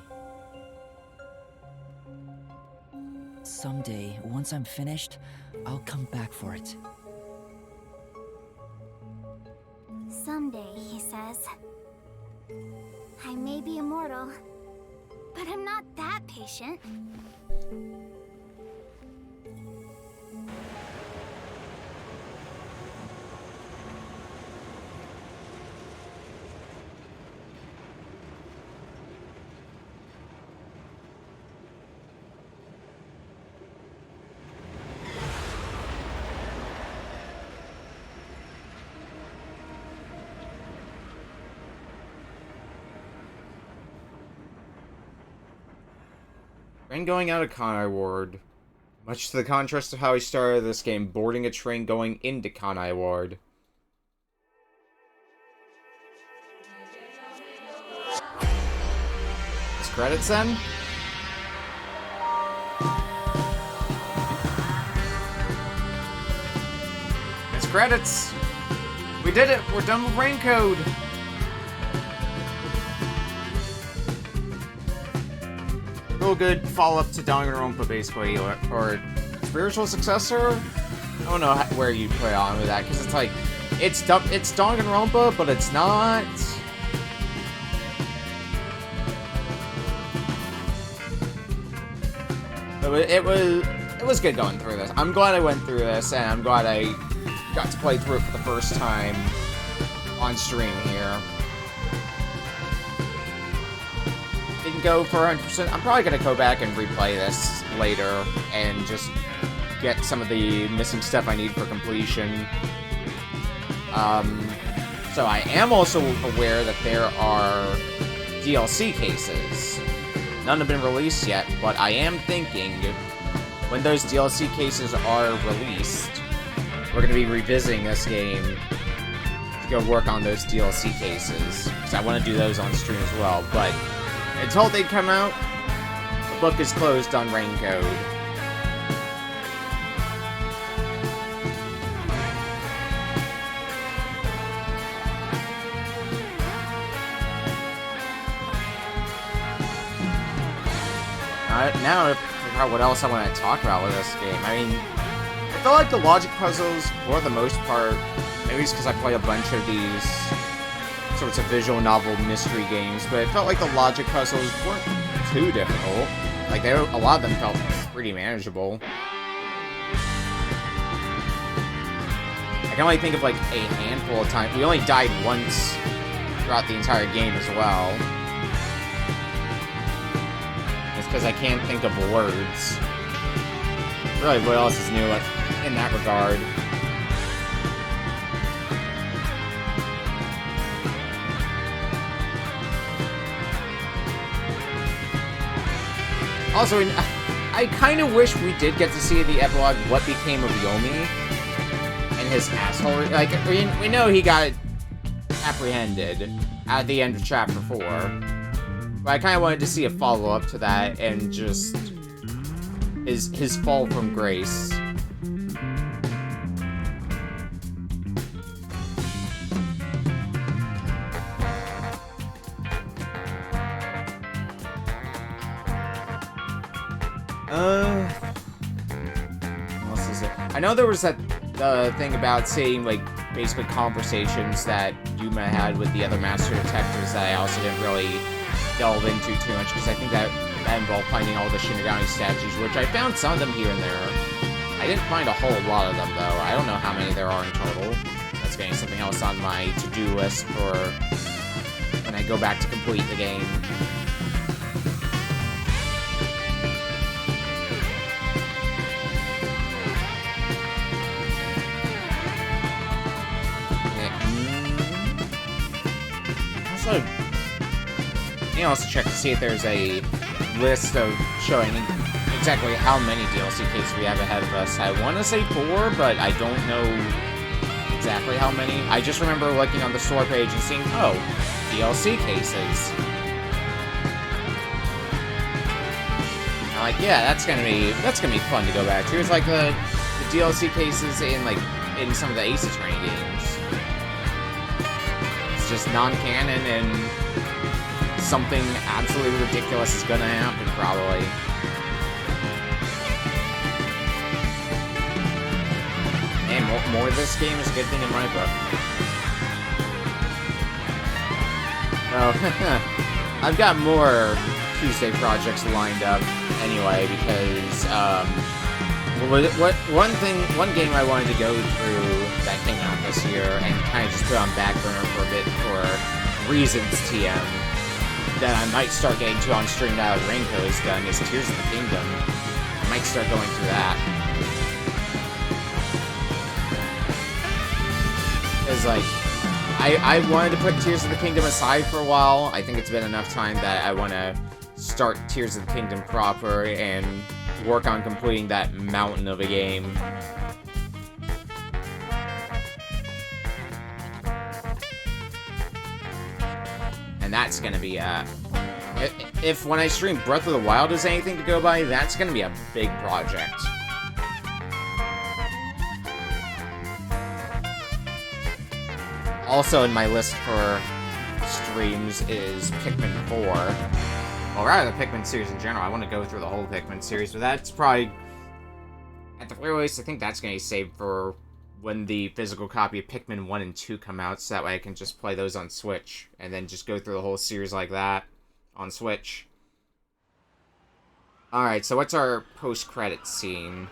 Someday, once I'm finished, I'll come back for it. Someday, he says. I may be immortal, but I'm not that patient. Train going out of Kanai Ward. Much to the contrast of how he started this game, boarding a train going into Kanai Ward. credits then? It's credits! We did it! We're done with Rain Code! Real good follow-up to Danganronpa, basically, or spiritual successor? I don't know where you play on with that, because it's like, it's Danganronpa, but it's not. It was good going through this. I'm glad I went through this, and I'm glad I got to play through it for the first time on stream here. Didn't go for 100%. I'm probably gonna go back and replay this later and just get some of the missing stuff I need for completion. So I am also aware that there are DLC cases. None have been released yet, but I am thinking when those DLC cases are released, we're going to be revisiting this game to go work on those DLC cases, because I want to do those on stream as well. But until they come out, the book is closed on Rain Code. Now I figure out what else I want to talk about with this game. I mean, I feel like the logic puzzles, for the most part, maybe it's because I play a bunch of these sorts of visual novel mystery games, but it felt like the logic puzzles weren't too difficult. Like, a lot of them felt pretty manageable. I can only think of like a handful of times. We only died once throughout the entire game as well. Because I can't think of words. Really, what else is new in that regard? Also, I kind of wish we did get to see the epilogue, what became of Yomi and his asshole. Like, we know he got apprehended at the end of Chapter 4. But I kind of wanted to see a follow-up to that, and just his fall from grace. What else is it? I know there was that thing about seeing, like, basically conversations that Yuma had with the other master detectives that I also didn't really delve into too much, because I think that involved finding all the Shinigami statues, which I found some of them here and there. I didn't find a whole lot of them, though. I don't know how many there are in total. That's getting something else on my to-do list for when I go back to complete the game. Also, you also check to see if there's a list of showing exactly how many DLC cases we have ahead of us. I want to say 4, but I don't know exactly how many. I just remember looking on the store page and seeing, oh, DLC cases. I'm like, yeah, that's gonna be fun to go back to. It's like the DLC cases in some of the Ace Attorney games. It's just non-canon, and something absolutely ridiculous is gonna happen, probably. And more of this game is a good thing in my book. Oh, I've got more Tuesday projects lined up anyway, because one game I wanted to go through that came out this year and kind of just put on back burner for a bit for reasons TM that I might start getting to on stream now that Rainco is done is Tears of the Kingdom. I might start going through that. Because, like, I wanted to put Tears of the Kingdom aside for a while. I think it's been enough time that I want to start Tears of the Kingdom proper and work on completing that mountain of a game. And that's gonna be If when I stream Breath of the Wild is anything to go by, that's gonna be a big project. Also in my list for streams is Pikmin 4. Well, rather the Pikmin series in general. I want to go through the whole Pikmin series, but that's probably... At the very least, I think that's going to be saved for when the physical copy of Pikmin 1 and 2 come out, so that way I can just play those on Switch, and then just go through the whole series like that on Switch. Alright, so what's our post-credits scene?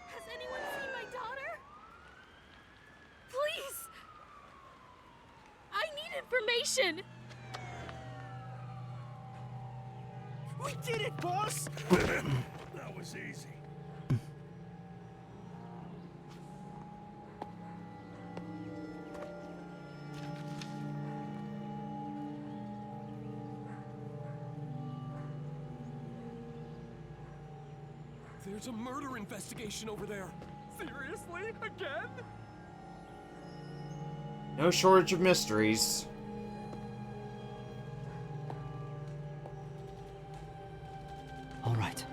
Has anyone seen my daughter? Please! I need information! We did it, boss! That was easy. There's a murder investigation over there. Seriously? Again? No shortage of mysteries. All right.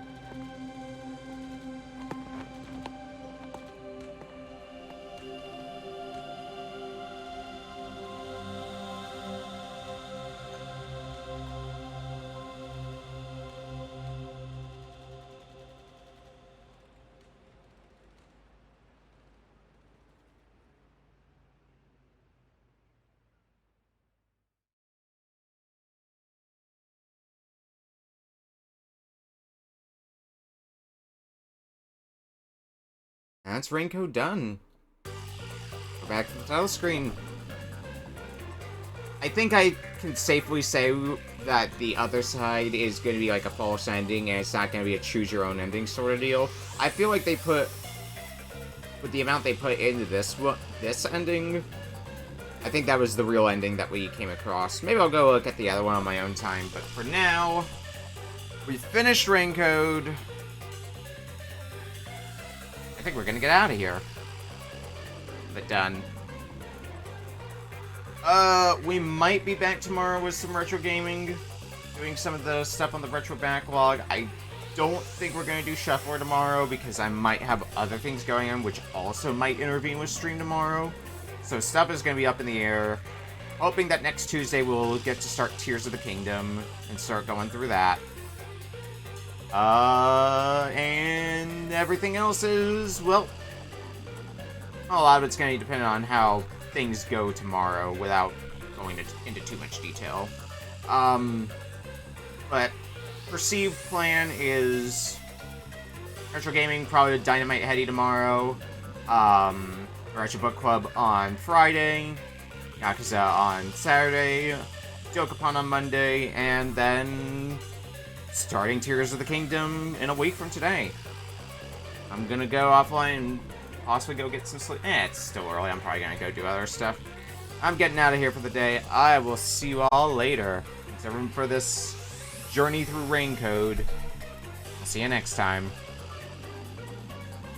That's Raincoat done. We're back to the title screen. I think I can safely say that the other side is going to be like a false ending, and it's not going to be a choose-your-own ending sort of deal. I feel like they put, with the amount they put into this ending, I think that was the real ending that we came across. Maybe I'll go look at the other one on my own time, but for now, we finished Raincoat. I think we're gonna get out of here. But done. We might be back tomorrow with some retro gaming, doing some of the stuff on the retro backlog. I don't think we're gonna do Shuffler tomorrow because I might have other things going on which also might intervene with stream tomorrow. So stuff is gonna be up in the air. Hoping that next Tuesday we'll get to start Tears of the Kingdom and start going through that. And everything else is, well, a lot of it's going to depend on how things go tomorrow without going into too much detail. But perceived plan is retro gaming, probably Dynamite Heady tomorrow, Retro Book Club on Friday, Yakuza on Saturday, Dokapon on Monday, and then starting Tears of the Kingdom in a week from today. I'm gonna go offline and possibly go get some sleep. It's still early. I'm probably gonna go do other stuff. I'm getting out of here for the day. I will see you all later. Thanks everyone for this journey through Raincoat. I'll see you next time.